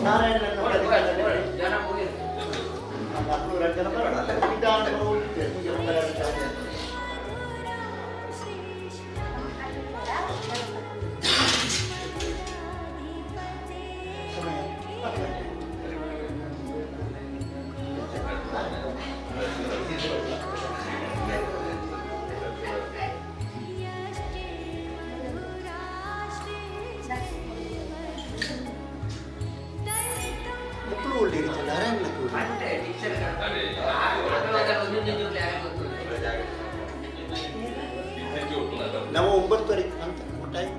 ನಾರಾಯಣನನ್ನು ಜನ ಬರೋಣ ವಿಧಾನ ಪೂಜೆ ಮಂಗಳಾರತಿ ನಾವು 9 ಅಂತ ಟೈಮ್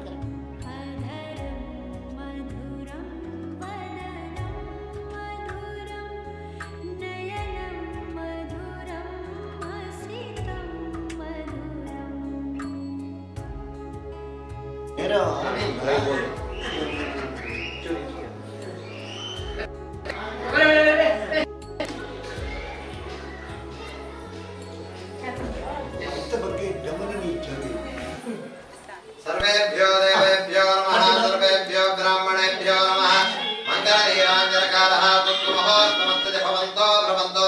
सर्वेभ्यो देवेभ्यो नमः सर्वेभ्यो ब्राह्मणेभ्यो नमः मङ्गलनीराञ्जनकारः पुत्रमहोत्तमस्य भवन्तो भ्रमन्तो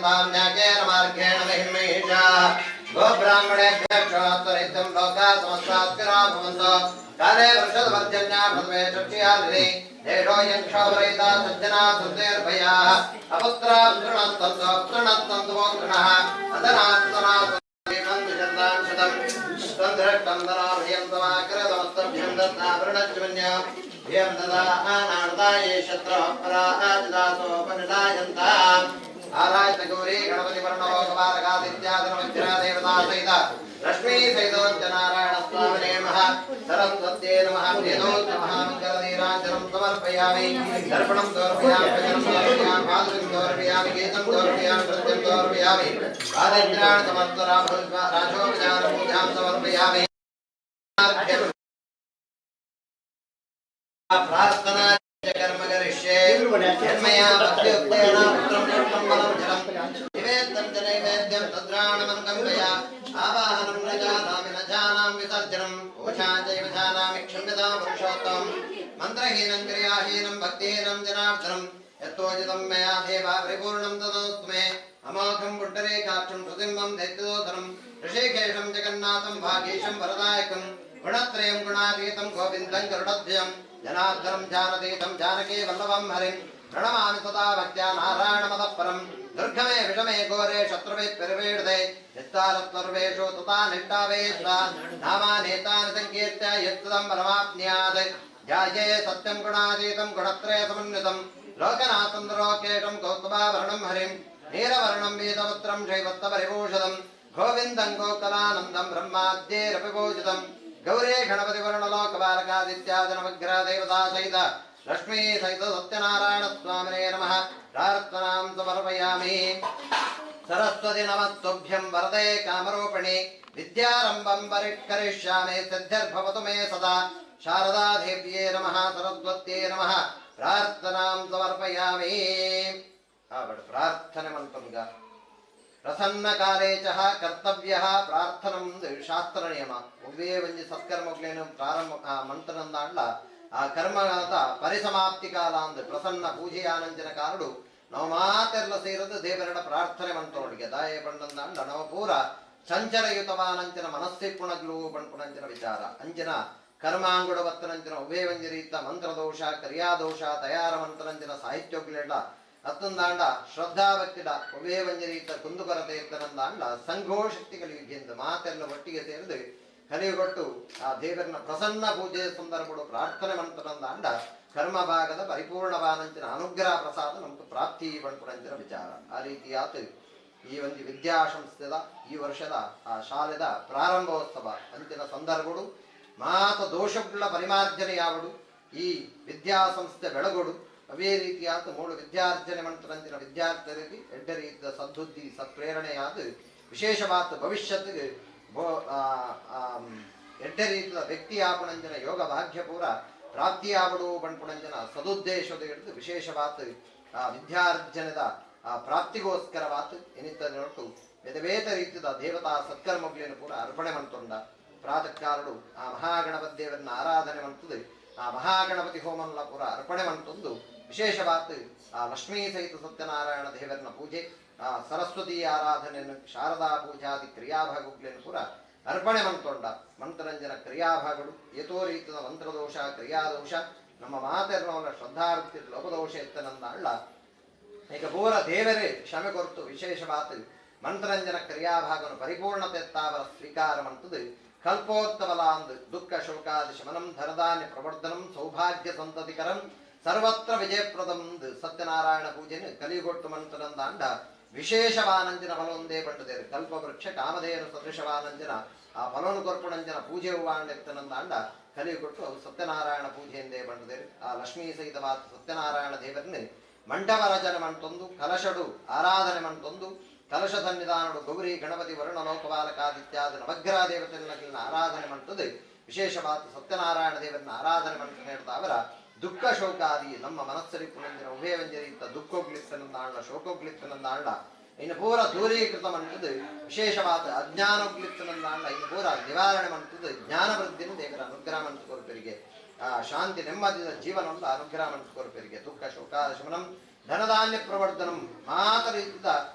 त्रयन्तां न्याकेन मार्गेण महिमैषा गो ब्राह्मणेभ्यः क्षणोत्तरैत्यं लोकाः समस्ताः स्थिरा भवन्तु काले वर्षद्वर्जन्या प्रथमे षष्ट्यादिने देशोऽयं क्षोभरहिता सज्जना सुतेर्भयाः अपुत्राः तृणन्तन्तु वोकृणः अधनात्तनात् गौरी गणपति देवता सहित लक्ष्मी सहित नारायण स्वामिने नमः सरस्वत्यै नमः वेदोत्तमः मंगलनीराजनं समर्पयामि दर्पणं समर्पयामि भजनं समर्पयामि पादुकं समर्पयामि गीतं समर्पयामि नृत्यं समर्पयामि आदित्राण समर्पयामि राजोपचार पूजां समर्पयामि प्रार्थना कर्म करिष्ये मया भक्त्युक्तेन पुत्रं पुत्रं बलं जलं निवेद्यं च नैवेद्यं तद्राणमन्तं मया आवाहनं न जानामि न जानामि विसर्जनं ओषां चैव जानामि क्षम्यतां पुरुषोत्तमं मन्त्रहीनं क्रियाहीनं भक्तिहीनं जनार्दनं यत्तोजितं मया देवा परिपूर्णं तदस्तु मे अमोघं पुण्डरीकाक्षं सुतिम्बं दैत्यदोधनं ऋषिकेशं जगन्नाथं भागीशं वरदायकं गुणत्रयं गुणातीतं गोविन्दं गरुडध्वजं जनार्दनं जानतीतं जानकी वल्लभं हरिं प्रणमामि सदा भक्त्या नारायणमतः परं दुर्गमे विषमे घोरे शत्रुवे परिवेडदे निस्तारत्वर्वेषु तथा निष्ठावेश्वा नामानेतानि संकीर्त्य यत्तदं परमाप्नुयात् ध्याये सत्यं गुणातीतं गुणत्रय समन्वितं लोकनाथं लोकेशं कौस्तुभावर्णं हरिं नीलवर्णं वीतवस्त्रं शैवत्तपरिभूषितं गोविन्दं गोकलानन्दं ब्रह्माद्यैरपि पूजितं गौरी गणपति वर्णलोकबालकादित्यादिनवग्रह देवता सहित लक्ष्मी सहित सत्यनारायण स्वामिने नमः प्रार्थनां समर्पयामि सरस्वती नमस्तुभ्यं वरदे कामरूपिणि विद्यारम्भं परिष्करिष्यामि सिद्धिर्भवतु मे सदा शारदा देव्ये नमः सरस्वत्यै नमः प्रार्थनां समर्पयामि प्रार्थने मन्त्रंगा प्रसन्न काले च कर्तव्य प्रार्थनं शास्त्र नियम उभे वंजि सत्कर्मगळेनु प्रारंभ मंत्रनंदांड आ कर्मದ ಪರಿಸಮಾಪ್ತಿ ಕಾಲ ಅಂದ ಪ್ರಸನ್ನ ಪೂಜೆ ಆನಂಜನ ಕಾರಡು ನಾವು ಮಾತೆಲ್ಲ ಸೇರಿದ ದೇವರಡ ಪ್ರಾರ್ಥನೆ ಮಂತ್ರೊಳಗೆ ದಾಯ ಬಂದಂದಾಂಡ ನಾವು ಪೂರ ಸಂಚರಯುತವಾನಂಜನ ಮನಸ್ಸಿ ಪುಣಗ್ಲು ಬಣ್ಪುಣಂಜನ ವಿಚಾರ ಅಂಜನ ಕರ್ಮಾಂಗುಡ ವತ್ತನಂಜನ ಉಭೇ ವಂಜಿ ರೀತ ಮಂತ್ರದೋಷ ಕ್ರಿಯಾದೋಷ ತಯಾರ ಮಂತ್ರನಂಜನ ಸಾಹಿತ್ಯಗಳೆಲ್ಲ ಅತ್ತೊಂದಾಂಡ ಶ್ರದ್ಧಾಭಕ್ತಿಡ ಉಭೇ ವಂಜರೀತ ಕುಂದುಕೊರತೆ ಇತ್ತನಂದಾಂಡ ಸಂಘೋಶಕ್ತಿಗಳಿಗೆ ಮಾತೆಲ್ಲ ಒಟ್ಟಿಗೆ ಸೇರಿದು ಕಲಿಗೊಟ್ಟು ಆ ದೇವರನ್ನ ಪ್ರಸನ್ನ ಪೂಜೆ ಸಂದರ್ಭಗಳು ಪ್ರಾರ್ಥನೆ ಮಂತ್ರನಂದಾಂಡ ಕರ್ಮ ಭಾಗದ ಪರಿಪೂರ್ಣವಾದಂಚಿನ ಅನುಗ್ರಹ ಪ್ರಸಾದ ನಮ್ಗೆ ಪ್ರಾಪ್ತಿ ಪಡ್ಕೊಂಡಂಚಿನ ವಿಚಾರ ಆ ರೀತಿಯಾತ ಈ ಒಂದು ವಿದ್ಯಾಸಂಸ್ಥೆದ ಈ ವರ್ಷದ ಆ ಶಾಲೆದ ಪ್ರಾರಂಭೋತ್ಸವ ಅಂಚಿನ ಸಂದರ್ಭಗಳು ಮಾತ ದೋಷಗಳ ಪರಿಮಾರ್ಜನೆ ಯಾವಡು ಈ ವಿದ್ಯಾಸಂಸ್ಥೆ ಬೆಳಗೊಡು ಅವೇ ರೀತಿಯಾದ ಮೂರು ವಿದ್ಯಾರ್ಜನೆ ಮಂತ್ರಂಚಿನ ವಿದ್ಯಾರ್ಥಿಗಳಿಗೆ ಎಡ್ಡ ರೀತಿಯ ಸದ್ಬುದ್ಧಿ ಸತ್ಪ್ರೇರಣೆಯಾದ ವಿಶೇಷವಾದ ಭವಿಷ್ಯತ್ತಿಗೆ ಎಡ್ಡ ರೀತಿಯ ವ್ಯಕ್ತಿ ಆಪಣಂಜನ ಯೋಗ ಭಾಗ್ಯಪೂರ ಪ್ರಾಪ್ತಿ ಆವಡು ಬಣ್ಪುಣಂಜನ ಸದುದ್ದೇಶದ ಹಿಡಿದು ವಿಶೇಷವಾದ ವಿದ್ಯಾರ್ಜನದ ಪ್ರಾಪ್ತಿಗೋಸ್ಕರವಾದ ಎನಿತ ನೋಟು ಬೇತ ರೀತಿಯ ದೇವತಾ ಸತ್ಕರ್ಮಗಳನ್ನು ಪೂರ ಅರ್ಪಣೆ ಮಂತೊಂಡ ಪ್ರಾತಃ ಕಾಲಡು ಆ ಮಹಾಗಣಪತಿ ದೇವರನ್ನ ಆರಾಧನೆ ಮಂತದ್ದು ಆ ಮಹಾಗಣಪತಿ ಹೋಮನ್ನ ಪೂರ ಅರ್ಪಣೆ ಮಂತೊಂದು ವಿಶೇಷವಾದ ಆ ಲಕ್ಷ್ಮೀ ಸಹಿತ ಸತ್ಯನಾರಾಯಣ ದೇವರನ್ನ ಪೂಜೆ ಆ ಸರಸ್ವತಿ ಆರಾಧನೆಯನ್ನು ಶಾರದಾ ಪೂಜಾದಿ ಕ್ರಿಯಾಭಾಗಗಳನ್ನು ಪೂರ ಅರ್ಪಣೆ ಮಂತೊಂಡ ಮಂತ್ರಂಜನ ಕ್ರಿಯಾಭಾಗಗಳು ಯಥೋ ರೀತಿಯ ಮಂತ್ರದೋಷ ಕ್ರಿಯಾದೋಷ ನಮ್ಮ ಮಾತೆರವರ ಶ್ರದ್ಧಾವೃತ್ತಿ ಲೋಪದೋಷ ಎತ್ತನಂದಾಳ ಈಗ ಪೂರ ದೇವರೇ ಕ್ಷಮೆ ಕೊರತು ವಿಶೇಷವಾದ ಮಂತ್ರಂಜನ ಕ್ರಿಯಾಭಾಗವನ್ನು ಪರಿಪೂರ್ಣತೆ ತಾವರ ಸ್ವೀಕಾರ ಮಂತದ್ದು ಕಲ್ಪೋತ್ತಬಲಾಂದ್ ದುಃಖ ಶೋಕಾದಿ ಶಮನಂ ಧನಧಾನ್ಯ ಪ್ರವರ್ಧನಂ ಸೌಭಾಗ್ಯ ಸಂತತಿಕರಂ ಸರ್ವತ್ರ ವಿಜಯಪ್ರದಂ ಸತ್ಯನಾರಾಯಣ ಪೂಜೆಯನ್ನು ಕಲಿಗೊಟ್ಟು ಮಂತ್ರನಂದಾಂಡ ವಿಶೇಷವಾನಂಜನ ಫಲವೊಂದೇ ಪಟ್ಟದೇರು ಕಲ್ಪವೃಕ್ಷ ಕಾಮಧೇನು ಸದೃಶವಾನಂಜನ ಆ ಫಲವನ್ನು ಕೊರ್ಪಣಂಜನ ಪೂಜೆ ಹೂವಾಂಡೆತ್ತನಂದಾಂಡ ಕಲಿಗೊಟ್ಟು ಅವು ಸತ್ಯನಾರಾಯಣ ಪೂಜೆಯಂದೇ ಪಟ್ಟದೇರು ಆ ಲಕ್ಷ್ಮೀ ಸಹಿತವಾದ ಸತ್ಯನಾರಾಯಣ ದೇವರನ್ನೇ ಮಂಟಪ ರಚನೆ ಮಂತೊಂದು ಕಲಶಡು ಆರಾಧನೆ ಮಂತೊಂದು ಕಲಶ ಸನ್ನಿಧಾನಡು ಗೌರಿ ಗಣಪತಿ ವರುಣ ಲೋಕಪಾಲಕಾದಿತ್ಯಾದಿ ನವಗ್ರಹ ದೇವತೆಗಳನ್ನ ಆರಾಧನೆ ಮಂತದ್ದು ವಿಶೇಷವಾದ ಸತ್ಯನಾರಾಯಣ ದೇವರನ್ನ ಆರಾಧನೆ ಮಂತ್ರ ಹೇಳ್ತಾ ಅವರ ದುಃಖ ಶೋಕಾದಿ ನಮ್ಮ ಮನಸ್ಸರಿ ಪುನಂದಿನ ಉಭಯ ವಂಜರಿತ ದುಃಖೋಗ್ಲಿತ್ತನಂದಾಳ ಶೋಕೋಗ್ಲಿತ್ತನಂದಾಳ ಇನ್ನು ಪೂರ ದೂರೀಕೃತ ಮಂತದ್ದು ವಿಶೇಷವಾದ ಅಜ್ಞಾನೋಗ್ಲಿತ್ತನಂದಾಳ ಇನ್ನು ಪೂರ ನಿವಾರಣೆ ಮಂತದ್ದು ಜ್ಞಾನ ವೃದ್ಧಿನ ದೇವರ ಅನುಗ್ರಹ ಮಂತ್ಕೊರ್ಪರಿಗೆ ಆ ಶಾಂತಿ ನೆಮ್ಮದಿಯ ಜೀವನವನ್ನು ಅನುಗ್ರಹ ಮಂತ್ಕೊರ್ಪರಿಗೆ ದುಃಖ ಶೋಕಾದ ಶಮನಂ ಧನಧಾನ್ಯ ಪ್ರವರ್ಧನಂ ಮಾತ ರೀತಿದ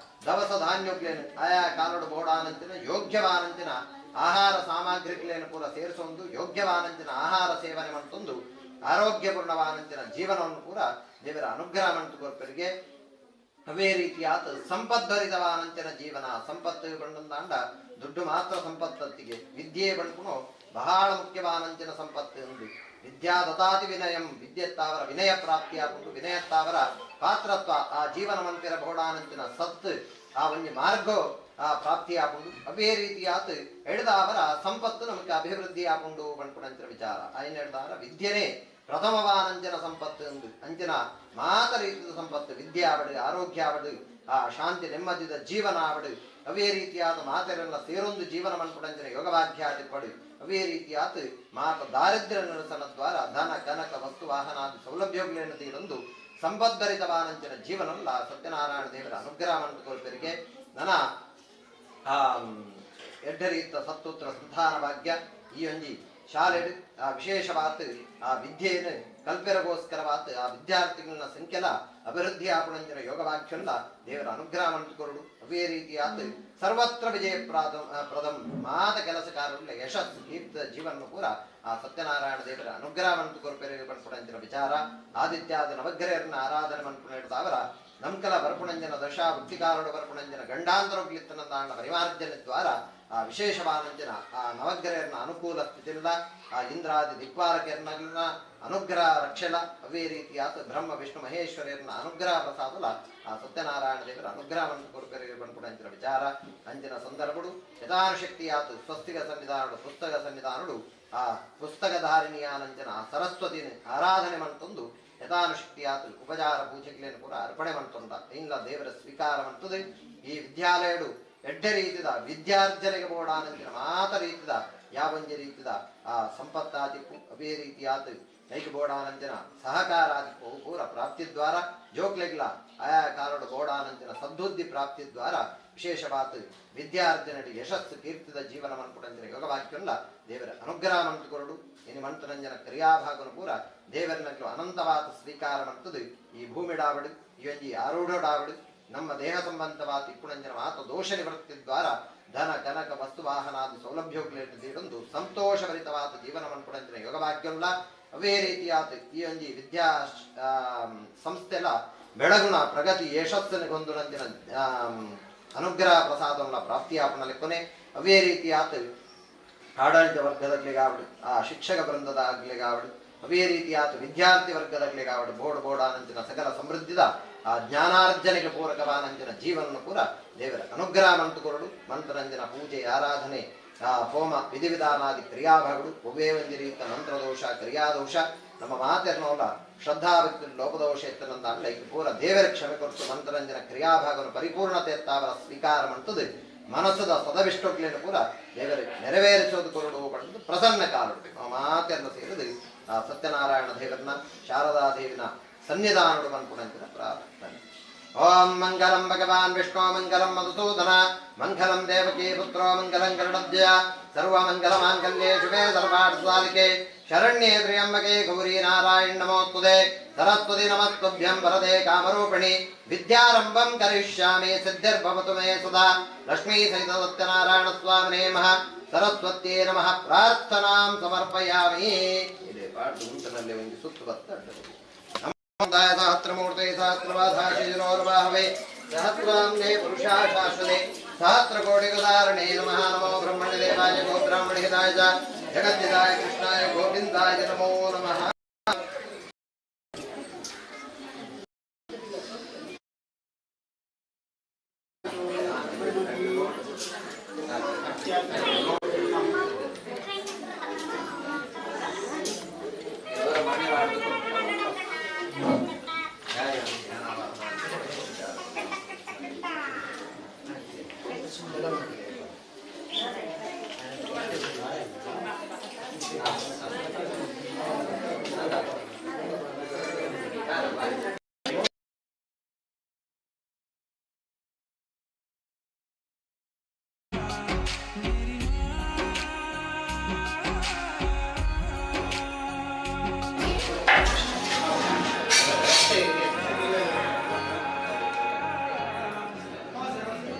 ದವಸ ಧಾನ್ಯಗಳೇನು ಆಯಾ ಕಾಲಡು ಬೋಡಾನಂಚಿನ ಯೋಗ್ಯವಾನಂಚಿನ ಆಹಾರ ಸಾಮಗ್ರಿಗಳೇನು ಪೂರ ಸೇರಿಸೊಂದು ಯೋಗ್ಯವಾನಂಚಿನ ಆಹಾರ ಸೇವನೆ ಮಂತೊಂದು ಆರೋಗ್ಯಪೂರ್ಣವಾನಂಚಿನ ಜೀವನವನ್ನು ಪೂರ ದೇವರ ಅನುಗ್ರಹ ಮಂತುಕೊರ್ಪರಿಗೆ ಅವೇ ರೀತಿಯಾದ ಸಂಪದ್ಭರಿತವಾನಂಚಿನ ಜೀವನ ಸಂಪತ್ತು ಬಂದಂದಾಂಡ ದುಡ್ಡು ಮಾತ್ರ ಸಂಪತ್ತಿಗೆ ವಿದ್ಯೆ ಬಂಡ್ಪುನು ಬಹಳ ಮುಖ್ಯವಾನಂಚಿನ ಸಂಪತ್ತು ಎಂದು ವಿದ್ಯಾ ದತಾತಿ ವಿನಯಂ ವಿದ್ಯೆತ್ತಾವರ ವಿನಯ ಪ್ರಾಪ್ತಿಯಾಗುಂಟು ವಿನಯತ್ತಾವರ ಪಾತ್ರತ್ವ ಆ ಜೀವನ ಮಂತಿರ ಬೋಡಾನಂಚಿನ ಸತ್ ಆ ಒಂದು ಮಾರ್ಗ ಆ ಪ್ರಾಪ್ತಿಯಾಗುಂಡು ಅವೇ ರೀತಿಯಾದ ಎಳೆದವರ ಸಂಪತ್ತು ನಮಗೆ ಅಭಿವೃದ್ಧಿ ಆಗುಂಡು ಬಂಡ್ಪುನಂಚಿನ ವಿಚಾರ ಆಯ್ನ ಎಳೆದವರ ವಿದ್ಯೆನೇ ಪ್ರಥಮವಾನಂಜನ ಸಂಪತ್ತು ಎಂದು ಅಂಚಿನ ಮಾತ ರೀತಿಯ ಸಂಪತ್ತು ವಿದ್ಯೆ ಆವಡು ಆರೋಗ್ಯ ಆವಡು ಆ ಶಾಂತಿ ನೆಮ್ಮದಿದ ಜೀವನ ಆವಡು ಅವೇ ರೀತಿಯಾದ ಮಾತೆರೆಲ್ಲ ಸೇರೊಂದು ಜೀವನ ಮನ್ಪುಡಂಜನ ಯೋಗವಾಖ್ಯಾತಿ ಪಡು ಅವೇ ರೀತಿಯಾದ ಮಾತ ದಾರಿದ್ರ್ಯ ನಿರಸನ ದ್ವಾರ ಧನ ಕನಕ ವಸ್ತು ವಾಹನಾದಿ ಸೌಲಭ್ಯಗಳನ್ನು ತೀರೊಂದು ಸಂಪದ್ಭರಿತವಾನಂಚಿನ ಜೀವನಲ್ಲ ಸತ್ಯನಾರಾಯಣ ದೇವರ ಅನುಗ್ರಹ ಮಂಟುಕೊಳ್ಪರಿಗೆ ನನ್ನ ಎಡ್ಡರೀತ ಸತ್ತುತ್ರ ಸಂತಾನ ಭಾಗ್ಯ ಈ ಒಂಜಿ ಶಾಲೆ ಆ ವಿಶೇಷವಾದ ಆ ವಿದ್ಯೆಯನ್ನು ಕಲ್ಪೆರಗೋಸ್ಕರವಾದ ಆ ವಿದ್ಯಾರ್ಥಿಗಳ ಸಂಖ್ಯೆಲ ಅಭಿವೃದ್ಧಿ ಆಪುಣಂಜಿನ ಯೋಗವಾಕ್ಯಲ್ಲ ದೇವರ ಅನುಗ್ರಹ ಮಂಟುಕೊರಡು ಅವೇ ರೀತಿಯಾದ ಸರ್ವತ್ರ ವಿಜಯ ಪ್ರದಂ ಮಾತ ಕೆಲಸಕಾರರುಳ್ಳ ಯಶಸ್ಸು ಕೀರ್ತಿದ ಜೀವನ ಪೂರ ಆ ಸತ್ಯನಾರಾಯಣ ದೇವರ ಅನುಗ್ರಹ ಮಂಟುಕೊರ್ಪೆರಿಗೆ ಬಂಡ್ಪುಣಂಜಿನ ವಿಚಾರ ಆದಿತ್ಯಾದ ನವಗ್ರಹರನ್ನ ಆರಾಧನೆ ಮಂಟುಕೊಂಡಿರ್ತಾವರ ನಮ್ಕಲ ಬರ್ಪುಣಂಜನ ದಶಾ ವೃತ್ತಿಕಾರಡು ಬರ್ಪುಣಂಜನ ಗಂಡಾಂತರೋಗ್ಲಿತ್ತನಂದಾಂಡ ಪರಿಮಾರ್ಜನ ದ್ವಾರ ಆ ವಿಶೇಷವಾನಂಜನ ಆ ನವಗ್ರಹರನ್ನ ಅನುಕೂಲ ಸ್ಥಿತಿಲ್ಲ ಆ ಇಂದ್ರಾದಿ ದಿಕ್ಪಾಲಕರನ್ನ ಅನುಗ್ರಹ ರಕ್ಷಲ ಅವೇ ರೀತಿಯಾದ ಬ್ರಹ್ಮ ವಿಷ್ಣು ಮಹೇಶ್ವರರನ್ನ ಅನುಗ್ರಹ ಪ್ರಸಾದಲ ಆ ಸತ್ಯನಾರಾಯಣ ದೇವರ ಅನುಗ್ರಹವನ್ನು ಕೊರಪೆರಿಗೆ ಬಂಡ್ಪುಣಂಚಿನ ವಿಚಾರ ಅಂಚಿನ ಸಂದರ್ಭಗಳು ಯಥಾಶಕ್ತಿಯಾದ ಸ್ವಸ್ತಿಕ ಸನ್ನಿಧಾನಡು ಪುಸ್ತಕ ಸನ್ನಿಧಾನಡು ಆ ಪುಸ್ತಕಧಾರಿಣಿಯಾನಂಜನ ಸರಸ್ವತಿ ಆರಾಧನೆ ಮಂತೊಂದು ಯಥಾನುಶಕ್ತಿಯಾದ ಉಪಚಾರ ಪೂಜೆಗಳನ್ನು ಕೂಡ ಅರ್ಪಣೆ ಮಂತೊಂದ ಇಲ್ಲ ದೇವರ ಸ್ವೀಕಾರ ಮಂತದೆ ಈ ವಿದ್ಯಾಲಯಡು ಎಡ್ಡ ರೀತಿದ ವಿದ್ಯಾರ್ಜನೆಗೆ ಬೋಡಾನಂಚಿನ ಮಾತ ರೀತಿದ ಯಾವಂಜ ರೀತಿದ ಆ ಸಂಪತ್ತಾದಿಪ್ಪು ಅವೇ ರೀತಿಯಾದ ನೈಕ ಬೋಡಾನಂಚಿನ ಸಹಕಾರಾದಿಪ್ಪು ಪೂರ ಪ್ರಾಪ್ತಿ ದ್ವಾರ ಜೋಕ್ಲೆಗ್ಲ ಆಯಾ ಕಾಲಡು ಬೋಡಾನಂಚಿನ ಸದ್ಬುದ್ಧಿ ಪ್ರಾಪ್ತಿ ದ್ವಾರ ವಿಶೇಷವಾದ ವಿದ್ಯಾರ್ಜನಡಿ ಯಶಸ್ಸು ಕೀರ್ತಿದ ಜೀವನ ಮನ್ಪುಟಂಚಿನ ಯೋಗವಾಕ್ಯಲ್ಲ ದೇವರ ಅನುಗ್ರಹ ಮಂಟುಕೊರಡು ಇನ್ನು ಮಂಟುರಂಜನ ಕ್ರಿಯಾಭಾಗನು ಪೂರ ದೇವರನಗಳು ಅನಂತವಾದ ಸ್ವೀಕಾರ ಮಂತದು ಈ ಭೂಮಿಡಾವಡು ಈ ಆರೂಢಾವಡು ನಮ್ಮ ದೇಹ ಸಂಬಂಧವಾದ ಇಪ್ಪುಣಂಜನ ಮಾತು ದೋಷ ನಿವೃತ್ತಿ ದ್ವಾರ ಧನ ಕನಕ ವಸ್ತು ವಾಹನಾದಿ ಸೌಲಭ್ಯಗಳನ್ನು ಸಂತೋಷಭರಿತವಾದ ಜೀವನ ಮನ್ಪುಣಂಜನ ಯೋಗಭಾಗ್ಯಲ್ಲ ಅವೇ ರೀತಿಯಾದ ಈ ಒಂಜಿ ವಿದ್ಯಾ ಸಂಸ್ಥೆಲ ಬೆಳಗುಣ ಪ್ರಗತಿ ಯಶಸ್ಸನಿಗೊಂದು ನಂಜಿನ ಅನುಗ್ರಹ ಪ್ರಸಾದವನ್ನು ಪ್ರಾಪ್ತಿಯಾಪಣಲೆಕ್ಕೊನೆ ಅವೇ ರೀತಿಯಾದ ಆಡಳಿತ ವರ್ಗದಗ್ಲಿಗಾವಡು ಆ ಶಿಕ್ಷಕ ವೃಂದದ ಆಗ್ಲಿಗಾವಡು ಅವೇ ರೀತಿಯಾದ ವಿದ್ಯಾರ್ಥಿ ವರ್ಗದಗ್ಲಿಗಾವಡು ಬೋಡಾನಂಚಿನ ಸಕಲ ಸಮೃದ್ಧಿದ ಆ ಜ್ಞಾನಾರ್ಜನೆಗೆ ಪೂರಕವಾನಂಚಿನ ಜೀವನವನ್ನು ಪೂರ ದೇವರ ಅನುಗ್ರಹ ಮಂಟುಕೊರಡು ಮಂತ್ರರಂಜನ ಪೂಜೆ ಆರಾಧನೆ ಆ ಹೋಮ ವಿಧಿವಿಧಾನಾದಿ ಕ್ರಿಯಾಭಾಗಗಳು ಒಬ್ಬೇ ಒಂದು ರೀತಿಯ ಮಂತ್ರದೋಷ ಕ್ರಿಯಾದೋಷ ನಮ್ಮ ಮಾತೆರ್ನೋಲ ಶ್ರದ್ಧಾಭಕ್ತಿ ಲೋಪದೋಷ ಎತ್ತನಂದಾಂಡ ಈಗ ಪೂರ ದೇವರ ಕ್ಷಮೆ ಕೊಟ್ಟು ಮಂತ್ರರಂಜನ ಕ್ರಿಯಾಭಾಗವನ್ನು ಪರಿಪೂರ್ಣತೆ ಎತ್ತಾವರ ಸ್ವೀಕಾರ ಮಂತದೆ ಮನಸ್ಸದ ಸದವಿಷ್ಟೊಗ್ಲೇನು ಪೂರ ದೇವರಿಗೆ ನೆರವೇರಿಸೋದು ಕೊರಡು ಪಡೆದು ಪ್ರಸನ್ನ ಕಾಲುಡು ನಮ್ಮ ಮಾತೆಲ್ಲ ಸೇರಿದು ಆ ಸತ್ಯನಾರಾಯಣ ದೇವರನ್ನ ಶಾರದಾ ದೇವಿನ ಸನ್ನಿಧಾನಡು ಮನ್ಪುಣಂಚಿನ ಪ್ರಾರ್ಥನೆ ಓಂ ಮಂಗಲಂ ಭಗವಾನ್ ವಿಷ್ಣು ಮಂಗಲಂ ಮಧುಸೂದನ ಮಂಗಲಂ ದೇವಕೀ ಪುತ್ರೋ ಮಂಗಲಂ ಗರುಡಧ್ವಜ ಸರ್ವಮಂಗಲ ಮಾಂಗಲ್ಯೇ ಶುಭೇ ಸರ್ವಾರ್ಥಸಾಧಿಕೆ ಶರಣ್ಯೇ ತ್ರ್ಯಂಬಕೆ ಗೌರಿ ನಾರಾಯಣ ನಮೋಸ್ತುತೆ ಸರಸ್ವತಿ ನಮಸ್ತುಭ್ಯಂ ವರದೆ ಕಾಮರೂಪಿಣಿ ವಿದ್ಯಾರಂಭಂ ಕರಿಷ್ಯಾಮಿ ಸಿದ್ಧಿರ್ಭವತು ಮೇ ಸದಾ ಲಕ್ಷ್ಮೀ ಸಹಿತ ಸತ್ಯನಾರಾಯಣ ಸ್ವಾಮಿನೇ ನಮಃ ಸರಸ್ವತ್ಯೇ ನಮಃ ಪ್ರಾರ್ಥನಾಂ ಸಮರ್ಪಯಾಮಿ. ಇದೇ ಪಾಠ ಮುಂಚಿನಲ್ಲಿ ಒಂದು ಸುತ್ತು ಬರ್ತದೆ. ಸಹಸ್ರಮೂರ್ತೆ ಸಹಸ್ರವಾಧಾಶಿರೋರ್ವಾಹವೇ ಸಹಸ್ರಾಂಗೇ ಪುರುಷಾ ಶಾಶ್ವತೆ ಸಹಸ್ರಕೋಟಿಗದಾರಣೇ ನಮಃ. ನಮೋ ಬ್ರಹ್ಮಣ್ಯ ದೇವಾಯ ಗೋ ಬ್ರಾಹ್ಮಣ ಹಿತಾಯ ಜಗದ್ದಿದಾಯ ಕೃಷ್ಣಾಯ ಗೋವಿಂದಾಯ ನಮೋ ನಮಃ.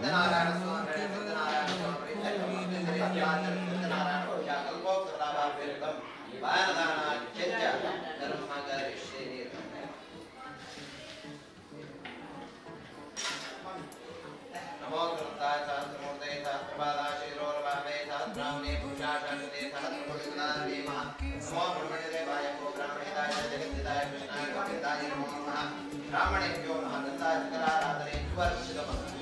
ಸತ್ಯನಾರಾಯಣ ಸ್ವಾಮಿ ಸತ್ಯನಾರಾಯಣ ಸ್ವಾಮಿ ಸತ್ಯನಾರಾಯಣ ಕಲ್ಪೋಕ್ತಲಾಭಾಭ್ಯರ್ಥಂ ವಾಯನದಾನಾಖ್ಯಂಚ ಧರ್ಮಕರಿಷ್ಯೆ. नमो कृताय सहस्रमूर्ते सहस्रपादाशीरोर्भावे सहस्राम्ने पुरुषाशाश्वते सहस्रकोटिगुणान्वे नमः. नमो ब्रह्मणिदेवाय नमो ब्राह्मणेताय जगद्दिताय कृष्णाय गोविन्दाय नमो नमः. ब्राह्मणेभ्यो नमः. दत्ताय शुक्राराधने सुवर्षितमस्तु.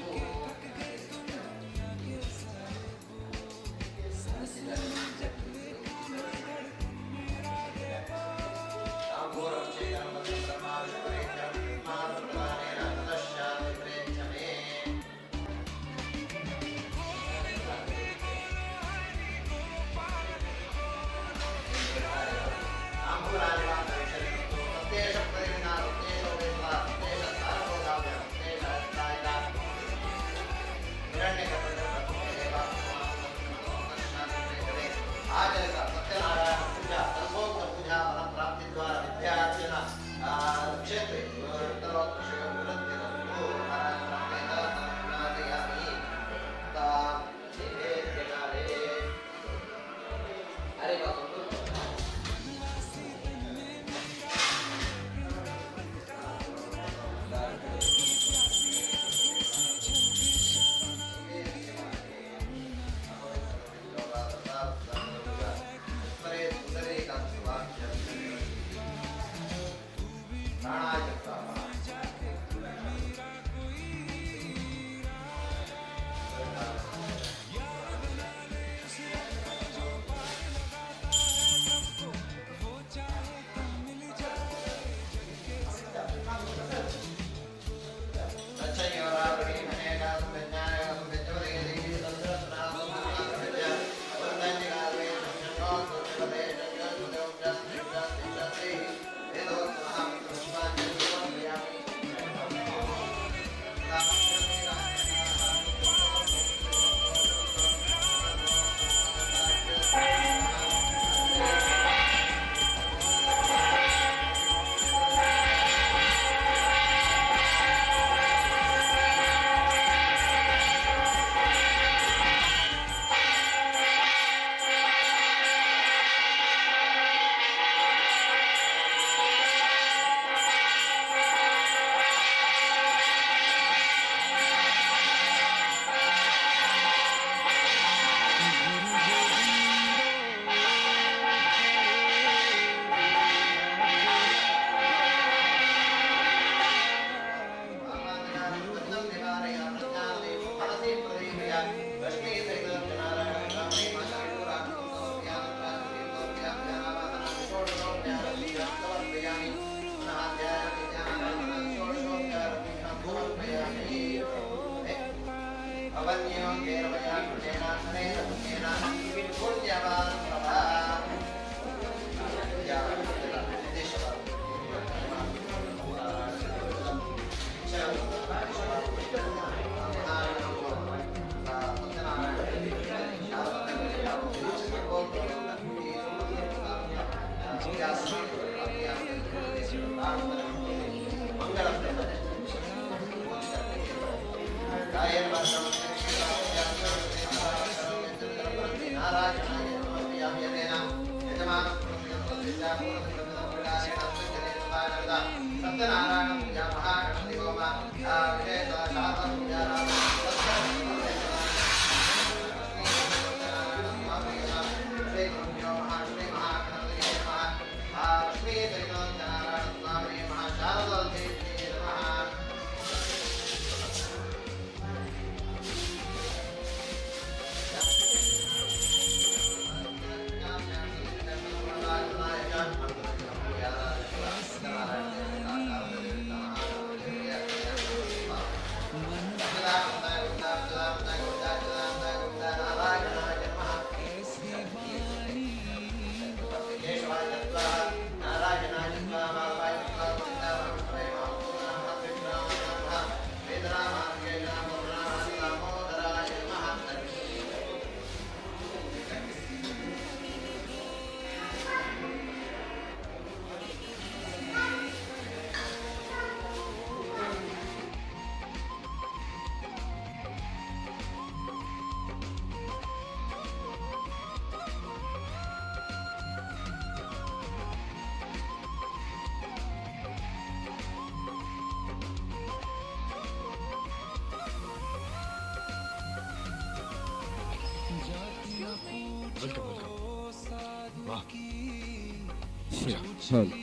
ಹೌದು.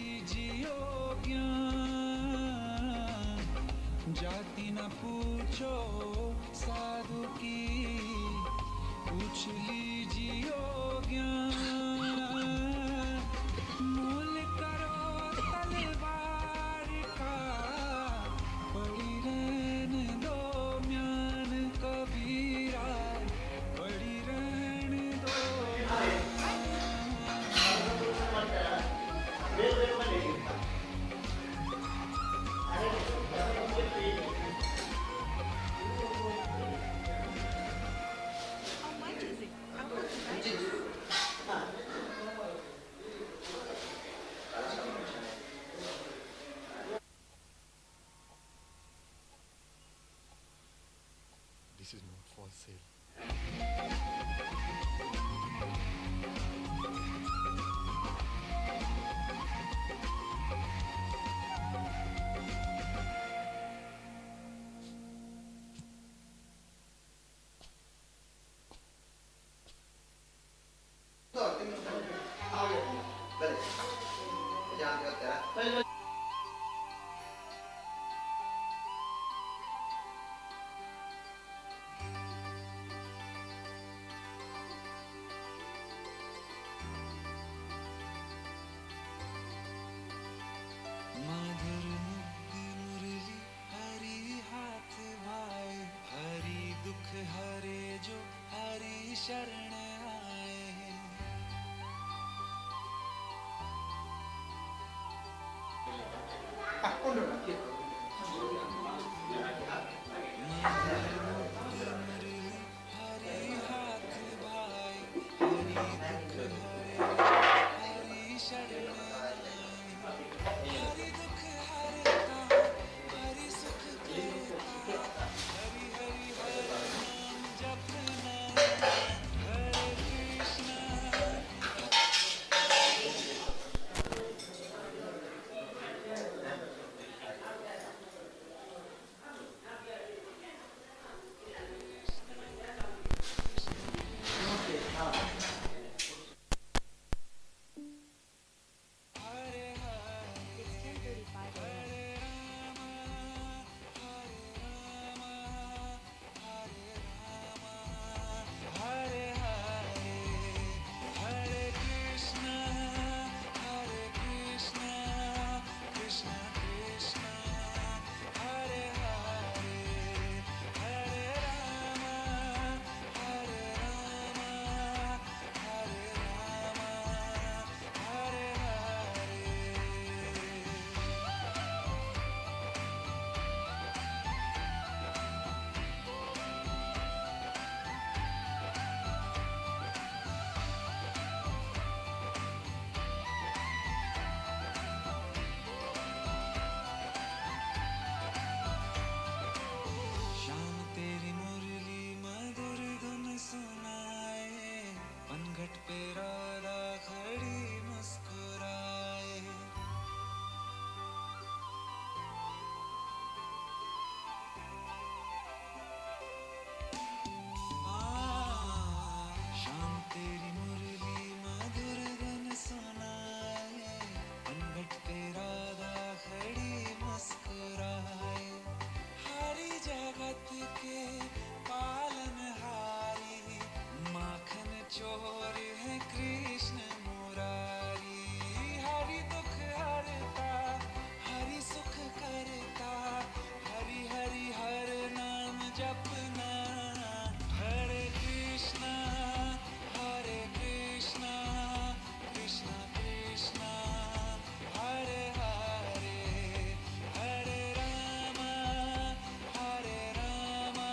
जाति न पूछो साधु की, पूछ लीजियो ज्ञान। मूल करो तलवार का, पड़ी रहने दो म्यान कबीरा, पड़ी रहने दो। This is not for sale. मधुर मुग्ध मुरली हरि हाथ भाए, हरि दुख हरे जो हरि शरण आए। मधुर मुग्ध मुरली हरि हाथ भाए, हरि दुख हरे हरि शरण आए। हरि दुख हरता हरि सुख करता, हरि हरि हर नाम जपना। हरे कृष्णा हरे हरे हरे रामा हरे रामा हरे रामा, हरे हरे हरे कृष्णा कृष्णा कृष्णा हरे हरे, हरे रामा हरे रामा हरे रामा, हरे हरे। शाम तेरी मुरली मधुर धुन सुनाए, पनघट पे राधा खड़ी मुस्कुराए। शाम तेरी मुरली मधुर धुन सुनाए, पनघट पे राधा खड़ी मुस्कुराए। हरि जगत के पालनहारी, माखन चोर है कृष्ण मुरारी। हरि दुख हरता हरि सुख करता, हरि हरि हर नाम जपना। हरे कृष्णा कृष्णा कृष्णा हरे हरे, हरे रामा हरे रामा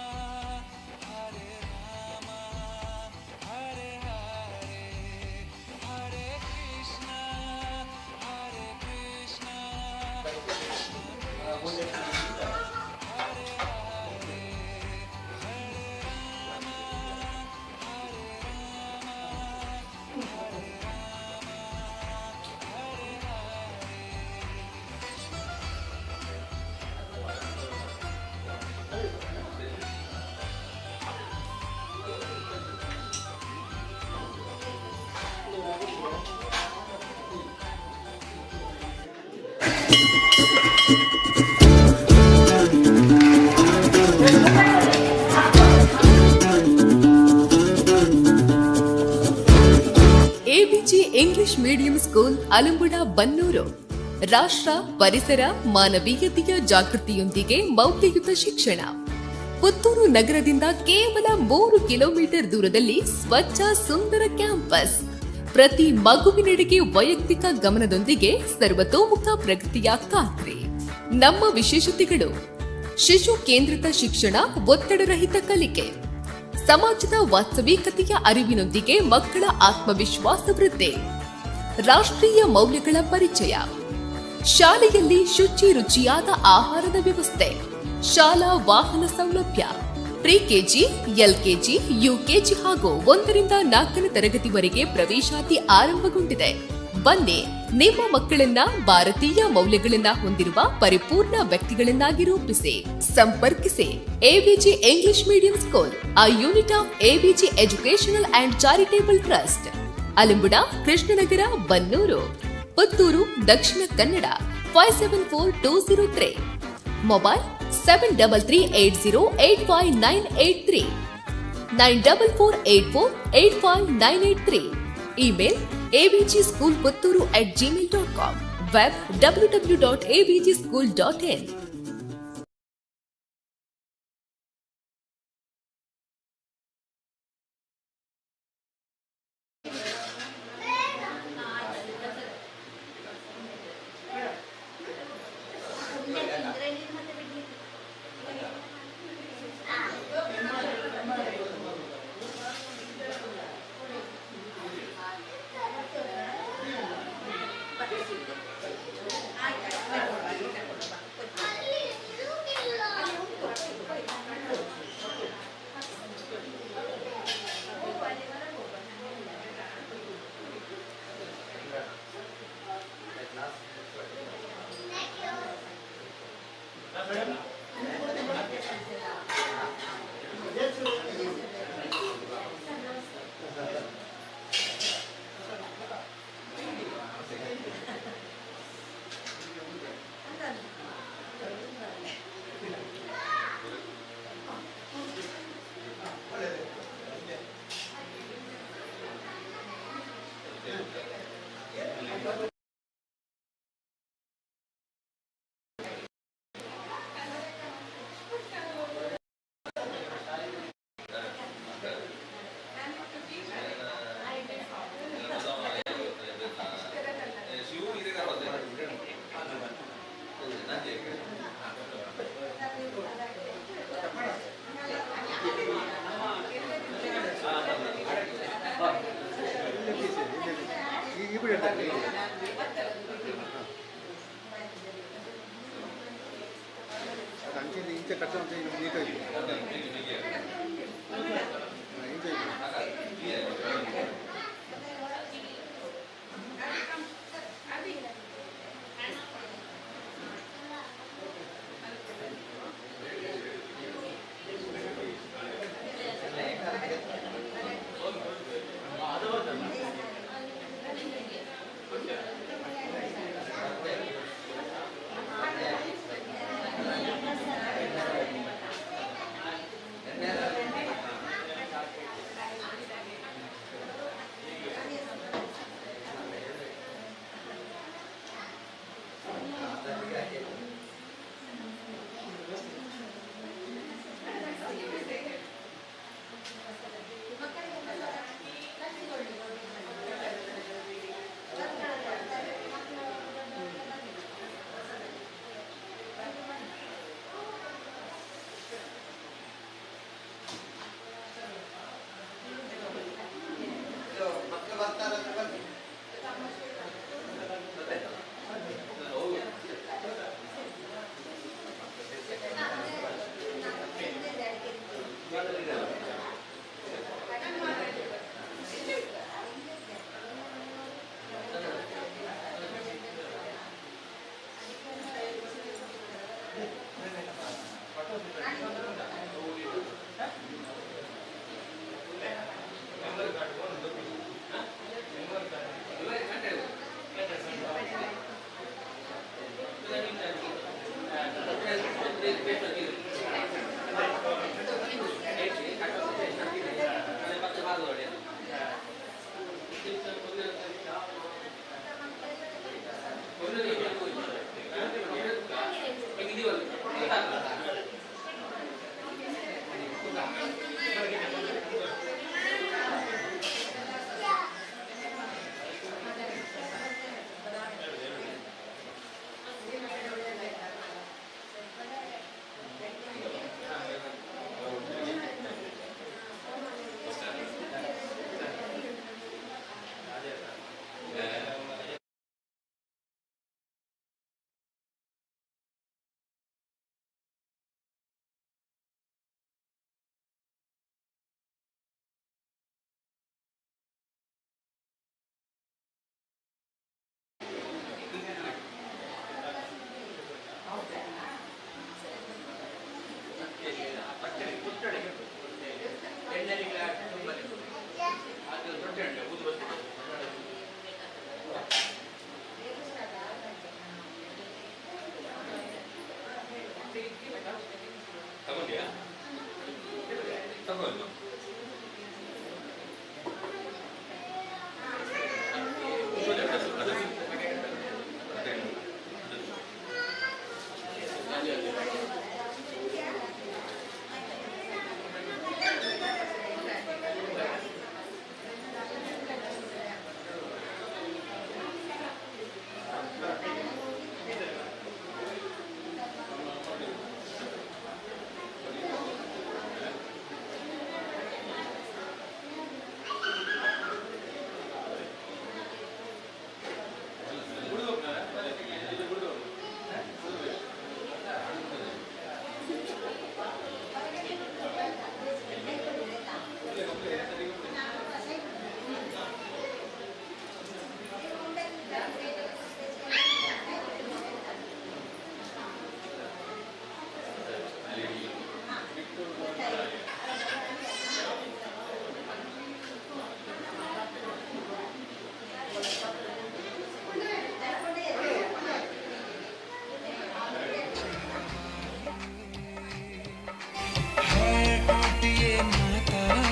हरे Rama, Hare Hare Hare Krishna Krishna Hare Hare, English medium school Alambuda Bannur. ರಾಷ್ಟ್ರ, ಪರಿಸರ, ಮಾನವೀಯತೆಯ ಜಾಗೃತಿಯೊಂದಿಗೆ ಮೌಲ್ಯಯುತ ಶಿಕ್ಷಣ. ಪುತ್ತೂರು ನಗರದಿಂದ ಕೇವಲ 3 ಕಿಲೋಮೀಟರ್ ದೂರದಲ್ಲಿ ಸ್ವಚ್ಛ ಸುಂದರ ಕ್ಯಾಂಪಸ್. ಪ್ರತಿ ಮಗುವಿನೆಡೆಗೆ ವೈಯಕ್ತಿಕ ಗಮನದೊಂದಿಗೆ ಸರ್ವತೋಮುಖ ಪ್ರಗತಿಯ ಖಾತ್ರಿ. ನಮ್ಮ ವಿಶೇಷತೆಗಳು: ಶಿಶು ಕೇಂದ್ರಿತ ಶಿಕ್ಷಣ, ಒತ್ತಡರಹಿತ ಕಲಿಕೆ, ಸಮಾಜದ ವಾಸ್ತವಿಕತೆಯ ಅರಿವಿನೊಂದಿಗೆ ಮಕ್ಕಳ ಆತ್ಮವಿಶ್ವಾಸ ವೃದ್ಧಿ, ರಾಷ್ಟ್ರೀಯ ಮೌಲ್ಯಗಳ ಪರಿಚಯ, ಶಾಲೆಯಲ್ಲಿ ಶುಚಿ ರುಚಿಯಾದ ಆಹಾರದ ವ್ಯವಸ್ಥೆ, ಶಾಲಾ ವಾಹನ ಸೌಲಭ್ಯ, ಪ್ರಿ ಕೆಜಿ, ಎಲ್ಕೆಜಿ, ಯುಕೆಜಿ ಹಾಗೂ 1ರಿಂದ 4ನೇ ತರಗತಿವರೆಗೆ ಪ್ರವೇಶಾತಿ ಆರಂಭಗೊಂಡಿದೆ. ಬನ್ನಿ, ನಿಮ್ಮ ಮಕ್ಕಳನ್ನ ಭಾರತೀಯ ಮೌಲ್ಯಗಳನ್ನ ಹೊಂದಿರುವ ಪರಿಪೂರ್ಣ ವ್ಯಕ್ತಿಗಳನ್ನಾಗಿ ರೂಪಿಸಿ. ಸಂಪರ್ಕಿಸಿ AVG English medium school, a unit of AVG Educational and Charitable Trust, Alambuda, Krishnanagar, Bannur, Puttur, Dakshina Kannada 574203. Mobile 7338085983, 9448485983. Email avgschoolputturu@gmail.com. Web www.avgschool.in.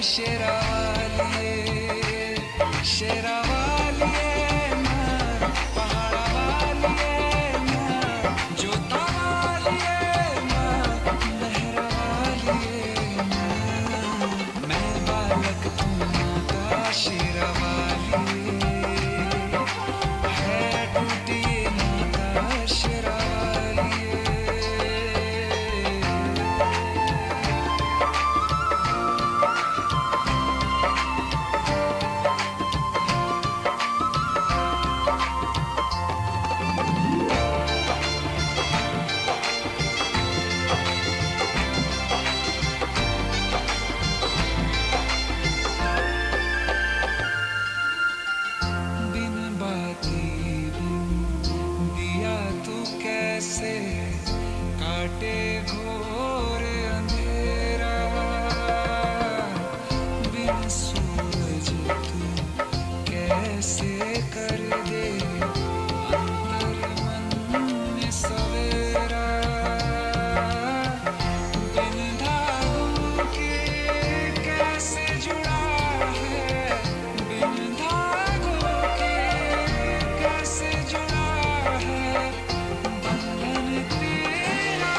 शेरावालिए शेरावालिए माँ पहाड़ावालिए माँ जोतावालिए माँ लहरावालिए माँ मैं बालक तू माता शेरावालिए है टूटी माता शेरावालिए बिन बाती बिन दिया तू कैसे काटे घोर अंधेरा बिन सूरज तू कैसे कर दे अंतर मन में सवेरा बिन धागों के कैसे जुड़ा है बिन धागों के कैसे जुड़ा है बंधन तेरा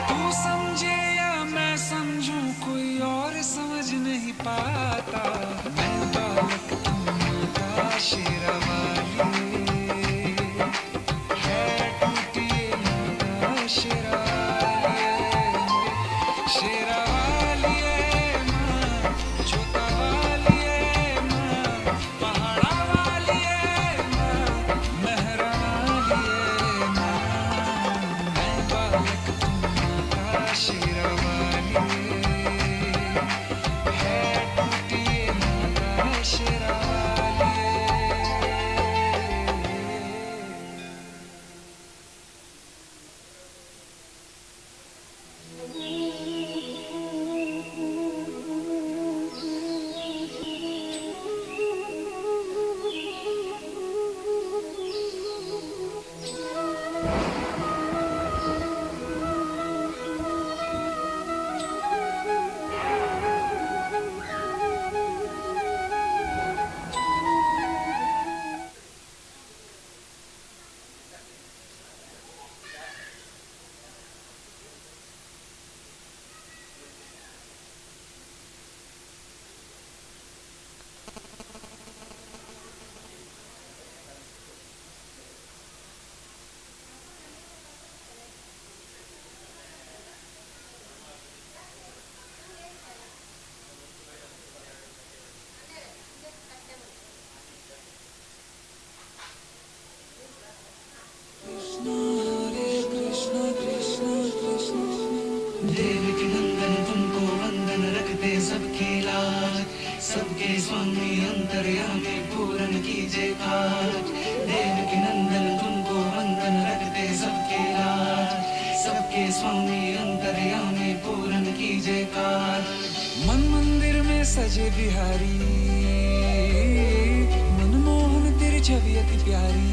तू समझे या मैं समझूं कोई और समझ नहीं पाता मैं बालक तू माता शेरावाली है टूटी माता शेरावाली शेरावालिए माँ जोतावालिए माँ पहाड़ावालिए माँ लहरावालिए माँ मैं बालक तू माता शेरावालिए है टूटी माता शेरावालिए देवकी नंदन तुमको वंदन रखते सबकी लाज सबके स्वामी अंतर्यामी पूरन कीजिए काज देवकी नंदन तुमको वंदन रखते सबकी लाज सबके स्वामी अंतर्यामी पूरन कीजिए काज मन मंदिर में सजे बिहारी मनमोहन तेरी छवि अति प्यारी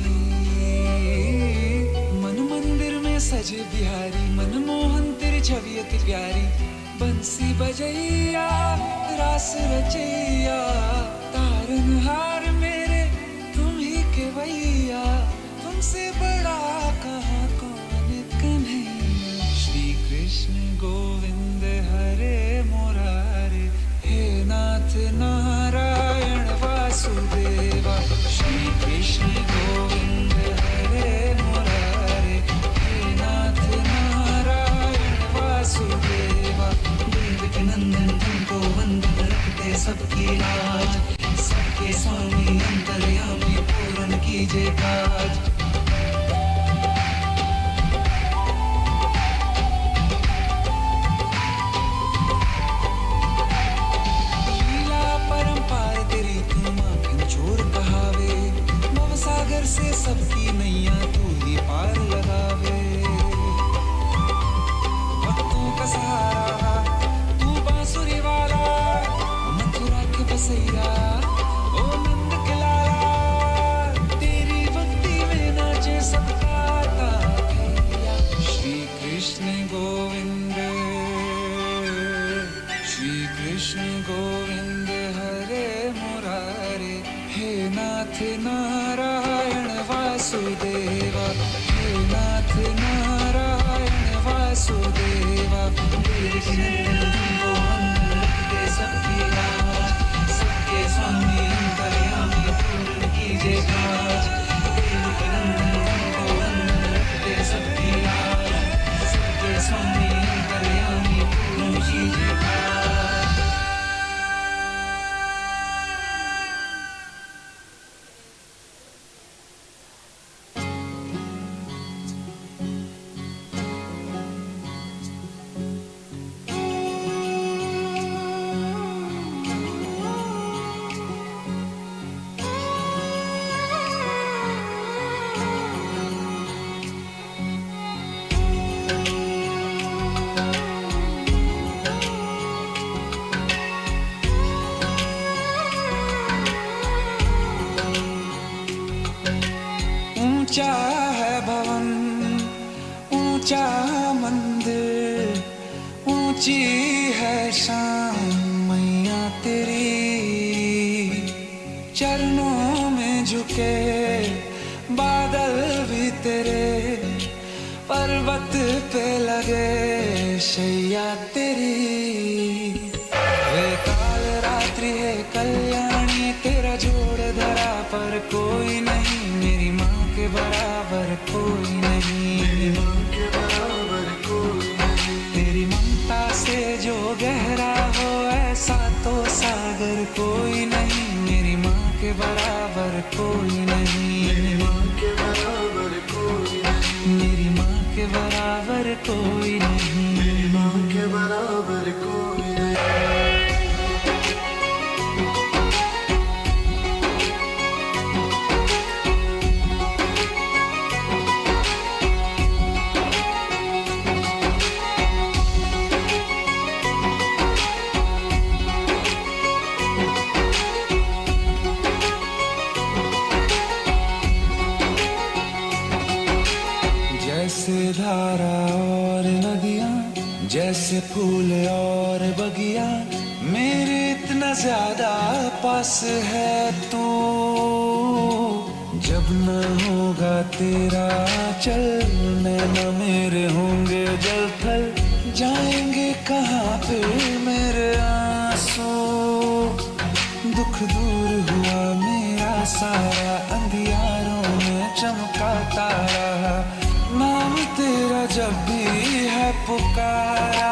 मन मंदिर में सजे बिहारी मनमोहन तेरी छवि अति प्यारी बंसी बजैया रास रचैया तारनहार मेरे तुम ही केवैया तुमसे बड़ा कहाँ कौन कन्हैया श्री कृष्ण गोविंद हरे मुरारे हे नाथ नारायण वासुदेवा श्री कृष्ण गोविंद हरे मुरारे हे नाथ नारायण वासुदेवा देवकी नंदन तुमको वंदन रखते सबकी लाज सबके स्वामी अंतर्यामी पूरन कीजिए काज लीला परंपार तेरी तू माखन चोर कहावे भवसागर से सबकी नैया तू ही पार लगावे भक्तों का सहारा तू बांसुरी वाला मथुरा के बसैया नाथ नारायण वासुदेवा, हे नाथ नारायण वासुदेवा। देवकी नंदन तुमको वंदन रखते सबकी लाज, सबके स्वामी अंतर्यामी पूर्ण कीजिए काज। देवकी नंदन तुमको वंदन रखते सबकी लाज, सबके स्वामी अंतर्यामी पूर्ण कीजिए काज। ऊंचा है भवन, ऊंचा मंदिर, ऊंची है शान मैया तेरी। चरणों में झुके बादल भी तेरे, पर्वत पे लगे शैया तेरी। वे काल रात्रि है कल्याणी, तेरा जोड़ धरा पर कोई नहीं, मेरी माँ के बराबर कोई नहीं, मेरी माँ के बराबर कोई नहीं। तेरी ममता से जो गहरा हो ऐसा तो सागर कोई नहीं, मेरी माँ के बराबर कोई नहीं, मेरी माँ के बराबर कोई नहीं, मेरी माँ के बराबर कोई नहीं, मेरी माँ के बराबर कोई नहीं। जैसे धारा और नदियाँ, जैसे फूल और बगिया, मेरे इतना ज्यादा पास है तू। जब न होगा तेरा चल, नैना मेरे होंगे जल थल, जाएंगे कहाँ पे मेरे आंसू। दुख दूर हुआ मेरा सारा, अंधियारों में चमका तारा, नाम तेरा जब भी है पुकारा।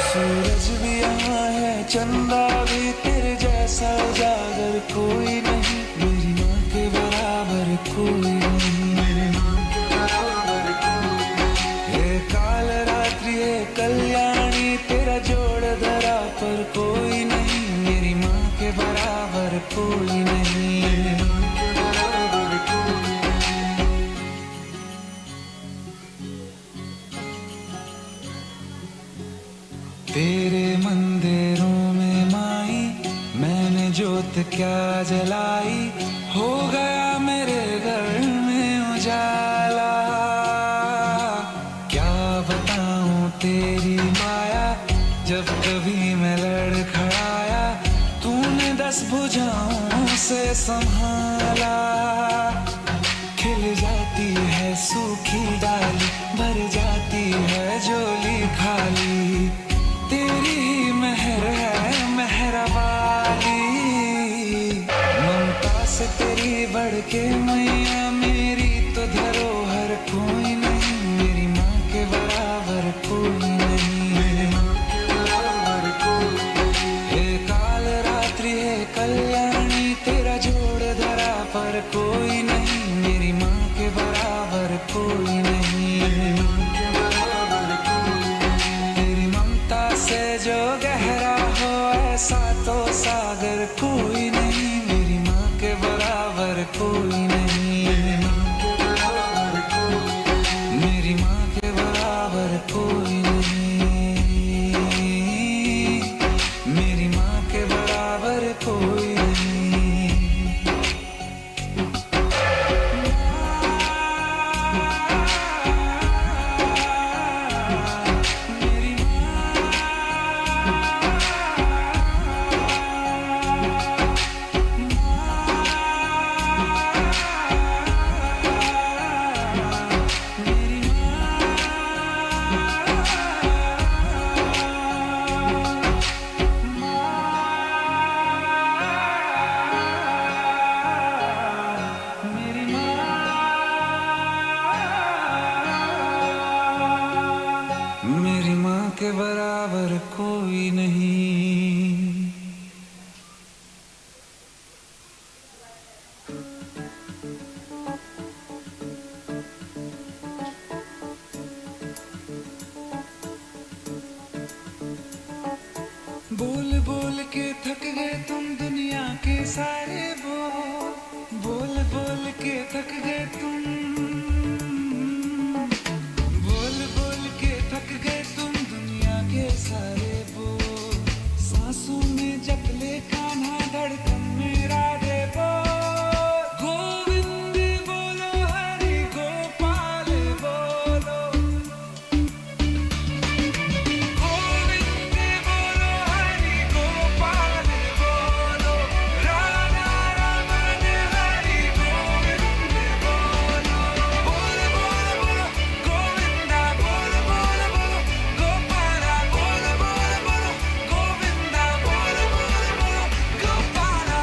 सूरज भी यहाँ है, चंदा भी, तेरे जैसा उजागर कोई नहीं, मेरी माँ के बराबर कोई नहीं, मेरी माँ के बराबर कोई नहीं। हे काल रात्रि हे कल्याणी, तेरा जोड़ धरा पर कोई नहीं, मेरी माँ के बराबर कोई नहीं, मेरी माँ के बराबर कोई नहीं। तेरे मंदिरों में माई मैंने जोत क्या जलाई, हो गया मेरे घर में उजाला। क्या बताऊं तेरी माया, जब कभी मैं लड़खड़ाया, तूने 10 भुजाओं से संभाला। खिल जाती है सूखी डाली, भर जाती है झोली खाली, तेरी ही मेहर है मेहरबानी। ममता से तेरी बढ़ के मैया, मेरी तो धरोहर कोई नहीं, मेरी माँ के बराबर कोई नहीं, मेरी माँ के बराबर कोई नहीं। हे काल रात्रि हे कल्याणी, तेरा जोड़ धरा पर कोई नहीं, मेरी माँ के बराबर कोई नहीं, मेरी माँ के बराबर कोई नहीं। तेरी ममता से जो गहरा हो ऐसा तो सागर कोई नहीं, मेरी माँ के बराबर कोई नहीं। के बराबर कोई नहीं। बोल बोल के थक गए तुम दुनिया के सारे बोल, बोल बोल के थक गए तुम, बोल बोल के थक गए तुम दुनिया के सारे बोल। सांसों में जप ले कान्हा धड़कन मेरा दे बोल। गोविंद बोलो हरि गोपाल बोलो, गोविंद बोलो हरि गोपाल बोलो, राधा रमन हरि गोविंद बोलो। बोल बोल बोलो गोविंदा, बोल बोल बोलो गोपाला, बोल बोल बोलो गोविंदा, बोल बोल बोलो गोपाला।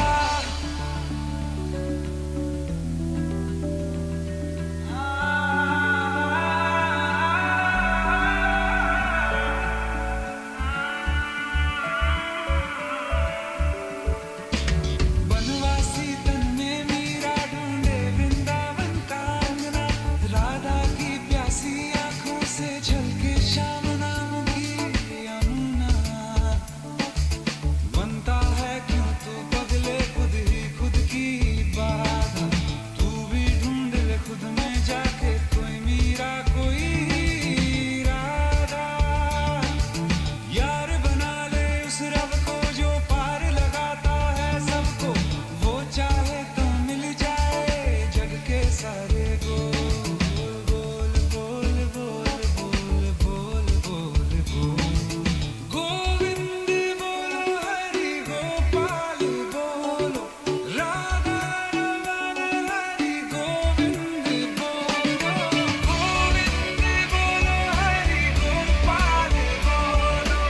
बनवासी तन में मीरा ढूंढे वृंदावन का अंगना, राधा की प्यासी आंखों से झलके श्याम नाम की यमुना। बनता है क्यों तो बदले खुद ही खुद की बाधा, तू भी ढूंढ ले खुद में जाके कोई मीरा कोई राधा। यार बना ले उस रब को जो पार लगाता है सबको, वो चाहे तो मिल जाए जग के सारे गोल। बोल बोल बोल बोल बोल बोल बोल, गोविंद बोलो हरि गोपाल बोलो, राधा रमन हरि गोविंद बोलो। गोविंद बोलो हरि गोपाल बोलो,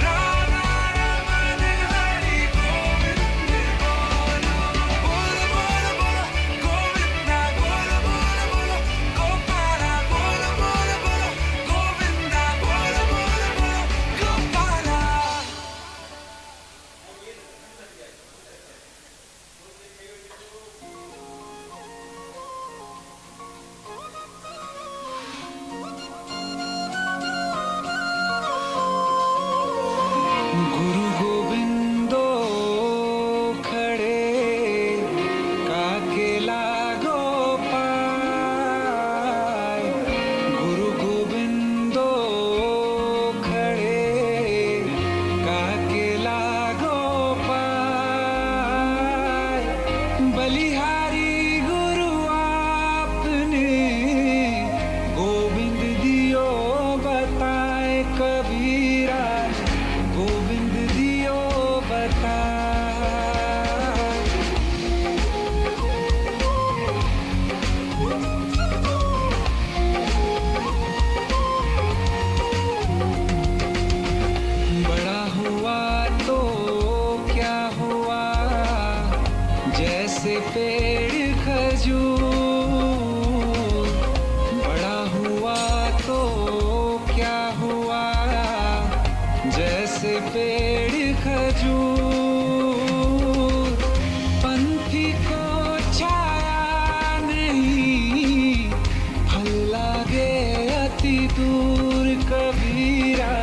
राधा रमन हरि गोविंद बोलो। बोल बोल बोलो गोविंदा, बोल बोल बोलो गोपाला, बोल बोल बोलो गोविंदा, बोल बोल बोलो गोपाला। गुरु गोविंदो खड़े काकेला गोपाल, गुरु गोविंदो खड़े काकेला गोपाल। बलिहारी गुरु आपने गोविंद दियो बताए कबीरा, गोविंद दियो बताए। बड़ा हुआ तो क्या हुआ, जैसे पेड़ खजूर। बड़ा हुआ तो क्या हुआ, जैसे पेड़ खजूर। पंथी को छाया नहीं, फल लागे अति दूर कबीरा,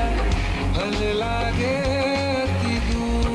फल लागे अति दूर।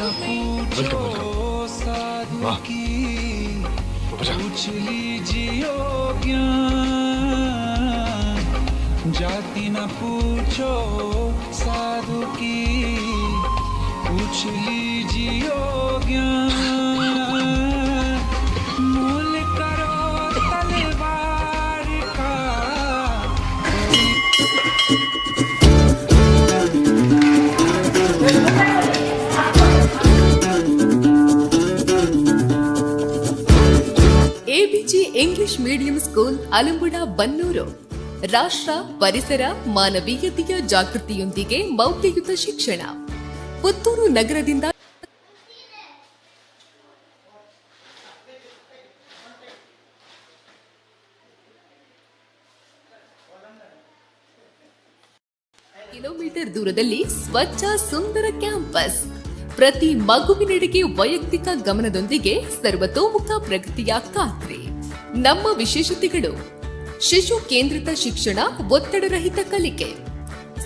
न पूछो साधु वाह। की, बजा। पूछ लीजियो ज्ञान। जाति न पूछो साधु की, पूछ लीजियो ज्ञान। मूल करो तलवार का, ABG English medium school Alambuda Bannur ರಾಷ್ಟ್ರ ಪರಿಸರ ಮಾನವೀಯತೆಯ ಜಾಗೃತಿಯೊಂದಿಗೆ ಮೌಲ್ಯಯುತ ಶಿಕ್ಷಣ. ಪುತ್ತೂರು ನಗರದಿಂದ ಕಿಲೋಮೀಟರ್ ದೂರದಲ್ಲಿ ಸ್ವಚ್ಛ ಸುಂದರ ಕ್ಯಾಂಪಸ್. ಪ್ರತಿ ಮಗುವಿನೆಡೆಗೆ ವೈಯಕ್ತಿಕ ಗಮನದೊಂದಿಗೆ ಸರ್ವತೋಮುಖ ಪ್ರಗತಿಯ ಖಾತ್ರಿ. ನಮ್ಮ ವಿಶೇಷತೆಗಳು: ಶಿಶು ಕೇಂದ್ರಿತ ಶಿಕ್ಷಣ, ಒತ್ತಡರಹಿತ ಕಲಿಕೆ,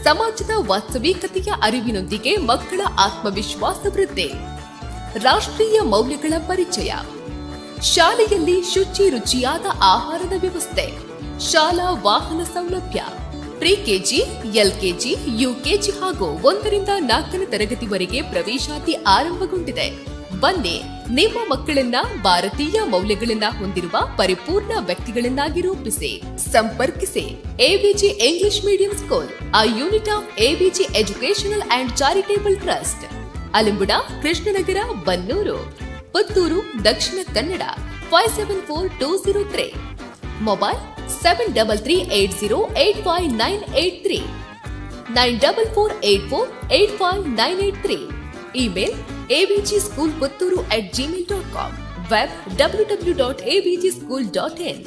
ಸಮಾಜದ ವಾಸ್ತವಿಕತೆಯ ಅರಿವಿನೊಂದಿಗೆ ಮಕ್ಕಳ ಆತ್ಮವಿಶ್ವಾಸ ವೃದ್ಧಿ, ರಾಷ್ಟ್ರೀಯ ಮೌಲ್ಯಗಳ ಪರಿಚಯ, ಶಾಲೆಯಲ್ಲಿ ಶುಚಿ ರುಚಿಯಾದ ಆಹಾರದ ವ್ಯವಸ್ಥೆ, ಶಾಲಾ ವಾಹನ ಸೌಲಭ್ಯ, ಪ್ರಿ ಕೆಜಿ, ಎಲ್ಕೆಜಿ, ಯುಕೆಜಿ ಹಾಗೂ 1 ರಿಂದ 4ನೇ ತರಗತಿವರೆಗೆ ಪ್ರವೇಶಾತಿ ಆರಂಭಗೊಂಡಿದೆ. ಬನ್ನಿ, ನಿಮ್ಮ ಮಕ್ಕಳನ್ನ ಭಾರತೀಯ ಮೌಲ್ಯಗಳನ್ನ ಹೊಂದಿರುವ ಪರಿಪೂರ್ಣ ವ್ಯಕ್ತಿಗಳನ್ನಾಗಿ ರೂಪಿಸಿ. ಸಂಪರ್ಕಿಸಿ ABG English medium school, a unit of ABG educational and charitable trust, Alambuda, Krishnanagar, Bannur, Puttur, Dakshina Kannada 574203. Mobile 7338085983, 9448485983. Email abgschoolputturu@gmail.com. Web www.abgschool.in.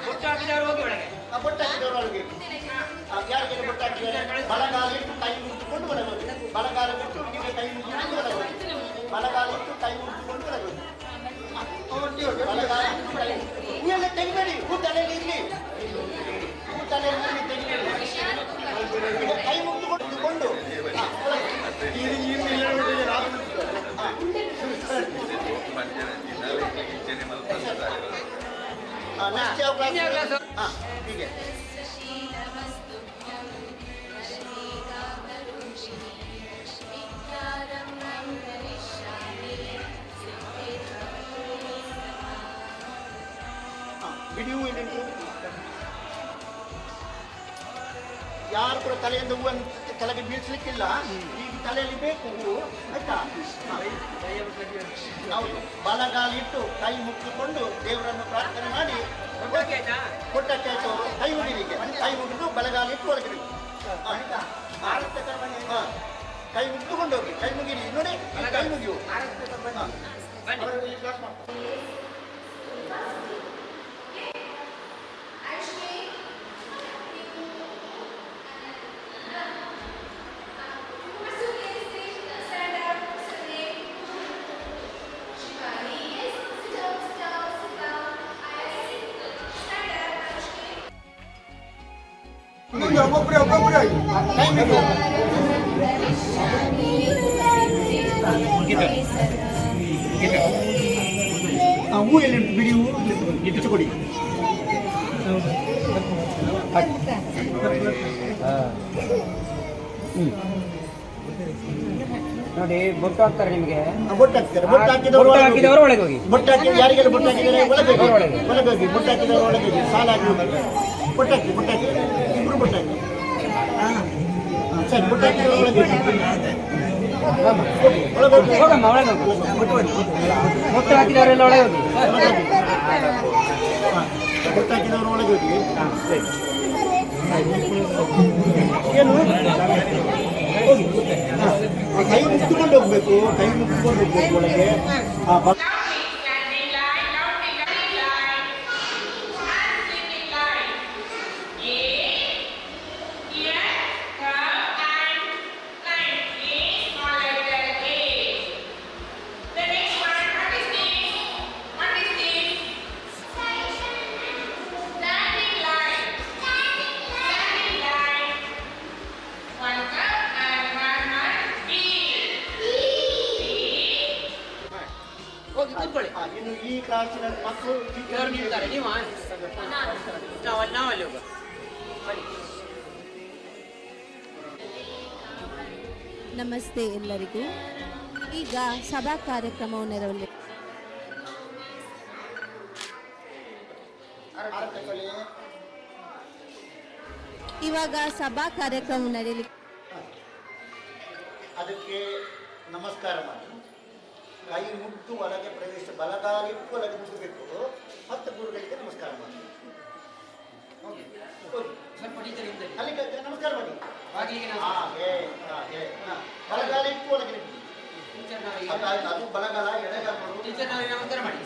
ಬೊಟ್ಟು ಹಾಕಿದವರು ಒಳಗೆ ಯಾರಿಗೆ ಬೊಟ್ಟು ಹಾಕಿದ್ದಾರೆ ಬಲಗಾಲ ಇಟ್ಟು ಕೈ ಮುಗಿದುಕೊಂಡು ಒಳಗೋದು ಬಲಗಾಲ ಬಿಟ್ಟು ಹುಡುಗಿಗೆ ಕೈ ಮುಗಿದುಕೊಂಡು ಒಳಗೋದು ಬಲಗಾಲ ಇಟ್ಟು ಕೈ ಮುಗಿದುಕೊಂಡು ಒಳಗೋದು ಬಲಗಾಲ ಹೂವೆಲ್ಲ ತೆಗಿಬೇಡಿ ಹೂ ತಲೆಯಲ್ಲಿ ಇರಲಿ ಹೂ ತಲೆಯಲ್ಲಿ ತೆಗಿಬೇಡಿ ಕೈ ಮುಗಿದುಕೊಂಡು ನೆಕ್ಸ್ಟ್ ಯಾವ ಕ್ಲಾಸ್ ಹೀಗೆ ಬಿಡಿಯೂ ಏನುಂಟು ಯಾರು ಕೂಡ ತಲೆಯಿಂದ ಹೂವನ್ನು ಕೆಳಗೆ ಬೀಳಿಸ್ಲಿಕ್ಕಿಲ್ಲ ಈಗ ತಲೆಯಲ್ಲಿ ಬೇಕು ಹೂವು ಆಯ್ತಾ ನಾವು ಬಲಗಾಲ ಇಟ್ಟು ಕೈ ಮುಗಿದುಕೊಂಡು ದೇವರನ್ನು ಪ್ರಾರ್ಥನೆ ಮಾಡಿ ಕೊಟ್ಟಕ್ಕೆ ಆಯ್ತು ಕೈ ಮುಗಿಲಿಕ್ಕೆ ಕೈ ಮುಗಿದು ಬಲಗಾಲ ಇಟ್ಟು ಒಳಗೆ ಕೈ ಮುಗಿದುಕೊಂಡು ಹೋಗಿ ಕೈ ಮುಗಿಲಿ ನೋಡಿ ಕೈ ಮುಗಿಯು ಹೂ ಎಲ್ಲಿ ಬಿಡಿ ಹೂ ಇಟ್ಟು ಕೊಡಿ ನೋಡಿ ಬೊಟ್ಟು ಹಾಕ್ತಾರೆ ನಿಮಗೆ ಬೊಟ್ಟು ಹಾಕ್ತಾರೆ ಬೊಟ್ಟು ಹಾಕಿದವರು ಒಳಗೆ ಹೋಗಿ ಬೊಟ್ಟು ಹಾಕಿ ಯಾರಿಗೆಲ್ಲ ಬೊಟ್ಟು ಹಾಕಿದ್ದಾರೆ ಒಳಗೆ ಹೋಗಿ ಬೊಟ್ಟು ಹಾಕಿದವರು ಒಳಗೆ ಹೋಗಿ ಸಾಲಾಗಿ ಬೊಟ್ಟು ಹಾಕಿ ಇಬ್ರು ಬೊಟ್ಟು ಹಾಕಿ ಸರಿ ಬೊಟ್ಟು ಹಾಕಿದವರು ಒಳಗೆ ಹೋಗಮ್ಮ ಒಳಗೆ ಹೋಗಿ ಬೊಟ್ಟು ಹಾಕಿದವರೆಲ್ಲ ಒಳಗೆ ಹೋಗಿ ಬೊಟ್ಟು ಹಾಕಿದವರು ಒಳಗೆ ಹೋಗಿ ಏನು ಕೈ ಮುಗಿದುಕೊಂಡು ಹೋಗ್ಬೇಕು ಕೈ ಮುಗಿದುಕೊಂಡು ಹೋಗ್ಬೇಕು ಒಳಗೆ ಇನ್ನು ಈ ಕ್ಲಾಸಿನ ಮಕ್ಕಳು ನಾವಲ್ಲಿ ಹೋಗ ನಮಸ್ತೆ ಎಲ್ಲರಿಗೂ. ಈಗ ಸಭಾ ಕಾರ್ಯಕ್ರಮವು ನೆರವೇರಿ ಇವಾಗ ಸಭಾ ಕಾರ್ಯಕ್ರಮ ನಡೆಯಲಿಕ್ಕೆ ಅದಕ್ಕೆ ನಮಸ್ಕಾರ ಮಾಡಿ ಕೈ ಮುಟ್ಟು ಒಳಗೆ ಪ್ರವೇಶ ಬಲಗಾಲಿಟ್ಟು ಒಳಗೆ ಮುಟ್ಟಬೇಕು ಮತ್ತೆ ಗುರುಗಳಿಗೆ ನಮಸ್ಕಾರ ಮಾಡಿ ಅಲ್ಲಿ ನಮಸ್ಕಾರ ಮಾಡಿ ಬಲಗಾಲಿಟ್ಟು ಒಳಗೆ ಅದು ಬಲಗಾಲ ಎಡಗಾಲ ನಮಸ್ಕಾರ ಮಾಡಿ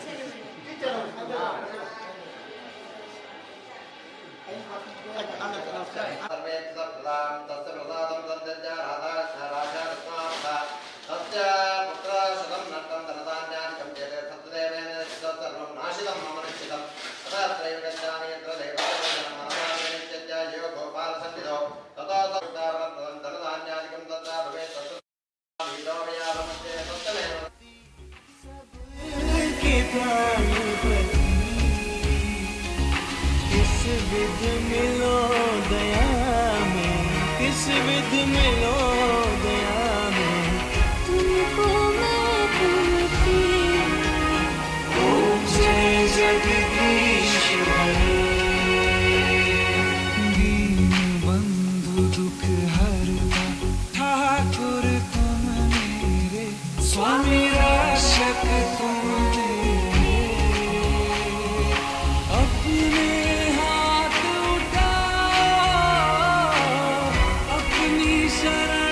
मिलो दया में किस विध मिलो दया में तुमको मैं पूछती जय जगदीश दीन बंधु दुख हरता ठाकुर तुम मेरे स्वामी रक्षक तुम मेरे अपने शरण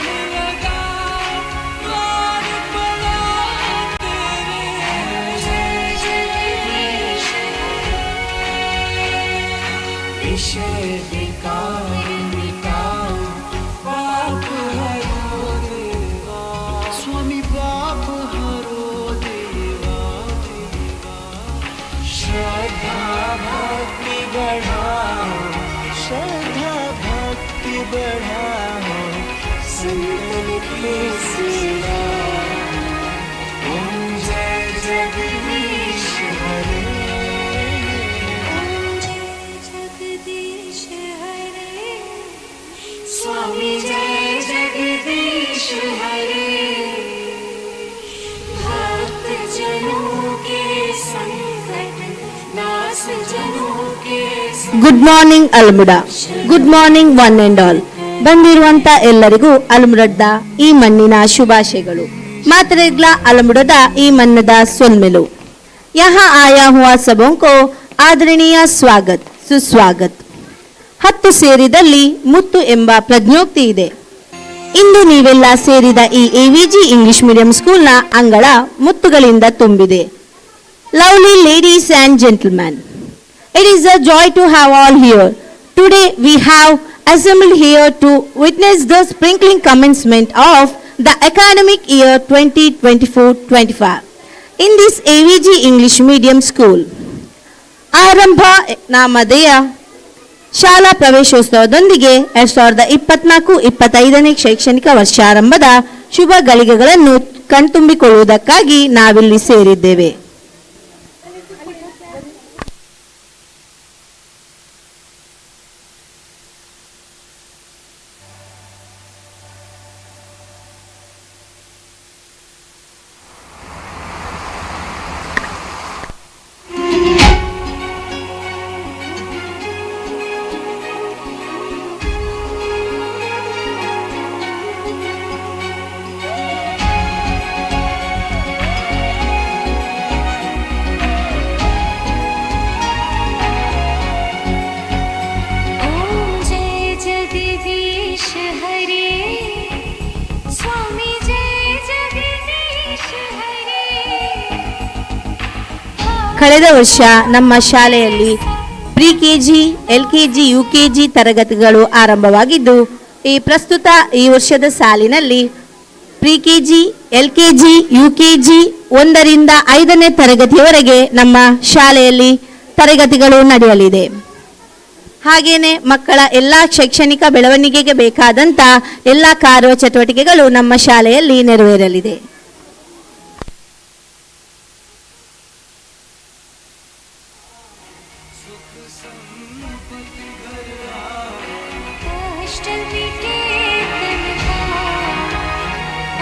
बढ़ा हो संतन की सेवा। ओम जय जगदीश हरे, ओम जय जगदीश हरे, स्वामी जय जगदीश हरे। भक्त जनों के संकट नाश जनों के good morning Almuda. Good morning one and all. ಬಂದಿರುವಂತ ಎಲ್ಲರಿಗೂ ಅಲ್ಮುಡದ ಈ ಮಣ್ಣಿನ ಶುಭಾಶಯಗಳು. ಮಾತರೆಗ್ಲ ಅಲ್ಮುಡದ ಈ ಮಣ್ಣದ ಸೊಲ್ಮೆಲು. ಯಹಾ ಆಯಾ ಹುವಾ ಸಬೋಂ ಕೋ ಆದರಣೀಯ ಸ್ವಾಗತ್ ಸುಸ್ವಾಗತ್. 10 ಸೇರಿದಲ್ಲಿ ಮುತ್ತು ಎಂಬ ಪ್ರಜ್ಞೋಕ್ತಿ ಇದೆ. ಇಂದು ನೀವೆಲ್ಲ ಸೇರಿದ ಈ ಎವಿಜಿ ಇಂಗ್ಲಿಷ್ ಮೀಡಿಯಂ ಸ್ಕೂಲ್ನ ಅಂಗಳ ಮುತ್ತುಗಳಿಂದ ತುಂಬಿದೆ. Lovely ladies and gentleman, it is a joy to have all here. Today we have assembled here to witness the sprinkling commencement of the academic year 2024-25 in this AVG English Medium School. ಆರಂಭ ನಾಮಧೇಯ ಶಾಲಾ ಪ್ರವೇಶೋತ್ಸವದೊಂದಿಗೆ 2024-25ನೇ ಶೈಕ್ಷಣಿಕ ವರ್ಷಾರಂಭದ ಶುಭ ಗಳಿಗೆಗಳನ್ನು ಕಣ್ತುಂಬಿಕೊಳ್ಳುವುದಕ್ಕಾಗಿ ನಾವಿಲ್ಲಿ ಸೇರಿದ್ದೇವೆ. ओम जय जगदीश हरे, स्वामी जय जगदीश हरे. ಕಳೆದ ವರ್ಷ ನಮ್ಮ ಶಾಲೆಯಲ್ಲಿ ಪ್ರಿ ಕೆಜಿ LKG UKG ತರಗತಿಗಳು ಆರಂಭವಾಗಿದ್ದು, ಪ್ರಸ್ತುತ ಈ ವರ್ಷದ ಸಾಲಿನಲ್ಲಿ ಪ್ರಿ ಕೆಜಿ LKG UKG 1ರಿಂದ 5ನೇ ತರಗತಿಯವರೆಗೆ ನಮ್ಮ ಶಾಲೆಯಲ್ಲಿ ತರಗತಿಗಳು ನಡೆಯಲಿದೆ. ಹಾಗೇನೆ ಮಕ್ಕಳ ಎಲ್ಲ ಶೈಕ್ಷಣಿಕ ಬೆಳವಣಿಗೆಗೆ ಬೇಕಾದಂಥ ಎಲ್ಲ ಕಾರ್ಯಚಟುವಟಿಕೆಗಳು ನಮ್ಮ ಶಾಲೆಯಲ್ಲಿ ನೆರವೇರಲಿದೆ.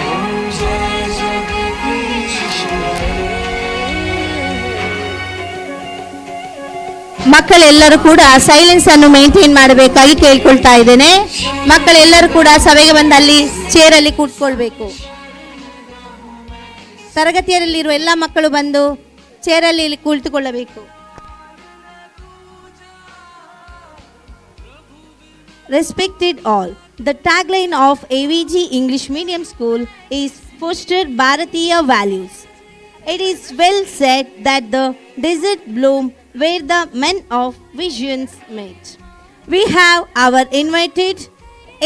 ओम जय जगदीश हरे। ಮಕ್ಕಳೆಲ್ಲರೂ ಕೂಡ ಸೈಲೆನ್ಸ್ ಅನ್ನು ಮೇಂಟೈನ್ ಮಾಡಬೇಕಾಗಿ ಕೇಳ್ಕೊಳ್ತಾ ಇದ್ದೇನೆ. ಮಕ್ಕಳೆಲ್ಲರೂ ಕೂಡ ಸಭೆಗೆ ಬಂದು ಅಲ್ಲಿ ಚೇರಲ್ಲಿ ಕೂತ್ಕೊಳ್ಬೇಕು. ತರಗತಿಯಲ್ಲಿರುವ ಎಲ್ಲ ಮಕ್ಕಳು ಬಂದು ಚೇರಲ್ಲಿ ಇಲ್ಲಿ ಕುಳಿತುಕೊಳ್ಳಬೇಕು. Respected all, the tagline of AVG English Medium School is Foster Bharatiya Values. It is well said that the desert bloom where the men of visions meet. We have our invited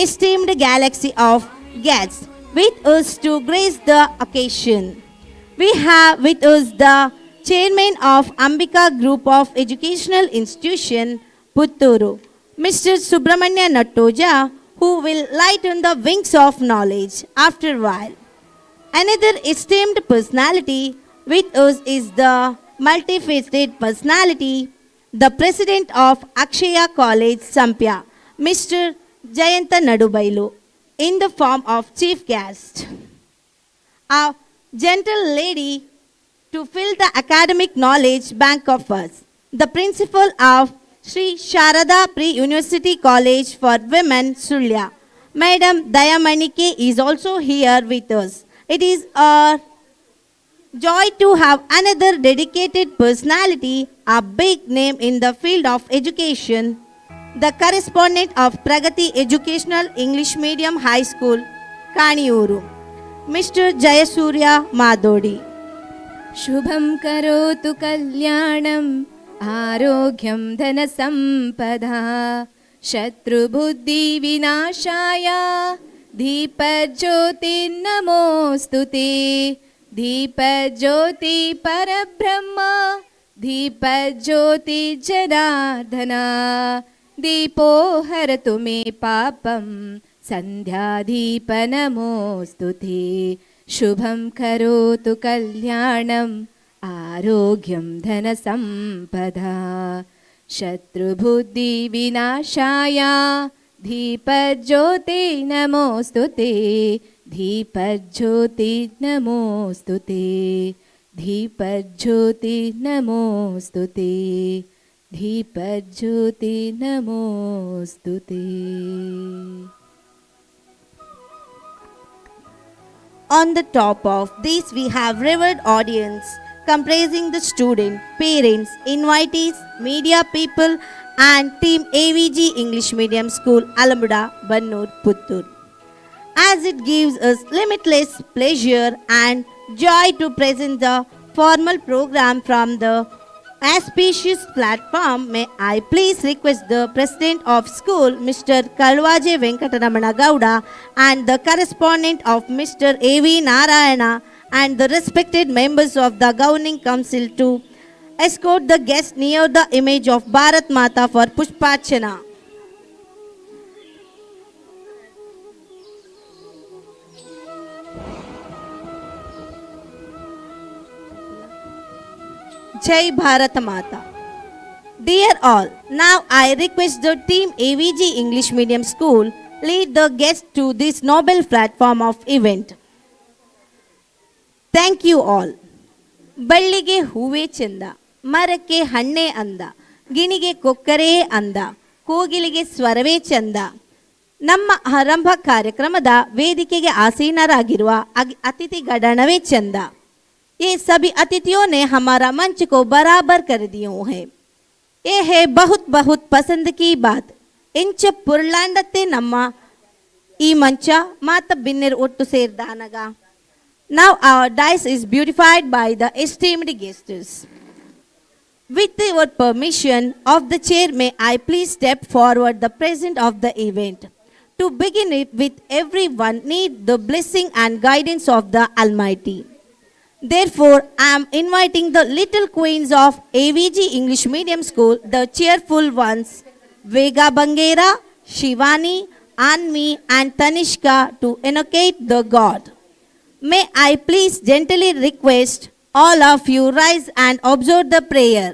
esteemed galaxy of guests with us to grace the occasion. We have with us the chairman of Ambika Group of Educational Institution, Putturu, Mr. Subramanya Nattoja, who will lighten the wings of knowledge after a while. Another esteemed personality with us is the multifaceted personality, the president of Akshaya College, Sampya, Mr. Jayanta Nadubailu, in the form of chief guest. A gentle lady to fill the academic knowledge bank of us, the principal of Sri Sharada Pre-University College for Women, Sulya. Madam Dayamanike is also here with us. It is our joy to have another dedicated personality, a big name in the field of education, the correspondent of Pragati Educational English Medium High School, Kaniyuru, Mr. Jayasurya Madodi. शुभं करोतु कल्याणं आरोग्यं धनसम्पदा शत्रुबुद्धिविनाशाय दीपज्योतिर्नमोऽस्तु ते दीपज्योति परब्रह्म दीपज्योति जनार्दन दीपो हरतु मे पापं सन्ध्यादीप नमोऽस्तु ते शुभं करोतु कल्याणम् आरोग्यं धनसम्पदा शत्रुबुद्धिविनाशाय दीपज्योति नमोऽस्तु ते दीपज्योति नमोऽस्तु ते दीपज्योति नमोऽस्तु ते दीपज्योति नमोऽस्तु ते. On the top of this, we have revered audience comprising the student, parents, invitees, media people and Team AVG English Medium School, Alambuda, Bannur, Puttur. As it gives us limitless pleasure and joy to present the formal program from the auspicious platform, may I please request the President of School, Mr. Kalwaje Venkatamana Gowda, and the correspondent of Mr. A.V. Narayana and the respected members of the Governing Council to escort the guests near the image of Bharat Mata for Pushpachana. Jai Bharat Mata. Dear all, now I request the Team AVG English Medium School lead the guests to this noble platform of event. Thank you all. ಬಳ್ಳಿಗೆ ಹೂವೇ ಚಂದ, ಮರಕ್ಕೆ ಹಣ್ಣೆ ಅಂದ, ಗಿಣಿಗೆ ಕೊಕ್ಕರೇ ಅಂದ, ಕೋಗಿಲಿಗೆ ಸ್ವರವೇ ಚಂದ. ನಮ್ಮ ಆರಂಭ ಕಾರ್ಯಕ್ರಮದ ವೇದಿಕೆಗೆ ಆಸೀನರಾಗಿರುವ ಅತಿಥಿಗಣವೇ ಚಂದ. ये सभी अतिथियों ने हमारा मंच को बराबर कर दियो है. ये है बहुत बहुत पसंद की बात. इंच पुरलांडते ನಮ್ಮ ಈ ಮಂಚ ಮಾತ ಬಿನ್ನೆರ್ ಒಟ್ಟು ಸೇರ್ದಾನಗ. Now our dice is beautified by the esteemed guests. With your permission of the chair, may I please step forward the president of the event. To begin it with, everyone need the blessing and guidance of the Almighty. Therefore, I am inviting the little queens of AVG English Medium School, the cheerful ones, Vega Bangera, Shivani, Anmi and Tanishka to evoke the God. May I please gently request all of you rise and observe the prayer.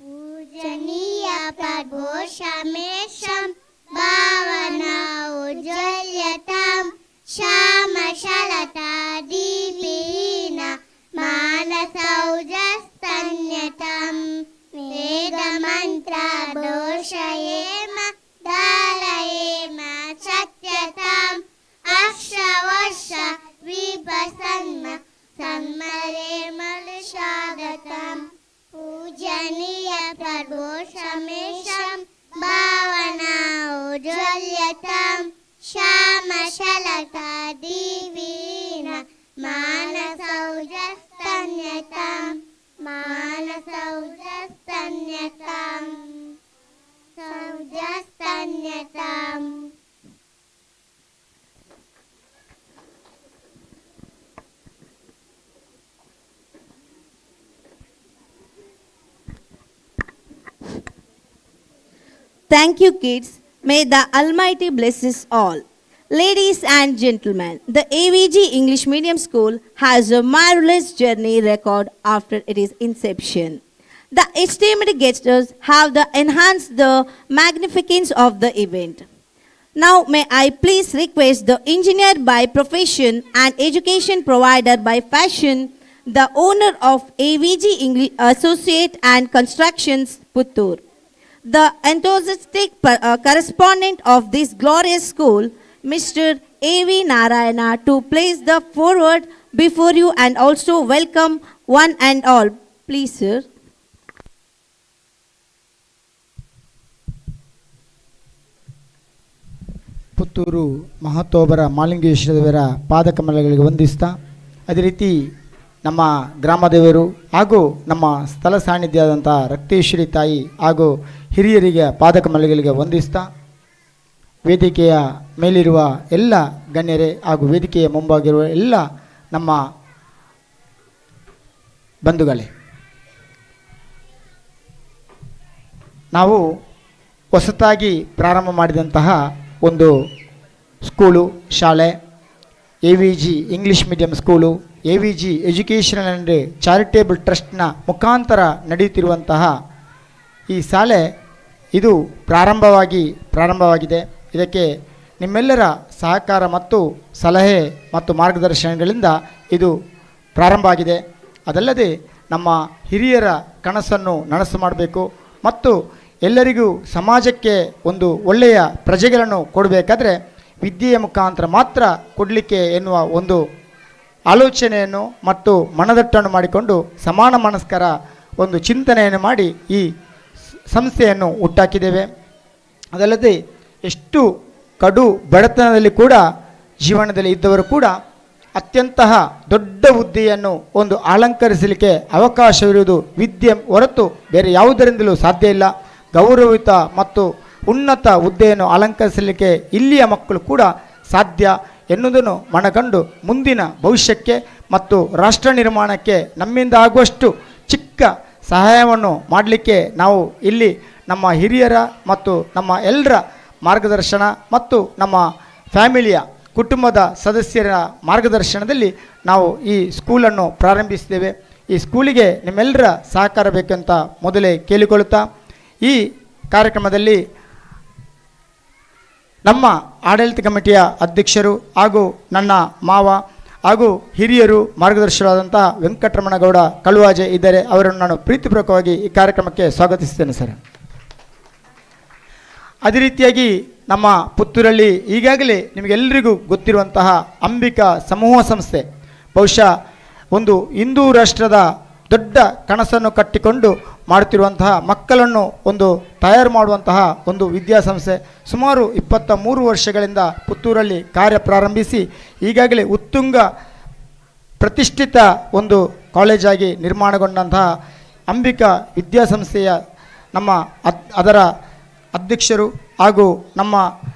पूजनीय प्रभो शमेशं भावना उज्ज्वल्यतां श्यामशलता दीपीना मानसौजस्तन्यतं वेदमन्त्रघोषयेम धारयेम सत्यताम् अक्षवश विपसन्म सन्मरेम स्वागतम् पूजनीय प्रभो शमेशं भावना उज्ज्वल्यतां श्यामशलता दीवीन मानसौजस्तन्यतां सौजस्तन्यताम्. Thank you, kids. May the Almighty bless us all. Ladies and gentlemen, the AVG English Medium School has a marvelous journey record after its inception. The esteemed guests have enhanced the magnificence of the event. Now, may I please request the engineer by profession and education provider by fashion, the owner of AVG English Associate and Constructions, Puttur. The enthusiastic correspondent of this glorious school, Mr. A.V. Narayana, to place the forward before you and also welcome one and all. Please, sir. Puttur ಮಹತ್ತೋಬರ ಮಾಲಿಂಗೇಶ್ವರದೇವರ ಪಾದಕಮಲಗಳಿಗೆ ವಂದಿಸ್ತಾ, ಅದೇ ರೀತಿ ನಮ್ಮ ಗ್ರಾಮದೇವರು ಹಾಗೂ ನಮ್ಮ ಸ್ಥಳ ಸಾನ್ನಿಧ್ಯಾದಂಥ ರಕ್ತೇಶ್ವರಿ ತಾಯಿ ಹಾಗೂ ಹಿರಿಯರಿಗೆ ಪಾದಕಮಲಗಳಿಗೆ ವಂದಿಸ್ತಾ, ವೇದಿಕೆಯ ಮೇಲಿರುವ ಎಲ್ಲ ಗಣ್ಯರೇ ಹಾಗೂ ವೇದಿಕೆಯ ಮುಂಭಾಗಿರುವ ಎಲ್ಲ ನಮ್ಮ ಬಂಧುಗಳೇ, ನಾವು ಹೊಸತಾಗಿ ಪ್ರಾರಂಭ ಮಾಡಿದಂತಹ ಒಂದು ಸ್ಕೂಲು, ಶಾಲೆ, AVG English medium school, AVG educational and charitable ಟ್ರಸ್ಟ್ನ ಮುಖಾಂತರ ನಡೆಯುತ್ತಿರುವಂತಹ ಈ ಶಾಲೆ ಇದು ಪ್ರಾರಂಭವಾಗಿದೆ. ಇದಕ್ಕೆ ನಿಮ್ಮೆಲ್ಲರ ಸಹಕಾರ ಮತ್ತು ಸಲಹೆ ಮತ್ತು ಮಾರ್ಗದರ್ಶನಗಳಿಂದ ಇದು ಪ್ರಾರಂಭ ಆಗಿದೆ. ಅದಲ್ಲದೆ ನಮ್ಮ ಹಿರಿಯರ ಕನಸನ್ನು ನನಸು ಮಾಡಬೇಕು ಮತ್ತು ಎಲ್ಲರಿಗೂ ಸಮಾಜಕ್ಕೆ ಒಂದು ಒಳ್ಳೆಯ ಪ್ರಜೆಗಳನ್ನು ಕೊಡಬೇಕಾದ್ರೆ ವಿದ್ಯೆಯ ಮುಖಾಂತರ ಮಾತ್ರ ಕೊಡಲಿಕ್ಕೆ ಎನ್ನುವ ಒಂದು ಆಲೋಚನೆಯನ್ನು ಮತ್ತು ಮನದಟ್ಟನ್ನು ಮಾಡಿಕೊಂಡು ಸಮಾನ ಮನಸ್ಕರ ಒಂದು ಚಿಂತನೆಯನ್ನು ಮಾಡಿ ಈ ಸಂಸ್ಥೆಯನ್ನು ಹುಟ್ಟಾಕಿದ್ದೇವೆ. ಅದಲ್ಲದೆ ಎಷ್ಟು ಕಡು ಬಡತನದಲ್ಲಿ ಕೂಡ ಜೀವನದಲ್ಲಿ ಇದ್ದವರು ಕೂಡ ಅತ್ಯಂತಹ ದೊಡ್ಡ ಹುದ್ದೆಯನ್ನು ಒಂದು ಅಲಂಕರಿಸಲಿಕ್ಕೆ ಅವಕಾಶವಿರುವುದು ವಿದ್ಯೆ ಹೊರತು ಬೇರೆ ಯಾವುದರಿಂದಲೂ ಸಾಧ್ಯ ಇಲ್ಲ. ಗೌರವಯುತ ಮತ್ತು ಉನ್ನತ ಹುದ್ದೆಯನ್ನು ಅಲಂಕರಿಸಲಿಕ್ಕೆ ಇಲ್ಲಿಯ ಮಕ್ಕಳು ಕೂಡ ಸಾಧ್ಯ ಎನ್ನುವುದನ್ನು ಮನಗಂಡು ಮುಂದಿನ ಭವಿಷ್ಯಕ್ಕೆ ಮತ್ತು ರಾಷ್ಟ್ರ ನಿರ್ಮಾಣಕ್ಕೆ ನಮ್ಮಿಂದ ಆಗುವಷ್ಟು ಚಿಕ್ಕ ಸಹಾಯವನ್ನು ಮಾಡಲಿಕ್ಕೆ ನಾವು ಇಲ್ಲಿ ನಮ್ಮ ಹಿರಿಯರ ಮತ್ತು ನಮ್ಮ ಎಲ್ಲರ ಮಾರ್ಗದರ್ಶನ ಮತ್ತು ನಮ್ಮ ಫ್ಯಾಮಿಲಿಯ ಕುಟುಂಬದ ಸದಸ್ಯರ ಮಾರ್ಗದರ್ಶನದಲ್ಲಿ ನಾವು ಈ ಸ್ಕೂಲನ್ನು ಪ್ರಾರಂಭಿಸಿದ್ದೇವೆ. ಈ ಸ್ಕೂಲಿಗೆ ನಿಮ್ಮೆಲ್ಲರ ಸಹಕಾರ ಬೇಕಂತ ಮೊದಲೇ ಕೇಳಿಕೊಳ್ಳುತ್ತಾ, ಈ ಕಾರ್ಯಕ್ರಮದಲ್ಲಿ ನಮ್ಮ ಆಡಳಿತ ಕಮಿಟಿಯ ಅಧ್ಯಕ್ಷರು ಹಾಗೂ ನನ್ನ ಮಾವ ಹಾಗೂ ಹಿರಿಯರು ಮಾರ್ಗದರ್ಶಕರಾದಂಥ ವೆಂಕಟರಮಣಗೌಡ ಕಳುವಾಜೆ ಇದ್ದಾರೆ. ಅವರನ್ನು ನಾನು ಪ್ರೀತಿಪೂರ್ವಕವಾಗಿ ಈ ಕಾರ್ಯಕ್ರಮಕ್ಕೆ ಸ್ವಾಗತಿಸ್ತೇನೆ ಸರ್. ಅದೇ ರೀತಿಯಾಗಿ ನಮ್ಮ ಪುತ್ತೂರಲ್ಲಿ ಈಗಾಗಲೇ ನಿಮಗೆಲ್ಲರಿಗೂ ಗೊತ್ತಿರುವಂತಹ ಅಂಬಿಕಾ ಸಮೂಹ ಸಂಸ್ಥೆ ಬಹುಶಃ ಒಂದು ಹಿಂದೂ ರಾಷ್ಟ್ರದ ದೊಡ್ಡ ಕನಸನ್ನು ಕಟ್ಟಿಕೊಂಡು ಮಾಡುತ್ತಿರುವಂತಹ ಮಕ್ಕಳನ್ನು ಒಂದು ತಯಾರು ಮಾಡುವಂತಹ ಒಂದು ವಿದ್ಯಾಸಂಸ್ಥೆ. ಸುಮಾರು 23 ವರ್ಷಗಳಿಂದ ಪುತ್ತೂರಲ್ಲಿ ಕಾರ್ಯ ಪ್ರಾರಂಭಿಸಿ ಈಗಾಗಲೇ ಉತ್ತುಂಗ ಪ್ರತಿಷ್ಠಿತ ಒಂದು ಕಾಲೇಜಾಗಿ ನಿರ್ಮಾಣಗೊಂಡಂತಹ ಅಂಬಿಕಾ ವಿದ್ಯಾಸಂಸ್ಥೆಯ ನಮ್ಮ ಅದರ ಅಧ್ಯಕ್ಷರು ಹಾಗೂ ನಮ್ಮ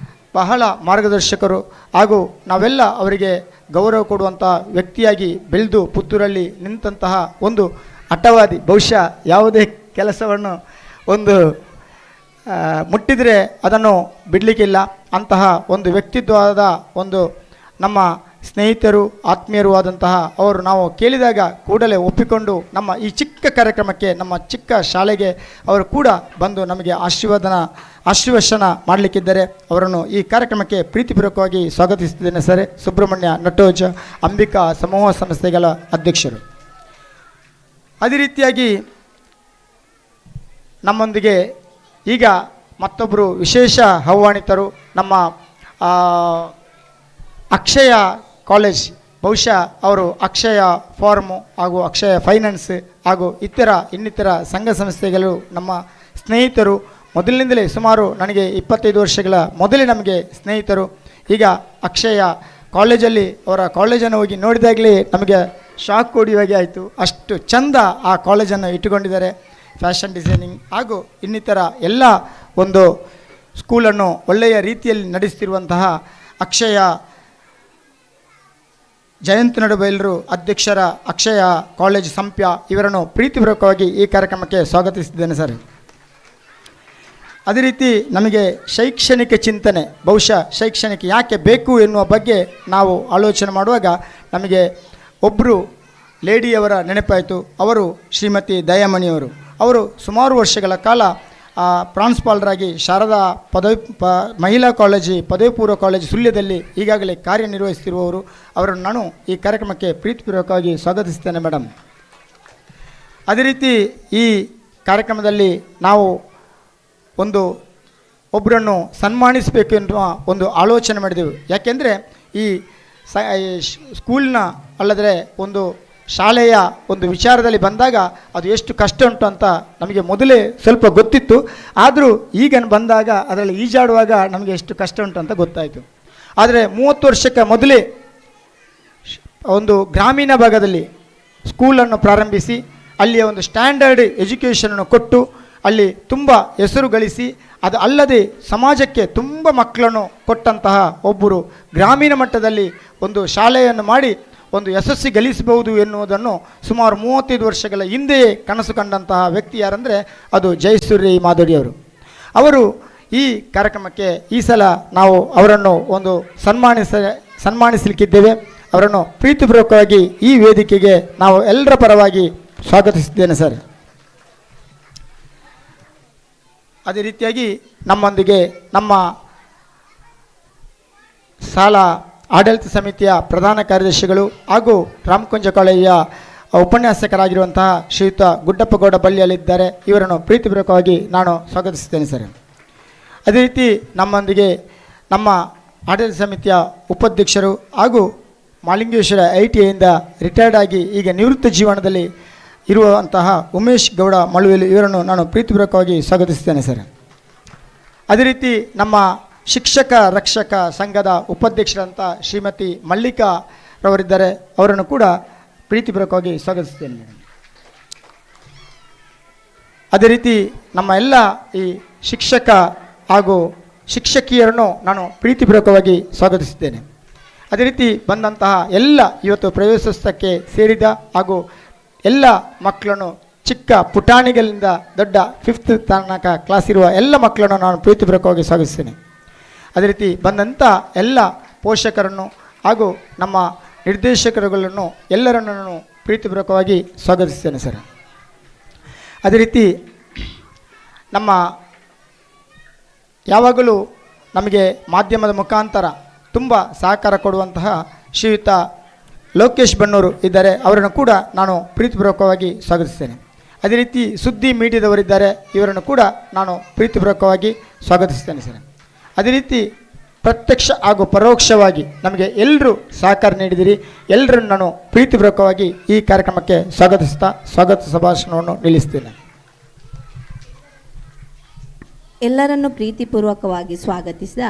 ಬಹಳ ಮಾರ್ಗದರ್ಶಕರು ಹಾಗೂ ನಾವೆಲ್ಲ ಅವರಿಗೆ ಗೌರವ ಕೊಡುವಂಥ ವ್ಯಕ್ತಿಯಾಗಿ ಬೆಳೆದು ಪುತ್ತೂರಲ್ಲಿ ನಿಂತಹ ಒಂದು ಹಠವಾದಿ. ಬಹುಶಃ ಯಾವುದೇ ಕೆಲಸವನ್ನು ಒಂದು ಮುಟ್ಟಿದರೆ ಅದನ್ನು ಬಿಡಲಿಕ್ಕಿಲ್ಲ ಅಂತಹ ಒಂದು ವ್ಯಕ್ತಿತ್ವವಾದ ಒಂದು ನಮ್ಮ ಸ್ನೇಹಿತರು ಆತ್ಮೀಯರು ಆದಂತಹ ಅವರು ನಾವು ಕೇಳಿದಾಗ ಕೂಡಲೇ ಒಪ್ಪಿಕೊಂಡು ನಮ್ಮ ಈ ಚಿಕ್ಕ ಕಾರ್ಯಕ್ರಮಕ್ಕೆ ನಮ್ಮ ಚಿಕ್ಕ ಶಾಲೆಗೆ ಅವರು ಕೂಡ ಬಂದು ನಮಗೆ ಆಶೀರ್ವಚನ ಮಾಡಲಿಕ್ಕಿದ್ದಾರೆ. ಅವರನ್ನು ಈ ಕಾರ್ಯಕ್ರಮಕ್ಕೆ ಪ್ರೀತಿಪೂರ್ವಕವಾಗಿ ಸ್ವಾಗತಿಸುತ್ತಿದ್ದೇನೆ ಸರ್. ಸುಬ್ರಹ್ಮಣ್ಯ ನಟೋಜ್, ಅಂಬಿಕಾ ಸಮೂಹ ಸಂಸ್ಥೆಗಳ ಅಧ್ಯಕ್ಷರು. ಅದೇ ರೀತಿಯಾಗಿ ನಮ್ಮೊಂದಿಗೆ ಈಗ ಮತ್ತೊಬ್ಬರು ವಿಶೇಷ ಆಹ್ವಾನಿತರು ನಮ್ಮ ಅಕ್ಷಯ ಕಾಲೇಜ್. ಬಹುಶಃ ಅವರು ಅಕ್ಷಯ ಫಾರ್ಮು ಹಾಗೂ ಅಕ್ಷಯ ಫೈನಾನ್ಸ್ ಹಾಗೂ ಇನ್ನಿತರ ಸಂಘ ಸಂಸ್ಥೆಗಳು ನಮ್ಮ ಸ್ನೇಹಿತರು. ಮೊದಲಿನಿಂದಲೇ ಸುಮಾರು ನನಗೆ 25 ವರ್ಷಗಳ ಮೊದಲೇ ನಮಗೆ ಸ್ನೇಹಿತರು. ಈಗ ಅಕ್ಷಯ ಕಾಲೇಜಲ್ಲಿ ಅವರ ಕಾಲೇಜನ್ನು ಹೋಗಿ ನೋಡಿದಾಗಲೇ ನಮಗೆ ಶಾಕ್ ಹೊಡೆಯುವಾಗೆ ಆಯಿತು. ಅಷ್ಟು ಚಂದ ಆ ಕಾಲೇಜನ್ನು ಇಟ್ಟುಕೊಂಡಿದ್ದಾರೆ. ಫ್ಯಾಷನ್ ಡಿಸೈನಿಂಗ್ ಹಾಗೂ ಇನ್ನಿತರ ಎಲ್ಲ ಒಂದು ಸ್ಕೂಲನ್ನು ಒಳ್ಳೆಯ ರೀತಿಯಲ್ಲಿ ನಡೆಸುತ್ತಿರುವಂತಹ ಅಕ್ಷಯ ಜಯಂತ್ ನಡುಬೈಲರು ಅಧ್ಯಕ್ಷರ ಅಕ್ಷಯ ಕಾಲೇಜ್ ಸಂಪ್ಯ ಇವರನ್ನು ಪ್ರೀತಿಪೂರ್ವಕವಾಗಿ ಈ ಕಾರ್ಯಕ್ರಮಕ್ಕೆ ಸ್ವಾಗತಿಸಿದ್ದೇನೆ ಸರ್. ಅದೇ ರೀತಿ ನಮಗೆ ಶೈಕ್ಷಣಿಕ ಚಿಂತನೆ, ಬಹುಶಃ ಶೈಕ್ಷಣಿಕ ಯಾಕೆ ಬೇಕು ಎನ್ನುವ ಬಗ್ಗೆ ನಾವು ಆಲೋಚನೆ ಮಾಡುವಾಗ ನಮಗೆ ಒಬ್ಬರು ಲೇಡಿಯವರ ನೆನಪಾಯಿತು. ಅವರು ಶ್ರೀಮತಿ ದಯಾಮಣಿಯವರು. ಅವರು ಸುಮಾರು ವರ್ಷಗಳ ಕಾಲ ಪ್ರಾಂಶುಪಾಲರಾಗಿ ಶಾರದಾ ಮಹಿಳಾ ಕಾಲೇಜು ಪದವಿ ಪೂರ್ವ ಕಾಲೇಜು ಸುಳ್ಯದಲ್ಲಿ ಈಗಾಗಲೇ ಕಾರ್ಯನಿರ್ವಹಿಸುತ್ತಿರುವವರು. ಅವರನ್ನು ನಾನು ಈ ಕಾರ್ಯಕ್ರಮಕ್ಕೆ ಪ್ರೀತಿಪೂರ್ವಕವಾಗಿ ಸ್ವಾಗತಿಸ್ತೇನೆ ಮೇಡಮ್. ಅದೇ ರೀತಿ ಈ ಕಾರ್ಯಕ್ರಮದಲ್ಲಿ ನಾವು ಒಬ್ಬರನ್ನು ಸನ್ಮಾನಿಸಬೇಕು ಎನ್ನುವ ಒಂದು ಆಲೋಚನೆ ಮಾಡಿದೆವು. ಯಾಕೆಂದರೆ ಈ ಸ್ಕೂಲ್ನ ಅಲ್ಲದ್ರೆ ಒಂದು ಶಾಲೆಯ ಒಂದು ವಿಚಾರದಲ್ಲಿ ಬಂದಾಗ ಅದು ಎಷ್ಟು ಕಷ್ಟ ಉಂಟು ಅಂತ ನಮಗೆ ಮೊದಲೇ ಸ್ವಲ್ಪ ಗೊತ್ತಿತ್ತು. ಆದರೂ ಈಗ ಬಂದಾಗ ಅದರಲ್ಲಿ ಈಜಾಡುವಾಗ ನಮಗೆ ಎಷ್ಟು ಕಷ್ಟ ಉಂಟು ಅಂತ ಗೊತ್ತಾಯಿತು. ಆದರೆ 30 ವರ್ಷಕ್ಕೆ ಮೊದಲೇ ಒಂದು ಗ್ರಾಮೀಣ ಭಾಗದಲ್ಲಿ ಸ್ಕೂಲನ್ನು ಪ್ರಾರಂಭಿಸಿ ಅಲ್ಲಿಯ ಒಂದು ಸ್ಟ್ಯಾಂಡರ್ಡ್ ಎಜುಕೇಷನನ್ನು ಕೊಟ್ಟು ಅಲ್ಲಿ ತುಂಬ ಹೆಸರು ಗಳಿಸಿ ಅದು ಅಲ್ಲದೆ ಸಮಾಜಕ್ಕೆ ತುಂಬ ಮಕ್ಕಳನ್ನು ಕೊಟ್ಟಂತಹ ಒಬ್ಬರು ಗ್ರಾಮೀಣ ಮಟ್ಟದಲ್ಲಿ ಒಂದು ಶಾಲೆಯನ್ನು ಮಾಡಿ ಒಂದು ಯಶಸ್ಸು ಗಳಿಸಬಹುದು ಎನ್ನುವುದನ್ನು ಸುಮಾರು 35 ವರ್ಷಗಳ ಹಿಂದೆಯೇ ಕನಸು ಕಂಡಂತಹ ವ್ಯಕ್ತಿ ಯಾರಂದರೆ ಅದು ಜಯಸೂರ್ಯ ಮಾಧುರಿಯವರು. ಅವರು ಈ ಕಾರ್ಯಕ್ರಮಕ್ಕೆ ಈ ಸಲ ನಾವು ಅವರನ್ನು ಒಂದು ಸನ್ಮಾನಿಸಲಿಕ್ಕಿದ್ದೇವೆ. ಅವರನ್ನು ಪ್ರೀತಿಪೂರ್ವಕವಾಗಿ ಈ ವೇದಿಕೆಗೆ ನಾವು ಎಲ್ಲರ ಪರವಾಗಿ ಸ್ವಾಗತಿಸಿದ್ದೇನೆ ಸರ್. ಅದೇ ರೀತಿಯಾಗಿ ನಮ್ಮೊಂದಿಗೆ ನಮ್ಮ ಶಾಲಾ ಆಡಳಿತ ಸಮಿತಿಯ ಪ್ರಧಾನ ಕಾರ್ಯದರ್ಶಿಗಳು ಹಾಗೂ ರಾಮಕುಂಜ ಕಾಲೇಜಿನ ಉಪನ್ಯಾಸಕರಾಗಿರುವಂತಹ ಶ್ರೀಯುತ ಗುಡ್ಡಪ್ಪಗೌಡ ಬಳ್ಳಿಯಲ್ಲಿದ್ದಾರೆ. ಇವರನ್ನು ಪ್ರೀತಿಪೂರ್ವಕವಾಗಿ ನಾನು ಸ್ವಾಗತಿಸುತ್ತೇನೆ ಸರ್. ಅದೇ ರೀತಿ ನಮ್ಮೊಂದಿಗೆ ನಮ್ಮ ಆಡಳಿತ ಸಮಿತಿಯ ಉಪಾಧ್ಯಕ್ಷರು ಹಾಗೂ ಮಾಲಿಂಗೇಶ್ವರ ITIಯಿಂದ ರಿಟೈರ್ಡ್ ಆಗಿ ಈಗ ನಿವೃತ್ತ ಜೀವನದಲ್ಲಿ ಇರುವಂತಹ ಉಮೇಶ್ ಗೌಡ ಮಳುವೇಲು ಇವರನ್ನು ನಾನು ಪ್ರೀತಿಪೂರ್ವಕವಾಗಿ ಸ್ವಾಗತಿಸುತ್ತೇನೆ ಸರ್. ಅದೇ ರೀತಿ ನಮ್ಮ ಶಿಕ್ಷಕ ರಕ್ಷಕ ಸಂಘದ ಉಪಾಧ್ಯಕ್ಷರಂತ ಶ್ರೀಮತಿ ಮಲ್ಲಿಕಾ ರವರಿದ್ದಾರೆ. ಅವರನ್ನು ಕೂಡ ಪ್ರೀತಿಪೂರ್ವಕವಾಗಿ ಸ್ವಾಗತಿಸುತ್ತೇನೆ ಮೇಡಮ್. ಅದೇ ರೀತಿ ನಮ್ಮ ಎಲ್ಲ ಈ ಶಿಕ್ಷಕ ಹಾಗೂ ಶಿಕ್ಷಕಿಯರನ್ನು ನಾನು ಪ್ರೀತಿಪೂರ್ವಕವಾಗಿ ಸ್ವಾಗತಿಸುತ್ತೇನೆ. ಅದೇ ರೀತಿ ಬಂದಂತಹ ಎಲ್ಲ ಇವತ್ತು ಪ್ರವೇಶೋತ್ಸವಕ್ಕೆ ಸೇರಿದ ಹಾಗೂ ಎಲ್ಲ ಮಕ್ಕಳನ್ನು ಚಿಕ್ಕ ಪುಟಾಣಿಗಳಿಂದ ದೊಡ್ಡ 5th ತನಕ ಕ್ಲಾಸ್ ಇರುವ ಎಲ್ಲ ಮಕ್ಕಳನ್ನು ನಾನು ಪ್ರೀತಿಪೂರ್ವಕವಾಗಿ ಸ್ವಾಗತಿಸ್ತೇನೆ. ಅದೇ ರೀತಿ ಬಂದಂಥ ಎಲ್ಲ ಪೋಷಕರನ್ನು ಹಾಗೂ ನಮ್ಮ ನಿರ್ದೇಶಕರುಗಳನ್ನು ಎಲ್ಲರನ್ನು ನಾನು ಪ್ರೀತಿಪೂರ್ವಕವಾಗಿ ಸ್ವಾಗತಿಸ್ತೇನೆ ಸರ್. ಅದೇ ರೀತಿ ನಮ್ಮ ಯಾವಾಗಲೂ ನಮಗೆ ಮಾಧ್ಯಮದ ಮುಖಾಂತರ ತುಂಬ ಸಹಕಾರ ಕೊಡುವಂತಹ ಶ್ರೀಯುತ ಲೋಕೇಶ್ ಬಣ್ಣೂರು ಇದ್ದಾರೆ. ಅವರನ್ನು ಕೂಡ ನಾನು ಪ್ರೀತಿಪೂರ್ವಕವಾಗಿ ಸ್ವಾಗತಿಸ್ತೇನೆ. ಅದೇ ರೀತಿ ಸುದ್ದಿ ಮೀಡಿಯಾದವರಿದ್ದಾರೆ. ಇವರನ್ನು ಕೂಡ ನಾನು ಪ್ರೀತಿಪೂರ್ವಕವಾಗಿ ಸ್ವಾಗತಿಸ್ತೇನೆ ಸರ್. ಅದೇ ರೀತಿ ಪ್ರತ್ಯಕ್ಷ ಹಾಗೂ ಪರೋಕ್ಷವಾಗಿ ನಮಗೆ ಎಲ್ಲರೂ ಸಹಕಾರ ನೀಡಿದಿರಿ. ಎಲ್ಲರನ್ನು ನಾನು ಪ್ರೀತಿಪೂರ್ವಕವಾಗಿ ಈ ಕಾರ್ಯಕ್ರಮಕ್ಕೆ ಸ್ವಾಗತ ಸಂಭಾಷಣೆಯನ್ನು ನಿಲ್ಲಿಸ್ತೇನೆ. ಎಲ್ಲರನ್ನು ಪ್ರೀತಿಪೂರ್ವಕವಾಗಿ ಸ್ವಾಗತಿಸಿದ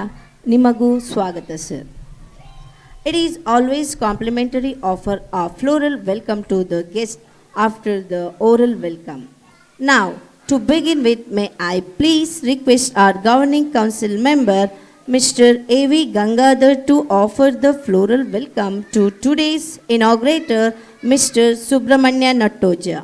ನಿಮಗೂ ಸ್ವಾಗತ sir. It is always complimentary offer a floral welcome to the guest after the oral welcome. Now, to begin with, may I please request our governing council member, Mr. A.V. Gangadhar, to offer the floral welcome to today's inaugurator, Mr. Subramanya Nattoja.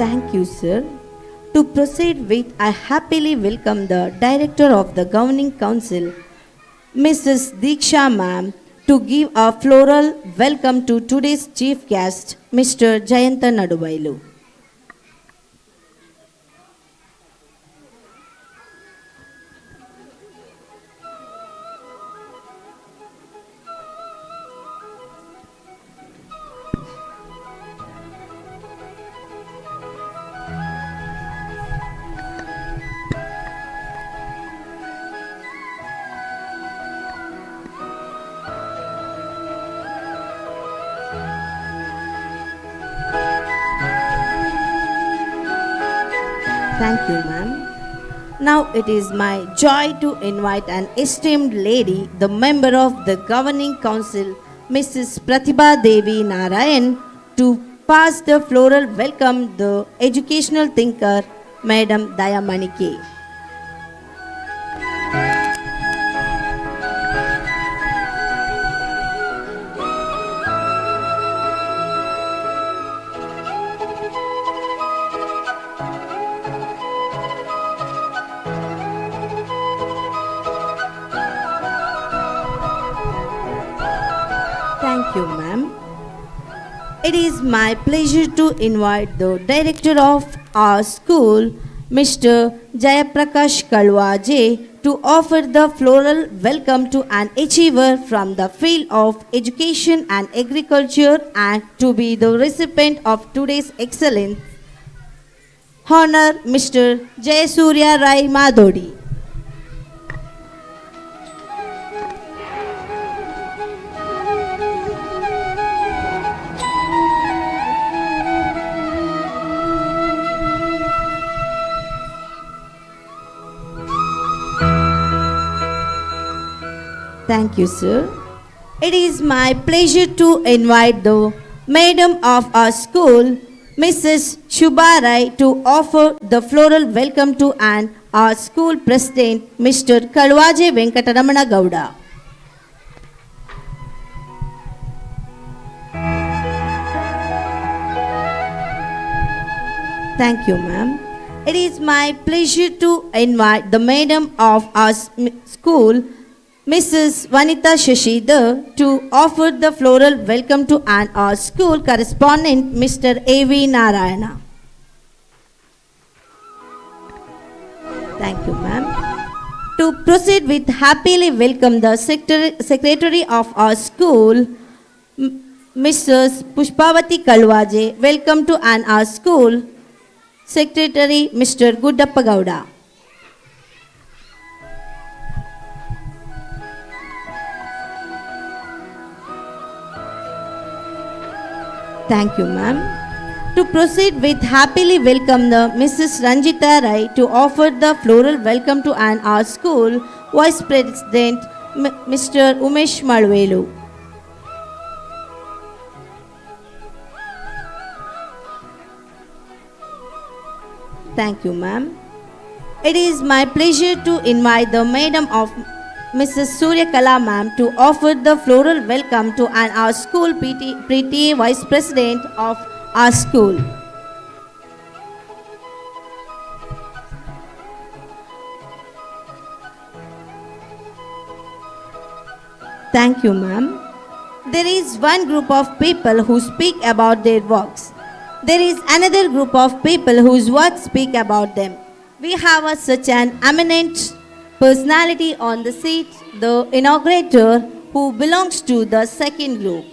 Thank you, sir. To proceed with, I happily welcome the Director of the Governing Council, Mrs. Diksha Ma'am, to give a floral welcome to today's chief guest, Mr. Jayanta Naduvailu. Thank you, ma'am. Now it is my joy to invite an esteemed lady, the member of the governing council, Mrs. Pratibha Devi Narayan, to pass the floral welcome the educational thinker, Madam Dayamani K. Thank you, ma'am. It is my pleasure to invite the director of our school, Mr. Jayaprakash Kalwaje, to offer the floral welcome to an achiever from the field of education and agriculture and to be the recipient of today's excellence. Honor Mr. Jayasurya Rai Madodi. Thank you, sir. It is my pleasure to invite the madam of our school, Mrs. Shubharai, to offer the floral welcome to our school president, Mr. Kalwaje Venkataramana Gowda. Thank you, ma'am. It is my pleasure to invite the madam of our school, Mrs. Vanita Shashidhar, to offer the floral welcome to our school correspondent, Mr. A.V. Narayana. Thank you, ma'am. To proceed with happily welcome the secretary of our school, Mrs. Pushpavati Kalwaje. Welcome to our school, Secretary Mr. Guddappa Gowda. Thank you, ma'am. To proceed with happily welcome the Mrs. Ranjita Rai to offer the floral welcome to our school, Vice President Mr. Umesh Malvelu. Thank you, ma'am. It is my pleasure to invite the madam of Mrs. Surya Kala ma'am to offer the floral welcome to our school PTA Vice President of our school. Thank you, ma'am. There is one group of people who speak about their works. There is another group of people whose works speak about them. We have such an eminent personality on the seat, the inaugurator, who belongs to the second group.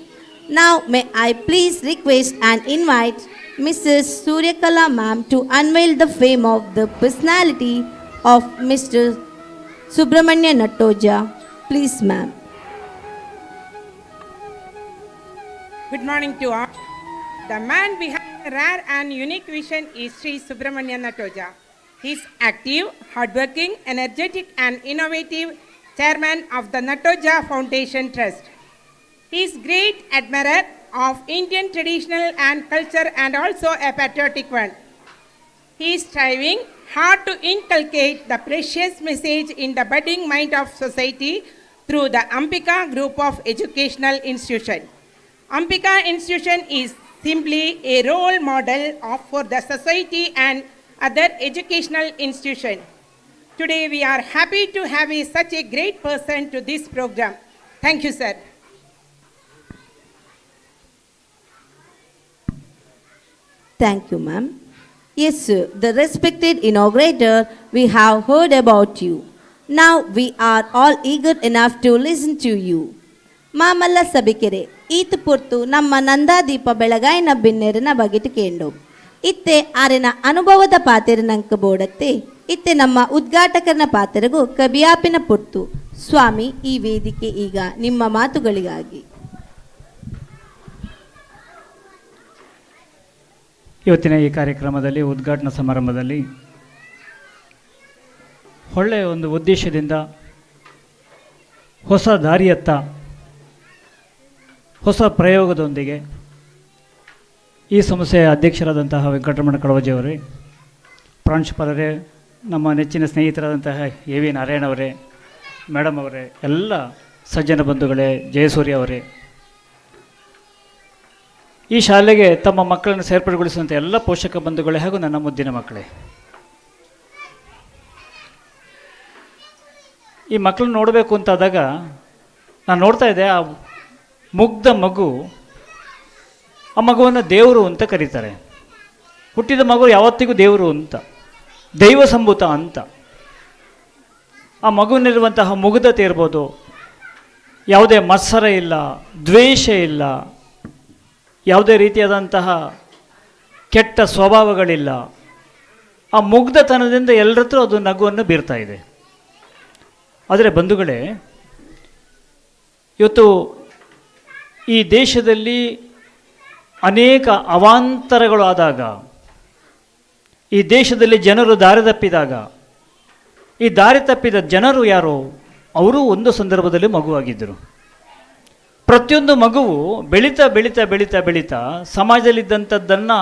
Now may I please request and invite Mrs. Suryakala ma'am to unveil the fame of the personality of Mr. Subramanya Nattoja. Please, ma'am. Good morning to all. The man behind the rare and unique vision is Sri Subramanya Nattoja. He is active, hardworking, energetic and innovative chairman of the Nattoja Foundation Trust. He is great admirer of Indian traditional and culture and also a patriotic one. He is striving hard to inculcate the precious message in the budding mind of society through the Ambika Group of Educational Institution. Ambika Institution is simply a role model for the society and other educational institutions. Today we are happy to have such a great person to this program. Thank you, sir. Thank you, ma'am. Yes, sir. The respected inaugurator, we have heard about you. Now we are all eager enough to listen to you. ಮಾಮಲ್ಲ ಸಭಿಕೆರೆ ಈತ ಪೊರ್ತು ನಮ್ಮ ನಂದಾದೀಪ ಬೆಳಗಾಯಿನ ಬಿನ್ನೆರಿನ ಬಗೆಟ್ ಕೇಂಡು ಇತ್ತೆ ಆರಿನ ಅನುಭವದ ಪಾತೆರನಂಕ ಬೋಡತ್ತೆ ಇತ್ತೆ ನಮ್ಮ ಉದ್ಘಾಟಕರನ ಪಾತೆರಗೂ ಕಬಿಯಾಪಿನ ಪೊರ್ತು. ಸ್ವಾಮಿ, ಈ ವೇದಿಕೆ ಈಗ ನಿಮ್ಮ ಮಾತುಗಳಿಗಾಗಿ. ಇವತ್ತಿನ ಈ ಕಾರ್ಯಕ್ರಮದಲ್ಲಿ ಉದ್ಘಾಟನಾ ಸಮಾರಂಭದಲ್ಲಿ ಒಳ್ಳೆಯ ಒಂದು ಉದ್ದೇಶದಿಂದ ಹೊಸ ದಾರಿಯತ್ತ ಹೊಸ ಪ್ರಯೋಗದೊಂದಿಗೆ ಈ ಸಂಸ್ಥೆಯ ಅಧ್ಯಕ್ಷರಾದಂತಹ ವೆಂಕಟರಮಣ ಕಳವಜಿಯವರೇ, ಪ್ರಾಂಶುಪಾಲರೇ, ನಮ್ಮ ನೆಚ್ಚಿನ ಸ್ನೇಹಿತರಾದಂತಹ ಎ ವಿ ನಾರಾಯಣ ಅವರೇ, ಮೇಡಮ್ ಅವರೇ, ಎಲ್ಲ ಸಜ್ಜನ ಬಂಧುಗಳೇ, ಜಯಸೂರ್ಯ ಅವರೇ, ಈ ಶಾಲೆಗೆ ತಮ್ಮ ಮಕ್ಕಳನ್ನು ಸೇರ್ಪಡೆಗೊಳಿಸಿದಂಥ ಎಲ್ಲ ಪೋಷಕ ಬಂಧುಗಳೇ ಹಾಗೂ ನನ್ನ ಮುದ್ದಿನ ಮಕ್ಕಳೇ, ಈ ಮಕ್ಕಳನ್ನ ನೋಡಬೇಕು ಅಂತಾದಾಗ ನಾನು ನೋಡ್ತಾ ಇದ್ದೆ, ಆ ಮುಗ್ಧ ಮಗು, ಆ ಮಗುವನ್ನು ದೇವರು ಅಂತ ಕರೀತಾರೆ. ಹುಟ್ಟಿದ ಮಗು ಯಾವತ್ತಿಗೂ ದೇವರು ಅಂತ, ದೈವ ಸಂಭೂತ ಅಂತ. ಆ ಮಗುವಿನಲ್ಲಿರುವಂತಹ ಮುಗ್ಧತೆ ಇರ್ಬೋದು, ಯಾವುದೇ ಮತ್ಸರ ಇಲ್ಲ, ದ್ವೇಷ ಇಲ್ಲ, ಯಾವುದೇ ರೀತಿಯಾದಂತಹ ಕೆಟ್ಟ ಸ್ವಭಾವಗಳಿಲ್ಲ. ಆ ಮುಗ್ಧತನದಿಂದ ಎಲ್ಲರ ಹತ್ರ ಅದು ನಗುವನ್ನು ಬೀರ್ತಾ ಇದೆ. ಆದರೆ ಬಂಧುಗಳೇ, ಇವತ್ತು ಈ ದೇಶದಲ್ಲಿ ಅನೇಕ ಅವಾಂತರಗಳು ಆದಾಗ, ಈ ದೇಶದಲ್ಲಿ ಜನರು ದಾರಿ ತಪ್ಪಿದಾಗ, ಈ ದಾರಿ ತಪ್ಪಿದ ಜನರು ಯಾರು? ಅವರು ಒಂದು ಸಂದರ್ಭದಲ್ಲಿ ಮಗುವಾಗಿದ್ದರು. ಪ್ರತಿಯೊಂದು ಮಗುವು ಬೆಳೀತಾ ಬೆಳೀತಾ ಬೆಳೀತಾ ಬೆಳೀತಾ ಸಮಾಜದಲ್ಲಿದ್ದಂಥದ್ದನ್ನು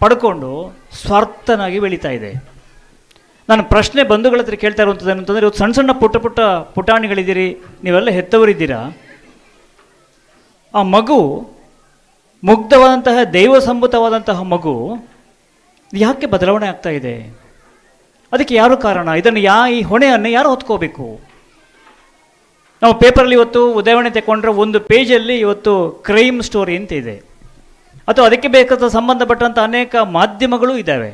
ಪಡ್ಕೊಂಡು ಸ್ವಾರ್ಥನಾಗಿ ಬೆಳೀತಾ ಇದೆ. ನಾನು ಪ್ರಶ್ನೆ ಬಂಧುಗಳ ಹತ್ರ ಕೇಳ್ತಾ ಇರುವಂಥದ್ದು ಏನಂತಂದರೆ, ಇವತ್ತು ಸಣ್ಣ ಸಣ್ಣ ಪುಟ್ಟ ಪುಟ್ಟ ಪುಟಾಣಿಗಳಿದ್ದೀರಿ, ನೀವೆಲ್ಲ ಹೆತ್ತವರಿದ್ದೀರಾ. ಆ ಮಗು ಮುಗ್ಧವಾದಂತಹ ದೈವ ಸಂಭೂತವಾದಂತಹ ಮಗು ಯಾಕೆ ಬದಲಾವಣೆ ಆಗ್ತಾ ಇದೆ? ಅದಕ್ಕೆ ಯಾರು ಕಾರಣ? ಇದನ್ನು ಈ ಹೊಣೆಯನ್ನು ಯಾರು ಹೊತ್ಕೋಬೇಕು? ನಾವು ಪೇಪರಲ್ಲಿ ಇವತ್ತು ಉದಾಹರಣೆ ತಗೊಂಡ್ರೆ ಒಂದು ಪೇಜಲ್ಲಿ ಇವತ್ತು ಕ್ರೈಮ್ ಸ್ಟೋರಿ ಅಂತ ಇದೆ, ಅಥವಾ ಅದಕ್ಕೆ ಬೇಕಾದ ಸಂಬಂಧಪಟ್ಟಂಥ ಅನೇಕ ಮಾಧ್ಯಮಗಳು ಇದ್ದಾವೆ.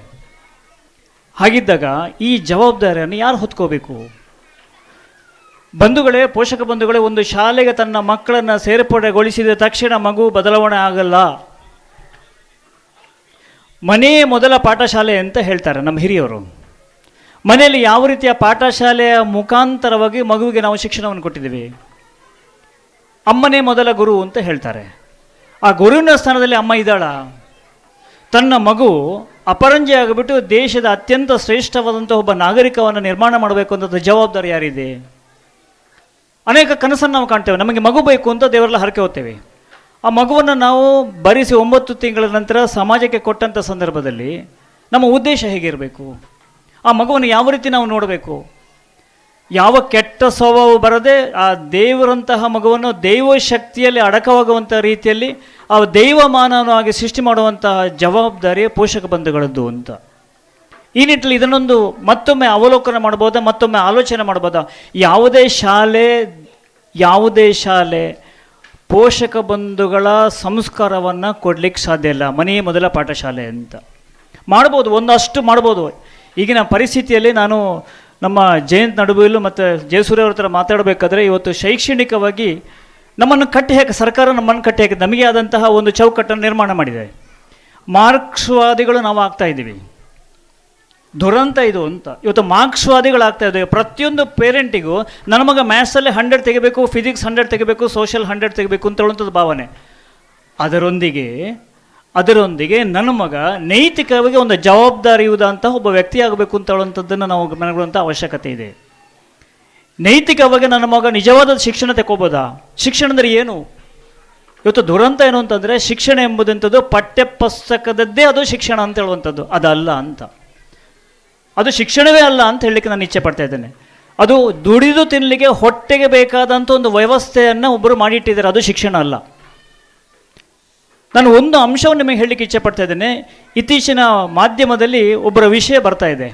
ಹಾಗಿದ್ದಾಗ ಈ ಜವಾಬ್ದಾರಿಯನ್ನು ಯಾರು ಹೊತ್ಕೋಬೇಕು? ಬಂಧುಗಳೇ, ಪೋಷಕ ಬಂಧುಗಳೇ, ಒಂದು ಶಾಲೆಗೆ ತನ್ನ ಮಕ್ಕಳನ್ನು ಸೇರ್ಪಡೆಗೊಳಿಸಿದ ತಕ್ಷಣ ಮಗು ಬದಲಾವಣೆ ಆಗಲ್ಲ. ಮನೆಯೇ ಮೊದಲ ಪಾಠಶಾಲೆ ಅಂತ ಹೇಳ್ತಾರೆ ನಮ್ಮ ಹಿರಿಯವರು. ಮನೆಯಲ್ಲಿ ಯಾವ ರೀತಿಯ ಪಾಠಶಾಲೆಯ ಮುಖಾಂತರವಾಗಿ ಮಗುವಿಗೆ ನಾವು ಶಿಕ್ಷಣವನ್ನು ಕೊಟ್ಟಿದ್ದೀವಿ. ಅಮ್ಮನೇ ಮೊದಲ ಗುರು ಅಂತ ಹೇಳ್ತಾರೆ. ಆ ಗುರುವಿನ ಸ್ಥಾನದಲ್ಲಿ ಅಮ್ಮ ಇದ್ದಾಳ? ತನ್ನ ಮಗು ಅಪರಂಜಿ ಆಗಿಬಿಟ್ಟು ದೇಶದ ಅತ್ಯಂತ ಶ್ರೇಷ್ಠವಾದಂಥ ಒಬ್ಬ ನಾಗರಿಕವನ್ನು ನಿರ್ಮಾಣ ಮಾಡಬೇಕು ಅಂತ ಜವಾಬ್ದಾರಿ ಯಾರಿದೆ? ಅನೇಕ ಕನಸನ್ನು ನಾವು ಕಾಣ್ತೇವೆ, ನಮಗೆ ಮಗು ಬೇಕು ಅಂತ ದೇವರೆಲ್ಲ ಹರಕೆ ಹೋಗ್ತೇವೆ. ಆ ಮಗುವನ್ನು ನಾವು ಬರಿಸಿ 9 ತಿಂಗಳ ನಂತರ ಸಮಾಜಕ್ಕೆ ಕೊಟ್ಟಂಥ ಸಂದರ್ಭದಲ್ಲಿ ನಮ್ಮ ಉದ್ದೇಶ ಹೇಗಿರಬೇಕು? ಆ ಮಗುವನ್ನು ಯಾವ ರೀತಿ ನಾವು ನೋಡಬೇಕು? ಯಾವ ಕೆಟ್ಟ ಸ್ವಭಾವ ಬರದೆ ಆ ದೇವರಂತಹ ಮಗುವನ್ನು ದೈವ ಶಕ್ತಿಯಲ್ಲಿ ಅಡಕವಾಗುವಂಥ ರೀತಿಯಲ್ಲಿ ಆ ದೈವ ಮಾನವನಾಗಿ ಸೃಷ್ಟಿ ಮಾಡುವಂತಹ ಜವಾಬ್ದಾರಿ ಪೋಷಕ ಬಂಧುಗಳದ್ದು ಅಂತ. ಈ ನಿಟ್ಟಿನಲ್ಲಿ ಇದನ್ನೊಂದು ಮತ್ತೊಮ್ಮೆ ಅವಲೋಕನ ಮಾಡ್ಬೋದಾ, ಮತ್ತೊಮ್ಮೆ ಆಲೋಚನೆ ಮಾಡ್ಬೋದಾ? ಯಾವುದೇ ಶಾಲೆ ಪೋಷಕ ಬಂಧುಗಳ ಸಂಸ್ಕಾರವನ್ನು ಕೊಡ್ಲಿಕ್ಕೆ ಸಾಧ್ಯ ಇಲ್ಲ. ಮನೆಯೇ ಮೊದಲ ಪಾಠಶಾಲೆ ಅಂತ ಮಾಡ್ಬೋದು, ಒಂದಷ್ಟು ಮಾಡ್ಬೋದು. ಈಗಿನ ಪರಿಸ್ಥಿತಿಯಲ್ಲಿ ನಾನು ನಮ್ಮ ಜಯಂತ್ ನಡುವೆಯಲ್ಲೂ ಮತ್ತು ಜಯಸೂರ್ಯ ಅವ್ರ ಹತ್ರ ಮಾತಾಡಬೇಕಾದ್ರೆ, ಇವತ್ತು ಶೈಕ್ಷಣಿಕವಾಗಿ ನಮ್ಮನ್ನು ಕಟ್ಟಿ ಹಾಕಿ ಸರ್ಕಾರ ನಮ್ಮನ್ನು ಕಟ್ಟಿ ಹಾಕಿ ನಮಗೆ ಆದಂತಹ ಒಂದು ಚೌಕಟ್ಟನ್ನು ನಿರ್ಮಾಣ ಮಾಡಿದೆ. ಮಾರ್ಕ್ಸ್ವಾದಿಗಳು ನಾವು ಆಗ್ತಾ ಇದ್ದೀವಿ, ದುರಂತ ಇದು ಅಂತ. ಇವತ್ತು ಮಾರ್ಕ್ಸ್ವಾದಿಗಳಾಗ್ತಾ ಇದ್ದೇವೆ. ಪ್ರತಿಯೊಂದು ಪೇರೆಂಟಿಗೂ ನನ್ನ ಮಗ ಮ್ಯಾಥ್ಸಲ್ಲಿ 100 ತೆಗಿಬೇಕು, ಫಿಸಿಕ್ಸ್ 100 ತೆಗಿಬೇಕು, ಸೋಷಿಯಲ್ 100 ತೆಗಿಬೇಕು ಅಂತ ಹೇಳುವಂಥದ್ದು ಭಾವನೆ. ಅದರೊಂದಿಗೆ ನನ್ನ ಮಗ ನೈತಿಕವಾಗಿ ಒಂದು ಜವಾಬ್ದಾರಿಯುವುದಂಥ ಒಬ್ಬ ವ್ಯಕ್ತಿ ಆಗಬೇಕು ಅಂತ ಹೇಳುವಂಥದ್ದನ್ನು ನಾವು ಮನಗೊಳ್ಳುವಂಥ ಅವಶ್ಯಕತೆ ಇದೆ. ನೈತಿಕವಾಗಿ ನನ್ನ ಮಗ ನಿಜವಾದ ಶಿಕ್ಷಣ ತಗೋಬೋದಾ? ಶಿಕ್ಷಣ ಅಂದರೆ ಏನು? ಇವತ್ತು ದುರಂತ ಏನು ಅಂತಂದರೆ, ಶಿಕ್ಷಣ ಎಂಬುದಂಥದ್ದು ಪಠ್ಯ ಪುಸ್ತಕದದ್ದೇ ಅದು ಶಿಕ್ಷಣ ಅಂತ ಹೇಳುವಂಥದ್ದು ಅದಲ್ಲ ಅಂತ. ಅದು ಶಿಕ್ಷಣವೇ ಅಲ್ಲ ಅಂತ ಹೇಳಲಿಕ್ಕೆ ನಾನು ಇಚ್ಛೆ ಪಡ್ತಾ ಇದ್ದೇನೆ. ಅದು ದುಡಿದು ತಿನ್ನಲಿಕ್ಕೆ ಹೊಟ್ಟೆಗೆ ಬೇಕಾದಂಥ ಒಂದು ವ್ಯವಸ್ಥೆಯನ್ನು ಒಬ್ಬರು ಮಾಡಿಟ್ಟಿದ್ದಾರೆ, ಅದು ಶಿಕ್ಷಣ ಅಲ್ಲ. ನಾನು ಒಂದು ಅಂಶವನ್ನು ನಿಮಗೆ ಹೇಳಲಿಕ್ಕೆ ಇಚ್ಛೆ ಪಡ್ತಾ ಇದ್ದೇನೆ. ಇತ್ತೀಚಿನ ಮಾಧ್ಯಮದಲ್ಲಿ ಒಬ್ಬರ ವಿಷಯ ಬರ್ತಾ ಇದೆ.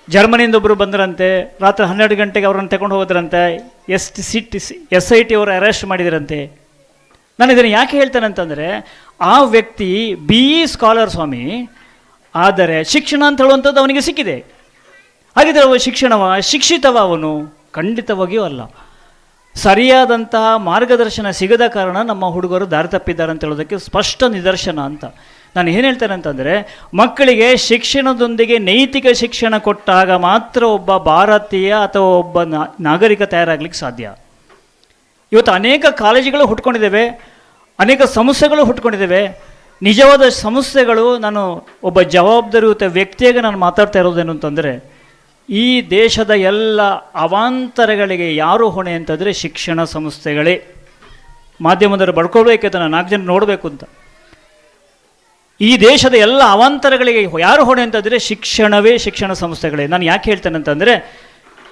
ಜರ್ಮನಿಯಿಂದ ಒಬ್ಬರು ಬಂದರಂತೆ, ರಾತ್ರಿ 12 ಗಂಟೆಗೆ ಅವರನ್ನು ತಗೊಂಡು ಹೋದ್ರಂತೆ, SIT ಅವರು ಅರೆಸ್ಟ್ ಮಾಡಿದರಂತೆ. ನಾನು ಇದನ್ನು ಯಾಕೆ ಹೇಳ್ತೇನೆ ಅಂತಂದರೆ, ಆ ವ್ಯಕ್ತಿ BE ಸ್ಕಾಲರ್ ಸ್ವಾಮಿ, ಆದರೆ ಶಿಕ್ಷಣ ಅಂತ ಹೇಳುವಂಥದ್ದು ಅವನಿಗೆ ಸಿಕ್ಕಿದೆ. ಹಾಗಿದ್ರೆ ಅವ ಶಿಕ್ಷಿತವ ಅವನು? ಖಂಡಿತವಾಗಿಯೂ ಅಲ್ಲ. ಸರಿಯಾದಂತಹ ಮಾರ್ಗದರ್ಶನ ಸಿಗದ ಕಾರಣ ನಮ್ಮ ಹುಡುಗರು ದಾರಿ ತಪ್ಪಿದ್ದಾರೆ ಅಂತ ಹೇಳೋದಕ್ಕೆ ಸ್ಪಷ್ಟ ನಿದರ್ಶನ ಅಂತ. ನಾನು ಏನು ಹೇಳ್ತೇನೆ ಅಂತಂದರೆ, ಮಕ್ಕಳಿಗೆ ಶಿಕ್ಷಣದೊಂದಿಗೆ ನೈತಿಕ ಶಿಕ್ಷಣ ಕೊಟ್ಟಾಗ ಮಾತ್ರ ಒಬ್ಬ ಭಾರತೀಯ ಅಥವಾ ಒಬ್ಬ ನಾಗರಿಕ ತಯಾರಾಗಲಿಕ್ಕೆ ಸಾಧ್ಯ. ಇವತ್ತು ಅನೇಕ ಕಾಲೇಜುಗಳು ಹುಟ್ಕೊಂಡಿದ್ದೇವೆ, ಅನೇಕ ಸಂಸ್ಥೆಗಳು ಹುಟ್ಕೊಂಡಿದ್ದೇವೆ. ನಿಜವಾದ ಸಂಸ್ಥೆಗಳು, ನಾನು ಒಬ್ಬ ಜವಾಬ್ದಾರಿಯುತ ವ್ಯಕ್ತಿಯಾಗಿ ನಾನು ಮಾತಾಡ್ತಾ ಇರೋದೇನು ಅಂತಂದರೆ, ಈ ದೇಶದ ಎಲ್ಲ ಅವಾಂತರಗಳಿಗೆ ಯಾರು ಹೊಣೆ ಅಂತಂದರೆ ಶಿಕ್ಷಣ ಸಂಸ್ಥೆಗಳೇ. ಮಾಧ್ಯಮದವರು ಬಡ್ಕೊಳ್ಬೇಕಂತ ನಾನು 4 ಜನ ನೋಡಬೇಕು ಅಂತ. ಈ ದೇಶದ ಎಲ್ಲ ಅವಾಂತರಗಳಿಗೆ ಯಾರು ಹೊಣೆ ಅಂತಂದರೆ ಶಿಕ್ಷಣವೇ, ಶಿಕ್ಷಣ ಸಂಸ್ಥೆಗಳೇ. ನಾನು ಯಾಕೆ ಹೇಳ್ತೇನೆ ಅಂತಂದರೆ,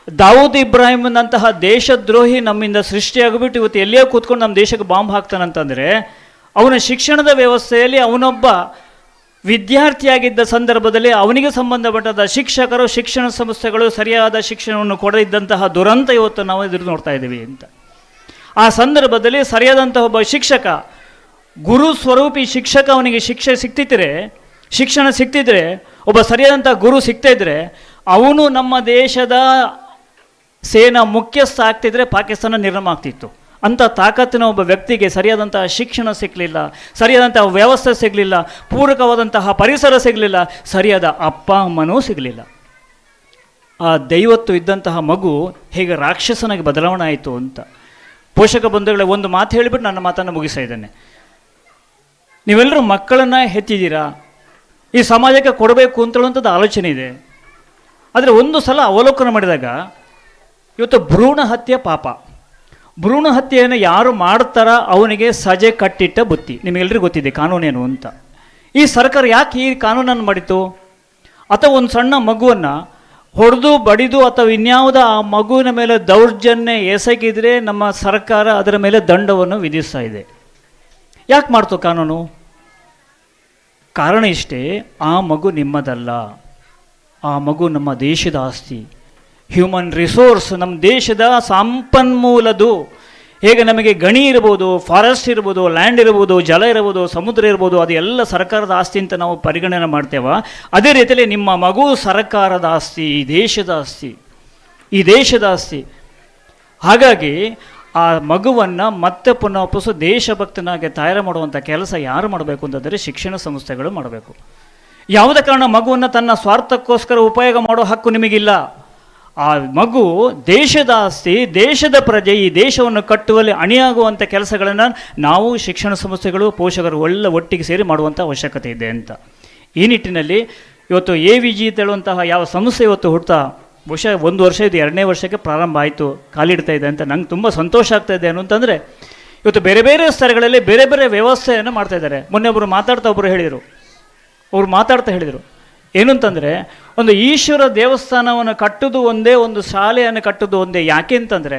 ದಾವೂದ್ ಇಬ್ರಾಹಿಮ್ನಂತಹ ದೇಶದ್ರೋಹಿ ನಮ್ಮಿಂದ ಸೃಷ್ಟಿಯಾಗಿಬಿಟ್ಟು ಇವತ್ತು ಎಲ್ಲಿಯೋ ಕೂತ್ಕೊಂಡು ನಮ್ಮ ದೇಶಕ್ಕೆ ಬಾಂಬ್ ಹಾಕ್ತಾನಂತಂದರೆ, ಅವನ ಶಿಕ್ಷಣದ ವ್ಯವಸ್ಥೆಯಲ್ಲಿ ಅವನೊಬ್ಬ ವಿದ್ಯಾರ್ಥಿಯಾಗಿದ್ದ ಸಂದರ್ಭದಲ್ಲಿ ಅವನಿಗೆ ಸಂಬಂಧಪಟ್ಟದ ಶಿಕ್ಷಕರು, ಶಿಕ್ಷಣ ಸಂಸ್ಥೆಗಳು ಸರಿಯಾದ ಶಿಕ್ಷಣವನ್ನು ಕೊಡದಿದ್ದಂತಹ ದುರಂತ ಇವತ್ತು ನಾವು ಎದುರು ನೋಡ್ತಾ ಇದ್ದೀವಿ ಅಂತ. ಆ ಸಂದರ್ಭದಲ್ಲಿ ಸರಿಯಾದಂತಹ ಒಬ್ಬ ಶಿಕ್ಷಕ, ಗುರು ಸ್ವರೂಪಿ ಶಿಕ್ಷಕ ಅವನಿಗೆ ಶಿಕ್ಷಣ ಸಿಕ್ತಿದ್ರೆ, ಒಬ್ಬ ಸರಿಯಾದಂಥ ಗುರು ಸಿಗ್ತಾ ಇದ್ರೆ, ಅವನು ನಮ್ಮ ದೇಶದ ಸೇನಾ ಮುಖ್ಯಸ್ಥ ಆಗ್ತಿದ್ರೆ ಪಾಕಿಸ್ತಾನ ನಿರ್ನಾಮ ಆಗ್ತಿತ್ತು. ಅಂಥ ತಾಕತ್ತಿನ ಒಬ್ಬ ವ್ಯಕ್ತಿಗೆ ಸರಿಯಾದಂತಹ ಶಿಕ್ಷಣ ಸಿಗಲಿಲ್ಲ, ಸರಿಯಾದಂತಹ ವ್ಯವಸ್ಥೆ ಸಿಗಲಿಲ್ಲ, ಪೂರಕವಾದಂತಹ ಪರಿಸರ ಸಿಗಲಿಲ್ಲ, ಸರಿಯಾದ ಅಪ್ಪ ಅಮ್ಮನೂ ಸಿಗಲಿಲ್ಲ. ಆ ದೈವತ್ತು ಇದ್ದಂತಹ ಮಗು ಹೇಗೆ ರಾಕ್ಷಸನಾಗಿ ಬದಲಾವಣೆ ಆಯಿತು ಅಂತ. ಪೋಷಕ ಬಂಧುಗಳೇ, ಒಂದು ಮಾತು ಹೇಳಿಬಿಟ್ಟು ನನ್ನ ಮಾತನ್ನು ಮುಗಿಸ್ತಾ ಇದ್ದೇನೆ. ನೀವೆಲ್ಲರೂ ಮಕ್ಕಳನ್ನು ಹೆತ್ತಿದ್ದೀರಾ, ಈ ಸಮಾಜಕ್ಕೆ ಕೊಡಬೇಕು ಅಂತೇಳುವಂಥದ್ದು ಆಲೋಚನೆ ಇದೆ. ಆದರೆ ಒಂದು ಸಲ ಅವಲೋಕನ ಮಾಡಿದಾಗ ಇವತ್ತು ಭ್ರೂಣ ಹತ್ಯೆ ಪಾಪ. ಭ್ರೂಣ ಹತ್ಯೆಯನ್ನು ಯಾರು ಮಾಡ್ತಾರ ಅವನಿಗೆ ಸಜೆ ಕಟ್ಟಿಟ್ಟ ಬುತ್ತಿ. ನಿಮಗೆಲ್ಲರಿಗೂ ಗೊತ್ತಿದೆ ಕಾನೂನೇನು ಅಂತ. ಈ ಸರ್ಕಾರ ಯಾಕೆ ಈ ಕಾನೂನನ್ನು ಮಾಡಿತು? ಅಥವಾ ಒಂದು ಸಣ್ಣ ಮಗುವನ್ನು ಹೊಡೆದು ಬಡಿದು ಅಥವಾ ಇನ್ಯಾವುದೋ ಆ ಮಗುವಿನ ಮೇಲೆ ದೌರ್ಜನ್ಯ ಎಸಗಿದ್ರೆ ನಮ್ಮ ಸರ್ಕಾರ ಅದರ ಮೇಲೆ ದಂಡವನ್ನು ವಿಧಿಸ್ತಾ ಇದೆ. ಯಾಕೆ ಮಾಡ್ತು ಕಾನೂನು? ಕಾರಣ ಇಷ್ಟೇ, ಆ ಮಗು ನಿಮ್ಮದಲ್ಲ, ಆ ಮಗು ನಮ್ಮ ದೇಶದ ಆಸ್ತಿ, ಹ್ಯೂಮನ್ ರಿಸೋರ್ಸ್, ನಮ್ಮ ದೇಶದ ಸಂಪನ್ಮೂಲದು. ಹೇಗೆ ನಮಗೆ ಗಣಿ ಇರ್ಬೋದು, ಫಾರೆಸ್ಟ್ ಇರ್ಬೋದು, ಲ್ಯಾಂಡ್ ಇರ್ಬೋದು, ಜಲ ಇರ್ಬೋದು, ಸಮುದ್ರ ಇರ್ಬೋದು, ಅದು ಎಲ್ಲ ಸರ್ಕಾರದ ಆಸ್ತಿ ಅಂತ ನಾವು ಪರಿಗಣನೆ ಮಾಡ್ತೇವ. ಅದೇ ರೀತಿಯಲ್ಲಿ ನಿಮ್ಮ ಮಗು ಸರ್ಕಾರದ ಆಸ್ತಿ, ಈ ದೇಶದ ಆಸ್ತಿ, ಈ ದೇಶದ ಆಸ್ತಿ. ಹಾಗಾಗಿ ಆ ಮಗುವನ್ನು ಮತ್ತೆ ಪುನಃ ವಾಪಸ್ಸು ದೇಶಭಕ್ತನಾಗಿ ತಯಾರು ಮಾಡುವಂಥ ಕೆಲಸ ಯಾರು ಮಾಡಬೇಕು ಅಂತಂದರೆ ಶಿಕ್ಷಣ ಸಂಸ್ಥೆಗಳು ಮಾಡಬೇಕು. ಯಾವುದೇ ಕಾರಣ ಮಗುವನ್ನು ತನ್ನ ಸ್ವಾರ್ಥಕ್ಕೋಸ್ಕರ ಉಪಯೋಗ ಮಾಡೋ ಹಕ್ಕು ನಿಮಗಿಲ್ಲ. ಆ ಮಗು ದೇಶದ ಆಸ್ತಿ, ದೇಶದ ಪ್ರಜೆ, ಈ ದೇಶವನ್ನು ಕಟ್ಟುವಲ್ಲಿ ಅಣಿಯಾಗುವಂಥ ಕೆಲಸಗಳನ್ನು ನಾವು ಶಿಕ್ಷಣ ಸಂಸ್ಥೆಗಳು, ಪೋಷಕರು ಎಲ್ಲ ಒಟ್ಟಿಗೆ ಸೇರಿ ಮಾಡುವಂಥ ಅವಶ್ಯಕತೆ ಇದೆ ಅಂತ. ಈ ನಿಟ್ಟಿನಲ್ಲಿ ಇವತ್ತು AVG ಅಂತೇಳುವಂತಹ ಯಾವ ಸಂಸ್ಥೆ ಇವತ್ತು ಹುಡ್ತಾ ಬಹುಶಃ 1 ವರ್ಷ ಇದು 2ನೇ ವರ್ಷಕ್ಕೆ ಪ್ರಾರಂಭ ಆಯಿತು, ಕಾಲಿಡ್ತಾ ಇದೆ ಅಂತ ನಂಗೆ ತುಂಬ ಸಂತೋಷ ಆಗ್ತಾ ಇದೆ. ಏನು ಅಂತಂದರೆ ಇವತ್ತು ಬೇರೆ ಬೇರೆ ಸ್ತರಗಳಲ್ಲಿ ಬೇರೆ ಬೇರೆ ವ್ಯವಸ್ಥೆಯನ್ನು ಮಾಡ್ತಾ ಇದ್ದಾರೆ. ಮೊನ್ನೆ ಒಬ್ಬರು ಮಾತಾಡ್ತಾ ಹೇಳಿದರು ಏನು ಅಂತಂದರೆ, ಒಂದು ಈಶ್ವರ ದೇವಸ್ಥಾನವನ್ನು ಕಟ್ಟುವುದು ಒಂದೇ, ಒಂದು ಶಾಲೆಯನ್ನು ಕಟ್ಟುವುದು ಒಂದೇ. ಯಾಕೆ ಅಂತಂದರೆ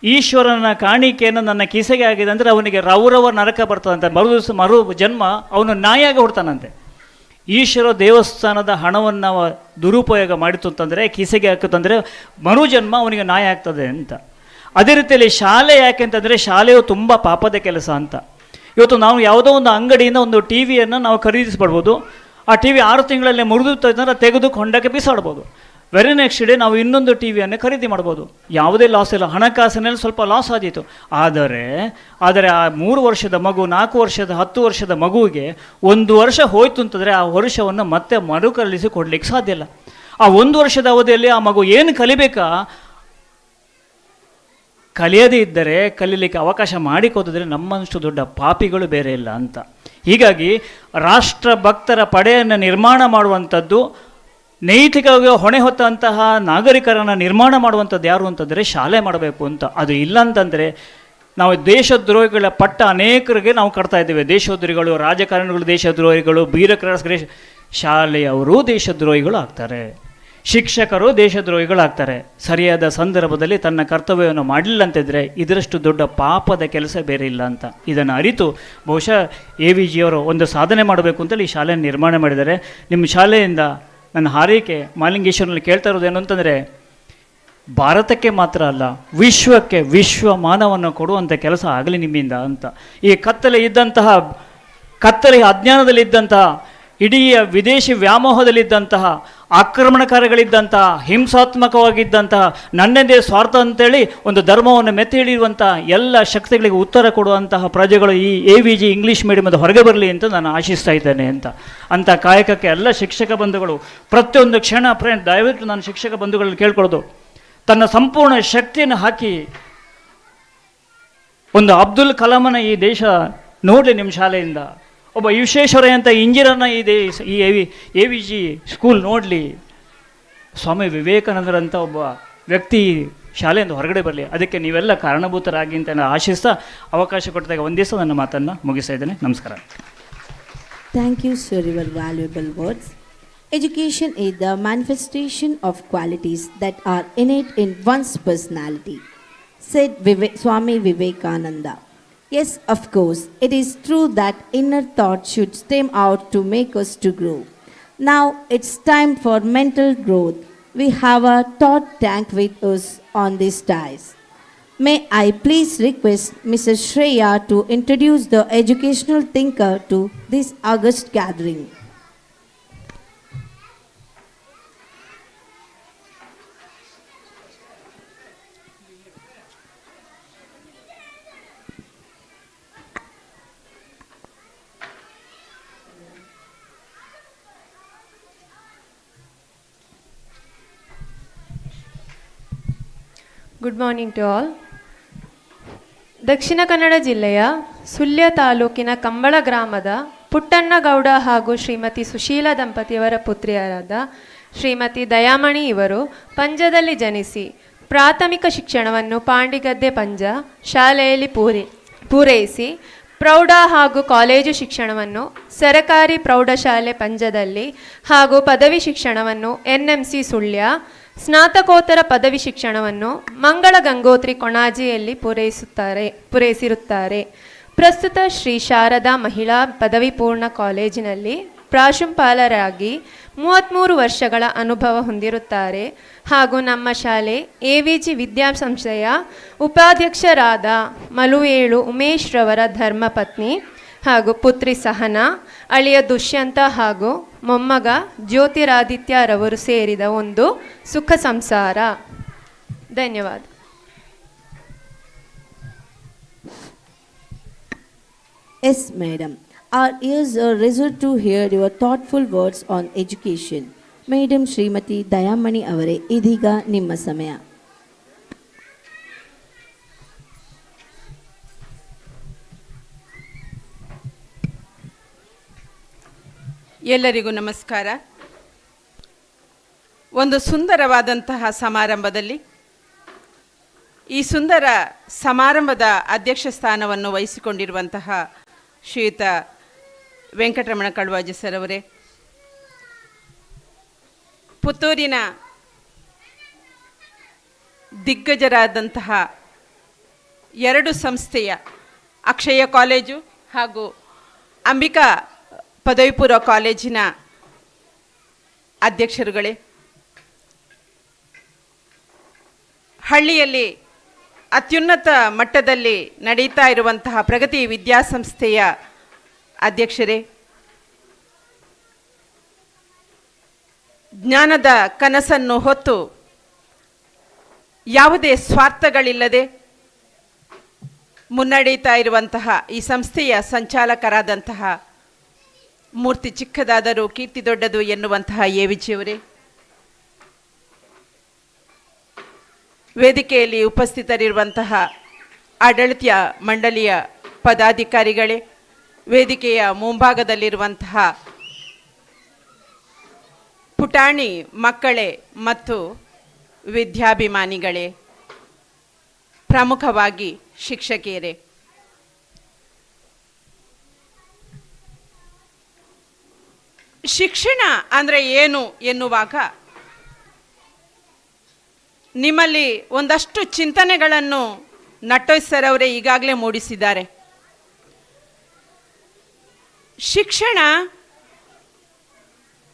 ಈಶ್ವರನ ಕಾಣಿಕೆಯನ್ನು ನನ್ನ ಕಿಸೆಗೆ ಆಗಿದೆ ಅಂದರೆ ಅವನಿಗೆ ರೌರವ ನರಕ ಬರ್ತದಂತೆ, ಮರು ಜನ್ಮ ಅವನು ನಾಯಿಯಾಗಿ ಹುಡ್ತಾನಂತೆ. ಈಶ್ವರ ದೇವಸ್ಥಾನದ ಹಣವನ್ನು ದುರುಪಯೋಗ ಮಾಡಿತು ಅಂತಂದರೆ, ಕಿಸೆಗೆ ಹಾಕುತ್ತಂದರೆ ಮರುಜನ್ಮ ಅವನಿಗೆ ನಾಯಿ ಆಗ್ತದೆ ಅಂತ. ಅದೇ ರೀತಿಯಲ್ಲಿ ಶಾಲೆ ಯಾಕೆ ಅಂತಂದರೆ, ಶಾಲೆಯು ತುಂಬ ಪಾಪದ ಕೆಲಸ ಅಂತ. ಇವತ್ತು ನಾವು ಯಾವುದೋ ಒಂದು ಅಂಗಡಿಯಿಂದ ಒಂದು TV ಯನ್ನು ನಾವು ಖರೀದಿಸ್ಬಿಡ್ಬೋದು. ಆ TV 6 ತಿಂಗಳಲ್ಲಿ ಮುರಿದುತ್ತಂದ್ರೆ ತೆಗೆದು ಕೊಂಡಕ್ಕೆ ಬಿಸಾಡ್ಬೋದು. ವೆರಿ ನೆಕ್ಸ್ಟ್ ಡೇ ನಾವು ಇನ್ನೊಂದು TV ಖರೀದಿ ಮಾಡ್ಬೋದು. ಯಾವುದೇ ಲಾಸ್ ಇಲ್ಲ, ಹಣಕಾಸಿನಲ್ಲಿ ಸ್ವಲ್ಪ ಲಾಸ್ ಆದೀತು. ಆದರೆ ಆ 3 ವರ್ಷದ ಮಗು, 4 ವರ್ಷದ 10 ವರ್ಷದ ಮಗುವಿಗೆ 1 ವರ್ಷ ಹೋಯ್ತು ಅಂತಂದರೆ ಆ ವರ್ಷವನ್ನು ಮತ್ತೆ ಮರುಕಳಿಸಿ ಕೊಡಲಿಕ್ಕೆ ಸಾಧ್ಯ ಇಲ್ಲ. ಆ 1 ವರ್ಷದ ಅವಧಿಯಲ್ಲಿ ಆ ಮಗು ಏನು ಕಲಿಬೇಕಾ, ಕಲಿಯದೇ ಇದ್ದರೆ ಕಲೀಲಿಕ್ಕೆ ಅವಕಾಶ ಮಾಡಿಕೊಡಿದ್ರೆ ನಮ್ಮಷ್ಟು ದೊಡ್ಡ ಪಾಪಿಗಳು ಬೇರೆ ಇಲ್ಲ ಅಂತ. ಹೀಗಾಗಿ ರಾಷ್ಟ್ರ ಭಕ್ತರ ಪಡೆಯನ್ನು ನಿರ್ಮಾಣ ಮಾಡುವಂಥದ್ದು, ನೈತಿಕವಾಗಿ ಹೊಣೆ ಹೊತ್ತಂತಹ ನಾಗರಿಕರನ್ನು ನಿರ್ಮಾಣ ಮಾಡುವಂಥದ್ದು ಯಾರು ಅಂತಂದರೆ ಶಾಲೆ ಮಾಡಬೇಕು ಅಂತ. ಅದು ಇಲ್ಲ ಅಂತಂದರೆ ನಾವು ದೇಶದ್ರೋಹಿಗಳ ಪಟ್ಟ ಅನೇಕರಿಗೆ ನಾವು ಕಟ್ತಾ ಇದ್ದೇವೆ. ದೇಶದ್ರೋಹಿಗಳು, ರಾಜಕಾರಣಿಗಳು ದೇಶದ್ರೋಹಿಗಳು, ಬ್ಯೂರೋಕ್ರಾಟ್ಸ್ ಶಾಲೆಯವರು ದೇಶದ್ರೋಹಿಗಳು ಆಗ್ತಾರೆ, ಶಿಕ್ಷಕರು ದೇಶದ್ರೋಹಿಗಳಾಗ್ತಾರೆ. ಸರಿಯಾದ ಸಂದರ್ಭದಲ್ಲಿ ತನ್ನ ಕರ್ತವ್ಯವನ್ನು ಮಾಡಲಿಲ್ಲ ಅಂತಿದ್ರೆ ಇದರಷ್ಟು ದೊಡ್ಡ ಪಾಪದ ಕೆಲಸ ಬೇರೆ ಇಲ್ಲ ಅಂತ. ಇದನ್ನು ಅರಿತು ಬಹುಶಃ AVG ಅವರು ಒಂದು ಸಾಧನೆ ಮಾಡಬೇಕು ಅಂತೇಳಿ ಈ ಶಾಲೆಯನ್ನು ನಿರ್ಮಾಣ ಮಾಡಿದ್ದಾರೆ. ನಿಮ್ಮ ಶಾಲೆಯಿಂದ ನನ್ನ ಹಾರೈಕೆ ಮಾಲಿಂಗೇಶ್ವರಲ್ಲಿ ಕೇಳ್ತಾ ಇರೋದೇನು ಅಂತಂದರೆ, ಭಾರತಕ್ಕೆ ಮಾತ್ರ ಅಲ್ಲ ವಿಶ್ವಕ್ಕೆ ವಿಶ್ವಮಾನವನ್ನು ಕೊಡುವಂಥ ಕೆಲಸ ಆಗಲಿ ನಿಮ್ಮಿಂದ ಅಂತ. ಈ ಕತ್ತಲೆ ಅಜ್ಞಾನದಲ್ಲಿದ್ದಂತಹ, ಇಡೀ ವಿದೇಶಿ ವ್ಯಾಮೋಹದಲ್ಲಿದ್ದಂತಹ, ಆಕ್ರಮಣಕಾರಿಗಳಿದ್ದಂತಹ, ಹಿಂಸಾತ್ಮಕವಾಗಿದ್ದಂತಹ, ನನ್ನದೇ ಸ್ವಾರ್ಥ ಅಂತೇಳಿ ಒಂದು ಧರ್ಮವನ್ನು ಮೆತ್ತಿ ಹಿಡಿಯುವಂತಹ ಎಲ್ಲ ಶಕ್ತಿಗಳಿಗೆ ಉತ್ತರ ಕೊಡುವಂತಹ ಪ್ರಜೆಗಳು ಈ AVG ಇಂಗ್ಲೀಷ್ ಮೀಡಿಯಮದ ಹೊರಗೆ ಬರಲಿ ಅಂತ ನಾನು ಆಶಿಸ್ತಾ ಇದ್ದೇನೆ ಅಂತ ಕಾಯಕಕ್ಕೆ ಎಲ್ಲ ಶಿಕ್ಷಕ ಬಂಧುಗಳು ಪ್ರತಿಯೊಂದು ಕ್ಷಣ ದಯವಿಟ್ಟು ನಾನು ಶಿಕ್ಷಕ ಬಂಧುಗಳಲ್ಲಿ ಕೇಳ್ಕೊಳ್ಳೋದು, ತನ್ನ ಸಂಪೂರ್ಣ ಶಕ್ತಿಯನ್ನು ಹಾಕಿ ಒಂದು ಅಬ್ದುಲ್ ಕಲಾಮನ ಈ ದೇಶ ನೋಡಲಿ ನಿಮ್ಮ ಶಾಲೆಯಿಂದ, ಒಬ್ಬ ವಿಶ್ವೇಶ್ವರಯ್ಯ ಅಂತ ಇಂಜಿನಿಯರ್ನ ಈ AVG ಸ್ಕೂಲ್ ನೋಡಲಿ. ಸ್ವಾಮಿ ವಿವೇಕಾನಂದರಂಥ ಒಬ್ಬ ವ್ಯಕ್ತಿ ಶಾಲೆಯಿಂದ ಹೊರಗಡೆ ಬರಲಿ, ಅದಕ್ಕೆ ನೀವೆಲ್ಲ ಕಾರಣಭೂತರಾಗಿ ಅಂತ ನಾನು ಆಶಿಸ್ತಾ ಅವಕಾಶ ಕೊಟ್ಟಿದಾಗ ಒಂದಿವಸ ನನ್ನ ಮಾತನ್ನು ಮುಗಿಸ್ತಾ ಇದ್ದೇನೆ. ನಮಸ್ಕಾರ. Thank you for your valuable words. Education is the manifestation of qualities that are innate in one's personality, said Swami Vivekananda. Yes, of course, it is true that inner thought should stem out to make us to grow. Now it's time for mental growth. We have a thought tank with us on this dais. May I please request Mrs. Shreya to introduce the educational thinker to this august gathering. Good morning to all. Dakshina Kannada ಜಿಲ್ಲೆಯ ಸುಳ್ಯ ತಾಲೂಕಿನ ಕಂಬಳ ಗ್ರಾಮದ ಪುಟ್ಟಣ್ಣಗೌಡ ಹಾಗೂ ಶ್ರೀಮತಿ ಸುಶೀಲಾ ದಂಪತಿಯವರ ಪುತ್ರಿಯರಾದ ಶ್ರೀಮತಿ ದಯಾಮಣಿ ಇವರು ಪಂಜದಲ್ಲಿ ಜನಿಸಿ ಪ್ರಾಥಮಿಕ ಶಿಕ್ಷಣವನ್ನು ಪಾಂಡಿಗದ್ದೆ ಪಂಜ ಶಾಲೆಯಲ್ಲಿ ಪೂರೈಸಿ ಪ್ರೌಢ ಹಾಗೂ ಕಾಲೇಜು ಶಿಕ್ಷಣವನ್ನು ಸರಕಾರಿ ಪ್ರೌಢಶಾಲೆ ಪಂಜದಲ್ಲಿ ಹಾಗೂ ಪದವಿ ಶಿಕ್ಷಣವನ್ನು NMC ಸುಳ್ಯ, ಸ್ನಾತಕೋತ್ತರ ಪದವಿ ಶಿಕ್ಷಣವನ್ನು ಮಂಗಳ ಗಂಗೋತ್ರಿ ಕೊಣಾಜಿಯಲ್ಲಿ ಪೂರೈಸಿರುತ್ತಾರೆ. ಪ್ರಸ್ತುತ ಶ್ರೀ ಶಾರದಾ ಮಹಿಳಾ ಪದವಿ ಪೂರ್ಣ ಕಾಲೇಜಿನಲ್ಲಿ ಪ್ರಾಶುಂಪಾಲರಾಗಿ 33 ವರ್ಷಗಳ ಅನುಭವ ಹೊಂದಿರುತ್ತಾರೆ ಹಾಗೂ ನಮ್ಮ ಶಾಲೆ AVG ವಿದ್ಯಾಸಂಸ್ಥೆಯ ಉಪಾಧ್ಯಕ್ಷರಾದ ಮಲುವೇಳು ಉಮೇಶ್ ರವರ ಧರ್ಮಪತ್ನಿ ಹಾಗೂ ಪುತ್ರಿ ಸಹನಾ, ಅಳಿಯ ದುಷ್ಯಂತ ಹಾಗೂ ಮೊಮ್ಮಗ ಜ್ಯೋತಿರಾದಿತ್ಯರವರು ಸೇರಿದ ಒಂದು ಸುಖ ಸಂಸಾರ. ಧನ್ಯವಾದ. Yes, madam. Our ears are reserved to hear your thoughtful words on education. Madam Srimati Dayamani ಅವರೇ, ಇದೀಗ ನಿಮ್ಮ ಸಮಯ. ಎಲ್ಲರಿಗೂ ನಮಸ್ಕಾರ. ಒಂದು ಸುಂದರವಾದಂತಹ ಸಮಾರಂಭದಲ್ಲಿ ಈ ಸುಂದರ ಸಮಾರಂಭದ ಅಧ್ಯಕ್ಷ ಸ್ಥಾನವನ್ನು ವಹಿಸಿಕೊಂಡಿರುವಂತಹ ಶ್ರೀಯುತ ವೆಂಕಟರಮಣ ಕಳ್ವಾಜಿ ಸರ್ ಅವರೇ, ಪುತ್ತೂರಿನ ದಿಗ್ಗಜರಾದಂತಹ 2 ಸಂಸ್ಥೆಯ ಅಕ್ಷಯ ಕಾಲೇಜು ಹಾಗೂ ಅಂಬಿಕಾ ಪದವಿ ಪೂರ್ವ ಕಾಲೇಜಿನ ಅಧ್ಯಕ್ಷರುಗಳೇ, ಹಳ್ಳಿಯಲ್ಲಿ ಅತ್ಯುನ್ನತ ಮಟ್ಟದಲ್ಲಿ ನಡೀತಾ ಇರುವಂತಹ ಪ್ರಗತಿ ವಿದ್ಯಾಸಂಸ್ಥೆಯ ಅಧ್ಯಕ್ಷರೇ, ಜ್ಞಾನದ ಕನಸನ್ನು ಹೊತ್ತು ಯಾವುದೇ ಸ್ವಾರ್ಥಗಳಿಲ್ಲದೆ ಮುನ್ನಡೀತಾ ಇರುವಂತಹ ಈ ಸಂಸ್ಥೆಯ ಸಂಚಾಲಕರಾದಂತಹ ಮೂರ್ತಿ ಚಿಕ್ಕದಾದರೂ ಕೀರ್ತಿ ದೊಡ್ಡದು ಎನ್ನುವಂತಹ AVGಯವರೇ, ವೇದಿಕೆಯಲ್ಲಿ ಉಪಸ್ಥಿತರಿರುವಂತಹ ಆಡಳಿತ ಮಂಡಳಿಯ ಪದಾಧಿಕಾರಿಗಳೇ, ವೇದಿಕೆಯ ಮುಂಭಾಗದಲ್ಲಿರುವಂತಹ ಪುಟಾಣಿ ಮಕ್ಕಳೇ ಮತ್ತು ವಿದ್ಯಾಭಿಮಾನಿಗಳೇ, ಪ್ರಮುಖವಾಗಿ ಶಿಕ್ಷಕಿಯರೇ, ಶಿಕ್ಷಣ ಅಂದರೆ ಏನು ಎನ್ನುವಾಗ ನಿಮ್ಮಲ್ಲಿ ಒಂದಷ್ಟು ಚಿಂತನೆಗಳನ್ನು ನಟೋಜ್ ಸರ್ ಅವರೇ ಈಗಾಗಲೇ ಮೂಡಿಸಿದ್ದಾರೆ. ಶಿಕ್ಷಣ,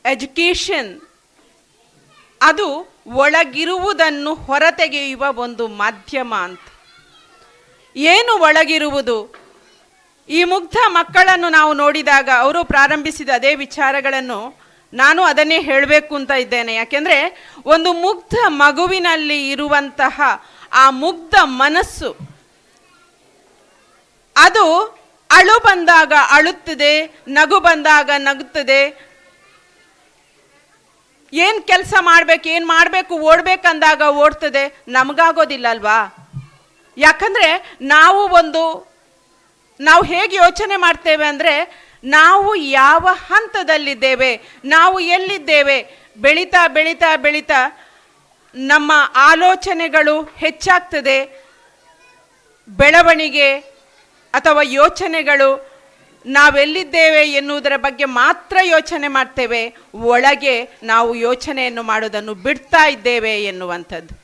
ಎಜುಕೇಷನ್, ಅದು ಒಳಗಿರುವುದನ್ನು ಹೊರತೆಗೆಯುವ ಒಂದು ಮಾಧ್ಯಮ ಅಂತ. ಏನು ಒಳಗಿರುವುದು? ಈ ಮುಗ್ಧ ಮಕ್ಕಳನ್ನು ನಾವು ನೋಡಿದಾಗ ಅವರು ಪ್ರಾರಂಭಿಸಿದ ಅದೇ ವಿಚಾರಗಳನ್ನು ನಾನು ಅದನ್ನೇ ಹೇಳಬೇಕು ಅಂತ ಇದ್ದೇನೆ. ಯಾಕೆಂದರೆ ಒಂದು ಮುಗ್ಧ ಮಗುವಿನಲ್ಲಿ ಇರುವಂತಹ ಆ ಮುಗ್ಧ ಮನಸ್ಸು, ಅದು ಅಳು ಬಂದಾಗ ಅಳುತ್ತದೆ, ನಗು ಬಂದಾಗ ನಗುತ್ತದೆ. ಏನು ಕೆಲಸ ಮಾಡಬೇಕು, ಏನು ಮಾಡಬೇಕು, ಓಡಬೇಕಂದಾಗ ಓಡ್ತದೆ. ನಮಗಾಗೋದಿಲ್ಲ ಅಲ್ವಾ? ಯಾಕಂದರೆ ನಾವು ಹೇಗೆ ಯೋಚನೆ ಮಾಡ್ತೇವೆ ಅಂದರೆ, ನಾವು ಯಾವ ಹಂತದಲ್ಲಿದ್ದೇವೆ, ನಾವು ಎಲ್ಲಿದ್ದೇವೆ, ಬೆಳೀತಾ ಬೆಳೀತಾ ಬೆಳೀತಾ ನಮ್ಮ ಆಲೋಚನೆಗಳು ಹೆಚ್ಚಾಗ್ತದೆ, ಬೆಳವಣಿಗೆ ಅಥವಾ ಯೋಚನೆಗಳು ನಾವೆಲ್ಲಿದ್ದೇವೆ ಎನ್ನುವುದರ ಬಗ್ಗೆ ಮಾತ್ರ ಯೋಚನೆ ಮಾಡ್ತೇವೆ, ಒಳಗೆ ನಾವು ಯೋಚನೆಯನ್ನು ಮಾಡೋದನ್ನು ಬಿಡ್ತಾ ಇದ್ದೇವೆ ಎನ್ನುವಂಥದ್ದು.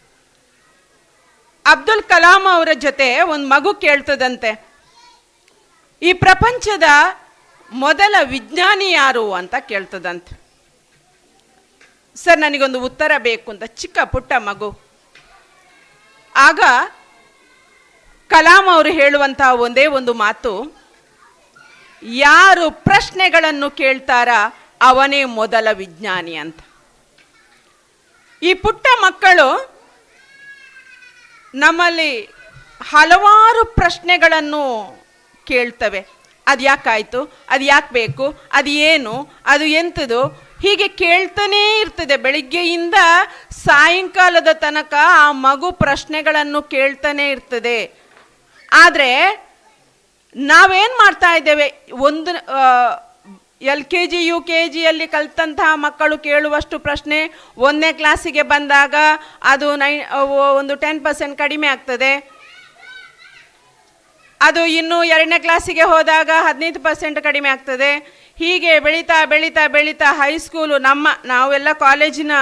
ಅಬ್ದುಲ್ ಕಲಾಂ ಅವರ ಜೊತೆ ಒಂದು ಮಗು ಕೇಳ್ತದಂತೆ, ಈ ಪ್ರಪಂಚದ ಮೊದಲ ವಿಜ್ಞಾನಿ ಯಾರು ಅಂತ ಕೇಳ್ತದಂತೆ. ಸರ್ ನನಗೊಂದು ಉತ್ತರ ಬೇಕು ಅಂತ ಚಿಕ್ಕ ಪುಟ್ಟ ಮಗು. ಆಗ ಕಲಾಂ ಅವರು ಹೇಳುವಂತಹ ಒಂದೇ ಒಂದು ಮಾತು, ಯಾರು ಪ್ರಶ್ನೆಗಳನ್ನು ಕೇಳ್ತಾರ ಅವನೇ ಮೊದಲ ವಿಜ್ಞಾನಿ ಅಂತ. ಈ ಪುಟ್ಟ ಮಕ್ಕಳು ನಮ್ಮಲ್ಲಿ ಹಲವಾರು ಪ್ರಶ್ನೆಗಳನ್ನು ಕೇಳ್ತವೆ. ಅದು ಯಾಕಾಯಿತು, ಅದು ಯಾಕೆ ಬೇಕು, ಅದು ಏನು, ಅದು ಎಂಥದ್ದು, ಹೀಗೆ ಕೇಳ್ತಾನೇ ಇರ್ತದೆ. ಬೆಳಿಗ್ಗೆಯಿಂದ ಸಾಯಂಕಾಲದ ತನಕ ಆ ಮಗು ಪ್ರಶ್ನೆಗಳನ್ನು ಕೇಳ್ತಾನೆ ಇರ್ತದೆ. ಆದರೆ ನಾವೇನು ಮಾಡ್ತಾ ಇದ್ದೇವೆ, ಒಂದು LKG UKGಯಲ್ಲಿ ಕಲಿತಂತಹ ಮಕ್ಕಳು ಕೇಳುವಷ್ಟು ಪ್ರಶ್ನೆ 1ನೇ ಕ್ಲಾಸಿಗೆ ಬಂದಾಗ ಅದು ಒಂದು 10% ಕಡಿಮೆ ಆಗ್ತದೆ. ಅದು ಇನ್ನು 2ನೇ ಕ್ಲಾಸಿಗೆ ಹೋದಾಗ 15% ಕಡಿಮೆ ಆಗ್ತದೆ. ಹೀಗೆ ಬೆಳೀತಾ ಬೆಳೀತಾ ಬೆಳೀತಾ ಹೈಸ್ಕೂಲು, ನಾವೆಲ್ಲ ಕಾಲೇಜಿನ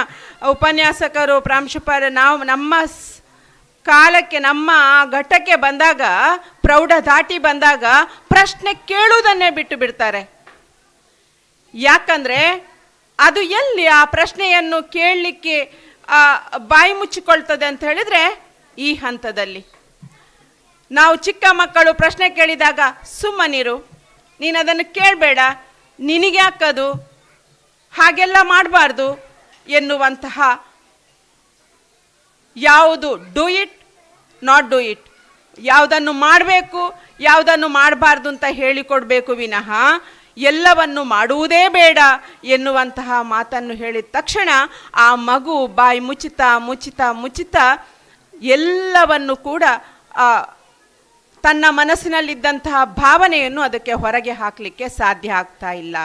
ಉಪನ್ಯಾಸಕರು, ಪ್ರಾಂಶುಪಾಲ, ನಮ್ಮ ಕಾಲಕ್ಕೆ, ನಮ್ಮ ಘಟ್ಟಕ್ಕೆ ಬಂದಾಗ, ಪ್ರೌಢ ದಾಟಿ ಬಂದಾಗ ಪ್ರಶ್ನೆ ಕೇಳುವುದನ್ನೇ ಬಿಟ್ಟು ಬಿಡ್ತಾರೆ. ಯಾಕಂದರೆ ಅದು ಎಲ್ಲಿ ಆ ಪ್ರಶ್ನೆಯನ್ನು ಕೇಳಲಿಕ್ಕೆ ಬಾಯಿ ಮುಚ್ಚಿಕೊಳ್ತದೆ ಅಂತ ಹೇಳಿದರೆ ಈ ಹಂತದಲ್ಲಿ. ನಾವು ಚಿಕ್ಕ ಮಕ್ಕಳು ಪ್ರಶ್ನೆ ಕೇಳಿದಾಗ ಸುಮ್ಮನಿರು, ನೀನು ಅದನ್ನು ಕೇಳಬೇಡ, ನಿನಗೆ ಯಾಕದು, ಹಾಗೆಲ್ಲ ಮಾಡಬಾರ್ದು ಎನ್ನುವಂತಹ ಯಾವುದು do it not do it, ಯಾವುದನ್ನು ಮಾಡಬೇಕು ಯಾವುದನ್ನು ಮಾಡಬಾರ್ದು ಅಂತ ಹೇಳಿಕೊಡ್ಬೇಕು ವಿನಃ ಎಲ್ಲವನ್ನು ಮಾಡುವುದೇ ಬೇಡ ಎನ್ನುವಂತಹ ಮಾತನ್ನು ಹೇಳಿದ ತಕ್ಷಣ ಆ ಮಗು ಬಾಯಿ ಮುಚ್ಚಿತಾ ಮುಚ್ಚಿತಾ ಮುಚ್ಚಿತಾ ಎಲ್ಲವನ್ನು ಕೂಡ ತನ್ನ ಮನಸ್ಸಿನಲ್ಲಿದ್ದಂತಹ ಭಾವನೆಯನ್ನು ಅದಕ್ಕೆ ಹೊರಗೆ ಹಾಕಲಿಕ್ಕೆ ಸಾಧ್ಯ ಆಗ್ತಾ ಇಲ್ಲ.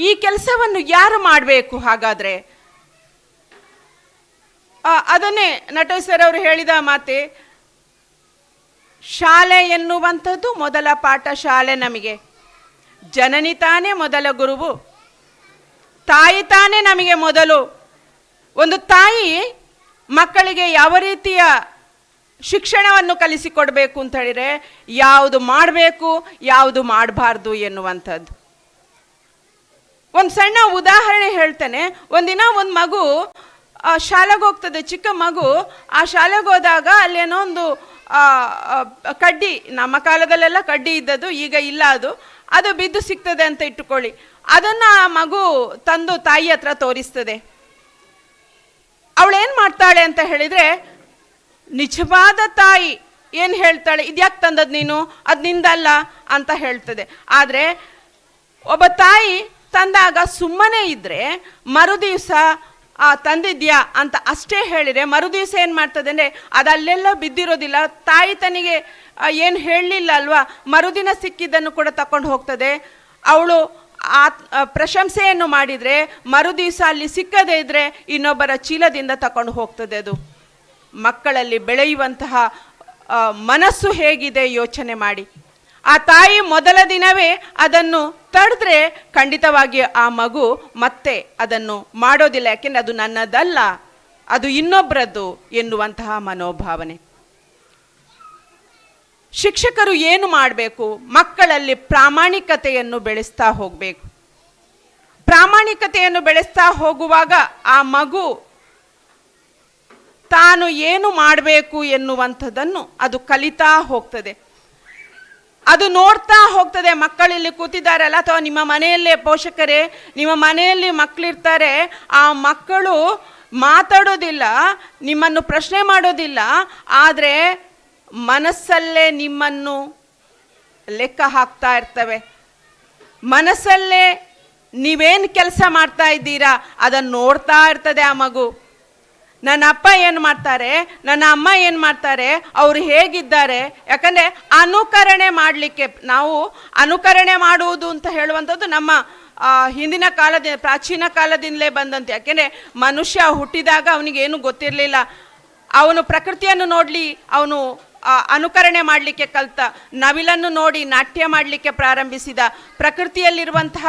ಈ ಕೆಲಸವನ್ನು ಯಾರು ಮಾಡಬೇಕು ಹಾಗಾದರೆ? ಅದನ್ನೇ ನಟೋಜ್ ಸರ್ ಅವರು ಹೇಳಿದ ಮಾತೆ, ಶಾಲೆ ಎನ್ನುವಂಥದ್ದು ಮೊದಲ ಪಾಠ. ಶಾಲೆ ನಮಗೆ ಜನನಿ ತಾನೇ ಮೊದಲ ಗುರುವು, ತಾಯಿ ತಾನೇ ನಮಗೆ ಮೊದಲು. ಒಂದು ತಾಯಿ ಮಕ್ಕಳಿಗೆ ಯಾವ ರೀತಿಯ ಶಿಕ್ಷಣವನ್ನು ಕಲಿಸಿಕೊಡ್ಬೇಕು ಅಂತ ಹೇಳಿದರೆ ಯಾವುದು ಮಾಡಬೇಕು ಯಾವುದು ಮಾಡಬಾರ್ದು ಎನ್ನುವಂಥದ್ದು. ಒಂದು ಸಣ್ಣ ಉದಾಹರಣೆ ಹೇಳ್ತೇನೆ. ಒಂದಿನ ಒಂದು ಮಗು ಶಾಲೆಗೆ ಹೋಗ್ತದೆ, ಚಿಕ್ಕ ಮಗು. ಆ ಶಾಲೆಗೆ ಹೋದಾಗ ಅಲ್ಲೇನೋ ಒಂದು ಕಡ್ಡಿ, ನಮ್ಮ ಕಾಲದಲ್ಲೆಲ್ಲ ಕಡ್ಡಿ ಇದ್ದದ್ದು, ಈಗ ಇಲ್ಲ, ಅದು ಬಿದ್ದು ಸಿಗ್ತದೆ ಅಂತ ಇಟ್ಟುಕೊಳ್ಳಿ. ಅದನ್ನು ಆ ಮಗು ತಂದು ತಾಯಿ ಹತ್ರ ತೋರಿಸ್ತದೆ. ಅವಳೇನು ಮಾಡ್ತಾಳೆ ಅಂತ ಹೇಳಿದರೆ, ನಿಜವಾದ ತಾಯಿ ಏನು ಹೇಳ್ತಾಳೆ, ಇದ್ಯಾಕೆ ತಂದದ್ದು ನೀನು, ಅದು ನಿಂದಲ್ಲ ಅಂತ ಹೇಳ್ತದೆ. ಆದರೆ ಒಬ್ಬ ತಾಯಿ ತಂದಾಗ ಸುಮ್ಮನೆ ಇದ್ದರೆ ಮರುದಿವಸ ತಂದಿದ್ಯಾ ಅಂತ ಅಷ್ಟೇ ಹೇಳಿದರೆ, ಮರುದಿವಸ ಏನು ಮಾಡ್ತದೆ ಅಂದರೆ ಅದಲ್ಲೆಲ್ಲ ಬಿದ್ದಿರೋದಿಲ್ಲ. ತಾಯಿ ತನಗೆ ಏನು ಹೇಳಲಿಲ್ಲ ಅಲ್ವಾ, ಮರುದಿನ ಸಿಕ್ಕಿದ್ದನ್ನು ಕೂಡ ತಕೊಂಡು ಹೋಗ್ತದೆ. ಅವಳು ಪ್ರಶಂಸೆಯನ್ನು ಮಾಡಿದರೆ ಮರುದಿವಸ ಅಲ್ಲಿ ಸಿಕ್ಕದೇ ಇದ್ದರೆ ಇನ್ನೊಬ್ಬರ ಚೀಲದಿಂದ ತಕೊಂಡು ಹೋಗ್ತದೆ. ಅದು ಮಕ್ಕಳಲ್ಲಿ ಬೆಳೆಯುವಂತಹ ಮನಸ್ಸು ಹೇಗಿದೆ ಯೋಚನೆ ಮಾಡಿ. ಆ ತಾಯಿ ಮೊದಲ ದಿನವೇ ಅದನ್ನು ತಡೆದ್ರೆ ಖಂಡಿತವಾಗಿ ಆ ಮಗು ಮತ್ತೆ ಅದನ್ನು ಮಾಡೋದಿಲ್ಲ. ಯಾಕೆಂದರೆ ಅದು ನನ್ನದಲ್ಲ, ಅದು ಇನ್ನೊಬ್ಬರದ್ದು ಎನ್ನುವಂತಹ ಮನೋಭಾವನೆ. ಶಿಕ್ಷಕರು ಏನು ಮಾಡಬೇಕು? ಮಕ್ಕಳಲ್ಲಿ ಪ್ರಾಮಾಣಿಕತೆಯನ್ನು ಬೆಳೆಸ್ತಾ ಹೋಗಬೇಕು. ಪ್ರಾಮಾಣಿಕತೆಯನ್ನು ಬೆಳೆಸ್ತಾ ಹೋಗುವಾಗ ಆ ಮಗು ತಾನು ಏನು ಮಾಡಬೇಕು ಎನ್ನುವಂಥದ್ದನ್ನು ಅದು ಕಲಿತಾ ಹೋಗ್ತದೆ, ಅದು ನೋಡ್ತಾ ಹೋಗ್ತದೆ. ಮಕ್ಕಳಲ್ಲಿ ಕೂತಿದ್ದಾರಲ್ಲ, ಅಥವಾ ನಿಮ್ಮ ಮನೆಯಲ್ಲೇ ಪೋಷಕರೇ, ನಿಮ್ಮ ಮನೆಯಲ್ಲಿ ಮಕ್ಕಳಿರ್ತಾರೆ, ಆ ಮಕ್ಕಳು ಮಾತಾಡೋದಿಲ್ಲ, ನಿಮ್ಮನ್ನು ಪ್ರಶ್ನೆ ಮಾಡೋದಿಲ್ಲ, ಆದರೆ ಮನಸ್ಸಲ್ಲೇ ನಿಮ್ಮನ್ನು ಲೆಕ್ಕ ಹಾಕ್ತಾ ಇರ್ತವೆ. ಮನಸ್ಸಲ್ಲೇ ನೀವೇನು ಕೆಲಸ ಮಾಡ್ತಾ ಇದ್ದೀರಾ ಅದನ್ನು ನೋಡ್ತಾ ಇರ್ತದೆ ಆ ಮಗು. ನನ್ನ ಅಪ್ಪ ಏನು ಮಾಡ್ತಾರೆ, ನನ್ನ ಅಮ್ಮ ಏನು ಮಾಡ್ತಾರೆ, ಅವರು ಹೇಗಿದ್ದಾರೆ. ಯಾಕಂದರೆ ಅನುಕರಣೆ ಮಾಡಲಿಕ್ಕೆ, ನಾವು ಅನುಕರಣೆ ಮಾಡುವುದು ಅಂತ ಹೇಳುವಂಥದ್ದು ನಮ್ಮ ಹಿಂದಿನ ಪ್ರಾಚೀನ ಕಾಲದಿಂದಲೇ ಬಂದಂತೆ. ಯಾಕೆಂದರೆ ಮನುಷ್ಯ ಹುಟ್ಟಿದಾಗ ಅವನಿಗೇನು ಗೊತ್ತಿರಲಿಲ್ಲ. ಅವನು ಪ್ರಕೃತಿಯನ್ನು ನೋಡಲಿ ಅವನು ಅನುಕರಣೆ ಮಾಡಲಿಕ್ಕೆ ಕಲಿತ, ನವಿಲನ್ನು ನೋಡಿ ನಾಟ್ಯ ಮಾಡಲಿಕ್ಕೆ ಪ್ರಾರಂಭಿಸಿದ, ಪ್ರಕೃತಿಯಲ್ಲಿರುವಂತಹ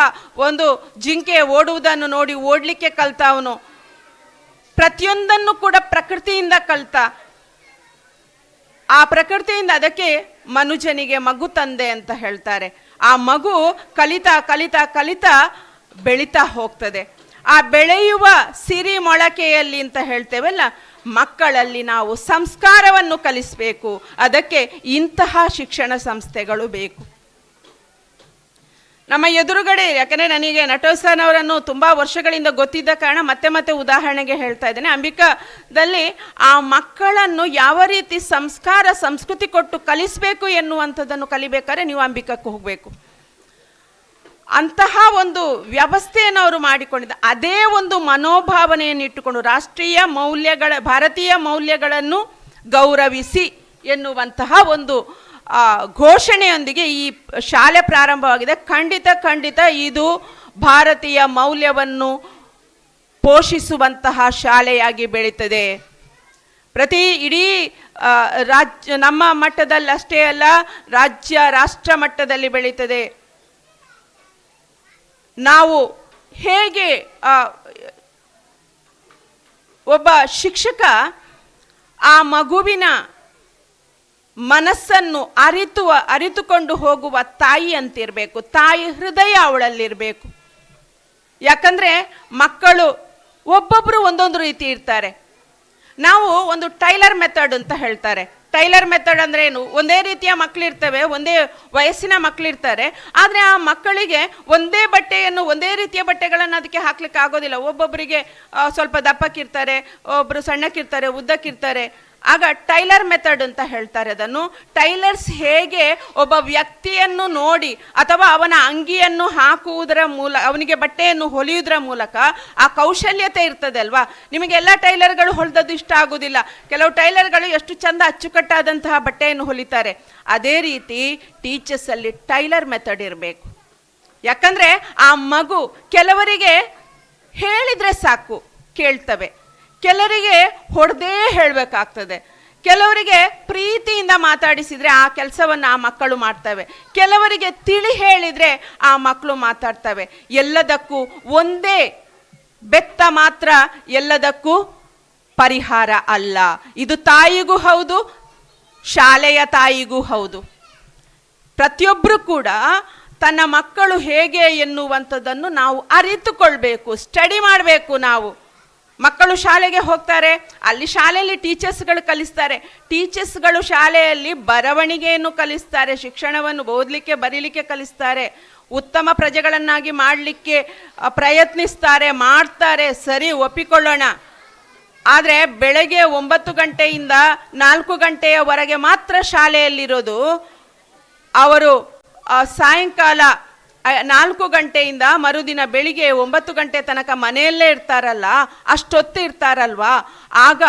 ಒಂದು ಜಿಂಕೆ ಓಡುವುದನ್ನು ನೋಡಿ ಓಡಲಿಕ್ಕೆ ಕಲಿತ, ಅವನು ಪ್ರತಿಯೊಂದನ್ನು ಕೂಡ ಪ್ರಕೃತಿಯಿಂದ ಕಲಿತ. ಆ ಪ್ರಕೃತಿಯಿಂದ ಅದಕ್ಕೆ ಮನುಜನಿಗೆ ಮಗು ತಂದೆ ಅಂತ ಹೇಳ್ತಾರೆ. ಆ ಮಗು ಕಲಿತಾ ಕಲಿತಾ ಕಲಿತಾ ಬೆಳೀತಾ ಹೋಗ್ತದೆ. ಆ ಬೆಳೆಯುವ ಸಿರಿ ಮೊಳಕೆಯಲ್ಲಿ ಅಂತ ಹೇಳ್ತೇವಲ್ಲ, ಮಕ್ಕಳಲ್ಲಿ ನಾವು ಸಂಸ್ಕಾರವನ್ನು ಕಲಿಸಬೇಕು. ಅದಕ್ಕೆ ಇಂತಹ ಶಿಕ್ಷಣ ಸಂಸ್ಥೆಗಳು ಬೇಕು. ನಮ್ಮ ಎದುರುಗಡೆ, ಯಾಕಂದರೆ ನನಗೆ ನಟೋಸನವರನ್ನು ತುಂಬ ವರ್ಷಗಳಿಂದ ಗೊತ್ತಿದ್ದ ಕಾರಣ ಮತ್ತೆ ಮತ್ತೆ ಉದಾಹರಣೆಗೆ ಹೇಳ್ತಾ ಇದ್ದೇನೆ. ಅಂಬಿಕಾದಲ್ಲಿ ಆ ಮಕ್ಕಳನ್ನು ಯಾವ ರೀತಿ ಸಂಸ್ಕಾರ ಸಂಸ್ಕೃತಿ ಕೊಟ್ಟು ಕಲಿಸಬೇಕು ಎನ್ನುವಂಥದ್ದನ್ನು ಕಲಿಬೇಕಾದ್ರೆ ನೀವು ಅಂಬಿಕಕ್ಕೆ ಹೋಗಬೇಕು. ಅಂತಹ ಒಂದು ವ್ಯವಸ್ಥೆಯನ್ನು ಅವರು ಮಾಡಿಕೊಂಡಿದ್ದ. ಅದೇ ಒಂದು ಮನೋಭಾವನೆಯನ್ನು ಇಟ್ಟುಕೊಂಡು ರಾಷ್ಟ್ರೀಯ ಮೌಲ್ಯಗಳ, ಭಾರತೀಯ ಮೌಲ್ಯಗಳನ್ನು ಗೌರವಿಸಿ ಎನ್ನುವಂತಹ ಒಂದು ಘೋಷಣೆಯೊಂದಿಗೆ ಈ ಶಾಲೆ ಪ್ರಾರಂಭವಾಗಿದೆ. ಖಂಡಿತ ಇದು ಭಾರತೀಯ ಮೌಲ್ಯವನ್ನು ಪೋಷಿಸುವಂತಹ ಶಾಲೆಯಾಗಿ ಬೆಳೀತದೆ. ಇಡೀ ನಮ್ಮ ಮಟ್ಟದಲ್ಲಿ ಅಷ್ಟೇ ಅಲ್ಲ, ರಾಷ್ಟ್ರ ಮಟ್ಟದಲ್ಲಿ ಬೆಳೀತದೆ. ನಾವು ಹೇಗೆ ಒಬ್ಬ ಶಿಕ್ಷಕ ಆ ಮಗುವಿನ ಮನಸ್ಸನ್ನು ಅರಿತುಕೊಂಡು ಹೋಗುವ ತಾಯಿ ಅಂತಿರಬೇಕು. ತಾಯಿ ಹೃದಯ ಅವಳಲ್ಲಿರಬೇಕು. ಯಾಕಂದರೆ ಮಕ್ಕಳು ಒಬ್ಬೊಬ್ಬರು ಒಂದೊಂದು ರೀತಿ ಇರ್ತಾರೆ. ನಾವು ಒಂದು ಟೈಲರ್ ಮೆಥಡ್ ಅಂತ ಹೇಳ್ತಾರೆ. ಟೈಲರ್ ಮೆಥಡ್ ಅಂದರೆ ಏನು? ಒಂದೇ ರೀತಿಯ ಮಕ್ಕಳಿರ್ತವೆ, ಒಂದೇ ವಯಸ್ಸಿನ ಮಕ್ಕಳಿರ್ತಾರೆ. ಆದರೆ ಆ ಮಕ್ಕಳಿಗೆ ಒಂದೇ ಬಟ್ಟೆಯನ್ನು, ಒಂದೇ ರೀತಿಯ ಬಟ್ಟೆಗಳನ್ನು ಅದಕ್ಕೆ ಹಾಕ್ಲಿಕ್ಕೆ ಆಗೋದಿಲ್ಲ. ಒಬ್ಬೊಬ್ಬರಿಗೆ ಸ್ವಲ್ಪ ದಪ್ಪಕ್ಕಿರ್ತಾರೆ, ಒಬ್ಬರು ಸಣ್ಣಕ್ಕಿರ್ತಾರೆ, ಉದ್ದಕ್ಕಿರ್ತಾರೆ. ಆಗ ಟೈಲರ್ ಮೆಥಡ್ ಅಂತ ಹೇಳ್ತಾರೆ ಅದನ್ನು. ಟೈಲರ್ಸ್ ಹೇಗೆ ಒಬ್ಬ ವ್ಯಕ್ತಿಯನ್ನು ನೋಡಿ ಅಥವಾ ಅವನ ಅಂಗಿಯನ್ನು ಹಾಕುವುದರ ಮೂಲಕ, ಅವನಿಗೆ ಬಟ್ಟೆಯನ್ನು ಹೊಲಿಯುವುದರ ಮೂಲಕ ಆ ಕೌಶಲ್ಯತೆ ಇರ್ತದೆ ಅಲ್ವಾ. ನಿಮಗೆಲ್ಲ ಟೈಲರ್ಗಳು ಹೊಲಿದದ್ದು ಇಷ್ಟ ಆಗೋದಿಲ್ಲ. ಕೆಲವು ಟೈಲರ್ಗಳು ಎಷ್ಟು ಚಂದ ಅಚ್ಚುಕಟ್ಟಾದಂತಹ ಬಟ್ಟೆಯನ್ನು ಹೊಲಿತಾರೆ. ಅದೇ ರೀತಿ ಟೀಚರ್ಸಲ್ಲಿ ಟೈಲರ್ ಮೆಥಡ್ ಇರಬೇಕು. ಯಾಕಂದರೆ ಆ ಮಗು ಕೆಲವರಿಗೆ ಹೇಳಿದರೆ ಸಾಕು ಕೇಳ್ತವೆ, ಕೆಲವರಿಗೆ ಹೊಡೆದೇ ಹೇಳಬೇಕಾಗ್ತದೆ, ಕೆಲವರಿಗೆ ಪ್ರೀತಿಯಿಂದ ಮಾತಾಡಿಸಿದರೆ ಆ ಕೆಲಸವನ್ನು ಆ ಮಕ್ಕಳು ಮಾಡ್ತವೆ, ಕೆಲವರಿಗೆ ತಿಳಿ ಹೇಳಿದರೆ ಆ ಮಕ್ಕಳು ಮಾತಾಡ್ತವೆ. ಎಲ್ಲದಕ್ಕೂ ಒಂದೇ ಬೆತ್ತ ಮಾತ್ರ ಎಲ್ಲದಕ್ಕೂ ಪರಿಹಾರ ಅಲ್ಲ. ಇದು ತಾಯಿಗೂ ಹೌದು, ಶಾಲೆಯ ತಾಯಿಗೂ ಹೌದು. ಪ್ರತಿಯೊಬ್ಬರು ಕೂಡ ತನ್ನ ಮಕ್ಕಳು ಹೇಗೆ ಎನ್ನುವಂಥದ್ದನ್ನು ನಾವು ಅರಿತುಕೊಳ್ಬೇಕು, ಸ್ಟಡಿ ಮಾಡಬೇಕು. ನಾವು ಮಕ್ಕಳು ಶಾಲೆಗೆ ಹೋಗ್ತಾರೆ, ಅಲ್ಲಿ ಶಾಲೆಯಲ್ಲಿ ಟೀಚರ್ಸ್ಗಳು ಕಲಿಸ್ತಾರೆ. ಟೀಚರ್ಸ್ಗಳು ಶಾಲೆಯಲ್ಲಿ ಬರವಣಿಗೆಯನ್ನು ಕಲಿಸ್ತಾರೆ, ಶಿಕ್ಷಣವನ್ನು ಓದಲಿಕ್ಕೆ ಬರೀಲಿಕ್ಕೆ ಕಲಿಸ್ತಾರೆ, ಉತ್ತಮ ಪ್ರಜೆಗಳನ್ನಾಗಿ ಮಾಡಲಿಕ್ಕೆ ಪ್ರಯತ್ನಿಸ್ತಾರೆ, ಮಾಡ್ತಾರೆ. ಸರಿ, ಒಪ್ಪಿಕೊಳ್ಳೋಣ. ಆದರೆ ಬೆಳಗ್ಗೆ 9 ಗಂಟೆಯಿಂದ 4 ಗಂಟೆಯವರೆಗೆ ಮಾತ್ರ ಶಾಲೆಯಲ್ಲಿರೋದು. ಅವರು ಸಾಯಂಕಾಲ 4 ಗಂಟೆಯಿಂದ ಮರುದಿನ ಬೆಳಿಗ್ಗೆ 9 ಗಂಟೆ ತನಕ ಮನೆಯಲ್ಲೇ ಇರ್ತಾರಲ್ಲ, ಅಷ್ಟೊತ್ತು ಇರ್ತಾರಲ್ವಾ, ಆಗ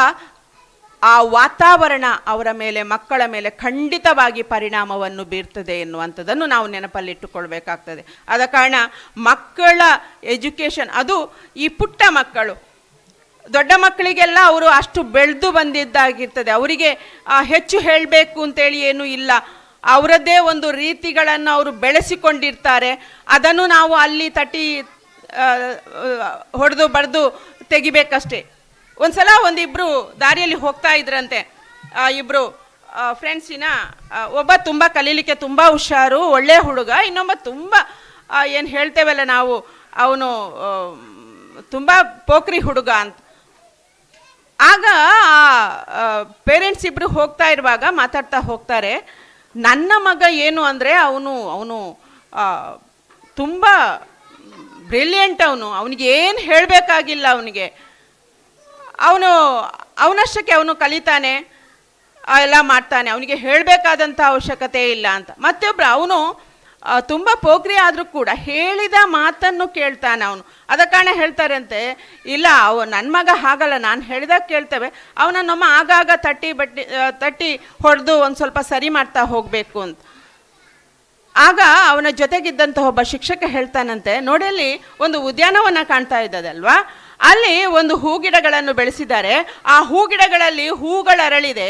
ಆ ವಾತಾವರಣ ಅವರ ಮೇಲೆ, ಮಕ್ಕಳ ಮೇಲೆ ಖಂಡಿತವಾಗಿ ಪರಿಣಾಮವನ್ನು ಬೀರ್ತದೆ ಎನ್ನುವಂಥದ್ದನ್ನು ನಾವು ನೆನಪಲ್ಲಿಟ್ಟುಕೊಳ್ಬೇಕಾಗ್ತದೆ. ಆದ ಕಾರಣ ಮಕ್ಕಳ ಎಜುಕೇಷನ್, ಅದು ಈ ಪುಟ್ಟ ಮಕ್ಕಳು, ದೊಡ್ಡ ಮಕ್ಕಳಿಗೆಲ್ಲ ಅವರು ಅಷ್ಟು ಬೆಳೆದು ಬಂದಿದ್ದಾಗಿರ್ತದೆ. ಅವರಿಗೆ ಹೆಚ್ಚು ಹೇಳಬೇಕು ಅಂತೇಳಿ ಏನೂ ಇಲ್ಲ. ಅವರದ್ದೇ ಒಂದು ರೀತಿಗಳನ್ನು ಅವರು ಬೆಳೆಸಿಕೊಂಡಿರ್ತಾರೆ. ಅದನ್ನು ನಾವು ಅಲ್ಲಿ ತಟ್ಟಿ ಹೊಡೆದು ಬಡ್ದು ತೆಗಿಬೇಕಷ್ಟೇ. ಒಂದ್ಸಲ ಒಂದಿಬ್ಬರು ದಾರಿಯಲ್ಲಿ ಹೋಗ್ತಾ ಇದ್ರಂತೆ. ಇಬ್ಬರು ಫ್ರೆಂಡ್ಸಿನ, ಒಬ್ಬ ತುಂಬ ಕಲೀಲಿಕ್ಕೆ ತುಂಬ ಹುಷಾರು, ಒಳ್ಳೆ ಹುಡುಗ. ಇನ್ನೊಬ್ಬ ತುಂಬ ಏನು ಹೇಳ್ತೇವಲ್ಲ ನಾವು, ಅವನು ತುಂಬ ಪೋಖ್ರಿ ಹುಡುಗ ಅಂತ. ಆಗ ಪೇರೆಂಟ್ಸ್ ಇಬ್ಬರು ಹೋಗ್ತಾ ಇರುವಾಗ ಮಾತಾಡ್ತಾ ಹೋಗ್ತಾರೆ, ನನ್ನ ಮಗ ಏನು ಅಂದರೆ ಅವನು ತುಂಬ ಬ್ರಿಲಿಯಂಟ್, ಅವನಿಗೆ ಏನು ಹೇಳಬೇಕಾಗಿಲ್ಲ, ಅವನಷ್ಟಕ್ಕೆ ಅವನು ಕಲಿತಾನೆ, ಎಲ್ಲ ಮಾಡ್ತಾನೆ, ಅವನಿಗೆ ಹೇಳಬೇಕಾದಂಥ ಅವಶ್ಯಕತೆ ಇಲ್ಲ ಅಂತ. ಮತ್ತೊಬ್ಬರು, ಅವನು ತುಂಬ ಪೋಖ್ರಿ ಆದರೂ ಕೂಡ ಹೇಳಿದ ಮಾತನ್ನು ಕೇಳ್ತಾನೆ ಅವನು. ಅದ ಕಾರಣ ಹೇಳ್ತಾರಂತೆ, ಇಲ್ಲ ನನ್ನ ಮಗ ಹಾಗಲ್ಲ, ನಾನು ಹೇಳಿದಾಗ ಕೇಳ್ತೇವೆ, ಅವನನ್ನೊಮ್ಮ ಆಗಾಗ ತಟ್ಟಿ ಹೊಡೆದು ಒಂದು ಸ್ವಲ್ಪ ಸರಿ ಮಾಡ್ತಾ ಹೋಗಬೇಕು ಅಂತ. ಆಗ ಅವನ ಜೊತೆಗಿದ್ದಂತಹ ಒಬ್ಬ ಶಿಕ್ಷಕ ಹೇಳ್ತಾನಂತೆ, ನೋಡಿ ಅಲ್ಲಿ ಒಂದು ಉದ್ಯಾನವನ ಕಾಣ್ತಾ ಇದ್ದದಲ್ವಾ, ಅಲ್ಲಿ ಒಂದು ಹೂಗಿಡಗಳನ್ನು ಬೆಳೆಸಿದ್ದಾರೆ. ಆ ಹೂಗಿಡಗಳಲ್ಲಿ ಹೂಗಳರಳಿದೆ,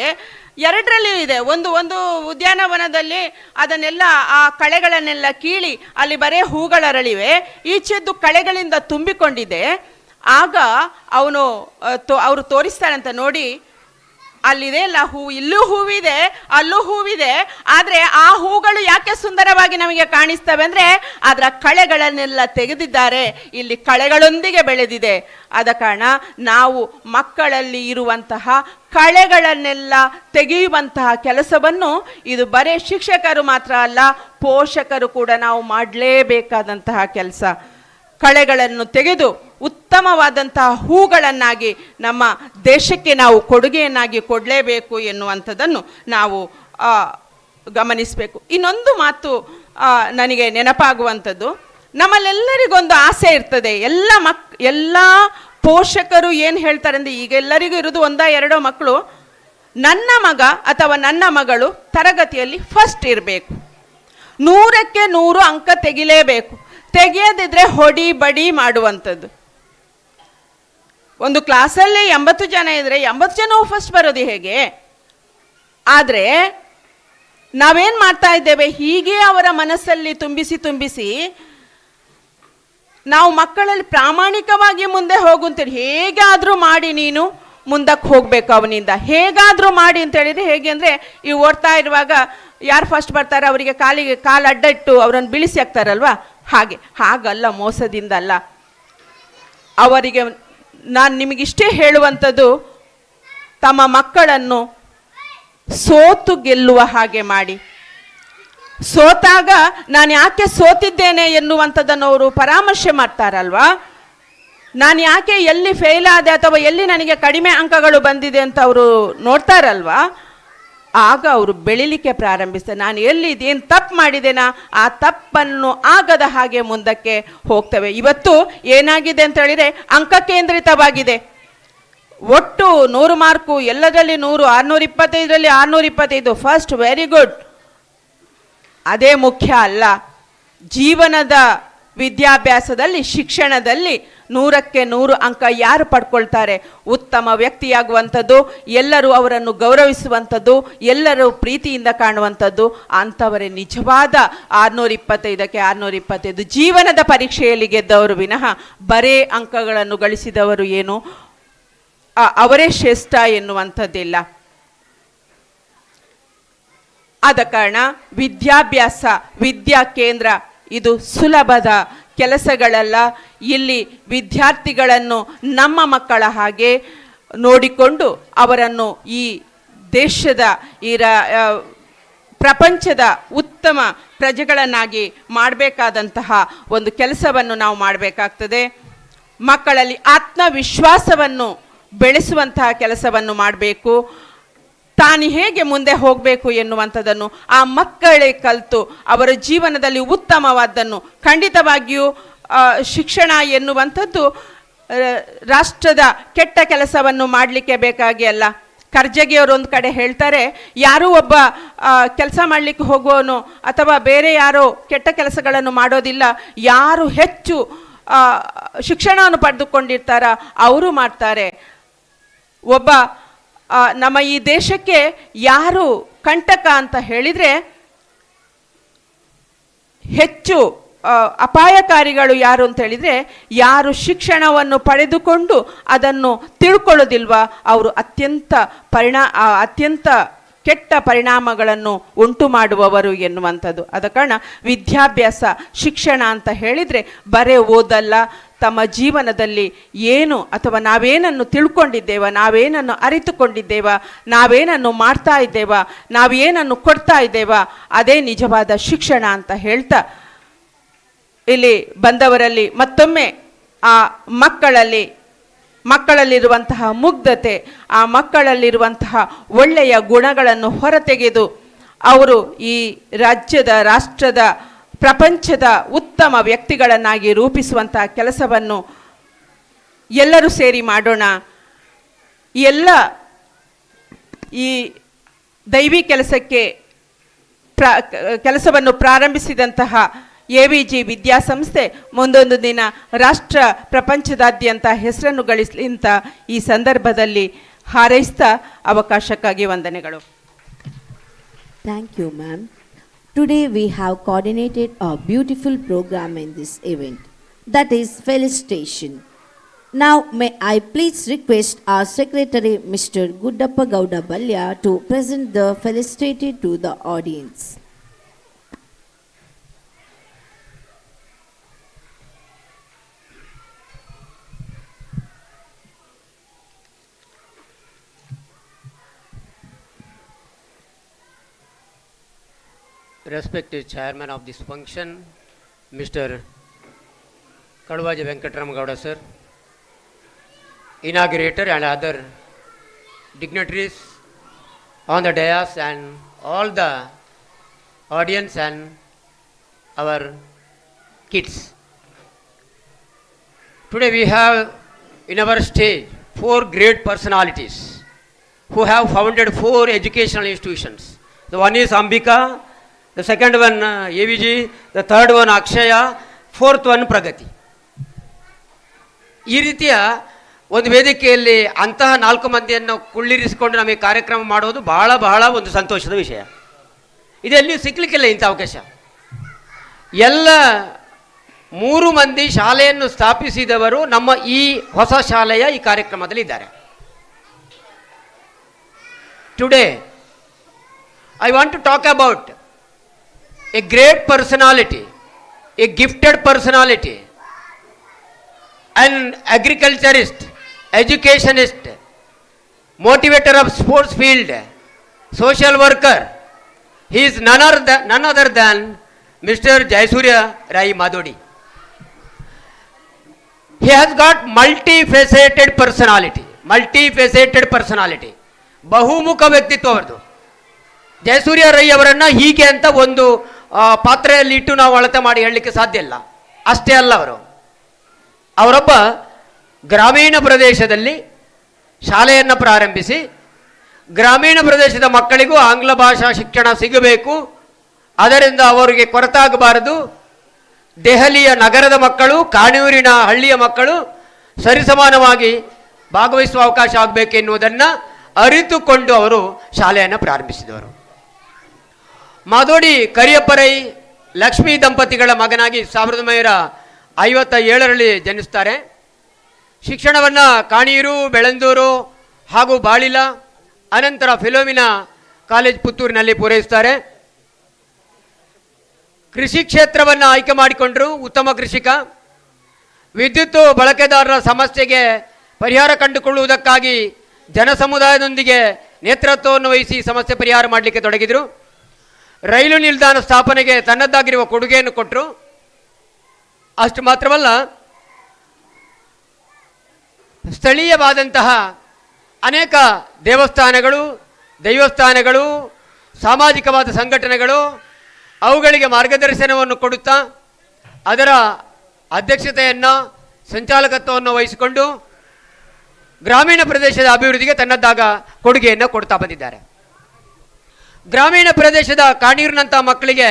ಎರಡರಲ್ಲಿಯೂ ಇದೆ. ಒಂದು ಉದ್ಯಾನವನದಲ್ಲಿ ಅದನ್ನೆಲ್ಲ ಆ ಕಳೆಗಳನ್ನೆಲ್ಲ ಕೀಳಿ ಅಲ್ಲಿ ಬರೇ ಹೂಗಳರಳಿವೆ, ಈಚೆದ್ದು ಕಳೆಗಳಿಂದ ತುಂಬಿಕೊಂಡಿದೆ. ಆಗ ಅವರು ತೋರಿಸ್ತಾರಂತ, ನೋಡಿ ಅಲ್ಲಿದೆ ಅಲ್ಲ ಹೂ, ಇಲ್ಲೂ ಹೂವಿದೆ ಅಲ್ಲೂ ಹೂವಿದೆ, ಆದರೆ ಆ ಹೂಗಳು ಯಾಕೆ ಸುಂದರವಾಗಿ ನಮಗೆ ಕಾಣಿಸ್ತವೆ ಅಂದರೆ ಅದರ ಕಳೆಗಳನ್ನೆಲ್ಲ ತೆಗೆದಿದ್ದಾರೆ, ಇಲ್ಲಿ ಕಳೆಗಳೊಂದಿಗೆ ಬೆಳೆದಿದೆ. ಆದ ಕಾರಣ ನಾವು ಮಕ್ಕಳಲ್ಲಿ ಇರುವಂತಹ ಕಳೆಗಳನ್ನೆಲ್ಲ ತೆಗೆಯುವಂತಹ ಕೆಲಸವನ್ನು ಇದು ಬರೀ ಶಿಕ್ಷಕರು ಮಾತ್ರ ಅಲ್ಲ, ಪೋಷಕರು ಕೂಡ ನಾವು ಮಾಡಲೇಬೇಕಾದಂತಹ ಕೆಲಸ. ಕಳೆಗಳನ್ನು ತೆಗೆದು ಉತ್ತಮವಾದಂತಹ ಹೂಗಳನ್ನಾಗಿ ನಮ್ಮ ದೇಶಕ್ಕೆ ನಾವು ಕೊಡುಗೆಯನ್ನಾಗಿ ಕೊಡಲೇಬೇಕು ಎನ್ನುವಂಥದ್ದನ್ನು ನಾವು ಗಮನಿಸಬೇಕು. ಇನ್ನೊಂದು ಮಾತು ನನಗೆ ನೆನಪಾಗುವಂಥದ್ದು, ನಮ್ಮಲ್ಲೆಲ್ಲರಿಗೊಂದು ಆಸೆ ಇರ್ತದೆ. ಎಲ್ಲ ಪೋಷಕರು ಏನು ಹೇಳ್ತಾರೆ ಅಂದರೆ, ಈಗ ಎಲ್ಲರಿಗೂ ಇರೋದು 1-2 ಮಕ್ಕಳು, ನನ್ನ ಮಗ ಅಥವಾ ನನ್ನ ಮಗಳು ತರಗತಿಯಲ್ಲಿ ಫಸ್ಟ್ ಇರಬೇಕು, 100ಕ್ಕೆ 100 ಅಂಕ ತೆಗಿಲೇಬೇಕು, ತೆಗೆಯದಿದ್ರೆ ಹೊಡಿ ಬಡಿ ಮಾಡುವಂಥದ್ದು. ಒಂದು ಕ್ಲಾಸಲ್ಲಿ 80 ಜನ ಇದ್ರೆ 80 ಜನವು ಫಸ್ಟ್ ಬರೋದು ಹೇಗೆ? ಆದರೆ ನಾವೇನು ಮಾಡ್ತಾ ಇದ್ದೇವೆ, ಹೀಗೆ ಅವರ ಮನಸ್ಸಲ್ಲಿ ತುಂಬಿಸಿ ನಾವು ಮಕ್ಕಳಲ್ಲಿ ಪ್ರಾಮಾಣಿಕವಾಗಿ ಮುಂದೆ ಹೋಗುವಂತೇಳಿ, ಹೇಗಾದರೂ ಮಾಡಿ ನೀನು ಮುಂದಕ್ಕೆ ಹೋಗಬೇಕು ಅವನಿಂದ, ಹೇಗಾದರೂ ಮಾಡಿ ಅಂತ ಹೇಳಿದರೆ ಹೇಗೆ ಅಂದರೆ, ಇವು ಓಡ್ತಾ ಇರುವಾಗ ಯಾರು ಫಸ್ಟ್ ಬರ್ತಾರೆ ಅವರಿಗೆ ಕಾಲು ಅಡ್ಡ ಇಟ್ಟು ಅವರನ್ನು ಬೀಳಿಸಿ ಹಾಕ್ತಾರಲ್ವ, ಹಾಗಲ್ಲ, ಮೋಸದಿಂದ ಅಲ್ಲ. ಅವರಿಗೆ ನಾನು ನಿಮಗಿಷ್ಟೇ ಹೇಳುವಂಥದ್ದು, ತಮ್ಮ ಮಕ್ಕಳನ್ನು ಸೋತು ಗೆಲ್ಲುವ ಹಾಗೆ ಮಾಡಿ. ಸೋತಾಗ ನಾನು ಯಾಕೆ ಸೋತಿದ್ದೇನೆ ಎನ್ನುವಂಥದ್ದನ್ನು ಅವರು ಪರಾಮರ್ಶೆ ಮಾಡ್ತಾರಲ್ವಾ, ನಾನು ಯಾಕೆ ಎಲ್ಲಿ ಫೇಲ್ ಆದೆ ಅಥವಾ ಎಲ್ಲಿ ನನಗೆ ಕಡಿಮೆ ಅಂಕಗಳು ಬಂದಿದೆ ಅಂತ ಅವರು ನೋಡ್ತಾರಲ್ವಾ, ಆಗ ಅವರು ಬೆಳಿಲಿಕ್ಕೆ ಪ್ರಾರಂಭಿಸ್ತಾರೆ. ನಾನು ಎಲ್ಲಿದ್ದೇನು ತಪ್ಪು ಮಾಡಿದ್ದೇನಾ, ಆ ತಪ್ಪನ್ನು ಆಗದ ಹಾಗೆ ಮುಂದಕ್ಕೆ ಹೋಗ್ತವೆ. ಇವತ್ತು ಏನಾಗಿದೆ ಅಂತ ಹೇಳಿದರೆ, ಅಂಕ ಕೇಂದ್ರಿತವಾಗಿದೆ. ಒಟ್ಟು 100 ಮಾರ್ಕು, ಎಲ್ಲದರಲ್ಲಿ 100, 625ರಲ್ಲಿ 625, ಫಸ್ಟ್ ವೆರಿ ಗುಡ್. ಅದೇ ಮುಖ್ಯ ಅಲ್ಲ. ಜೀವನದ ವಿದ್ಯಾಭ್ಯಾಸದಲ್ಲಿ, ಶಿಕ್ಷಣದಲ್ಲಿ 100ಕ್ಕೆ 100 ಅಂಕ ಯಾರು ಪಡ್ಕೊಳ್ತಾರೆ, ಉತ್ತಮ ವ್ಯಕ್ತಿಯಾಗುವಂಥದ್ದು, ಎಲ್ಲರೂ ಅವರನ್ನು ಗೌರವಿಸುವಂಥದ್ದು, ಎಲ್ಲರೂ ಪ್ರೀತಿಯಿಂದ ಕಾಣುವಂಥದ್ದು, ಅಂಥವರೇ ನಿಜವಾದ 625ಕ್ಕೆ 625 ಜೀವನದ ಪರೀಕ್ಷೆಯಲ್ಲಿ ಗೆದ್ದವರು ವಿನಃ ಬರೇ ಅಂಕಗಳನ್ನು ಗಳಿಸಿದವರು ಏನು ಅವರೇ ಶ್ರೇಷ್ಠ ಎನ್ನುವಂಥದ್ದಿಲ್ಲ. ಆದ ಕಾರಣ ವಿದ್ಯಾಭ್ಯಾಸ, ವಿದ್ಯಾ ಕೇಂದ್ರ ಇದು ಸುಲಭದ ಕೆಲಸಗಳಲ್ಲ. ಇಲ್ಲಿ ವಿದ್ಯಾರ್ಥಿಗಳನ್ನು ನಮ್ಮ ಮಕ್ಕಳ ಹಾಗೆ ನೋಡಿಕೊಂಡು ಅವರನ್ನು ಈ ದೇಶದ ಪ್ರಪಂಚದ ಉತ್ತಮ ಪ್ರಜೆಗಳನ್ನಾಗಿ ಮಾಡಬೇಕಾದಂತಹ ಒಂದು ಕೆಲಸವನ್ನು ನಾವು ಮಾಡಬೇಕಾಗ್ತದೆ. ಮಕ್ಕಳಲ್ಲಿ ಆತ್ಮವಿಶ್ವಾಸವನ್ನು ಬೆಳೆಸುವಂತಹ ಕೆಲಸವನ್ನು ಮಾಡಬೇಕು. ತಾನು ಹೇಗೆ ಮುಂದೆ ಹೋಗಬೇಕು ಎನ್ನುವಂಥದ್ದನ್ನು ಆ ಮಕ್ಕಳೇ ಕಲಿತು ಅವರ ಜೀವನದಲ್ಲಿ ಉತ್ತಮವಾದ್ದನ್ನು, ಖಂಡಿತವಾಗಿಯೂ ಶಿಕ್ಷಣ ಎನ್ನುವಂಥದ್ದು ರಾಷ್ಟ್ರದ ಕೆಟ್ಟ ಕೆಲಸವನ್ನು ಮಾಡಲಿಕ್ಕೆ ಬೇಕಾಗಿ ಅಲ್ಲ. ಕರ್ಜಗಿಯವರು ಒಂದು ಕಡೆ ಹೇಳ್ತಾರೆ, ಯಾರೂ ಒಬ್ಬ ಕೆಲಸ ಮಾಡಲಿಕ್ಕೆ ಹೋಗುವವನು ಅಥವಾ ಬೇರೆ ಯಾರೋ ಕೆಟ್ಟ ಕೆಲಸಗಳನ್ನು ಮಾಡೋದಿಲ್ಲ, ಯಾರು ಹೆಚ್ಚು ಶಿಕ್ಷಣವನ್ನು ಪಡೆದುಕೊಂಡಿರ್ತಾರ ಅವರು ಮಾಡ್ತಾರೆ. ಒಬ್ಬ ನಮ್ಮ ಈ ದೇಶಕ್ಕೆ ಯಾರು ಕಂಟಕ ಅಂತ ಹೇಳಿದರೆ, ಹೆಚ್ಚು ಅಪಾಯಕಾರಿಗಳು ಯಾರು ಅಂತ ಹೇಳಿದರೆ, ಯಾರು ಶಿಕ್ಷಣವನ್ನು ಪಡೆದುಕೊಂಡು ಅದನ್ನು ತಿಳ್ಕೊಳ್ಳೋದಿಲ್ವಾ ಅವರು ಅತ್ಯಂತ ಕೆಟ್ಟ ಪರಿಣಾಮಗಳನ್ನು ಉಂಟು ಮಾಡುವವರು ಎನ್ನುವಂಥದ್ದು. ಆದ ಕಾರಣ ವಿದ್ಯಾಭ್ಯಾಸ, ಶಿಕ್ಷಣ ಅಂತ ಹೇಳಿದರೆ ಬರೇ ಓದಲ್ಲ, ತಮ್ಮ ಜೀವನದಲ್ಲಿ ಏನು ಅಥವಾ ನಾವೇನನ್ನು ತಿಳ್ಕೊಂಡಿದ್ದೇವ, ನಾವೇನನ್ನು ಅರಿತುಕೊಂಡಿದ್ದೇವ, ನಾವೇನನ್ನು ಮಾಡ್ತಾ ಇದ್ದೇವ, ನಾವೇನನ್ನು ಕೊಡ್ತಾ ಇದ್ದೇವ, ಅದೇ ನಿಜವಾದ ಶಿಕ್ಷಣ ಅಂತ ಹೇಳ್ತಾ ಇಲ್ಲಿ ಬಂದವರಲ್ಲಿ ಮತ್ತೊಮ್ಮೆ ಆ ಮಕ್ಕಳಲ್ಲಿರುವಂತಹ ಮುಗ್ಧತೆ, ಆ ಮಕ್ಕಳಲ್ಲಿರುವಂತಹ ಒಳ್ಳೆಯ ಗುಣಗಳನ್ನು ಹೊರತೆಗೆದು ಅವರು ಈ ರಾಷ್ಟ್ರದ ಪ್ರಪಂಚದ ಉತ್ತಮ ವ್ಯಕ್ತಿಗಳನ್ನಾಗಿ ರೂಪಿಸುವಂತಹ ಕೆಲಸವನ್ನು ಎಲ್ಲರೂ ಸೇರಿ ಮಾಡೋಣ. ಈ ದೈವಿ ಕೆಲಸಕ್ಕೆ ಕೆಲಸವನ್ನು ಪ್ರಾರಂಭಿಸಿದಂತಹ AVG ವಿದ್ಯಾಸಂಸ್ಥೆ ಮುಂದೊಂದು ದಿನ ರಾಷ್ಟ್ರ ಪ್ರಪಂಚದಾದ್ಯಂತ ಹೆಸರನ್ನು ಗಳಿಸಲಿ ಅಂತ ಈ ಸಂದರ್ಭದಲ್ಲಿ ಹಾರೈಸ್ತಾ ಅವಕಾಶಕ್ಕಾಗಿ ವಂದನೆಗಳು. Thank you, ma'am. Today we have coordinated a beautiful program in this event, that is felicitation. Now may I please request our secretary, Mr. Guddappa Gowda Balya, to present the felicitated to the audience. Respected chairman of this function, Mr. Kaduvaji Venkatramagowda sir, inaugurator and other dignitaries on the dais and all the audience and our kids. Today we have in our stage 4 great personalities who have founded 4 educational institutions. The one is Ambika, the second one AVG, the third one Akshaya, fourth one Pragati. ಈ ರೀತಿಯ ಒಂದು ವೇದಿಕೆಯಲ್ಲಿ ಅಂತಹ 4 ಮಂದಿಯನ್ನು ಕುಳ್ಳಿರಿಸಿಕೊಂಡು ನಮಗೆ ಕಾರ್ಯಕ್ರಮ ಮಾಡೋದು ಬಹಳ ಬಹಳ ಒಂದು ಸಂತೋಷದ ವಿಷಯ. ಇದೆಲ್ಲಿಯೂ ಸಿಕ್ಕಲಿಕ್ಕಿಲ್ಲ ಇಂಥ ಅವಕಾಶ. ಎಲ್ಲ 3 ಮಂದಿ ಶಾಲೆಯನ್ನು ಸ್ಥಾಪಿಸಿದವರು ನಮ್ಮ ಈ ಹೊಸ ಶಾಲೆಯ ಈ ಕಾರ್ಯಕ್ರಮದಲ್ಲಿ ಇದ್ದಾರೆ. Today I want to talk about a great personality, a gifted personality, an agriculturist, educationist, motivator of sports field, social worker. He is none other than Mr. Jayasurya Rai Madodi. He has got multifaceted personality. ಬಹುಮುಖ ವ್ಯಕ್ತಿತ್ವ ಅವರದು. ಜಯಸೂರ್ಯ ರೈ ಅವರನ್ನು ಹೀಗೆ ಅಂತ ಒಂದು ಪಾತ್ರೆಯಲ್ಲಿ ಇಟ್ಟು ನಾವು ಅಳತೆ ಮಾಡಿ ಹೇಳಲಿಕ್ಕೆ ಸಾಧ್ಯ ಇಲ್ಲ. ಅಷ್ಟೇ ಅಲ್ಲ, ಅವರೊಬ್ಬ ಗ್ರಾಮೀಣ ಪ್ರದೇಶದಲ್ಲಿ ಶಾಲೆಯನ್ನು ಪ್ರಾರಂಭಿಸಿ ಗ್ರಾಮೀಣ ಪ್ರದೇಶದ ಮಕ್ಕಳಿಗೂ ಆಂಗ್ಲ ಭಾಷಾ ಶಿಕ್ಷಣ ಸಿಗಬೇಕು, ಅದರಿಂದ ಅವರಿಗೆ ಕೊರತಾಗಬಾರದು, ದೆಹಲಿಯ ನಗರದ ಮಕ್ಕಳು ಕಾಣೂರಿನ ಹಳ್ಳಿಯ ಮಕ್ಕಳು ಸರಿಸಮಾನವಾಗಿ ಭಾಗವಹಿಸುವ ಅವಕಾಶ ಆಗಬೇಕೆನ್ನುವುದನ್ನು ಅರಿತುಕೊಂಡು ಅವರು ಶಾಲೆಯನ್ನು ಪ್ರಾರಂಭಿಸಿದವರು. ಮಾದೋಡಿ ಕರಿಯಪ್ಪರೈ ಲಕ್ಷ್ಮೀ ದಂಪತಿಗಳ ಮಗನಾಗಿ 1957ರಲ್ಲಿ ಜನಿಸ್ತಾರೆ. ಶಿಕ್ಷಣವನ್ನು ಕಾಣೀರು, ಬೆಳಂದೂರು ಹಾಗೂ ಬಾಳಿಲ, ಅನಂತರ ಫಿಲೋಮಿನಾ ಕಾಲೇಜ್ ಪುತ್ತೂರಿನಲ್ಲಿ ಪೂರೈಸ್ತಾರೆ. ಕೃಷಿ ಕ್ಷೇತ್ರವನ್ನು ಆಯ್ಕೆ ಮಾಡಿಕೊಂಡರು, ಉತ್ತಮ ಕೃಷಿಕ. ವಿದ್ಯುತ್ ಬಳಕೆದಾರರ ಸಮಸ್ಯೆಗೆ ಪರಿಹಾರ ಕಂಡುಕೊಳ್ಳುವುದಕ್ಕಾಗಿ ಜನಸಮುದಾಯದೊಂದಿಗೆ ನೇತೃತ್ವವನ್ನು ವಹಿಸಿ ಸಮಸ್ಯೆ ಪರಿಹಾರ ಮಾಡಲಿಕ್ಕೆ ತೊಡಗಿದರು. ರೈಲು ನಿಲ್ದಾಣ ಸ್ಥಾಪನೆಗೆ ತನ್ನದ್ದಾಗಿರುವ ಕೊಡುಗೆಯನ್ನು ಕೊಟ್ಟರು. ಅಷ್ಟು ಮಾತ್ರವಲ್ಲ, ಸ್ಥಳೀಯವಾದಂತಹ ಅನೇಕ ದೈವಸ್ಥಾನಗಳು, ಸಾಮಾಜಿಕವಾದ ಸಂಘಟನೆಗಳು, ಅವುಗಳಿಗೆ ಮಾರ್ಗದರ್ಶನವನ್ನು ಕೊಡುತ್ತಾ ಅದರ ಅಧ್ಯಕ್ಷತೆಯನ್ನು, ಸಂಚಾಲಕತ್ವವನ್ನು ವಹಿಸಿಕೊಂಡು ಗ್ರಾಮೀಣ ಪ್ರದೇಶದ ಅಭಿವೃದ್ಧಿಗೆ ತನ್ನದ್ದಾದ ಕೊಡುಗೆಯನ್ನು ಕೊಡ್ತಾ ಬಂದಿದ್ದಾರೆ. ಗ್ರಾಮೀಣ ಪ್ರದೇಶದ ಕಾಣೀರಿನಂಥ ಮಕ್ಕಳಿಗೆ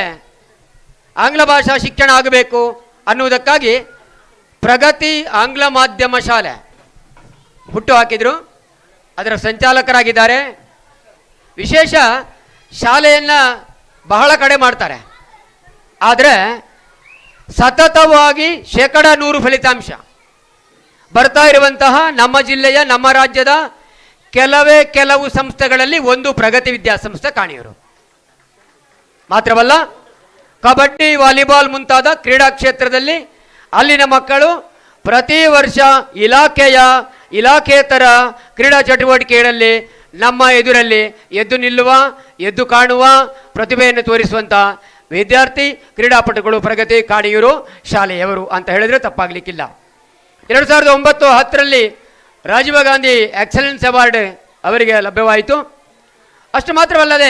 ಆಂಗ್ಲ ಭಾಷಾ ಶಿಕ್ಷಣ ಆಗಬೇಕು ಅನ್ನುವುದಕ್ಕಾಗಿ ಪ್ರಗತಿ ಆಂಗ್ಲ ಮಾಧ್ಯಮ ಶಾಲೆ ಹುಟ್ಟು ಹಾಕಿದರು. ಅದರ ಸಂಚಾಲಕರಾಗಿದ್ದಾರೆ. ವಿಶೇಷ ಶಾಲೆಯನ್ನು ಬಹಳ ಕಡೆ ಮಾಡ್ತಾರೆ, ಆದರೆ ಸತತವಾಗಿ 100% ಫಲಿತಾಂಶ ಬರ್ತಾ ಇರುವಂತಹ ನಮ್ಮ ಜಿಲ್ಲೆಯ, ನಮ್ಮ ರಾಜ್ಯದ ಕೆಲವು ಸಂಸ್ಥೆಗಳಲ್ಲಿ ಒಂದು ಪ್ರಗತಿ ವಿದ್ಯಾಸಂಸ್ಥೆ ಕಾಣಿಯೂರು. ಮಾತ್ರವಲ್ಲ, ಕಬಡ್ಡಿ, ವಾಲಿಬಾಲ್ ಮುಂತಾದ ಕ್ರೀಡಾ ಕ್ಷೇತ್ರದಲ್ಲಿ ಅಲ್ಲಿನ ಮಕ್ಕಳು ಪ್ರತಿ ವರ್ಷ ಇಲಾಖೇತರ ಕ್ರೀಡಾ ಚಟುವಟಿಕೆಗಳಲ್ಲಿ ನಮ್ಮ ಎದುರಲ್ಲಿ ಎದ್ದು ನಿಲ್ಲುವ, ಎದ್ದು ಕಾಣುವ, ಪ್ರತಿಭೆಯನ್ನು ತೋರಿಸುವಂಥ ವಿದ್ಯಾರ್ಥಿ ಕ್ರೀಡಾಪಟುಗಳು ಪ್ರಗತಿ ಕಾಣಿಯೂರು ಶಾಲೆಯವರು ಅಂತ ಹೇಳಿದರೆ ತಪ್ಪಾಗಲಿಕ್ಕಿಲ್ಲ. 2009-10ರಲ್ಲಿ ರಾಜೀವ್ ಗಾಂಧಿ ಎಕ್ಸಲೆನ್ಸ್ ಅವಾರ್ಡ್ ಅವರಿಗೆ ಲಭ್ಯವಾಯಿತು. ಅಷ್ಟು ಮಾತ್ರವಲ್ಲದೆ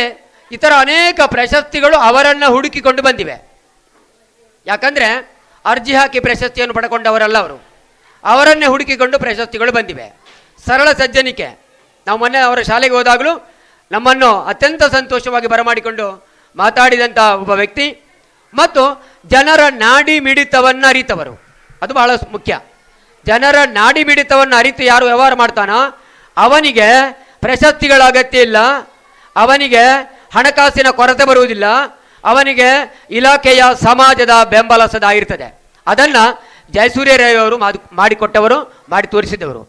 ಇತರ ಅನೇಕ ಪ್ರಶಸ್ತಿಗಳು ಅವರನ್ನು ಹುಡುಕಿಕೊಂಡು ಬಂದಿವೆ. ಯಾಕಂದರೆ ಅರ್ಜಿ ಹಾಕಿ ಪ್ರಶಸ್ತಿಯನ್ನು ಪಡ್ಕೊಂಡವರಲ್ಲ ಅವರು, ಅವರನ್ನೇ ಹುಡುಕಿಕೊಂಡು ಪ್ರಶಸ್ತಿಗಳು ಬಂದಿವೆ. ಸರಳ ಸಜ್ಜನಿಕೆ. ನಾವು ಮೊನ್ನೆ ಅವರ ಶಾಲೆಗೆ ಹೋದಾಗಲೂ ನಮ್ಮನ್ನು ಅತ್ಯಂತ ಸಂತೋಷವಾಗಿ ಬರಮಾಡಿಕೊಂಡು ಮಾತಾಡಿದಂಥ ಒಬ್ಬ ವ್ಯಕ್ತಿ ಮತ್ತು ಜನರ ನಾಡಿ ಮಿಡಿತವನ್ನು ಅರಿತವರು. ಅದು ಬಹಳ ಮುಖ್ಯ. ಜನರ ನಾಡಿ ಮಿಡಿತವನ್ನು ಅರಿತು ಯಾರು ವ್ಯವಹಾರ ಮಾಡ್ತಾನೋ ಅವನಿಗೆ ಪ್ರಶಸ್ತಿಗಳ ಅಗತ್ಯ ಇಲ್ಲ, ಅವನಿಗೆ ಹಣಕಾಸಿನ ಕೊರತೆ ಬರುವುದಿಲ್ಲ, ಅವನಿಗೆ ಇಲಾಖೆಯ ಸಮಾಜದ ಬೆಂಬಲ ಸದಾ ಇರ್ತದೆ. ಅದನ್ನು ಜಯಸೂರ್ಯ ರೈ ಅವರು ಮಾಡಿಕೊಟ್ಟವರು, ಮಾಡಿ ತೋರಿಸಿದವರು.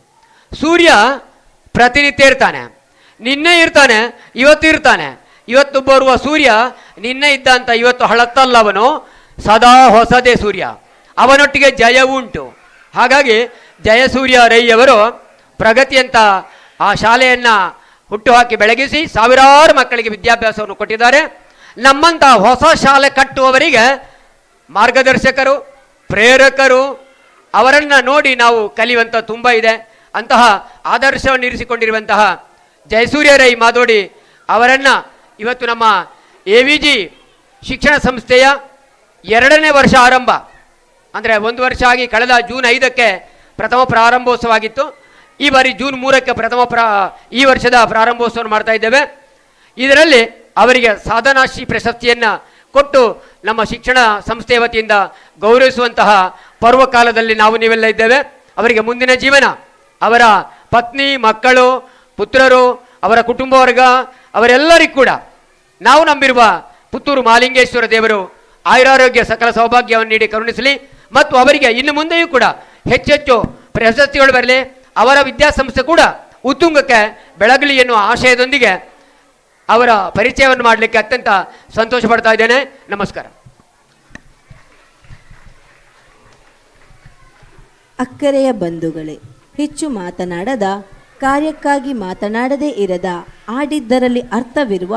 ಸೂರ್ಯ ಪ್ರತಿನಿತ್ಯ ಇರ್ತಾನೆ, ನಿನ್ನೆ ಇರ್ತಾನೆ, ಇವತ್ತು ಇರ್ತಾನೆ. ಇವತ್ತು ಬರುವ ಸೂರ್ಯ ನಿನ್ನೆ ಇದ್ದಂಥ ಇವತ್ತು ಹಳತ್ತಲ್ಲವನು, ಸದಾ ಹೊಸದೇ ಸೂರ್ಯ, ಅವನೊಟ್ಟಿಗೆ ಜಯ ಉಂಟು. ಹಾಗಾಗಿ ಜಯಸೂರ್ಯ ರೈಯವರು ಪ್ರಗತಿಯಂತ ಆ ಶಾಲೆಯನ್ನು ಹುಟ್ಟುಹಾಕಿ ಬೆಳಗಿಸಿ ಸಾವಿರಾರು ಮಕ್ಕಳಿಗೆ ವಿದ್ಯಾಭ್ಯಾಸವನ್ನು ಕೊಟ್ಟಿದ್ದಾರೆ. ನಮ್ಮಂಥ ಹೊಸ ಶಾಲೆ ಕಟ್ಟುವವರಿಗೆ ಮಾರ್ಗದರ್ಶಕರು, ಪ್ರೇರಕರು, ಅವರನ್ನು ನೋಡಿ ನಾವು ಕಲಿಯುವಂಥ ತುಂಬ ಇದೆ. ಅಂತಹ ಆದರ್ಶವನ್ನು ಇರಿಸಿಕೊಂಡಿರುವಂತಹ ಜಯಸೂರ್ಯ ರೈ ಮಾದೋಡಿ ಅವರನ್ನು ಇವತ್ತು ನಮ್ಮ AVG ಶಿಕ್ಷಣ ಸಂಸ್ಥೆಯ 2ನೇ ವರ್ಷ ಆರಂಭ, ಅಂದರೆ 1 ವರ್ಷ ಆಗಿ ಕಳೆದ ಜೂನ್ 5ಕ್ಕೆ ಪ್ರಥಮ ಪ್ರಾರಂಭೋತ್ಸವ ಆಗಿತ್ತು. ಈ ಬಾರಿ ಜೂನ್ 3ಕ್ಕೆ ಈ ವರ್ಷದ ಪ್ರಾರಂಭೋತ್ಸವ ಮಾಡ್ತಾ ಇದ್ದೇವೆ. ಇದರಲ್ಲಿ ಅವರಿಗೆ ಸಾಧನಾಶ್ರೀ ಪ್ರಶಸ್ತಿಯನ್ನು ಕೊಟ್ಟು ನಮ್ಮ ಶಿಕ್ಷಣ ಸಂಸ್ಥೆಯ ವತಿಯಿಂದ ಗೌರವಿಸುವಂತಹ ಪರ್ವಕಾಲದಲ್ಲಿ ನಾವು ನೀವೆಲ್ಲ ಇದ್ದೇವೆ. ಅವರಿಗೆ ಮುಂದಿನ ಜೀವನ, ಅವರ ಪತ್ನಿ, ಮಕ್ಕಳು, ಪುತ್ರರು, ಅವರ ಕುಟುಂಬ ವರ್ಗ, ಅವರೆಲ್ಲರಿಗೂ ಕೂಡ ನಾವು ನಂಬಿರುವ ಪುತ್ತೂರು ಮಹಾಲಿಂಗೇಶ್ವರ ದೇವರು ಆಯುರಾರೋಗ್ಯ ಸಕಲ ಸೌಭಾಗ್ಯವನ್ನು ನೀಡಿ ಕರುಣಿಸಲಿ ಮತ್ತು ಅವರಿಗೆ ಇನ್ನು ಮುಂದೆಯೂ ಕೂಡ ಹೆಚ್ಚೆಚ್ಚು ಪ್ರಶಸ್ತಿಗಳು ಬರಲಿ, ಅವರ ವಿದ್ಯಾಸಂಸ್ಥೆ ಕೂಡ ಉತ್ತುಂಗಕ್ಕೆ ಬೆಳಗಲಿ ಎನ್ನುವ ಆಶಯದೊಂದಿಗೆ ಅವರ ಪರಿಚಯವನ್ನು ಮಾಡಲಿಕ್ಕೆ ಅತ್ಯಂತ ಸಂತೋಷ ಪಡ್ತಾ ಇದ್ದೇನೆ. ನಮಸ್ಕಾರ. ಅಕ್ಕರೆಯ ಬಂಧುಗಳೇ, ಹೆಚ್ಚು ಮಾತನಾಡದ, ಕಾರ್ಯಕ್ಕಾಗಿ ಮಾತನಾಡದೇ ಇರದ, ಆಡಿದ್ದರಲ್ಲಿ ಅರ್ಥವಿರುವ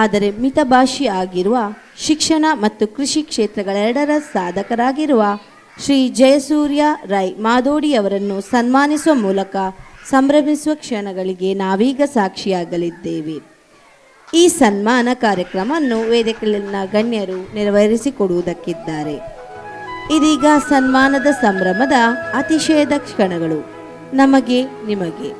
ಆದರೆ ಮಿತಭಾಷಿ ಆಗಿರುವ, ಶಿಕ್ಷಣ ಮತ್ತು ಕೃಷಿ ಕ್ಷೇತ್ರಗಳೆರಡರ ಸಾಧಕರಾಗಿರುವ ಶ್ರೀ ಜಯಸೂರ್ಯ ರೈ ಮಾದೋಡಿಯವರನ್ನು ಸನ್ಮಾನಿಸುವ ಮೂಲಕ ಸಂಭ್ರಮಿಸುವ ಕ್ಷಣಗಳಿಗೆ ನಾವೀಗ ಸಾಕ್ಷಿಯಾಗಲಿದ್ದೇವೆ. ಈ ಸನ್ಮಾನ ಕಾರ್ಯಕ್ರಮವನ್ನು ವೇದಿಕೆಯಲ್ಲಿನ ಗಣ್ಯರು ನೆರವೇರಿಸಿಕೊಡುವುದಕ್ಕಿದ್ದಾರೆ. ಇದೀಗ ಸನ್ಮಾನದ ಸಂಭ್ರಮದ ಅತಿಶಯದ ಕ್ಷಣಗಳು. ನಮಗೆ ನಿಮಗೆ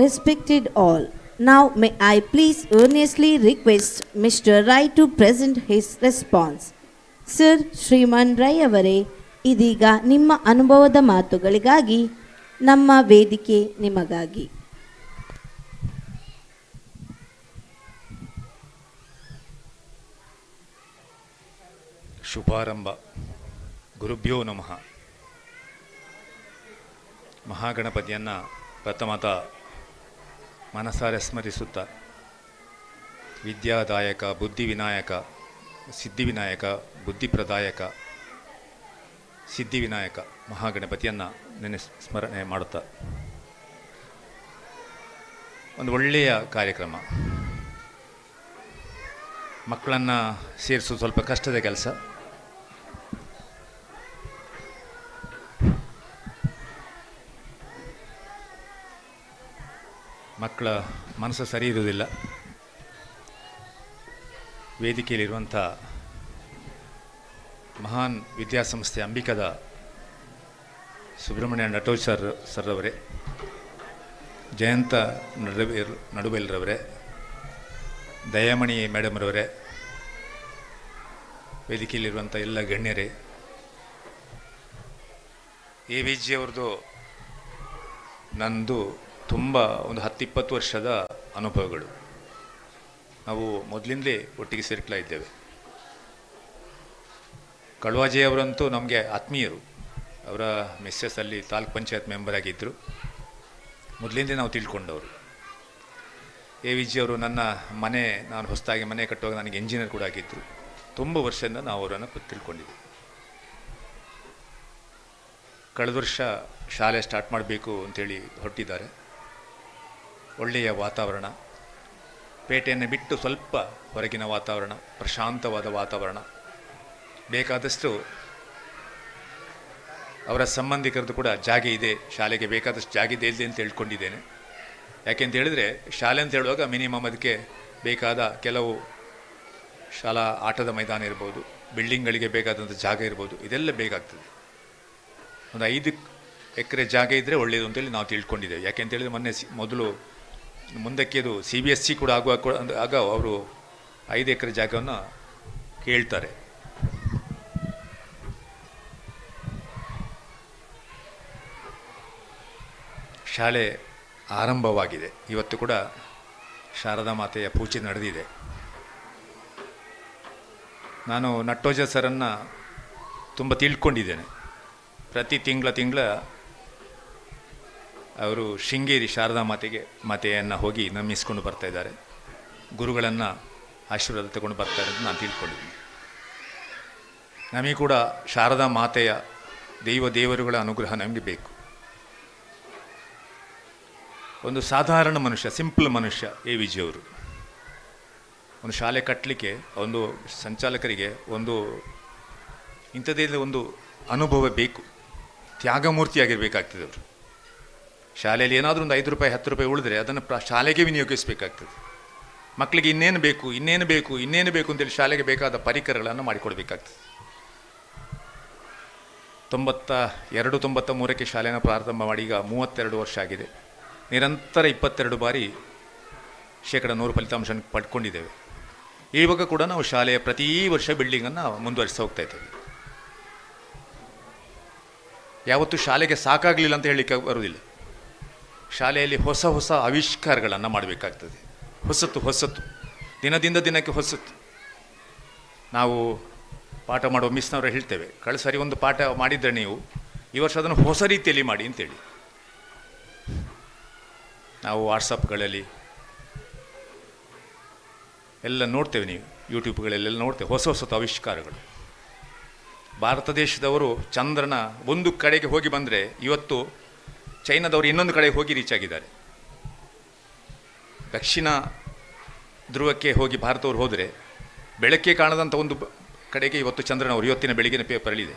Respected all, now may I please earnestly request Mr. Rai to present his response. Sir, ಶ್ರೀಮಾನ್ ರೈ ಅವರೇ, ಇದೀಗ ನಿಮ್ಮ ಅನುಭವದ ಮಾತುಗಳಿಗಾಗಿ ನಮ್ಮ ವೇದಿಕೆ ನಿಮಗಾಗಿ. ಶುಭಾರಂಭ. ಗುರುಭ್ಯೋ ನಮಃ. ಮಹಾಗಣಪತಿಯನ್ನು ಪ್ರಥಮತ ಮನಸಾರೆ ಸ್ಮರಿಸುತ್ತಾ ವಿದ್ಯಾದಾಯಕ, ಬುದ್ಧಿವಿನಾಯಕ, ಸಿದ್ಧಿವಿನಾಯಕ, ಬುದ್ಧಿಪ್ರದಾಯಕ, ಸಿದ್ಧಿವಿನಾಯಕ ಮಹಾಗಣಪತಿಯನ್ನು ಸ್ಮರಣೆ ಮಾಡುತ್ತಾ ಒಂದು ಒಳ್ಳೆಯ ಕಾರ್ಯಕ್ರಮ. ಮಕ್ಕಳನ್ನು ಸೇರಿಸೋದು ಸ್ವಲ್ಪ ಕಷ್ಟದ ಕೆಲಸ. ಮಕ್ಕಳ ಮನಸ್ಸು ಸರಿ ಇರುವುದಿಲ್ಲ. ವೇದಿಕೆಯಲ್ಲಿರುವಂಥ ಮಹಾನ್ ವಿದ್ಯಾಸಂಸ್ಥೆ ಅಂಬಿಕದ ಸುಬ್ರಹ್ಮಣ್ಯ ನಟೋಜ್ ಸರ್ ಅವರೇ, ಜಯಂತ ನಡುಬೆಲ್ರವರೇ, ದಯಾಮಣಿ ಮೇಡಮ್ರವರೇ, ವೇದಿಕೆಯಲ್ಲಿರುವಂಥ ಎಲ್ಲ ಗಣ್ಯರೇ, AVG ಅವ್ರದ್ದು ನಂದು ತುಂಬ ಒಂದು 10-20 ವರ್ಷದ ಅನುಭವಗಳು. ನಾವು ಮೊದಲಿಂದಲೇ ಒಟ್ಟಿಗೆ ಸೇರ್ಕ್ಲಾ ಇದ್ದೇವೆ. ಕಳ್ವಾಜೆ ಅವರಂತೂ ನಮಗೆ ಆತ್ಮೀಯರು. ಅವರ ಮಿಸ್ಸಸ್ ಅಲ್ಲಿ ತಾಲೂಕ್ ಪಂಚಾಯತ್ ಮೆಂಬರ್ ಆಗಿದ್ದರು. ಮೊದಲಿಂದ ನಾವು ತಿಳ್ಕೊಂಡವರು. AVG ಅವರು ನನ್ನ ನಾನು ಹೊಸದಾಗಿ ಮನೆ ಕಟ್ಟುವಾಗ ನನಗೆ ಇಂಜಿನಿಯರ್ ಕೂಡ ಆಗಿದ್ದರು. ತುಂಬ ವರ್ಷದಿಂದ ನಾವು ಅವರನ್ನು ತಿಳ್ಕೊಂಡಿದ್ದೀವಿ. ಕಳೆದ ವರ್ಷ ಶಾಲೆ ಸ್ಟಾರ್ಟ್ ಮಾಡಬೇಕು ಅಂತೇಳಿ ಹೊರಟಿದ್ದಾರೆ. ಒಳ್ಳೆಯ ವಾತಾವರಣ, ಪೇಟೆಯನ್ನು ಬಿಟ್ಟು ಸ್ವಲ್ಪ ಹೊರಗಿನ ವಾತಾವರಣ, ಪ್ರಶಾಂತವಾದ ವಾತಾವರಣ. ಬೇಕಾದಷ್ಟು ಅವರ ಸಂಬಂಧಿಕರದ್ದು ಕೂಡ ಜಾಗ ಇದೆ, ಶಾಲೆಗೆ ಬೇಕಾದಷ್ಟು ಜಾಗ ಇದೆ ಅಂತ ತಿಳ್ಕೊಂಡಿದ್ದೇನೆ. ಯಾಕೆಂತ ಹೇಳಿದರೆ ಶಾಲೆ ಅಂತ ಹೇಳುವಾಗ ಮಿನಿಮಮ್ ಅದಕ್ಕೆ ಬೇಕಾದ ಕೆಲವು ಶಾಲಾ ಆಟದ ಮೈದಾನ ಇರ್ಬೋದು, ಬಿಲ್ಡಿಂಗ್ಗಳಿಗೆ ಬೇಕಾದಂಥ ಜಾಗ ಇರ್ಬೋದು, ಇದೆಲ್ಲ ಬೇಕಾಗ್ತದೆ. ಒಂದು 5 ಎಕರೆ ಜಾಗ ಇದ್ದರೆ ಒಳ್ಳೆಯದು ಅಂತೇಳಿ ನಾವು ತಿಳ್ಕೊಂಡಿದ್ದೇವೆ. ಯಾಕೆಂತ ಹೇಳಿದರೆ ಮೊನ್ನೆ ಮೊದಲು ಮುಂದಕ್ಕೆ ಅದು CBSE ಕೂಡ ಆಗ ಅವರು 5 ಎಕರೆ ಜಾಗವನ್ನು ಕೇಳ್ತಾರೆ. ಶಾಲೆ ಆರಂಭವಾಗಿದೆ. ಇವತ್ತು ಕೂಡ ಶಾರದಾ ಮಾತೆಯ ಪೂಜೆ ನಡೆದಿದೆ. ನಾನು ನಟ್ಟೋಜ ಸರನ್ನು ತುಂಬ ತಿಳ್ಕೊಂಡಿದ್ದೇನೆ. ಪ್ರತಿ ತಿಂಗಳ ಅವರು ಶೃಂಗೇರಿ ಶಾರದಾ ಮಾತೆಯನ್ನು ಹೋಗಿ ನಮಿಸ್ಕೊಂಡು ಬರ್ತಾಯಿದ್ದಾರೆ, ಗುರುಗಳನ್ನು ಆಶೀರ್ವಾದ ತಗೊಂಡು ಬರ್ತಾರೆ ಅಂತ ನಾನು ತಿಳ್ಕೊಂಡಿದ್ದೀನಿ. ನಮಗೆ ಕೂಡ ಶಾರದಾ ಮಾತೆಯ ದೇವರುಗಳ ಅನುಗ್ರಹ ನಮಗೆ ಬೇಕು. ಒಂದು ಸಾಧಾರಣ ಮನುಷ್ಯ, ಸಿಂಪಲ್ ಮನುಷ್ಯ AVG ಅವರು. ಒಂದು ಶಾಲೆ ಕಟ್ಟಲಿಕ್ಕೆ ಒಂದು ಸಂಚಾಲಕರಿಗೆ ಒಂದು ಇಂಥದ್ದೇ ಒಂದು ಅನುಭವ ಬೇಕು, ತ್ಯಾಗಮೂರ್ತಿಯಾಗಿರಬೇಕಾಗ್ತದೆ ಅವರು. ಶಾಲೆಯಲ್ಲಿ ಏನಾದರೂ ಒಂದು 5 ರೂಪಾಯಿ 10 ರೂಪಾಯಿ ಉಳಿದ್ರೆ ಅದನ್ನು ಶಾಲೆಗೆ ವಿನಿಯೋಗಿಸಬೇಕಾಗ್ತದೆ. ಮಕ್ಕಳಿಗೆ ಇನ್ನೇನು ಬೇಕು ಅಂತೇಳಿ ಶಾಲೆಗೆ ಬೇಕಾದ ಪರಿಕರಗಳನ್ನು ಮಾಡಿಕೊಡ್ಬೇಕಾಗ್ತದೆ. 92-93ಕ್ಕೆ ಶಾಲೆಯನ್ನು ಪ್ರಾರಂಭ ಮಾಡಿ ಈಗ 32 ವರ್ಷ ಆಗಿದೆ. ನಿರಂತರ 22 ಬಾರಿ 100% ಫಲಿತಾಂಶ ಪಡ್ಕೊಂಡಿದ್ದೇವೆ. ಇವಾಗ ಕೂಡ ನಾವು ಶಾಲೆಯ ಪ್ರತಿ ವರ್ಷ ಬಿಲ್ಡಿಂಗನ್ನು ಮುಂದುವರಿಸ್ತಾ ಹೋಗ್ತಾ ಇದ್ದೇವೆ. ಯಾವತ್ತೂ ಶಾಲೆಗೆ ಸಾಕಾಗಲಿಲ್ಲ ಅಂತ ಹೇಳಲಿಕ್ಕೆ ಬರುವುದಿಲ್ಲ. ಶಾಲೆಯಲ್ಲಿ ಹೊಸ ಆವಿಷ್ಕಾರಗಳನ್ನು ಮಾಡಬೇಕಾಗ್ತದೆ. ಹೊಸತು ದಿನದಿಂದ ದಿನಕ್ಕೆ ಹೊಸತು. ನಾವು ಪಾಠ ಮಾಡುವ ಮಿಸ್ನವರು ಹೇಳ್ತೇವೆ, ಕಳೆದ ಸರಿ ಒಂದು ಪಾಠ ಮಾಡಿದರೆ ನೀವು ಈ ವರ್ಷ ಅದನ್ನು ಹೊಸ ರೀತಿಯಲ್ಲಿ ಮಾಡಿ ಅಂತೇಳಿ. ನಾವು ವಾಟ್ಸಪ್ಗಳಲ್ಲಿ ಎಲ್ಲ ನೋಡ್ತೇವೆ, ನೀವು ಯೂಟ್ಯೂಬ್ಗಳಲ್ಲೆಲ್ಲ ನೋಡ್ತೇವೆ ಹೊಸ ಆವಿಷ್ಕಾರಗಳು. ಭಾರತ ದೇಶದವರು ಚಂದ್ರನ ಒಂದು ಕಡೆಗೆ ಹೋಗಿ ಬಂದರೆ ಇವತ್ತು ಚೈನಾದವರು ಇನ್ನೊಂದು ಕಡೆಗೆ ಹೋಗಿ ರೀಚ್ ಆಗಿದ್ದಾರೆ. ದಕ್ಷಿಣ ಧ್ರುವಕ್ಕೆ ಹೋಗಿ ಭಾರತವರು ಹೋದರೆ ಬೆಳಗ್ಗೆ ಕಾಣದಂಥ ಒಂದು ಕಡೆಗೆ ಇವತ್ತು ಚಂದ್ರನವರು ಇವತ್ತಿನ ಬೆಳಗಿನ ಪೇಪರಲ್ಲಿದೆ.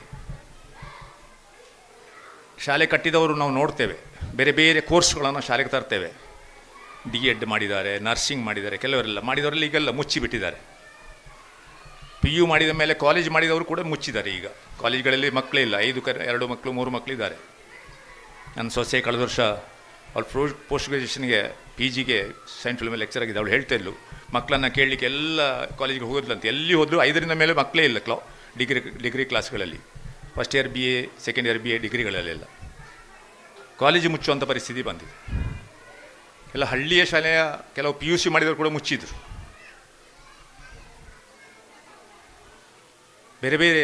ಶಾಲೆ ಕಟ್ಟಿದವರು ನಾವು ನೋಡ್ತೇವೆ, ಬೇರೆ ಕೋರ್ಸ್ಗಳನ್ನು ಶಾಲೆಗೆ ತರ್ತೇವೆ. D.Ed ಮಾಡಿದ್ದಾರೆ, ನರ್ಸಿಂಗ್ ಮಾಡಿದ್ದಾರೆ, ಮಾಡಿದವರೆಲ್ಲ ಈಗೆಲ್ಲ ಮುಚ್ಚಿಬಿಟ್ಟಿದ್ದಾರೆ. PU ಮಾಡಿದ ಮೇಲೆ ಕಾಲೇಜ್ ಮಾಡಿದವರು ಕೂಡ ಮುಚ್ಚಿದ್ದಾರೆ. ಈಗ ಕಾಲೇಜ್ಗಳಲ್ಲಿ ಮಕ್ಕಳೇ ಇಲ್ಲ, 2 ಮಕ್ಕಳು 3 ಮಕ್ಕಳಿದ್ದಾರೆ. ನನ್ನ ಸೊಸೆ ಕಳೆದ ವರ್ಷ ಅವಳು ಪೋಸ್ಟ್ ಗ್ರ್ಯಾಜುಯೇಷನ್ಗೆ PGಗೆ ಸೈನ್ಸ್ ಮೇಲೆ ಲೆಕ್ಚರ್ ಆಗಿದೆ. ಅವಳು ಹೇಳ್ತಾ ಇದ್ಲು, ಮಕ್ಕಳನ್ನು ಕೇಳಲಿಕ್ಕೆ ಎಲ್ಲ ಕಾಲೇಜಿಗೆ ಹೋಗೋದ್ಲಂತೆ. ಎಲ್ಲಿ ಹೋದ್ರು 5ರಿಂದ ಮೇಲೆ ಮಕ್ಕಳೇ ಇಲ್ಲ ಡಿಗ್ರಿ ಕ್ಲಾಸ್ಗಳಲ್ಲಿ. First year BA, second year BA ಡಿಗ್ರಿಗಳಲ್ಲೆಲ್ಲ ಕಾಲೇಜು ಮುಚ್ಚುವಂಥ ಪರಿಸ್ಥಿತಿ ಬಂದಿದೆ. ಎಲ್ಲ ಹಳ್ಳಿಯ ಶಾಲೆಯ ಕೆಲವು PUC ಮಾಡಿದವರು ಕೂಡ ಮುಚ್ಚಿದ್ರು. ಬೇರೆ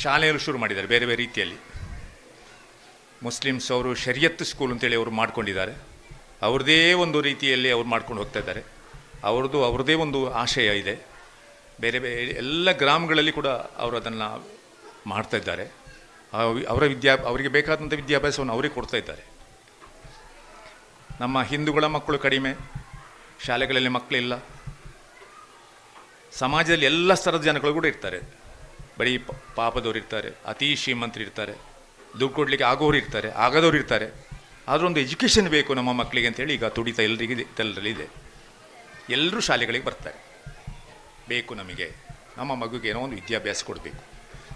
ಶಾಲೆಗಳು ಶುರು ಮಾಡಿದ್ದಾರೆ ಬೇರೆ ರೀತಿಯಲ್ಲಿ. ಮುಸ್ಲಿಮ್ಸ್ ಅವರು ಶರಿಯತ್ ಸ್ಕೂಲ್ ಅಂತೇಳಿ ಅವರು ಮಾಡ್ಕೊಂಡಿದ್ದಾರೆ. ಅವ್ರದ್ದೇ ಒಂದು ರೀತಿಯಲ್ಲಿ ಅವ್ರು ಮಾಡ್ಕೊಂಡು ಹೋಗ್ತಾ ಇದ್ದಾರೆ. ಅವ್ರದ್ದೇ ಒಂದು ಆಶಯ ಇದೆ. ಬೇರೆ ಎಲ್ಲ ಗ್ರಾಮಗಳಲ್ಲಿ ಕೂಡ ಅವರು ಅದನ್ನು ಮಾಡ್ತಾ ಇದ್ದಾರೆ. ಅವರಿಗೆ ಬೇಕಾದಂಥ ವಿದ್ಯಾಭ್ಯಾಸವನ್ನು ಅವರಿಗೆ ಕೊಡ್ತಾ ಇದ್ದಾರೆ. ನಮ್ಮ ಹಿಂದೂಗಳ ಮಕ್ಕಳು ಕಡಿಮೆ, ಶಾಲೆಗಳಲ್ಲಿ ಮಕ್ಕಳಿಲ್ಲ. ಸಮಾಜದಲ್ಲಿ ಎಲ್ಲ ಸ್ತರದ ಜನಗಳು ಕೂಡ ಇರ್ತಾರೆ. ಬರೀ ಪಾಪದವ್ರು ಇರ್ತಾರೆ, ಅತಿ ಶ್ರೀಮಂತರು ಇರ್ತಾರೆ, ದುಡ್ಡು ಕೊಡಲಿಕ್ಕೆ ಆಗೋರು ಇರ್ತಾರೆ, ಆಗದವ್ರು ಇರ್ತಾರೆ. ಆದರೂ ಒಂದು ಎಜುಕೇಷನ್ ಬೇಕು ನಮ್ಮ ಮಕ್ಕಳಿಗೆ ಅಂತೇಳಿ ಈಗ ತುಡಿತ ಎಲ್ಲರಲ್ಲಿದೆ. ಎಲ್ಲರೂ ಶಾಲೆಗಳಿಗೆ ಬರ್ತಾರೆ. ಬೇಕು ನಮಗೆ, ನಮ್ಮ ಮಗುಗೆ ಏನೋ ಒಂದು ವಿದ್ಯಾಭ್ಯಾಸ ಕೊಡಬೇಕು,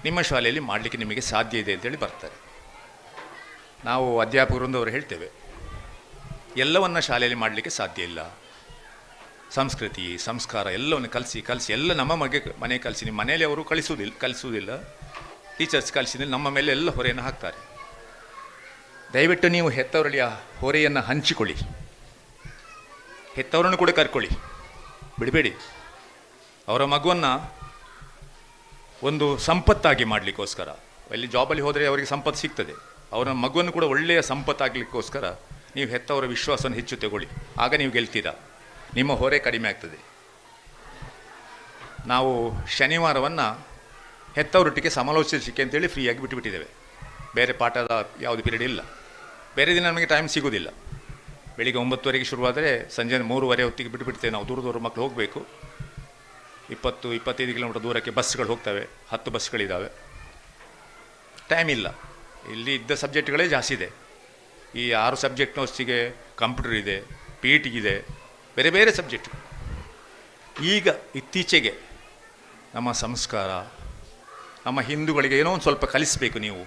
ನಿಮ್ಮ ಶಾಲೆಯಲ್ಲಿ ಮಾಡಲಿಕ್ಕೆ ನಿಮಗೆ ಸಾಧ್ಯ ಇದೆ ಅಂತೇಳಿ ಬರ್ತಾರೆ. ನಾವು ಅಧ್ಯಾಪಕರೊಂದವರು ಹೇಳ್ತೇವೆ, ಎಲ್ಲವನ್ನು ಶಾಲೆಯಲ್ಲಿ ಮಾಡಲಿಕ್ಕೆ ಸಾಧ್ಯ ಇಲ್ಲ. ಸಂಸ್ಕೃತಿ ಸಂಸ್ಕಾರ ಎಲ್ಲವನ್ನು ಕಲಿಸಿ ಎಲ್ಲ ನಮ್ಮ ಮನೆ ಕಲಿಸಿ. ನಿಮ್ಮ ಮನೆಯಲ್ಲಿ ಅವರು ಕಲಿಸುವುದಿಲ್ಲ, ಟೀಚರ್ಸ್ ಕಲಿಸಿದ್ರೆ ನಮ್ಮ ಮೇಲೆ ಎಲ್ಲ ಹೊರೆಯನ್ನು ಹಾಕ್ತಾರೆ. ದಯವಿಟ್ಟು ನೀವು ಹೆತ್ತವರಲ್ಲಿ ಆ ಹೊರೆಯನ್ನು ಹಂಚಿಕೊಳ್ಳಿ, ಹೆತ್ತವರನ್ನು ಕೂಡ ಕರ್ಕೊಳ್ಳಿ, ಬಿಡಬೇಡಿ. ಅವರ ಮಗುವನ್ನು ಒಂದು ಸಂಪತ್ತಾಗಿ ಮಾಡಲಿಕ್ಕೋಸ್ಕರ, ಅಲ್ಲಿ ಜಾಬಲ್ಲಿ ಹೋದರೆ ಅವರಿಗೆ ಸಂಪತ್ತು ಸಿಗ್ತದೆ, ಅವರ ಮಗುವನ್ನು ಕೂಡ ಒಳ್ಳೆಯ ಸಂಪತ್ತಾಗಲಿಕ್ಕೋಸ್ಕರ ನೀವು ಹೆತ್ತವರ ವಿಶ್ವಾಸವನ್ನು ಹೆಚ್ಚು ತಗೊಳ್ಳಿ. ಆಗ ನೀವು ಗೆಲ್ತೀರಾ, ನಿಮ್ಮ ಹೊರೆ ಕಡಿಮೆ ಆಗ್ತದೆ. ನಾವು ಶನಿವಾರವನ್ನು ಹೆತ್ತವರೊಟ್ಟಿಗೆ ಸಮಾಲೋಚಿಸಲಿಕ್ಕೆ ಅಂತೇಳಿ ಫ್ರೀಯಾಗಿ ಬಿಟ್ಟುಬಿಟ್ಟಿದ್ದೇವೆ. ಬೇರೆ ಪಾಠದ ಯಾವುದು ಪೀರಿಯಡ್ ಇಲ್ಲ. ಬೇರೆ ದಿನ ನಮಗೆ ಟೈಮ್ ಸಿಗೋದಿಲ್ಲ. ಬೆಳಿಗ್ಗೆ 9:00 ಶುರುವಾದರೆ ಸಂಜೆ 3:30 ಹೊತ್ತಿಗೆ ಬಿಟ್ಟುಬಿಡ್ತೇವೆ. ನಾವು ದೂರ ಮಕ್ಕಳು ಹೋಗಬೇಕು. 20-25 ಕಿಲೋಮೀಟರ್ ದೂರಕ್ಕೆ ಬಸ್ಗಳು ಹೋಗ್ತವೆ. 10 ಬಸ್ಗಳಿದ್ದಾವೆ. ಟೈಮ್ ಇಲ್ಲ. ಇಲ್ಲಿ ಇದ್ದ ಸಬ್ಜೆಕ್ಟ್ಗಳೇ ಜಾಸ್ತಿ ಇದೆ. ಈ 6 ಸಬ್ಜೆಕ್ಟ್ ನೋಟ್ಸಿಗೆ ಕಂಪ್ಯೂಟರ್ ಇದೆ, PET ಇದೆ, ಬೇರೆ ಬೇರೆ ಸಬ್ಜೆಕ್ಟ್. ಈಗ ಇತ್ತೀಚೆಗೆ ನಮ್ಮ ಸಂಸ್ಕಾರ, ನಮ್ಮ ಹಿಂದೂಗಳಿಗೆ ಏನೋ ಒಂದು ಸ್ವಲ್ಪ ಕಲಿಸಬೇಕು ನೀವು.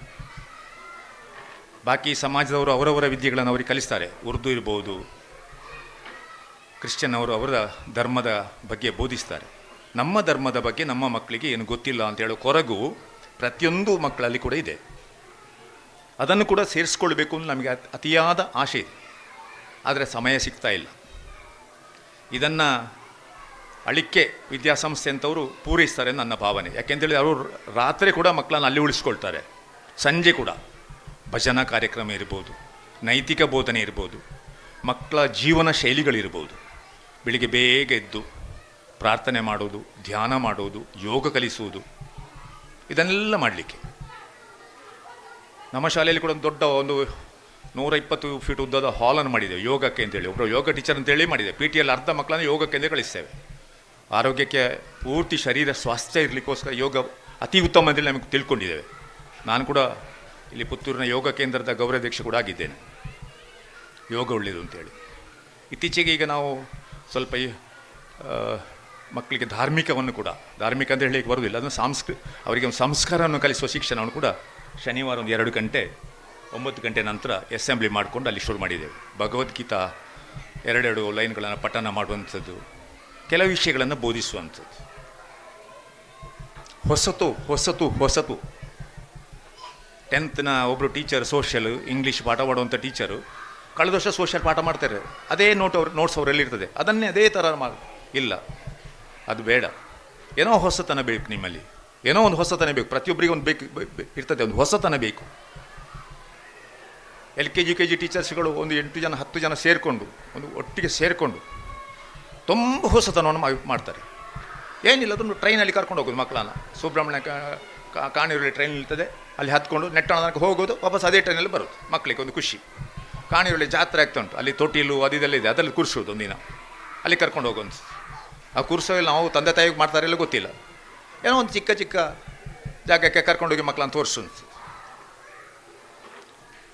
ಬಾಕಿ ಸಮಾಜದವರು ಅವರವರ ವಿದ್ಯೆಗಳನ್ನು ಅವರಿಗೆ ಕಲಿಸ್ತಾರೆ. ಉರ್ದು ಇರ್ಬೋದು, ಕ್ರಿಶ್ಚಿಯನ್ ಅವರು ಅವರ ಧರ್ಮದ ಬಗ್ಗೆ ಬೋಧಿಸ್ತಾರೆ. ನಮ್ಮ ಧರ್ಮದ ಬಗ್ಗೆ ನಮ್ಮ ಮಕ್ಕಳಿಗೆ ಏನು ಗೊತ್ತಿಲ್ಲ ಅಂತ ಹೇಳೋ ಕೊರಗು ಪ್ರತಿಯೊಂದು ಮಕ್ಕಳಲ್ಲಿ ಕೂಡ ಇದೆ. ಅದನ್ನು ಕೂಡ ಸೇರಿಸ್ಕೊಳ್ಬೇಕು ಅಂತ ನಮಗೆ ಅತಿಯಾದ ಆಸೆ ಇದೆ. ಆದರೆ ಸಮಯ ಸಿಗ್ತಾ ಇಲ್ಲ. ಇದನ್ನು ಅಳಿಕೆ ವಿದ್ಯಾಸಂಸ್ಥೆ ಅಂತವರು ಪೂರೈಸ್ತಾರೆ ನನ್ನ ಭಾವನೆ. ಯಾಕೆಂತೇಳಿ ಅವರು ರಾತ್ರಿ ಕೂಡ ಮಕ್ಕಳನ್ನು ಅಲ್ಲಿ ಉಳಿಸ್ಕೊಳ್ತಾರೆ. ಸಂಜೆ ಕೂಡ ಭಜನಾ ಕಾರ್ಯಕ್ರಮ ಇರ್ಬೋದು, ನೈತಿಕ ಬೋಧನೆ ಇರ್ಬೋದು, ಮಕ್ಕಳ ಜೀವನ ಶೈಲಿಗಳಿರ್ಬೋದು. ಬೆಳಿಗ್ಗೆ ಬೇಗ ಎದ್ದು ಪ್ರಾರ್ಥನೆ ಮಾಡೋದು, ಧ್ಯಾನ ಮಾಡೋದು, ಯೋಗ ಕಲಿಸುವುದು, ಇದನ್ನೆಲ್ಲ ಮಾಡಲಿಕ್ಕೆ ನಮ್ಮ ಶಾಲೆಯಲ್ಲಿ ಕೂಡ ಒಂದು 120 ಫೀಟ್ ಉದ್ದದ ಹಾಲನ್ನು ಮಾಡಿದ್ದೇವೆ ಯೋಗಕ್ಕೆ ಅಂತೇಳಿ. ಒಬ್ಬರು ಯೋಗ ಟೀಚರ್ ಅಂತೇಳಿ ಮಾಡಿದ್ದೇವೆ. PTಯಲ್ಲಿ ಅರ್ಧ ಮಕ್ಕಳನ್ನು ಯೋಗಕ್ಕೆಂದೇ ಕಳಿಸ್ತೇವೆ. ಆರೋಗ್ಯಕ್ಕೆ ಪೂರ್ತಿ ಶರೀರ ಸ್ವಾಸ್ಥ್ಯ ಇರಲಿಕ್ಕೋಸ್ಕರ ಯೋಗ ಅತಿ ಉತ್ತಮ ಅಂತೇಳಿ ನಮಗೆ ತಿಳ್ಕೊಂಡಿದ್ದೇವೆ. ನಾನು ಕೂಡ ಇಲ್ಲಿ ಪುತ್ತೂರಿನ ಯೋಗ ಕೇಂದ್ರದ ಗೌರವಾಧ್ಯಕ್ಷ ಕೂಡ ಆಗಿದ್ದೇನೆ. ಯೋಗ ಒಳ್ಳೆಯದು ಅಂತೇಳಿ. ಇತ್ತೀಚೆಗೆ ಈಗ ನಾವು ಸ್ವಲ್ಪ ಮಕ್ಕಳಿಗೆ ಧಾರ್ಮಿಕವನ್ನು ಕೂಡ, ಧಾರ್ಮಿಕ ಅಂತ ಹೇಳಲಿಕ್ಕೆ ಬರುವುದಿಲ್ಲ, ಅದನ್ನು ಅವರಿಗೆ ಒಂದು ಸಂಸ್ಕಾರವನ್ನು ಕಲಿಸುವ ಶಿಕ್ಷಣವನ್ನು ಕೂಡ ಶನಿವಾರ ಒಂದು 2 ಗಂಟೆ 9 ಗಂಟೆ ನಂತರ ಅಸೆಂಬ್ಲಿ ಮಾಡಿಕೊಂಡು ಅಲ್ಲಿ ಶುರು ಮಾಡಿದ್ದೇವೆ. ಭಗವದ್ಗೀತಾ 2 ಲೈನ್ಗಳನ್ನು ಪಠನ ಮಾಡುವಂಥದ್ದು, ಕೆಲವು ವಿಷಯಗಳನ್ನು ಬೋಧಿಸುವಂಥದ್ದು. ಹೊಸತು 10th ಒಬ್ಬರು ಟೀಚರ್ ಸೋಷಿಯಲ್ ಇಂಗ್ಲೀಷ್ ಪಾಠ ಮಾಡುವಂಥ ಟೀಚರು ಕಳೆದ ವರ್ಷ ಸೋಷಿಯಲ್ ಪಾಠ ಮಾಡ್ತಾರೆ. ಅದೇ ನೋಟ್ಸ್ ಅವರಲ್ಲಿರ್ತದೆ. ಅದನ್ನೇ ಅದೇ ಥರ ಇಲ್ಲ, ಅದು ಬೇಡ. ಏನೋ ಹೊಸತನ ಬೇಕು ನಿಮ್ಮಲ್ಲಿ, ಏನೋ ಒಂದು ಹೊಸತನ ಬೇಕು. ಪ್ರತಿಯೊಬ್ಬರಿಗೆ ಒಂದು ಇರ್ತದೆ, ಒಂದು ಹೊಸತನ ಬೇಕು. LKG UKG ಟೀಚರ್ಸ್ಗಳು ಒಂದು 8 ಜನ 10 ಜನ ಸೇರಿಕೊಂಡು ಒಂದು ಒಟ್ಟಿಗೆ ಸೇರಿಕೊಂಡು ತುಂಬ ಹೊಸತನವನ್ನು ಮಾಡ್ತಾರೆ. ಏನಿಲ್ಲ, ಅದನ್ನು ಟ್ರೈನಲ್ಲಿ ಕರ್ಕೊಂಡು ಹೋಗೋದು ಮಕ್ಕಳನ್ನು. ಸುಬ್ರಹ್ಮಣ್ಯ ಕಾಣಿಯೂರಲ್ಲಿ ಟ್ರೈನ್ ಇರ್ತದೆ, ಅಲ್ಲಿ ಹತ್ಕೊಂಡು ನೆಟ್ಟಣಕ್ಕೆ ಹೋಗೋದು, ವಾಪಸ್ ಅದೇ ಟ್ರೈನಲ್ಲಿ ಬರೋದು. ಮಕ್ಕಳಿಗೆ ಒಂದು ಖುಷಿ. ಕಾಣಿಯೂರಲ್ಲಿ ಜಾತ್ರೆ ಆಗ್ತಾ ಉಂಟು, ಅಲ್ಲಿ ತೊಟ್ಟಿಲು ಅದೆಲ್ಲ ಇದೆ, ಅದರಲ್ಲಿ ಕೂರಿಸೋದು ಒಂದಿನ, ಅಲ್ಲಿ ಕರ್ಕೊಂಡು ಹೋಗೋದು. ಆ ಕೂರಿಸೋಲ್ಲ ನಾವು ತಂದೆ ತಾಯಿಗೆ ಮಾಡ್ತಾರೆಲ್ಲ ಗೊತ್ತಿಲ್ಲ. ಏನೋ ಒಂದು ಚಿಕ್ಕ ಜಾಗಕ್ಕೆ ಕರ್ಕೊಂಡೋಗಿ ಮಕ್ಕಳನ್ನು ತೋರಿಸೋದು.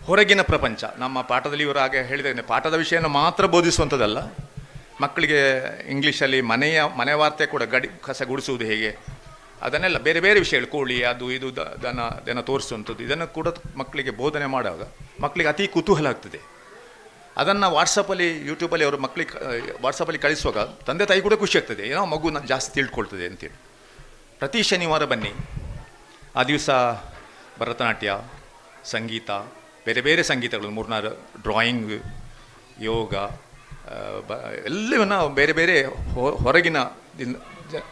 ಹೊರಗಿನ ಪ್ರಪಂಚ ನಮ್ಮ ಪಾಠದಲ್ಲಿ ಇವರು ಹಾಗೆ ಹೇಳಿದರೆ ಪಾಠದ ವಿಷಯನ ಮಾತ್ರ ಬೋಧಿಸುವಂಥದ್ದಲ್ಲ. ಮಕ್ಕಳಿಗೆ ಇಂಗ್ಲೀಷಲ್ಲಿ ಮನೆ ವಾರ್ತೆ ಕೂಡ ಕಸ ಗುಡಿಸುವುದು ಹೇಗೆ, ಅದನ್ನೆಲ್ಲ ಬೇರೆ ಬೇರೆ ವಿಷಯಗಳು, ಕೋಳಿ ಅದು ಇದು ದನ ತೋರಿಸುವಂಥದ್ದು, ಇದನ್ನು ಕೂಡ ಮಕ್ಕಳಿಗೆ ಬೋಧನೆ ಮಾಡುವಾಗ ಮಕ್ಕಳಿಗೆ ಅತಿ ಕುತೂಹಲ ಆಗ್ತದೆ. ಅದನ್ನು ವಾಟ್ಸಪ್ಪಲ್ಲಿ ಯೂಟ್ಯೂಬಲ್ಲಿ ಅವರು ಮಕ್ಕಳಿಗೆ ವಾಟ್ಸಪ್ಪಲ್ಲಿ ಕಳಿಸುವಾಗ ತಂದೆ ತಾಯಿ ಕೂಡ ಖುಷಿ ಆಗ್ತದೆ. ಏನೋ ಮಗು ನಾನು ಜಾಸ್ತಿ ತಿಳ್ಕೊಳ್ತದೆ ಅಂತೇಳಿ. ಪ್ರತಿ ಶನಿವಾರ ಬನ್ನಿ. ಆ ದಿವಸ ಭರತನಾಟ್ಯ, ಸಂಗೀತ, ಬೇರೆ ಬೇರೆ ಸಂಗೀತಗಳು, 3-4 ಡ್ರಾಯಿಂಗ್, ಯೋಗ, ಎಲ್ಲವನ್ನ ಬೇರೆ ಬೇರೆ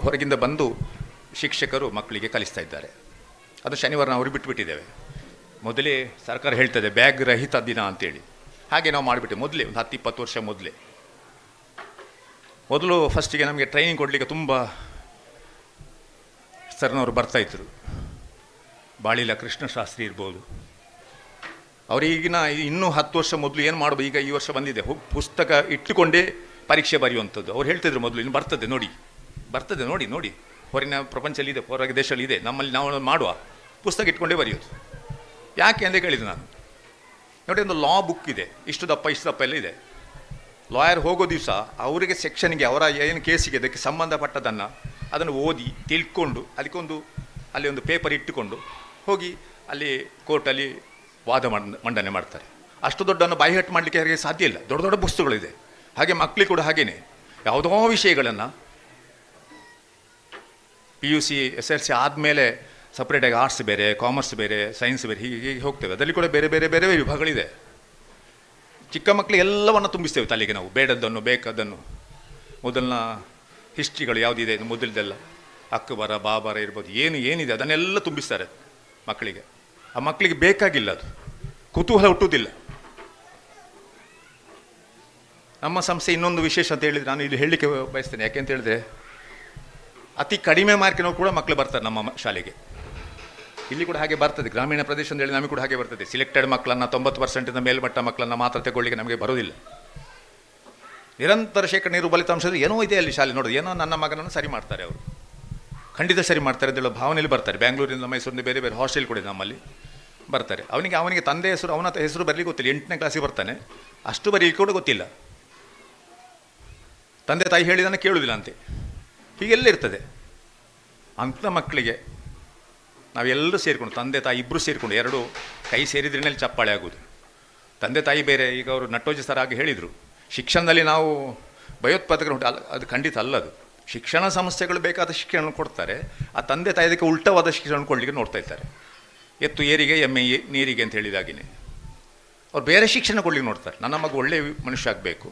ಹೊರಗಿಂದ ಬಂದು ಶಿಕ್ಷಕರು ಮಕ್ಕಳಿಗೆ ಕಲಿಸ್ತಾ ಇದ್ದಾರೆ. ಅದು ಶನಿವಾರ ನಾವು ಬಿಟ್ಟುಬಿಟ್ಟಿದ್ದೇವೆ. ಮೊದಲೇ ಸರ್ಕಾರ ಹೇಳ್ತದೆ ಬ್ಯಾಗ್ ರಹಿತ ದಿನ ಅಂತೇಳಿ. ಹಾಗೆ ನಾವು ಮಾಡಿಬಿಟ್ಟೆ ಮೊದಲೇ, ಒಂದು 10-20 ವರ್ಷ ಮೊದಲು ಫಸ್ಟಿಗೆ ನಮಗೆ ಟ್ರೈನಿಂಗ್ ಕೊಡಲಿಕ್ಕೆ ತುಂಬ ಸರ್ನವರು ಬರ್ತಾಯಿದ್ರು. ಬಾಳಿಲ ಕೃಷ್ಣಶಾಸ್ತ್ರಿ ಇರ್ಬೋದು. ಅವರೀಗಿನ ಇನ್ನೂ 10 ವರ್ಷ ಮೊದಲು ಏನು ಮಾಡ್ಬೋದು, ಈಗ ಈ ವರ್ಷ ಬಂದಿದೆ, ಪುಸ್ತಕ ಇಟ್ಟುಕೊಂಡೇ ಪರೀಕ್ಷೆ ಬರೆಯುವಂಥದ್ದು. ಅವ್ರು ಹೇಳ್ತಿದ್ರು ಮೊದಲು, ಇನ್ನು ಬರ್ತದೆ ನೋಡಿ ಹೊರಗಿನ ಪ್ರಪಂಚದಲ್ಲಿ ಇದೆ, ಹೊರಗೆ ದೇಶದಲ್ಲಿ ಇದೆ, ನಮ್ಮಲ್ಲಿ ನಾವು ಮಾಡುವ ಪುಸ್ತಕ ಇಟ್ಕೊಂಡೇ ಬರೆಯೋದು. ಯಾಕೆ ಅಂತ ಕೇಳಿದೆ ನಾನು. ನೋಡಿ, ಒಂದು ಲಾ ಬುಕ್ ಇದೆ, ಇಷ್ಟು ದಪ್ಪ ಎಲ್ಲ ಇದೆ. ಲಾಯರ್ ಹೋಗೋ ದಿವಸ ಅವರಿಗೆ ಸೆಕ್ಷನ್ಗೆ, ಅವರ ಏನು ಕೇಸಿಗೆ ಅದಕ್ಕೆ ಸಂಬಂಧಪಟ್ಟದನ್ನು ಅದನ್ನು ಓದಿ ತಿಳ್ಕೊಂಡು ಅಲ್ಲಿ ಒಂದು ಪೇಪರ್ ಇಟ್ಟುಕೊಂಡು ಹೋಗಿ ಅಲ್ಲಿ ಕೋರ್ಟಲ್ಲಿ ವಾದ ಮಂಡನೆ ಮಾಡ್ತಾರೆ. ಅಷ್ಟು ದೊಡ್ಡನ್ನು ಬಾಯಿಹಟ್ಟು ಮಾಡಲಿಕ್ಕೆ ಅವರಿಗೆ ಸಾಧ್ಯ ಇಲ್ಲ. ದೊಡ್ಡ ದೊಡ್ಡ ಪುಸ್ತಕಗಳಿದೆ. ಹಾಗೆ ಮಕ್ಕಳಿಗೆ ಕೂಡ ಹಾಗೇನೆ ಯಾವುದೋ ವಿಷಯಗಳನ್ನು PUC SLC ಆದಮೇಲೆ ಸಪ್ರೇಟಾಗಿ ಆರ್ಟ್ಸ್ ಬೇರೆ, ಕಾಮರ್ಸ್ ಬೇರೆ, ಸೈನ್ಸ್ ಬೇರೆ, ಹೀಗೆ ಹೋಗ್ತೇವೆ. ಅದರಲ್ಲಿ ಕೂಡ ಬೇರೆ ಬೇರೆ ಬೇರೆ ವಿಭಾಗಗಳಿದೆ. ಚಿಕ್ಕ ಮಕ್ಕಳಿಗೆ ಎಲ್ಲವನ್ನು ತುಂಬಿಸ್ತೇವೆ ತಲೆಗೆ ನಾವು, ಬೇಡದ್ದನ್ನು ಬೇಕಾದ್ದನ್ನು. ಮೊದಲಿನ ಹಿಸ್ಟ್ರಿಗಳು ಯಾವುದಿದೆ ಮೊದಲದೆಲ್ಲ, ಅಕ್ಬರ ಬಾಬರ ಇರ್ಬೋದು, ಏನಿದೆ ಅದನ್ನೆಲ್ಲ ತುಂಬಿಸ್ತಾರೆ ಮಕ್ಕಳಿಗೆ. ಆ ಮಕ್ಕಳಿಗೆ ಬೇಕಾಗಿಲ್ಲ, ಅದು ಕುತೂಹಲ ಹುಟ್ಟುವುದಿಲ್ಲ. ನಮ್ಮ ಸಂಸ್ಥೆ ಇನ್ನೊಂದು ವಿಶೇಷ ಅಂತ ಹೇಳಿದರೆ ನಾನು ಇಲ್ಲಿ ಹೇಳಲಿಕ್ಕೆ ಬಯಸ್ತೇನೆ. ಯಾಕೆ ಅಂತ ಹೇಳಿದ್ರೆ ಅತಿ ಕಡಿಮೆ ಮಾರ್ಕಿನವರು ಕೂಡ ಮಕ್ಕಳು ಬರ್ತಾರೆ ನಮ್ಮ ಶಾಲೆಗೆ. ಇಲ್ಲಿ ಕೂಡ ಹಾಗೆ ಬರ್ತದೆ, ಗ್ರಾಮೀಣ ಪ್ರದೇಶದಲ್ಲಿ ನಮಗೆ ಕೂಡ ಹಾಗೆ ಬರ್ತದೆ. ಸಿಲೆಕ್ಟೆಡ್ ಮಕ್ಕಳನ್ನು 90% ಮೇಲ್ಮಟ್ಟ ಮಕ್ಕಳನ್ನು ಮಾತ್ರ ತಗೊಳ್ಳಿಕ್ಕೆ ನಮಗೆ ಬರೋದಿಲ್ಲ. ನಿರಂತರ ಶೇಕಡ ನೀರು ಫಲಿತಾಂಶದ ಏನೋ ಇದೆ ಅಲ್ಲಿ ಶಾಲೆ, ನೋಡೋದು ಏನೋ ನನ್ನ ಮಗನನ್ನು ಸರಿ ಮಾಡ್ತಾರೆ ಅವರು, ಖಂಡಿತ ಸರಿ ಮಾಡ್ತಾರೆ ಅಂತೇಳೋ ಭಾವನೆಯಲ್ಲಿ ಬರ್ತಾರೆ. ಬೆಂಗಳೂರಿನಿಂದ ಮೈಸೂರಿನ ಬೇರೆ ಬೇರೆ ಹಾಸ್ಟೆಲ್ ಕೂಡ ನಮ್ಮಲ್ಲಿ ಬರ್ತಾರೆ. ಅವನಿಗೆ ತಂದೆ ಹೆಸರು, ಅವನ ಹೆಸರು ಬರಲಿಕ್ಕೆ ಗೊತ್ತಿಲ್ಲ, 8ನೇ ಕ್ಲಾಸಿಗೆ ಬರ್ತಾನೆ, ಅಷ್ಟು ಬರೀಲಿಕ್ಕೆ ಕೂಡ ಗೊತ್ತಿಲ್ಲ. ತಂದೆ ತಾಯಿ ಹೇಳಿದನ್ನು ಕೇಳುವುದಿಲ್ಲ ಅಂತೆ. ಹೀಗೆಲ್ಲ ಇರ್ತದೆ. ಅಂಥ ಮಕ್ಕಳಿಗೆ ನಾವೆಲ್ಲರೂ ಸೇರಿಕೊಂಡು, ತಂದೆ ತಾಯಿ ಇಬ್ಬರು ಸೇರಿಕೊಂಡು, ಎರಡು ಕೈ ಸೇರಿದ್ರೇನಲ್ಲಿ ಚಪ್ಪಾಳೆ ಆಗೋದು. ತಂದೆ ತಾಯಿ ಬೇರೆ. ಈಗ ಅವರು ನಟ್ಟೋಜಿ ಸರ್ ಆಗಿ ಹೇಳಿದರು, ಶಿಕ್ಷಣದಲ್ಲಿ ನಾವು ಭಯೋತ್ಪಾದಕರು ಉಂಟು, ಅದು ಖಂಡಿತ ಅಲ್ಲದು. ಶಿಕ್ಷಣ ಸಂಸ್ಥೆಗಳು ಬೇಕಾದ ಶಿಕ್ಷಣ ಕೊಡ್ತಾರೆ, ಆ ತಂದೆ ತಾಯಿ ಅದಕ್ಕೆ ಉಲ್ಟವಾದ ಶಿಕ್ಷಣ ಕೊಡಲಿಕ್ಕೆ ನೋಡ್ತಾ ಇದ್ದಾರೆ. ಎತ್ತು ಏರಿಗೆ ಎಮ್ಮೆ ನೀರಿಗೆ ಅಂತ ಹೇಳಿದಾಗಿನೇ ಅವ್ರು ಬೇರೆ ಶಿಕ್ಷಣ ಕೊಡ್ಲಿಕ್ಕೆ ನೋಡ್ತಾರೆ. ನನ್ನ ಮಗು ಒಳ್ಳೆಯ ಮನುಷ್ಯ ಆಗಬೇಕು,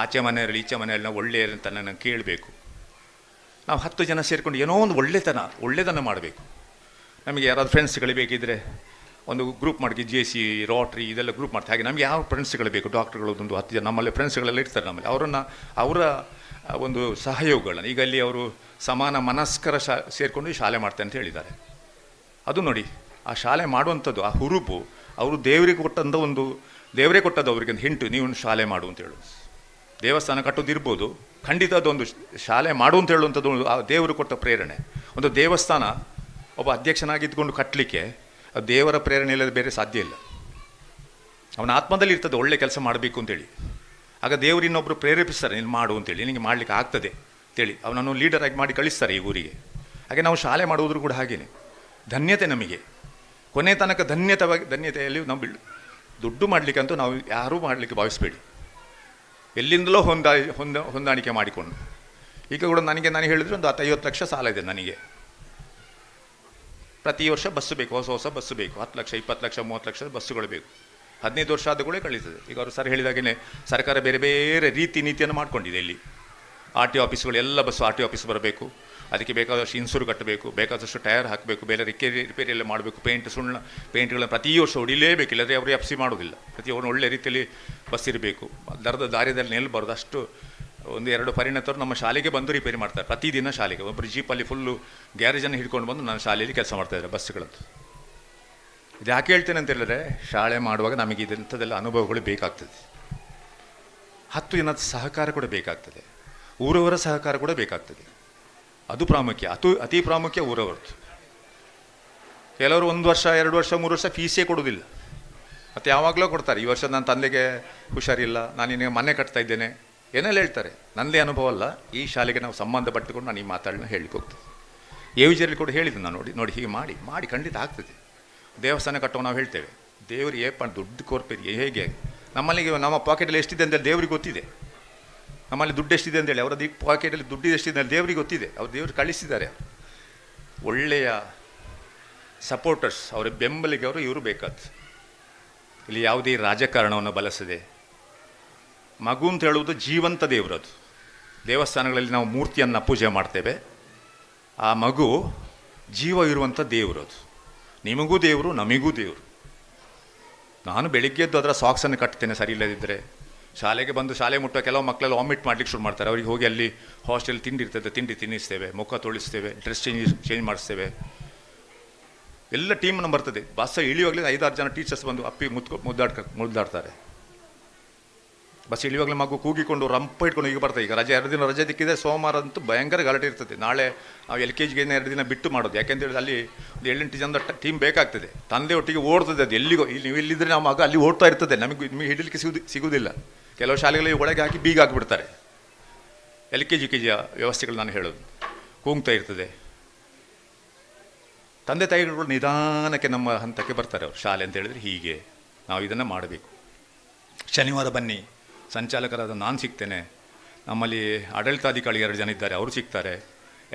ಆಚೆ ಮನೆಯಲ್ಲಿ ಈಚೆ ಮನೆಯಲ್ಲಿ ನಾವು ಒಳ್ಳೆಯ ಅಂತ ನಾನು ಕೇಳಬೇಕು. ನಾವು 10 ಜನ ಸೇರಿಕೊಂಡು ಏನೋ ಒಂದು ಒಳ್ಳೆಯದನ್ನು ಮಾಡಬೇಕು. ನಮಗೆ ಯಾರಾದ್ರು ಫ್ರೆಂಡ್ಸ್ಗಳು ಬೇಕಿದ್ದರೆ ಒಂದು ಗ್ರೂಪ್ ಮಾಡಿ, JC, ರೋಟ್ರಿ ಇದೆಲ್ಲ ಗ್ರೂಪ್ ಮಾಡ್ತಾರೆ. ಹಾಗೆ ನಮಗೆ ಯಾವ ಫ್ರೆಂಡ್ಸ್ಗಳು ಬೇಕು, ಡಾಕ್ಟ್ರುಗಳು ಒಂದು 10 ಜನ ನಮ್ಮಲ್ಲಿ ಫ್ರೆಂಡ್ಸ್ಗಳೆಲ್ಲ ಇರ್ತಾರೆ ನಮ್ಮಲ್ಲಿ. ಅವರ ಒಂದು ಸಹಯೋಗಗಳನ್ನು ಈಗ ಅಲ್ಲಿ ಅವರು ಸಮಾನ ಮನಸ್ಕರ ಸೇರಿಕೊಂಡು ಶಾಲೆ ಮಾಡ್ತಾರೆ ಅಂತ ಹೇಳಿದ್ದಾರೆ. ಅದು ನೋಡಿ, ಆ ಶಾಲೆ ಮಾಡುವಂಥದ್ದು, ಆ ಹುರುಪು, ಅವರು ದೇವರಿಗೆ ಕೊಟ್ಟದ್ದು ಅವರಿಗೆ ಒಂದು ಹಿಂಟು, ನೀವು ಶಾಲೆ ಮಾಡು ಅಂತ ಹೇಳೋದು. ದೇವಸ್ಥಾನ ಕಟ್ಟೋದಿರ್ಬೋದು, ಖಂಡಿತ ಅದೊಂದು ಶಾಲೆ ಮಾಡು ಅಂತ ಹೇಳುವಂಥದ್ದು ಆ ದೇವರು ಕೊಟ್ಟ ಪ್ರೇರಣೆ. ಒಂದು ದೇವಸ್ಥಾನ ಒಬ್ಬ ಅಧ್ಯಕ್ಷನಾಗಿದ್ದುಕೊಂಡು ಕಟ್ಟಲಿಕ್ಕೆ ಅದು ದೇವರ ಪ್ರೇರಣೆ ಇಲ್ಲದೆ ಬೇರೆ ಸಾಧ್ಯ ಇಲ್ಲ. ಅವನ ಆತ್ಮದಲ್ಲಿ ಇರ್ತದೆ ಒಳ್ಳೆ ಕೆಲಸ ಮಾಡಬೇಕು ಅಂತೇಳಿ. ಆಗ ದೇವರು ಇನ್ನೊಬ್ಬರು ಪ್ರೇರೇಪಿಸ್ತಾರೆ, ನೀನು ಮಾಡು ಅಂತೇಳಿ, ನಿನಗೆ ಮಾಡಲಿಕ್ಕೆ ಆಗ್ತದೆ ಅಂತೇಳಿ ಅವನನ್ನು ಲೀಡರಾಗಿ ಮಾಡಿ ಕಳಿಸ್ತಾರೆ ಈ ಊರಿಗೆ. ಹಾಗೆ ನಾವು ಶಾಲೆ ಮಾಡುವುದ್ರು ಕೂಡ ಹಾಗೇನೆ. ಧನ್ಯತೆ ನಮಗೆ ಕೊನೆ ತನಕ ಧನ್ಯತೆಯಲ್ಲಿ ನಾವು ದುಡ್ಡು ಮಾಡಲಿಕ್ಕಂತೂ ನಾವು ಯಾರೂ ಮಾಡಲಿಕ್ಕೆ ಭಾವಿಸಬೇಡಿ. ಎಲ್ಲಿಂದಲೋ ಹೊಂದಾಣಿಕೆ ಮಾಡಿಕೊಂಡು. ಈಗ ಕೂಡ ನಾನು ಹೇಳಿದ್ರೆ ಒಂದು 50 ಲಕ್ಷ ಸಾಲ ಇದೆ ನನಗೆ. ಪ್ರತಿ ವರ್ಷ ಬಸ್ಸು ಬೇಕು, ಹೊಸ ಬಸ್ಸು ಬೇಕು, 10 ಲಕ್ಷ 20 ಲಕ್ಷ 30 ಲಕ್ಷದ ಬಸ್ಸುಗಳು ಬೇಕು. 15 ವರ್ಷ ಆದ ಕೂಡ ಕಳೀತದೆ. ಈಗ ಅವರು ಸರ್ ಹೇಳಿದಾಗೇ ಸರ್ಕಾರ ಬೇರೆ ಬೇರೆ ನೀತಿಯನ್ನು ಮಾಡ್ಕೊಂಡಿದೆ. ಇಲ್ಲಿ RTO ಆಫೀಸ್ಗಳು ಎಲ್ಲ ಬಸ್ಸು RTO ಆಫೀಸ್ ಬರಬೇಕು, ಅದಕ್ಕೆ ಬೇಕಾದಷ್ಟು ಇನ್ಸೂರು ಕಟ್ಟಬೇಕು, ಬೇಕಾದಷ್ಟು ಟೈರ್ ಹಾಕಬೇಕು, ಬೇರೆ ರಿಪೇರಿ ಎಲ್ಲ ಮಾಡಬೇಕು, ಪೇಂಟ್ಗಳನ್ನು ಪ್ರತಿ ವರ್ಷ ಹೊಡಿಲೇಬೇಕು, ಇಲ್ಲದ್ರೆ ಅವರು FC ಮಾಡೋದಿಲ್ಲ. ಪ್ರತಿಯೊಂದು ಒಳ್ಳೆ ರೀತಿಯಲ್ಲಿ ಬಸ್ ಇರಬೇಕು, ದಾರಿಯಲ್ಲಿ ನಿಲ್ಲಬಾರ್ದು. ಅಷ್ಟು 1-2 ಪರಿಣತರು ನಮ್ಮ ಶಾಲೆಗೆ ಬಂದು ರಿಪೇರಿ ಮಾಡ್ತಾರೆ ಪ್ರತಿದಿನ ಶಾಲೆಗೆ. ಒಬ್ಬರು ಜೀಪಲ್ಲಿ ಫುಲ್ಲು ಗ್ಯಾರೇಜನ್ನು ಹಿಡ್ಕೊಂಡು ಬಂದು ನಾನು ಶಾಲೆಯಲ್ಲಿ ಕೆಲಸ ಮಾಡ್ತಾಯಿದ್ದಾರೆ ಬಸ್ಗಳದ್ದು. ಇದು ಯಾಕೆ ಹೇಳ್ತೇನೆ ಅಂತ ಹೇಳಿದ್ರೆ, ಶಾಲೆ ಮಾಡುವಾಗ ನಮಗೆ ಇಂಥದ್ದೆಲ್ಲ ಅನುಭವಗಳು ಬೇಕಾಗ್ತದೆ. 10 ಜನದ ಸಹಕಾರ ಕೂಡ ಬೇಕಾಗ್ತದೆ, ಊರವರ ಸಹಕಾರ ಕೂಡ ಬೇಕಾಗ್ತದೆ. ಅದು ಪ್ರಾಮುಖ್ಯ, ಅತಿ ಪ್ರಾಮುಖ್ಯ ಊರವರದ್ದು. ಕೆಲವರು 1 ವರ್ಷ 2 ವರ್ಷ 3 ವರ್ಷ ಫೀಸೇ ಕೊಡೋದಿಲ್ಲ, ಮತ್ತು ಯಾವಾಗಲೂ ಕೊಡ್ತಾರೆ. ಈ ವರ್ಷ ನನ್ನ ತಂದೆಗೆ ಹುಷಾರಿಲ್ಲ, ನಾನು ನಿನಗೆ ಮನೆ ಕಟ್ತಾ ಇದ್ದೇನೆ, ಏನೆಲ್ಲ ಹೇಳ್ತಾರೆ. ನನ್ನದೇ ಅನುಭವ ಅಲ್ಲ, ಈ ಶಾಲೆಗೆ ನಾವು ಸಂಬಂಧಪಟ್ಟುಕೊಂಡು ನಾನು ಈ ಮಾತಾಡನ್ನ ಹೇಳಲಿಕ್ಕೆ ಹೋಗ್ತದೆ. AVGಯಲ್ಲಿ ಕೂಡ ಹೇಳಿದ್ದು ನಾನು, ನೋಡಿ ಹೀಗೆ ಮಾಡಿ ಖಂಡಿತ ಆಗ್ತದೆ. ದೇವಸ್ಥಾನ ಕಟ್ಟುವ ನಾವು ಹೇಳ್ತೇವೆ, ದೇವರಿಗೆ ದುಡ್ಡು ಕೋರ್ಪೇರಿ ಹೇಗೆ ನಮ್ಮಲ್ಲಿಗೆ ನಮ್ಮ ಪಾಕೆಟಲ್ಲಿ ಎಷ್ಟಿದೆ ಅಂತೇಳಿ ದೇವರಿಗೆ ಗೊತ್ತಿದೆ. ನಮ್ಮಲ್ಲಿ ದುಡ್ಡು ಎಷ್ಟಿದೆ ಅಂತೇಳಿ ಅವರ ಪಾಕೆಟಲ್ಲಿ ದುಡ್ಡು ಎಷ್ಟಿದೆ ಅಂತ ದೇವರಿಗೆ ಗೊತ್ತಿದೆ. ದೇವರು ಕಳಿಸಿದ್ದಾರೆ. ಒಳ್ಳೆಯ ಸಪೋರ್ಟರ್ಸ್, ಅವರ ಬೆಂಬಲಿಗವರು ಇವರು ಬೇಕಾದ. ಇಲ್ಲಿ ಯಾವುದೇ ರಾಜಕಾರಣವನ್ನು ಬಳಸದೆ, ಮಗು ಅಂತ ಹೇಳುವುದು ಜೀವಂತ ದೇವರದು. ದೇವಸ್ಥಾನಗಳಲ್ಲಿ ನಾವು ಮೂರ್ತಿಯನ್ನು ಪೂಜೆ ಮಾಡ್ತೇವೆ, ಆ ಮಗು ಜೀವ ಇರುವಂಥ ದೇವರದು. ನಿಮಗೂ ದೇವರು, ನಮಗೂ ದೇವರು. ನಾನು ಬೆಳಿಗ್ಗೆದ್ದು ಅದರ ಸಾಕ್ಸನ್ನು ಕಟ್ತೇನೆ ಸರಿ ಇಲ್ಲದಿದ್ದರೆ. ಶಾಲೆಗೆ ಬಂದು ಶಾಲೆ ಮುಟ್ಟುವ ಕೆಲವು ಮಕ್ಕಳೆಲ್ಲ ವಾಮಿಟ್ ಮಾಡಲಿಕ್ಕೆ ಶುರು ಮಾಡ್ತಾರೆ. ಅವರಿಗೆ ಹೋಗಿ ಅಲ್ಲಿ ಹಾಸ್ಟೆಲ್ ತಿಂಡಿ ಇರ್ತದೆ, ತಿಂಡಿ ತಿನ್ನಿಸ್ತೇವೆ, ಮುಖ ತೊಳಿಸ್ತೇವೆ, ಡ್ರೆಸ್ ಚೇಂಜ್ ಮಾಡಿಸ್ತೇವೆ. ಎಲ್ಲ ಟೀಮ್ನ ಬರ್ತದೆ. ಬಸ್ ಇಳಿಯುವಾಗಲೇ 5-6 ಜನ ಟೀಚರ್ಸ್ ಬಂದು ಅಪ್ಪಿ ಮುದ್ದಾಡ್ತಾರೆ. ಬಸ್ ಇಳಿಯುವಾಗಲೇ ಮಗು ಕೂಗಿಕೊಂಡು ರಂಪ ಇಟ್ಕೊಂಡು ಈಗ ಬರ್ತದೆ. ಈಗ 2 ದಿನ ರಜೆ ದಿಕ್ಕಿದೆ, ಸೋಮವಾರ ಅಂತೂ ಭಯಂಕರ ಗಲಾಟೆ ಇರ್ತದೆ. ನಾಳೆ ನಾವು LKGಗೆ 2 ದಿನ ಬಿಟ್ಟು ಮಾಡೋದು. ಯಾಕೆಂತೇಳಿದ್ರೆ ಅಲ್ಲಿ 7-8 ಜನದ ಟೀಮ್ ಬೇಕಾಗ್ತದೆ. ತಂದೆ ಒಟ್ಟಿಗೆ ಓಡ್ತದೆ ಅದು ಎಲ್ಲಿಗೋ. ನೀವು ಇಲ್ಲಿದ್ದರೆ ನಮ್ಮ ಮಗ ಅಲ್ಲಿ ಓಡ್ತಾ ಇರ್ತದೆ, ನಿಮಗೆ ಹಿಡಿಲಿಕ್ಕೆ ಸಿಗುವುದಿಲ್ಲ. ಕೆಲವು ಶಾಲೆಗಳಲ್ಲಿ ಒಳಗೆ ಹಾಕಿ ಬೀಗ ಹಾಕಿಬಿಡ್ತಾರೆ. LKG UKG ವ್ಯವಸ್ಥೆಗಳು ನಾನು ಹೇಳೋದು ಕೂಗ್ತಾ ಇರ್ತದೆ. ತಂದೆ ತಾಯಿಗಳು ನಿಧಾನಕ್ಕೆ ನಮ್ಮ ಹಂತಕ್ಕೆ ಬರ್ತಾರೆ. ಅವರು ಶಾಲೆ ಅಂತ ಹೇಳಿದ್ರೆ ಹೀಗೆ ನಾವು ಇದನ್ನು ಮಾಡಬೇಕು. ಶನಿವಾರ ಬನ್ನಿ, ಸಂಚಾಲಕರಾದ ನಾನು ಸಿಗ್ತೇನೆ. ನಮ್ಮಲ್ಲಿ ಆಡಳಿತಾಧಿಕಾರಿ 2 ಜನ ಇದ್ದಾರೆ, ಅವರು ಸಿಗ್ತಾರೆ.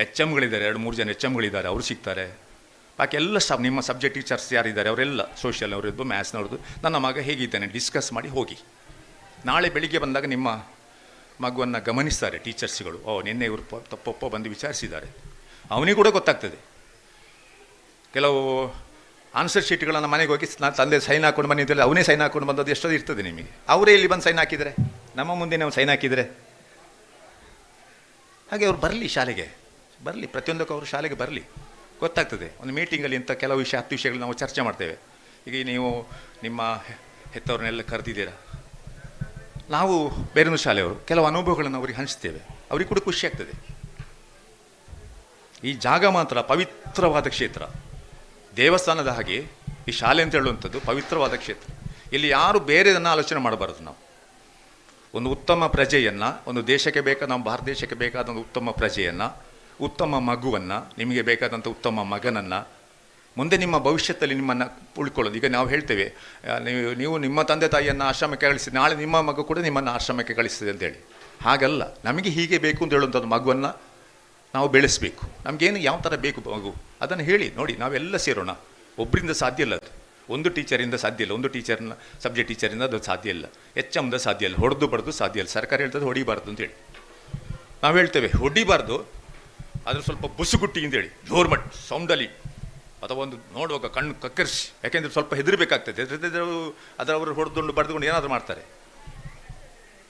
HMಗಳಿದ್ದಾರೆ, 2-3 ಜನ HMಗಳಿದ್ದಾರೆ, ಅವರು ಸಿಗ್ತಾರೆ. ಬಾಕಿ ಎಲ್ಲ ಸ್ಟಾಫ್, ನಿಮ್ಮ ಸಬ್ಜೆಕ್ಟ್ ಟೀಚರ್ಸ್ ಯಾರಿದ್ದಾರೆ ಅವರೆಲ್ಲ, ಸೋಷಿಯಲ್ ಅವರದ್ದು, ಮ್ಯಾಥ್ಸ್ನವ್ರದ್ದು, ನನ್ನ ಮಗ ಹೇಗಿದ್ದಾನೆ ಡಿಸ್ಕಸ್ ಮಾಡಿ ಹೋಗಿ. ನಾಳೆ ಬೆಳಿಗ್ಗೆ ಬಂದಾಗ ನಿಮ್ಮ ಮಗುವನ್ನು ಗಮನಿಸ್ತಾರೆ ಟೀಚರ್ಸ್ಗಳು. ನಿನ್ನೆ ಇವರು ತಪ್ಪೊಪ್ಪ ಬಂದು ವಿಚಾರಿಸಿದ್ದಾರೆ, ಅವನಿಗೆ ಕೂಡ ಗೊತ್ತಾಗ್ತದೆ. ಕೆಲವು ಆನ್ಸರ್ ಶೀಟ್ಗಳನ್ನು ಮನೆಗೆ ಹೋಗಿ ನಾನು ತಂದೆ ಸೈನ್ ಹಾಕೊಂಡು ಬನ್ನಿ ಅಂತೇಳಿ ಅವನೇ ಸೈನ್ ಹಾಕೊಂಡು ಬಂದದ್ದು ಎಷ್ಟೊಂದು ಇರ್ತದೆ ನಿಮಗೆ. ಅವರೇ ಇಲ್ಲಿ ಬಂದು ಸೈನ್ ಹಾಕಿದರೆ, ನಮ್ಮ ಮುಂದೆ ನಾವು ಸೈನ್ ಹಾಕಿದರೆ. ಹಾಗೆ ಅವ್ರು ಬರಲಿ, ಶಾಲೆಗೆ ಬರಲಿ, ಪ್ರತಿಯೊಂದಕ್ಕೂ ಅವರು ಶಾಲೆಗೆ ಬರಲಿ. ಗೊತ್ತಾಗ್ತದೆ. ಒಂದು ಮೀಟಿಂಗಲ್ಲಿ ಇಂಥ ಕೆಲವು ವಿಷಯ 10 ವಿಷಯಗಳು ನಾವು ಚರ್ಚೆ ಮಾಡ್ತೇವೆ. ಈಗ ನೀವು ನಿಮ್ಮ ಹೆತ್ತವ್ರನ್ನೆಲ್ಲ ಕರೆದಿದ್ದೀರಾ, ನಾವು ಬೇರೊಂದು ಶಾಲೆಯವರು ಕೆಲವು ಅನುಭವಗಳನ್ನು ಅವ್ರಿಗೆ ಹಂಚ್ತೇವೆ, ಅವ್ರಿಗೆ ಕೂಡ ಖುಷಿ ಆಗ್ತದೆ. ಈ ಜಾಗ ಮಾತ್ರ ಪವಿತ್ರವಾದ ಕ್ಷೇತ್ರ, ದೇವಸ್ಥಾನದ ಹಾಗೆ ಈ ಶಾಲೆ ಅಂತ ಹೇಳುವಂಥದ್ದು ಪವಿತ್ರವಾದ ಕ್ಷೇತ್ರ. ಇಲ್ಲಿ ಯಾರು ಬೇರೆದನ್ನು ಆಲೋಚನೆ ಮಾಡಬಾರದು. ನಾವು ಒಂದು ಉತ್ತಮ ಪ್ರಜೆಯನ್ನು, ಒಂದು ದೇಶಕ್ಕೆ ಬೇಕಾದ, ನಮ್ಮ ಭಾರತ ದೇಶಕ್ಕೆ ಬೇಕಾದ ಒಂದು ಉತ್ತಮ ಪ್ರಜೆಯನ್ನು, ಉತ್ತಮ ಮಗುವನ್ನು, ನಿಮಗೆ ಬೇಕಾದಂಥ ಉತ್ತಮ ಮಗನನ್ನು, ಮುಂದೆ ನಿಮ್ಮ ಭವಿಷ್ಯದಲ್ಲಿ ನಿಮ್ಮನ್ನು ಉಳ್ಕೊಳ್ಳೋದು. ಈಗ ನಾವು ಹೇಳ್ತೇವೆ, ನೀವು ನಿಮ್ಮ ತಂದೆ ತಾಯಿಯನ್ನು ಆಶ್ರಮಕ್ಕೆ ಕಳಿಸಿದ ನಾಳೆ ನಿಮ್ಮ ಮಗು ಕೂಡ ನಿಮ್ಮನ್ನು ಆಶ್ರಮಕ್ಕೆ ಕಳಿಸ್ತದೆ ಅಂತೇಳಿ. ಹಾಗಲ್ಲ, ನಮಗೆ ಹೀಗೆ ಬೇಕು ಅಂತ ಹೇಳುವಂಥದ್ದು ಮಗುವನ್ನು ನಾವು ಬೆಳೆಸಬೇಕು. ನಮಗೇನು ಯಾವ ಥರ ಬೇಕು ಮಗು ಅದನ್ನು ಹೇಳಿ ನೋಡಿ, ನಾವೆಲ್ಲ ಸೇರೋಣ. ಒಬ್ಬರಿಂದ ಸಾಧ್ಯ ಇಲ್ಲ, ಅದು ಒಂದು ಟೀಚರಿಂದ ಸಾಧ್ಯ ಇಲ್ಲ, ಒಂದು ಟೀಚರ್ನ ಸಬ್ಜೆಕ್ಟ್ ಟೀಚರಿಂದ ಅದು ಸಾಧ್ಯ ಇಲ್ಲ, HMದ ಸಾಧ್ಯ ಇಲ್ಲ, ಹೊಡೆದು ಬಡ್ದು ಸಾಧ್ಯ ಇಲ್ಲ. ಸರ್ಕಾರ ಹೇಳ್ತದೆ ಹೊಡಿಬಾರ್ದು ಅಂತೇಳಿ, ನಾವು ಹೇಳ್ತೇವೆ ಹೊಡಿಬಾರ್ದು, ಅದ್ರ ಸ್ವಲ್ಪ ಬುಸುಗುಟ್ಟಿ ಅಂತೇಳಿ ಜೋರು ಮಟ್ಟ ಸೌಂಡಲ್ಲಿ, ಅಥವಾ ಒಂದು ನೋಡುವಾಗ ಕಣ್ಣು ಕಕ್ಕರಿಸಿ, ಯಾಕೆಂದರೆ ಸ್ವಲ್ಪ ಹೆದರಬೇಕಾಗ್ತದೆ. ಹೆದರಿದ್ರೆ ಅವರು ಹೊಡೆದುಕೊಂಡು ಬರೆದುಕೊಂಡು ಏನಾದರೂ ಮಾಡ್ತಾರೆ.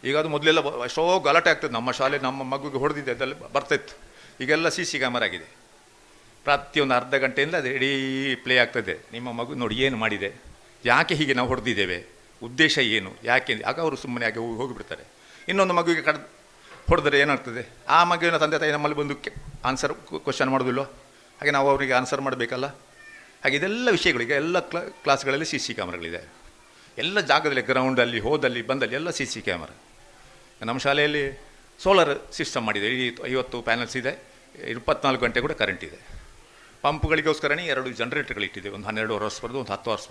ಈಗ ಅದು ಮೊದಲೆಲ್ಲ ಎಷ್ಟೋ ಗಲಾಟೆ ಆಗ್ತದೆ, ನಮ್ಮ ಶಾಲೆ ನಮ್ಮ ಮಗುಗೆ ಹೊಡೆದಿದೆ ಅದೆಲ್ಲ ಬರ್ತಾಯಿತ್ತು. ಈಗೆಲ್ಲ CC ಕ್ಯಾಮರಾ ಆಗಿದೆ, ಪ್ರತಿಯೊಂದು ಅರ್ಧ ಗಂಟೆಯಿಂದ ಅದು ಇಡೀ ಪ್ಲೇ ಆಗ್ತದೆ. ನಿಮ್ಮ ಮಗು ನೋಡಿ ಏನು ಮಾಡಿದೆ, ಯಾಕೆ ಹೀಗೆ ನಾವು ಹೊಡೆದಿದ್ದೇವೆ, ಉದ್ದೇಶ ಏನು, ಯಾಕೆ, ಆಗ ಅವರು ಸುಮ್ಮನೆ ಆಗಿ ಹೋಗಿಬಿಡ್ತಾರೆ. ಇನ್ನೊಂದು ಮಗುವಿಗೆ ಹೊಡೆದ್ರೆ ಏನಾಗ್ತದೆ, ಆ ಮಗುವಿನ ತಂದೆ ತಾಯಿ ನಮ್ಮಲ್ಲಿ ಬಂದು ಆನ್ಸರ್ ಕ್ವಶನ್ ಮಾಡೋದಿಲ್ಲ, ಹಾಗೆ ನಾವು ಅವರಿಗೆ ಆನ್ಸರ್ ಮಾಡಬೇಕಲ್ಲ. ಹಾಗೆ ಇದೆಲ್ಲ ವಿಷಯಗಳಿಗೆ ಎಲ್ಲ ಕ್ಲಾಸ್ಗಳಲ್ಲಿ CC ಕ್ಯಾಮ್ರಾಗಳಿದೆ, ಎಲ್ಲ ಜಾಗದಲ್ಲಿ, ಗ್ರೌಂಡಲ್ಲಿ, ಹೋದಲ್ಲಿ, ಬಂದಲ್ಲಿ ಎಲ್ಲ CC ಕ್ಯಾಮ್ರಾ. ನಮ್ಮ ಶಾಲೆಯಲ್ಲಿ ಸೋಲಾರ್ ಸಿಸ್ಟಮ್ ಮಾಡಿದೆ, 50 ಪ್ಯಾನಲ್ಸ್ ಇದೆ, 24 ಗಂಟೆ ಕೂಡ ಕರೆಂಟ್ ಇದೆ. ಪಂಪ್ಗಳಿಗೋಸ್ಕರನೇ 2 ಜನರೇಟರ್ಗಳು ಇಟ್ಟಿದೆ, ಒಂದು 12 ಅವರ್ಸ್ ಬರ್ದು, ಒಂದು 10 ಅವರ್ಸ್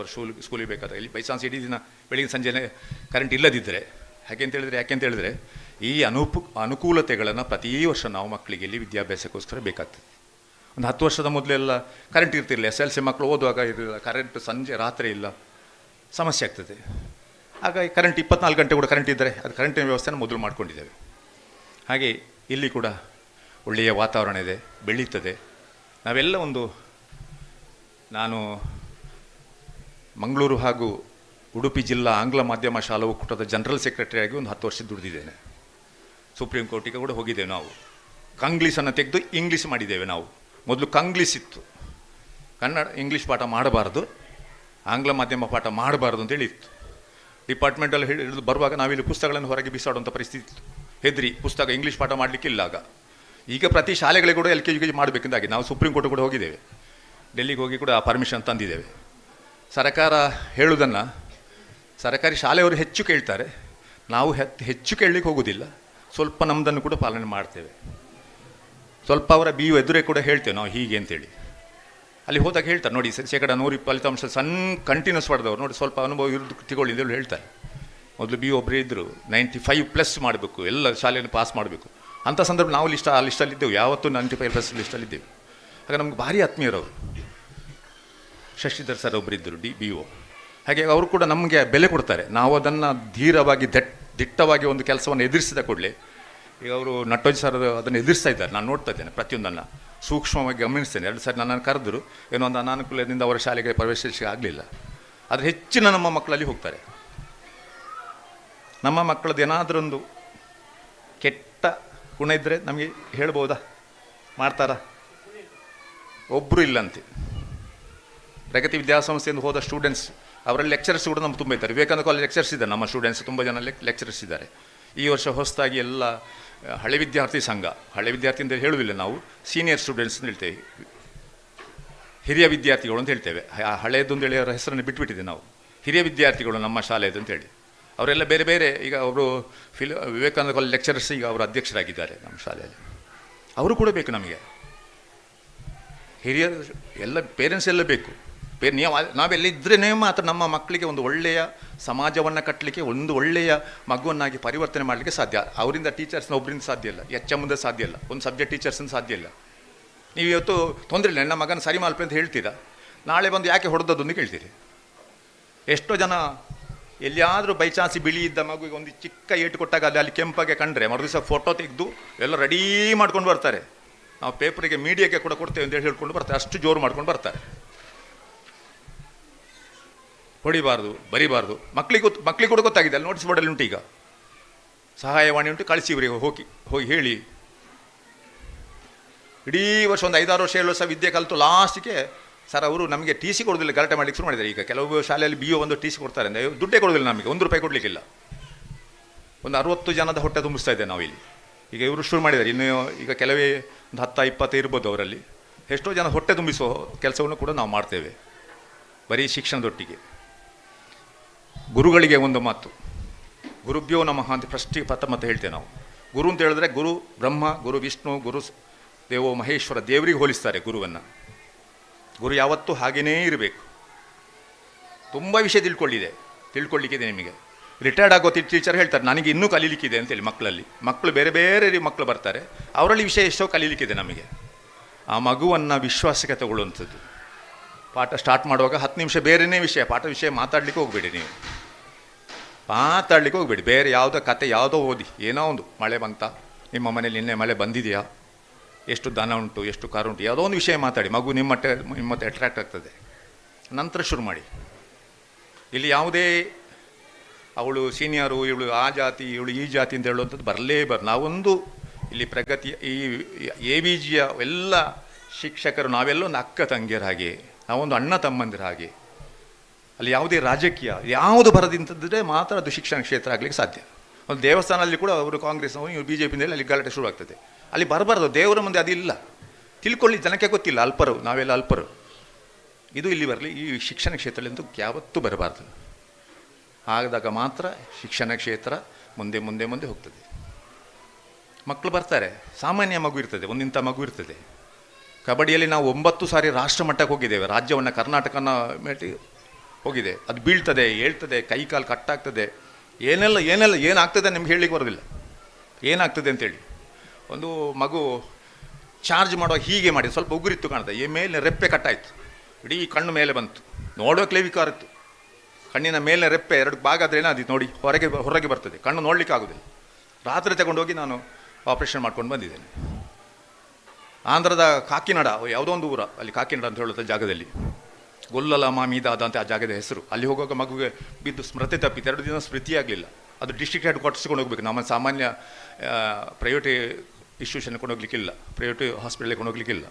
ಸ್ಕೂಲಿಗೆ ಬೇಕಾದ್ರೆ. ಇಲ್ಲಿ ಬೈಚಾನ್ಸ್ ಇಡೀ ದಿನ ಬೆಳಿಗ್ಗೆ ಸಂಜೆನೇ ಕರೆಂಟ್ ಇಲ್ಲದಿದ್ದರೆ ಯಾಕೆಂತ ಹೇಳಿದ್ರೆ ಈ ಅನುಕೂಲತೆಗಳನ್ನು ಪ್ರತಿ ವರ್ಷ ನಾವು ಮಕ್ಕಳಿಗೆ ಇಲ್ಲಿ ವಿದ್ಯಾಭ್ಯಾಸಕ್ಕೋಸ್ಕರ ಬೇಕಾಗ್ತದೆ. ಒಂದು 10 ವರ್ಷದ ಮೊದಲೆಲ್ಲ ಕರೆಂಟ್ ಇರ್ತಿರಲಿಲ್ಲ, SLC ಮಕ್ಕಳು ಓದುವಾಗ ಇರಲಿಲ್ಲ, ಕರೆಂಟ್ ಸಂಜೆ ರಾತ್ರಿ ಇಲ್ಲ, ಸಮಸ್ಯೆ ಆಗ್ತದೆ. ಹಾಗಾಗಿ ಕರೆಂಟ್ 24 ಗಂಟೆ ಕೂಡ ಕರೆಂಟ್ ಇದ್ದರೆ ಅದು ಕರೆಂಟಿನ ವ್ಯವಸ್ಥೆನ ಮೊದಲು ಮಾಡ್ಕೊಂಡಿದ್ದೇವೆ. ಹಾಗೆ ಇಲ್ಲಿ ಕೂಡ ಒಳ್ಳೆಯ ವಾತಾವರಣ ಇದೆ, ಬೆಳೀತದೆ. ನಾವೆಲ್ಲ ನಾನು ಮಂಗಳೂರು ಹಾಗೂ ಉಡುಪಿ ಜಿಲ್ಲಾ ಆಂಗ್ಲ ಮಾಧ್ಯಮ ಶಾಲಾ ಒಕ್ಕೂಟದ ಜನರಲ್ ಸೆಕ್ರೆಟರಿಯಾಗಿ ಒಂದು 10 ವರ್ಷ ದುಡಿದಿದ್ದೇನೆ. ಸುಪ್ರೀಂ ಕೋರ್ಟಿಗೆ ಕೂಡ ಹೋಗಿದ್ದೇವೆ. ನಾವು ಕಂಗ್ಲೀಷನ್ನು ತೆಗೆದು ಇಂಗ್ಲೀಷ್ ಮಾಡಿದ್ದೇವೆ. ನಾವು ಮೊದಲು ಕಂಗ್ಲೀಷ್ ಇತ್ತು, ಇಂಗ್ಲೀಷ್ ಪಾಠ ಮಾಡಬಾರ್ದು, ಆಂಗ್ಲ ಮಾಧ್ಯಮ ಪಾಠ ಮಾಡಬಾರ್ದು ಅಂತೇಳಿ ಇತ್ತು. ಡಿಪಾರ್ಟ್ಮೆಂಟಲ್ಲಿ ಹಿಡಿದು ಬರುವಾಗ ನಾವಿಲ್ಲಿ ಪುಸ್ತಕಗಳನ್ನು ಹೊರಗೆ ಬಿಸಾಡುವಂಥ ಪರಿಸ್ಥಿತಿ ಇತ್ತು. ಹೆದ್ರಿ ಪುಸ್ತಕ ಇಂಗ್ಲೀಷ್ ಪಾಠ ಮಾಡಲಿಕ್ಕಿಲ್ಲ ಆಗ. ಈಗ ಪ್ರತಿ ಶಾಲೆಗಳಿಗೆ ಕೂಡ LKG UKG ಮಾಡಬೇಕಿಂದಾಗಿ ನಾವು ಸುಪ್ರೀಂ ಕೋರ್ಟ್ ಕೂಡ ಹೋಗಿದ್ದೇವೆ, ಡೆಲ್ಲಿಗೆ ಹೋಗಿ ಕೂಡ ಆ ಪರ್ಮಿಷನ್ ತಂದಿದ್ದೇವೆ. ಸರ್ಕಾರ ಹೇಳುವುದನ್ನು ಸರ್ಕಾರಿ ಶಾಲೆಯವರು ಹೆಚ್ಚು ಕೇಳ್ತಾರೆ, ನಾವು ಹೆಚ್ಚು ಕೇಳಲಿಕ್ಕೆ ಹೋಗೋದಿಲ್ಲ, ಸ್ವಲ್ಪ ನಮ್ಮದನ್ನು ಕೂಡ ಪಾಲನೆ ಮಾಡ್ತೇವೆ. ಸ್ವಲ್ಪ ಅವರ BU ಎದುರೇ ಕೂಡ ಹೇಳ್ತೇವೆ ನಾವು ಹೀಗೆ ಅಂತೇಳಿ. ಅಲ್ಲಿ ಹೋದಾಗ ಹೇಳ್ತಾರೆ ನೋಡಿ, 100% ಫಲಿತಾಂಶ ಸಣ್ಣ ಕಂಟಿನ್ಯೂಸ್ ಪಡೆದವರು ನೋಡಿ, ಸ್ವಲ್ಪ ಅನುಭವ ಇರೋದು ತಗೊಳ್ಳಿ ಅಂತೇಳಿ ಹೇಳ್ತಾರೆ. ಮೊದಲು BU ಒಬ್ಬರೇ ಇದ್ದರು, 95+ ಮಾಡಬೇಕು, ಎಲ್ಲ ಶಾಲೆಯನ್ನು ಪಾಸ್ ಮಾಡಬೇಕು. ಅಂಥ ಸಂದರ್ಭ ನಾವು ಆ ಲಿಸ್ಟಲ್ಲಿದ್ದೆವು, ಯಾವತ್ತೂ 95+ ಲಿಸ್ಟಲ್ಲಿದ್ದೆವು. ಹಾಗೆ ನಮ್ಗೆ ಭಾರಿ ಆತ್ಮೀಯರವರು. ಶಶಿಧರ್ ಸರ್ ಒಬ್ಬರಿದ್ದರು BO. ಹಾಗೆ ಅವರು ಕೂಡ ನಮಗೆ ಬೆಲೆ ಕೊಡ್ತಾರೆ. ನಾವು ಅದನ್ನು ಧೀರವಾಗಿ ದಿಟ್ಟವಾಗಿ ಒಂದು ಕೆಲಸವನ್ನು ಎದುರಿಸಿದ ಕೂಡಲೇ, ಈಗ ಅವರು ನಟೋಜ್ ಸರ್ ಅದನ್ನು ಎದುರಿಸ್ತಾ ಇದ್ದಾರೆ, ನಾನು ನೋಡ್ತಾ ಇದ್ದೇನೆ, ಪ್ರತಿಯೊಂದನ್ನು ಸೂಕ್ಷ್ಮವಾಗಿ ಗಮನಿಸ್ತೇನೆ. 2 ಸಾರಿ ನನ್ನನ್ನು ಕರೆದರು, ಏನೋ ಒಂದು ಅನಾನುಕೂಲದಿಂದ ಅವರ ಶಾಲೆಗೆ ಪ್ರವೇಶಿಸಲಿಕ್ಕೆ ಆಗಲಿಲ್ಲ. ಆದರೆ ಹೆಚ್ಚಿನ ನಮ್ಮ ಮಕ್ಕಳಲ್ಲಿ ಹೋಗ್ತಾರೆ. ನಮ್ಮ ಮಕ್ಕಳದ್ದು ಏನಾದರೂ ಒಂದು ಕೆಟ್ಟ ಗುಣ ಇದ್ದರೆ ನಮಗೆ ಹೇಳ್ಬೋದಾ, ಮಾಡ್ತಾರಾ? ಒಬ್ಬರು ಇಲ್ಲಂತೆ. ಪ್ರಗತಿ ವಿದ್ಯಾಸಂಸ್ಥೆಯಿಂದ ಹೋದ ಸ್ಟೂಡೆಂಟ್ಸ್, ಅವರಲ್ಲಿ ಲೆಕ್ಚರ್ಸ್ ಕೂಡ ನಮ್ಗೆ ತುಂಬ ಇದ್ದಾರೆ. ವಿವೇಕಾನಂದ ಕಾಲೇಜ್ ಲೆಕ್ಚರ್ಸ್ ಇದ್ದಾರೆ, ನಮ್ಮ ಸ್ಟೂಡೆಂಟ್ಸ್ ತುಂಬ ಜನ ಲೆಕ್ಚರ್ಸ್ ಇದ್ದಾರೆ. ಈ ವರ್ಷ ಹೊಸದಾಗಿ ಎಲ್ಲ ಹಳೆ ವಿದ್ಯಾರ್ಥಿ ಸಂಘ, ಹಳೆ ವಿದ್ಯಾರ್ಥಿ ಅಂತ ಹೇಳುವುದಿಲ್ಲ ನಾವು, ಸೀನಿಯರ್ ಸ್ಟೂಡೆಂಟ್ಸ್ ಅಂತ ಹೇಳ್ತೇವೆ, ಹಿರಿಯ ವಿದ್ಯಾರ್ಥಿಗಳು ಅಂತ ಹೇಳ್ತೇವೆ. ಹಳೆಯದು ಅಂತೇಳಿ ಅವರ ಹೆಸರನ್ನು ಬಿಟ್ಬಿಟ್ಟಿದೆ ನಾವು, ಹಿರಿಯ ವಿದ್ಯಾರ್ಥಿಗಳು ನಮ್ಮ ಶಾಲೆಯದು ಅಂತೇಳಿ. ಅವರೆಲ್ಲ ಬೇರೆ ಬೇರೆ, ಈಗ ಅವರು ವಿವೇಕಾನಂದ ಕಾಲೇಜ್ ಲೆಕ್ಚರರ್ಸ್ ಈಗ ಅವರು ಅಧ್ಯಕ್ಷರಾಗಿದ್ದಾರೆ ನಮ್ಮ ಶಾಲೆಯಲ್ಲಿ. ಅವರು ಕೂಡ ಬೇಕು ನಮಗೆ, ಹಿರಿಯ ಎಲ್ಲ ಪೇರೆಂಟ್ಸ್ ಎಲ್ಲ ಬೇಕು. ನಾವೆಲ್ಲ ಇದ್ರೇ ಮಾತ್ರ ನಮ್ಮ ಮಕ್ಕಳಿಗೆ ಒಂದು ಒಳ್ಳೆಯ ಸಮಾಜವನ್ನು ಕಟ್ಟಲಿಕ್ಕೆ, ಒಂದು ಒಳ್ಳೆಯ ಮಗುವನ್ನಾಗಿ ಪರಿವರ್ತನೆ ಮಾಡಲಿಕ್ಕೆ ಸಾಧ್ಯ. ಅವರಿಂದ ಟೀಚರ್ಸ್ನ ಒಬ್ಬರಿಂದ ಸಾಧ್ಯ ಇಲ್ಲ, HMದ ಸಾಧ್ಯ ಇಲ್ಲ, ಒಂದು ಸಬ್ಜೆಕ್ಟ್ ಟೀಚರ್ಸ್ನ ಸಾಧ್ಯ ಇಲ್ಲ. ನೀವು ಇವತ್ತು ತೊಂದರೆ ಇಲ್ಲ, ನನ್ನ ಮಗನ ಸರಿ ಮಾಲ್ಪೆ ಅಂತ ಹೇಳ್ತೀರಾ, ನಾಳೆ ಬಂದು ಯಾಕೆ ಹೊಡೆದದ್ದು ಕೇಳ್ತೀರಿ. ಎಷ್ಟೋ ಜನ ಎಲ್ಲಿಯಾದರೂ ಬೈ ಚಾನ್ಸ್ ಬಿಳಿ ಇದ್ದ ಮಗುವಿಗೆ ಒಂದು ಚಿಕ್ಕ ಏಟು ಕೊಟ್ಟಾಗ ಅಲ್ಲಿ ಕೆಂಪಾಗೆ ಕಂಡ್ರೆ ಮರುದಿವಸ ಫೋಟೋ ತೆಗೆದು ಎಲ್ಲ ರೆಡೀ ಮಾಡ್ಕೊಂಡು ಬರ್ತಾರೆ. ನಾವು ಪೇಪರಿಗೆ ಮೀಡಿಯಾಗೆ ಕೂಡ ಕೊಡ್ತೇವೆ ಅಂತ ಹೇಳ್ಕೊಂಡು ಬರ್ತಾರೆ, ಅಷ್ಟು ಜೋರು ಮಾಡ್ಕೊಂಡು ಬರ್ತಾರೆ. ಹೊಡಿಬಾರ್ದು, ಬರಿಬಾರ್ದು. ಮಕ್ಕಳಿಗೆ ಕೂಡ ಗೊತ್ತಾಗಿದೆ, ಅಲ್ಲಿ ನೋಟಿಸ್ ಬೋರ್ಡಲ್ಲಿ ಉಂಟು, ಈಗ ಸಹಾಯವಾಣಿ ಉಂಟು, ಕಳಿಸಿ ಇವರಿಗೆ ಹೋಗಿ ಹೇಳಿ. ಇಡೀ ವರ್ಷ ಒಂದು 5-6 ವರ್ಷ 7 ವರ್ಷ ವಿದ್ಯೆ ಕಲಿತು ಲಾಸ್ಟಿಗೆ ಸರ್ ಅವರು ನಮಗೆ ಟಿ ಸಿ ಕೊಡೋದಿಲ್ಲ, ಗಲಾಟೆ ಮಾಡಲಿಕ್ಕೆ ಶುರು ಮಾಡಿದ್ದಾರೆ. ಈಗ ಕೆಲವು ಶಾಲೆಯಲ್ಲಿ BO ಒಂದು ಟಿ ಸಿ ಕೊಡ್ತಾರೆ ಅಂದರೆ ದುಡ್ಡೇ ಕೊಡೋದಿಲ್ಲ ನಮಗೆ, 1 ರೂಪಾಯಿ ಕೊಡಲಿಕ್ಕಿಲ್ಲ. ಒಂದು 60 ಜನದ ಹೊಟ್ಟೆ ತುಂಬಿಸ್ತಾ ಇದ್ದೇವೆ ನಾವಿಲ್ಲಿ. ಈಗ ಇವರು ಶುರು ಮಾಡಿದ್ದಾರೆ, ಇನ್ನು ಈಗ ಕೆಲವೇ ಒಂದು 10-20 ಇರ್ಬೋದು ಅವರಲ್ಲಿ. ಎಷ್ಟೋ ಜನ ಹೊಟ್ಟೆ ತುಂಬಿಸೋ ಕೆಲಸವನ್ನು ಕೂಡ ನಾವು ಮಾಡ್ತೇವೆ ಬರೀ ಶಿಕ್ಷಣದೊಟ್ಟಿಗೆ. ಗುರುಗಳಿಗೆ ಒಂದು ಮಾತು, ಗುರುಭ್ಯೋ ನಮಃ ಅಂತ ಫಸ್ಟಿಗೆ ಮತ್ತೆ ಹೇಳ್ತೇವೆ ನಾವು. ಗುರು ಅಂತ ಹೇಳಿದ್ರೆ ಗುರು ಬ್ರಹ್ಮ, ಗುರು ವಿಷ್ಣು, ಗುರು ದೇವೋ ಮಹೇಶ್ವರ, ದೇವರಿಗೆ ಹೋಲಿಸ್ತಾರೆ ಗುರುವನ್ನು. ಗುರು ಯಾವತ್ತೂ ಹಾಗೇ ಇರಬೇಕು. ತುಂಬ ವಿಷಯ ತಿಳ್ಕೊಳ್ಳಿಕ್ಕಿದೆ ನಿಮಗೆ. ರಿಟೈರ್ಡ್ ಆಗೋ ಟೀಚರ್ ಹೇಳ್ತಾರೆ ನನಗೆ ಇನ್ನೂ ಕಲೀಲಿಕ್ಕಿದೆ ಅಂತೇಳಿ. ಮಕ್ಕಳು ಬೇರೆ ಬೇರೆ ಮಕ್ಕಳು ಬರ್ತಾರೆ, ಅವರಲ್ಲಿ ವಿಷಯ ಎಷ್ಟೋ ಕಲೀಲಿಕ್ಕಿದೆ ನಮಗೆ. ಆ ಮಗುವನ್ನು ವಿಶ್ವಾಸಕ್ಕೆ ತಗೊಳ್ಳುವಂಥದ್ದು. ಪಾಠ ಸ್ಟಾರ್ಟ್ ಮಾಡುವಾಗ 10 ನಿಮಿಷ ಬೇರೆಯೇ ವಿಷಯ, ಪಾಠ ವಿಷಯ ಮಾತಾಡಲಿಕ್ಕೆ ಹೋಗಬೇಡಿ. ನೀವು ಮಾತಾಡಲಿಕ್ಕೆ ಹೋಗಬೇಡಿ. ಬೇರೆ ಯಾವುದೋ ಕತೆ ಯಾವುದೋ ಓದಿ, ಏನೋ ಒಂದು ಮಳೆ ಬಂತ, ನಿಮ್ಮ ಮನೇಲಿ ನಿನ್ನೆ ಮಳೆ ಬಂದಿದೆಯಾ, ಎಷ್ಟು ದನ ಉಂಟು, ಎಷ್ಟು ಕಾರು ಉಂಟು, ಯಾವುದೋ ಒಂದು ವಿಷಯ ಮಾತಾಡಿ. ಮಗು ನಿಮ್ಮ ಅಟ್ರಾಕ್ಟ್ ಆಗ್ತದೆ. ನಂತರ ಶುರು ಮಾಡಿ. ಇಲ್ಲಿ ಯಾವುದೇ ಅವಳು ಸೀನಿಯರು, ಇವಳು ಆ ಜಾತಿ, ಇವಳು ಈ ಜಾತಿ ಅಂತ ಹೇಳುವಂಥದ್ದು ನಾವೊಂದು ಇಲ್ಲಿ ಪ್ರಗತಿ ಈ AVGಯ ಎಲ್ಲ ಶಿಕ್ಷಕರು ನಾವೆಲ್ಲ ಒಂದು ಅಕ್ಕ ತಂಗಿಯರ ಹಾಗೆ, ನಾವೊಂದು ಅಣ್ಣ ತಮ್ಮಂದಿರ ಹಾಗೆ. ಅಲ್ಲಿ ಯಾವುದೇ ರಾಜಕೀಯ ಯಾವುದು ಬರದಿಂತಂದರೆ ಮಾತ್ರ ಅದು ಶಿಕ್ಷಣ ಕ್ಷೇತ್ರ ಆಗಲಿಕ್ಕೆ ಸಾಧ್ಯ. ಒಂದು ದೇವಸ್ಥಾನದಲ್ಲಿ ಕೂಡ ಅವರು ಕಾಂಗ್ರೆಸ್ನವರು, ಇವರು BJಪಿಂದ ಅಲ್ಲಿ ಗಲಾಟೆ ಶುರುವಾಗ್ತದೆ. ಅಲ್ಲಿ ಬರಬಾರ್ದು. ದೇವರ ಮುಂದೆ ಅದಿಲ್ಲ, ತಿಳ್ಕೊಳ್ಳಿ. ಜನಕ್ಕೆ ಗೊತ್ತಿಲ್ಲ, ಅಲ್ಪರು, ನಾವೆಲ್ಲ ಅಲ್ಪರು. ಇದು ಇಲ್ಲಿ ಬರಲಿ. ಈ ಶಿಕ್ಷಣ ಕ್ಷೇತ್ರದಂತೂ ಯಾವತ್ತೂ ಬರಬಾರ್ದು. ಆದಾಗ ಮಾತ್ರ ಶಿಕ್ಷಣ ಕ್ಷೇತ್ರ ಮುಂದೆ ಮುಂದೆ ಮುಂದೆ ಹೋಗ್ತದೆ. ಮಕ್ಕಳು ಬರ್ತಾರೆ, ಸಾಮಾನ್ಯ ಮಗು ಇರ್ತದೆ, ಒಂದಿಂಥ ಮಗು ಇರ್ತದೆ. ಕಬಡ್ಡಿಯಲ್ಲಿ ನಾವು 9 ಸಾರಿ ರಾಷ್ಟ್ರ ಮಟ್ಟಕ್ಕೆ ಹೋಗಿದ್ದೇವೆ. ರಾಜ್ಯವನ್ನು, ಕರ್ನಾಟಕನ ಮೇಟಿ ಹೋಗಿದೆ. ಅದು ಬೀಳ್ತದೆ, ಹೇಳ್ತದೆ, ಕೈ ಕಾಲು ಕಟ್ಟಾಗ್ತದೆ, ಏನೆಲ್ಲ ಏನಾಗ್ತದೆ ನಿಮ್ಗೆ ಹೇಳಲಿಕ್ಕೆ ಬರೋದಿಲ್ಲ ಏನಾಗ್ತದೆ ಅಂತೇಳಿ. ಒಂದು ಮಗು ಚಾರ್ಜ್ ಮಾಡುವಾಗ ಹೀಗೆ ಮಾಡಿ ಸ್ವಲ್ಪ ಉಗುರಿತ್ತು ಕಾಣ್ತದೆ, ಮೇಲೆ ರೆಪ್ಪೆ ಕಟ್ಟಾಯಿತು, ಇಡೀ ಕಣ್ಣು ಮೇಲೆ ಬಂತು, ನೋಡೋಕ್ಲೇ ವಿಕಾರ ಇತ್ತು. ಕಣ್ಣಿನ ಮೇಲೆ ರೆಪ್ಪೆ 2 ಭಾಗ ಆದರೆ ಅದು ನೋಡಿ ಹೊರಗೆ ಬರ್ತದೆ, ಕಣ್ಣು ನೋಡಲಿಕ್ಕೆ ಆಗೋದಿಲ್ಲ. ರಾತ್ರಿ ತಗೊಂಡೋಗಿ ನಾನು ಆಪ್ರೇಷನ್ ಮಾಡ್ಕೊಂಡು ಬಂದಿದ್ದೇನೆ. ಆಂಧ್ರದ ಕಾಕಿನಾಡ, ಯಾವುದೋ ಒಂದು ಊರ, ಅಲ್ಲಿ ಕಾಕಿನಾಡ ಅಂತ ಹೇಳುವಂಥ ಜಾಗದಲ್ಲಿ, ಗೊಲ್ಲಲ ಮಾಮೀದಾದ ಅಂತ ಆ ಜಾಗದ ಹೆಸರು. ಅಲ್ಲಿ ಹೋಗುವಾಗ ಮಗುಗೆ ಬಿದ್ದು ಸ್ಮೃತಿ ತಪ್ಪಿತ್ತು. 2 ದಿನ ಸ್ಮೃತಿ ಆಗಲಿಲ್ಲ. ಅದು ಡಿಸ್ಟ್ರಿಕ್ಟ್ ಹೆಡ್ ಕ್ವಾರ್ಟರ್ಸ್ಕೊಂಡು ಹೋಗ್ಬೇಕು. ನಮ್ಮ ಸಾಮಾನ್ಯ ಪ್ರೈವೇಟ್ ಇನ್ಸ್ಟಿಟ್ಯೂಷನ್ ಕೊಂಡೋಗ್ಲಿಕ್ಕಿಲ್ಲ, ಪ್ರೈವೇಟ್ ಹಾಸ್ಪಿಟಲ್ಗೆ ಕೊಂಡೋಗ್ಲಿಕ್ಕಿಲ್ಲ,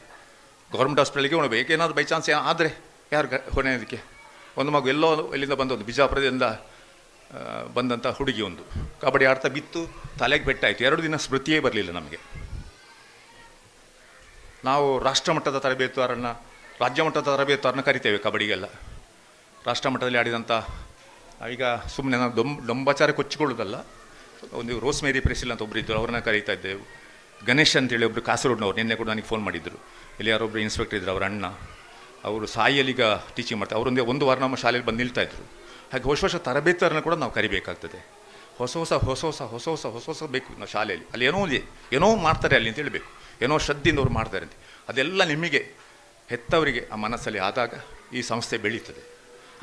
ಗೌರ್ಮೆಂಟ್ ಹಾಸ್ಪಿಟಲ್ಗೆ ಹೋಗ್ಬೇಕು. ಏನಾದರೂ ಬೈ ಚಾನ್ಸ್ ಆದರೆ ಯಾರು ಹೊಣೆಯೋದಕ್ಕೆ? ಒಂದು ಮಗು ಎಲ್ಲೋ ಎಲ್ಲಿಂದ ಬಂದೊಂದು ಬಿಜಾಪುರದಿಂದ ಬಂದಂಥ ಹುಡುಗಿ ಒಂದು ಕಬಡ್ಡಿ ಆಡ್ತಾ ಬಿತ್ತು, ತಲೆಗೆ ಪೆಟ್ಟಾಯಿತು. 2 ದಿನ ಸ್ಮೃತಿಯೇ ಬರಲಿಲ್ಲ ನಮಗೆ. ನಾವು ರಾಷ್ಟ್ರಮಟ್ಟದ ತರಬೇತುದಾರನ್ನು, ರಾಜ್ಯ ಮಟ್ಟದ ತರಬೇತುದಾರನ್ನ ಕರಿತೇವೆ ಕಬಡ್ಡಿಗೆಲ್ಲ. ರಾಷ್ಟ್ರಮಟ್ಟದಲ್ಲಿ ಆಡಿದಂಥ, ಈಗ ಸುಮ್ಮನೆ ನಾವು ಡೊಂಬಾಚಾರ ಕೊಚ್ಚಿಕೊಳ್ಳೋದಲ್ಲ, ಒಂದು ರೋಸ್ಮೇರಿ ಪ್ರೆಸಿಲ್ ಅಂತ ಒಬ್ಬರು ಇದ್ದರು, ಅವ್ರನ್ನ ಕರೀತಾ ಇದ್ದೇವೆ. ಗಣೇಶ್ ಅಂತೇಳಿ ಒಬ್ಬರು ಕಾಸರಗೋಡ್ನವ್ರು, ನಿನ್ನೆ ಕೂಡ ನನಗೆ ಫೋನ್ ಮಾಡಿದ್ದರು. ಇಲ್ಲಿ ಯಾರೊಬ್ಬರು ಇನ್ಸ್ಪೆಕ್ಟರ್ ಇದ್ದರು, ಅವರ ಅಣ್ಣ, ಅವರು ಸಾಯಿಯಲ್ಲಿಗ ಟೀಚಿಂಗ್ ಮಾಡ್ತಾರೆ. ಅವರೊಂದೇ 1 ವಾರ ನಮ್ಮ ಶಾಲೆಯಲ್ಲಿ ಬಂದು ನಿಲ್ತಾಯಿದ್ರು. ಹಾಗೆ ಹೊಸ ತರಬೇತುದಾರನ್ನ ಕೂಡ ನಾವು ಕರಿಬೇಕಾಗ್ತದೆ. ಹೊಸ ಬೇಕು ನಾವು ಶಾಲೆಯಲ್ಲಿ. ಅಲ್ಲಿ ಏನೋ ಮಾಡ್ತಾರೆ ಅಲ್ಲಿ ಅಂತ ಹೇಳಬೇಕು, ಏನೋ ಶ್ರದ್ಧೆಯಿಂದ ಅವ್ರು ಮಾಡ್ತಾರೆ ಅಂತ. ಅದೆಲ್ಲ ನಿಮಗೆ ಹೆತ್ತವರಿಗೆ ಆ ಮನಸ್ಸಲ್ಲಿ ಆದಾಗ ಈ ಸಂಸ್ಥೆ ಬೆಳೀತದೆ.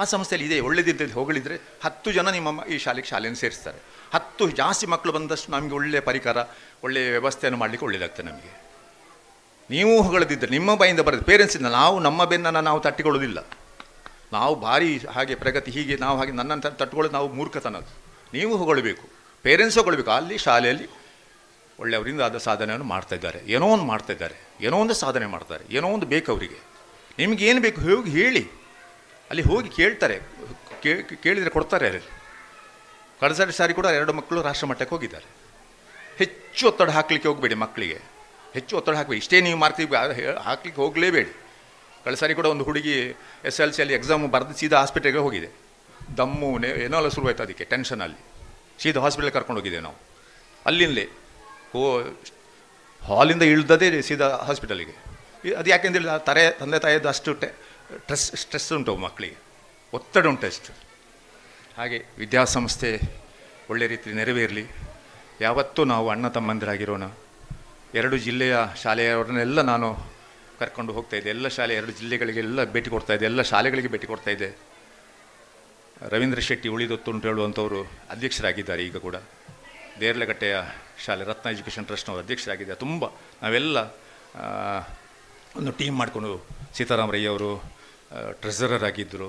ಆ ಸಂಸ್ಥೆಯಲ್ಲಿ ಇದೆ ಒಳ್ಳೆದಿದ್ದಲ್ಲಿ ಹೋಗಲಿದ್ರೆ 10 ಜನ ನಿಮ್ಮ ಈ ಶಾಲೆಯನ್ನು ಸೇರಿಸ್ತಾರೆ. 10 ಜಾಸ್ತಿ ಮಕ್ಕಳು ಬಂದಷ್ಟು ನಮಗೆ ಒಳ್ಳೆಯ ಪರಿಕರ, ಒಳ್ಳೆಯ ವ್ಯವಸ್ಥೆಯನ್ನು ಮಾಡಲಿಕ್ಕೆ ಒಳ್ಳೆಯದಾಗ್ತದೆ ನಮಗೆ. ನೀವು ಹೊಗಳದಿದ್ದರೆ ನಿಮ್ಮ ಬಾಯಿಂದ ಬರೋದು ಪೇರೆಂಟ್ಸಿಂದ. ನಾವು ನಮ್ಮ ಬೆನ್ನನ್ನು ನಾವು ತಟ್ಟಿಕೊಳ್ಳೋದಿಲ್ಲ. ನಾವು ಭಾರಿ ಹಾಗೆ ಪ್ರಗತಿ ಹೀಗೆ ನಾವು ಹಾಗೆ ನನ್ನನ್ನು ತಟ್ಕೊಳ್ಳೋದು ನಾವು ಮೂರ್ಖತನದು. ನೀವು ಹೊಗಳಬೇಕು, ಪೇರೆಂಟ್ಸ್ ಹೊಗಳಬೇಕು. ಅಲ್ಲಿ ಶಾಲೆಯಲ್ಲಿ ಒಳ್ಳೆಯವರಿಂದ ಆದ ಸಾಧನೆಯನ್ನು ಮಾಡ್ತಾಯಿದ್ದಾರೆ, ಏನೋ ಒಂದು ಮಾಡ್ತಾಯಿದ್ದಾರೆ, ಏನೋ ಒಂದು ಸಾಧನೆ ಮಾಡ್ತಾರೆ, ಏನೋ ಒಂದು ಬೇಕು ಅವರಿಗೆ. ನಿಮಗೇನು ಬೇಕು ಹೋಗಿ ಹೇಳಿ, ಅಲ್ಲಿ ಹೋಗಿ ಕೇಳ್ತಾರೆ, ಕೇಳಿದರೆ ಕೊಡ್ತಾರೆ. ಅಲ್ಲಿ ಕಳೆದ ಸಾರಿ ಕೂಡ 2 ಮಕ್ಕಳು ರಾಷ್ಟ್ರಮಟ್ಟಕ್ಕೆ ಹೋಗಿದ್ದಾರೆ. ಹೆಚ್ಚು ಒತ್ತಡ ಹಾಕಲಿಕ್ಕೆ ಹೋಗಬೇಡಿ ಮಕ್ಕಳಿಗೆ, ಹೆಚ್ಚು ಒತ್ತಡ ಹಾಕಬೇಡಿ. ಇಷ್ಟೇ ನೀವು ಮಾರ್ಕ್ಸ್ ಹಾಕ್ಲಿಕ್ಕೆ ಹೋಗಲೇಬೇಡಿ. ಕಳೆದ ಸಾರಿ ಕೂಡ ಒಂದು ಹುಡುಗಿ SLCಯಲ್ಲಿ ಎಕ್ಸಾಮ್ ಬರೆದು ಸೀದಾ ಹಾಸ್ಪಿಟಲ್ಗೆ ಹೋಗಿದೆ. ದಮ್ಮು ಏನೋ ಎಲ್ಲ ಶುರುವಾಯಿತು, ಅದಕ್ಕೆ ಟೆನ್ಷನಲ್ಲಿ ಸೀದಾ ಹಾಸ್ಪಿಟಲ್ಗೆ ಕರ್ಕೊಂಡು ಹೋಗಿದ್ದೇವೆ ನಾವು. ಅಲ್ಲಿಂದಲೇ ಹಾಲಿಂದ ಇಳ್ದದೇ ಸೀದಾ ಹಾಸ್ಪಿಟಲಿಗೆ. ಅದು ಯಾಕೆಂದೇಳಿ ತಂದೆ ತಾಯಿದ್ದು ಅಷ್ಟು ಸ್ಟ್ರೆಸ್ ಉಂಟು ಮಕ್ಕಳಿಗೆ, ಒತ್ತಡ ಉಂಟು ಅಷ್ಟು. ಹಾಗೆ ವಿದ್ಯಾಸಂಸ್ಥೆ ಒಳ್ಳೆ ರೀತಿ ನೆರವೇರಲಿ. ಯಾವತ್ತೂ ನಾವು ಅಣ್ಣ ತಮ್ಮಂದಿರಾಗಿರೋಣ. 2 ಜಿಲ್ಲೆಯ ಶಾಲೆಯವರನ್ನೆಲ್ಲ ನಾನು ಕರ್ಕೊಂಡು ಹೋಗ್ತಾಯಿದ್ದೆ. ಎಲ್ಲ ಶಾಲೆ 2 ಜಿಲ್ಲೆಗಳಿಗೆಲ್ಲ ಭೇಟಿ ಕೊಡ್ತಾಯಿದ್ದೆ, ಎಲ್ಲ ಶಾಲೆಗಳಿಗೆ ಭೇಟಿ ಕೊಡ್ತಾಯಿದ್ದೆ. ರವೀಂದ್ರ ಶೆಟ್ಟಿ ಉಳಿದೊತ್ತು ಅಂತ ಹೇಳುವಂಥವರು ಅಧ್ಯಕ್ಷರಾಗಿದ್ದಾರೆ. ಈಗ ಕೂಡ ದೇರ್ಲಗಟ್ಟೆಯ ಶಾಲೆ ರತ್ನ ಎಜುಕೇಷನ್ ಟ್ರಸ್ಟ್ನವರು ಅಧ್ಯಕ್ಷರಾಗಿದ್ದಾರೆ. ತುಂಬ ನಾವೆಲ್ಲ ಒಂದು ಟೀಮ್ ಮಾಡಿಕೊಂಡು, ಸೀತಾರಾಮರಯ್ಯವರು ಟ್ರೆಸರರ್ ಆಗಿದ್ದರು.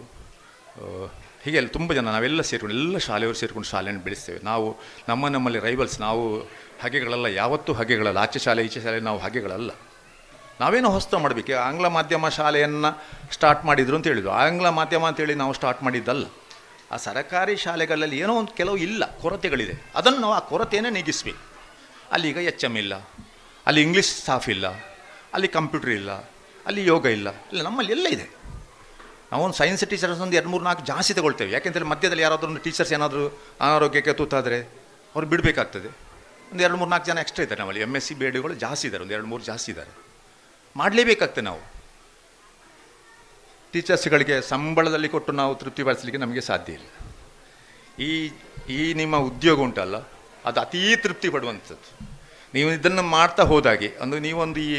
ಹೀಗೆ ತುಂಬ ಜನ ನಾವೆಲ್ಲ ಸೇರಿಕೊಂಡು, ಎಲ್ಲ ಶಾಲೆಯವರು ಸೇರಿಕೊಂಡು ಶಾಲೆಯನ್ನು ಬೆಳೆಸ್ತೇವೆ. ನಾವು ನಮ್ಮಲ್ಲಿ ರೈವಲ್ಸ್, ನಾವು ಹಾಗೆಗಳಲ್ಲ, ಯಾವತ್ತೂ ಹಾಗೆಗಳಲ್ಲ. ಆಚೆ ಶಾಲೆ ಈಚೆ ಶಾಲೆ ನಾವು ಹಾಗೆಗಳಲ್ಲ. ನಾವೇನೋ ಹೊಸ್ತು ಮಾಡಬೇಕು. ಆಂಗ್ಲ ಮಾಧ್ಯಮ ಶಾಲೆಯನ್ನು ಸ್ಟಾರ್ಟ್ ಮಾಡಿದ್ರು ಅಂತ ಹೇಳಿದ್ರು. ಆಂಗ್ಲ ಮಾಧ್ಯಮ ಅಂತೇಳಿ ನಾವು ಸ್ಟಾರ್ಟ್ ಮಾಡಿದ್ದಲ್ಲ. ಆ ಸರ್ಕಾರಿ ಶಾಲೆಗಳಲ್ಲಿ ಏನೋ ಒಂದು ಕೆಲವು ಇಲ್ಲ, ಕೊರತೆಗಳಿದೆ. ಅದನ್ನು ನಾವು ಆ ಕೊರತೆಯನ್ನೇ ನೀಗಿಸ್ಬೇಕು. ಅಲ್ಲೀಗ HM ಇಲ್ಲ, ಅಲ್ಲಿ ಇಂಗ್ಲೀಷ್ ಸ್ಟಾಫ್ ಇಲ್ಲ, ಅಲ್ಲಿ ಕಂಪ್ಯೂಟರ್ ಇಲ್ಲ, ಅಲ್ಲಿ ಯೋಗ ಇಲ್ಲ. ಇಲ್ಲ, ನಮ್ಮಲ್ಲಿ ಎಲ್ಲ ಇದೆ. ನಾವೊಂದು ಸೈನ್ಸ್ ಟೀಚರ್ಸ್ ಒಂದು 2-3-4 ಜಾಸ್ತಿ ತಗೊಳ್ತೇವೆ. ಯಾಕೆಂತೇಳಿ ಮಧ್ಯದಲ್ಲಿ ಯಾರಾದರೂ ಒಂದು ಟೀಚರ್ಸ್ ಏನಾದರೂ ಅನಾರೋಗ್ಯಕ್ಕೆ ತುತ್ತಾದರೆ ಅವ್ರು ಬಿಡಬೇಕಾಗ್ತದೆ. ಒಂದು 2-3-4 ಜನ ಎಕ್ಸ್ಟ್ರಾ ಇದ್ದಾರೆ ನಮ್ಮಲ್ಲಿ. MSc BEdಗಳು ಜಾಸ್ತಿ ಇದ್ದಾರೆ, ಒಂದು 2-3 ಜಾಸ್ತಿ ಇದ್ದಾರೆ. ಮಾಡಲೇಬೇಕಾಗ್ತದೆ. ನಾವು ಟೀಚರ್ಸ್ಗಳಿಗೆ ಸಂಬಳದಲ್ಲಿ ಕೊಟ್ಟು ನಾವು ತೃಪ್ತಿಪಡಿಸಲಿಕ್ಕೆ ನಮಗೆ ಸಾಧ್ಯ ಇಲ್ಲ. ಈ ನಿಮ್ಮ ಉದ್ಯೋಗ ಉಂಟಲ್ಲ, ಅದು ಅತೀ ತೃಪ್ತಿ ಪಡುವಂಥದ್ದು. ನೀವು ಇದನ್ನು ಮಾಡ್ತಾ ಹೋದಾಗೆ, ನೀವೊಂದು ಈ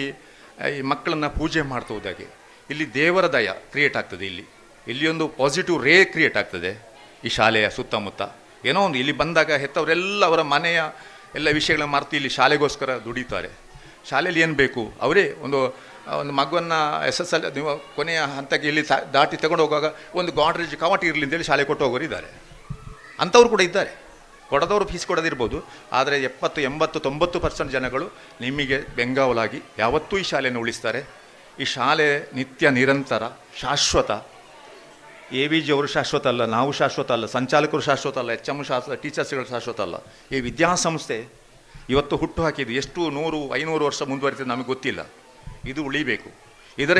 ಮಕ್ಕಳನ್ನು ಪೂಜೆ ಮಾಡ್ತಾ ಹೋದಾಗೆ ಇಲ್ಲಿ ದೇವರ ದಯ ಕ್ರಿಯೇಟ್ ಆಗ್ತದೆ. ಇಲ್ಲಿ ಒಂದು ಪಾಸಿಟಿವ್ ರೇ ಕ್ರಿಯೇಟ್ ಆಗ್ತದೆ ಈ ಶಾಲೆಯ ಸುತ್ತಮುತ್ತ. ಏನೋ ಒಂದು ಇಲ್ಲಿ ಬಂದಾಗ ಹೆತ್ತವರೆಲ್ಲ ಅವರ ಮನೆಯ ಎಲ್ಲ ವಿಷಯಗಳನ್ನ ಮರೆತು ಇಲ್ಲಿ ಶಾಲೆಗೋಸ್ಕರ ದುಡಿತಾರೆ. ಶಾಲೆಯಲ್ಲಿ ಏನು ಬೇಕು ಅವರೇ ಒಂದು ಮಗುವನ್ನು SSL ನೀವು ಕೊನೆಯ ಹಂತಕ್ಕೆ ಇಲ್ಲಿ ದಾಟಿ ತಗೊಂಡು ಹೋಗುವಾಗ ಒಂದು ಗಾಡ್ರೇಜ್ ಕವಾಟಿ ಇರಲಿ ಅಂತೇಳಿ ಶಾಲೆ ಕೊಟ್ಟು ಹೋಗೋರು ಇದ್ದಾರೆ. ಅಂಥವ್ರು ಕೂಡ ಇದ್ದಾರೆ. ಕೊಡದವರು ಫೀಸ್ ಕೊಡೋದಿರ್ಬೋದು, ಆದರೆ 70-80-90% ಜನಗಳು ನಿಮಗೆ ಬೆಂಗಾವಲಾಗಿ ಯಾವತ್ತೂ ಈ ಶಾಲೆಯನ್ನು ಉಳಿಸ್ತಾರೆ. ಈ ಶಾಲೆ ನಿತ್ಯ ನಿರಂತರ ಶಾಶ್ವತ. AVG ಅವರು ಶಾಶ್ವತ ಅಲ್ಲ, ನಾವು ಶಾಶ್ವತ ಅಲ್ಲ, ಸಂಚಾಲಕರು ಶಾಶ್ವತ ಅಲ್ಲ, HM ಶಾಶ್ವತ, ಟೀಚರ್ಸ್ಗಳು ಶಾಶ್ವತ ಅಲ್ಲ. ಈ ವಿದ್ಯಾಸಂಸ್ಥೆ ಇವತ್ತು ಹುಟ್ಟು ಹಾಕಿದ್ದು ಎಷ್ಟು 100-500 ವರ್ಷ ಮುಂದುವರಿತದೆ ನಮಗೆ ಗೊತ್ತಿಲ್ಲ. ಇದು ಉಳಿಬೇಕು. ಇದರ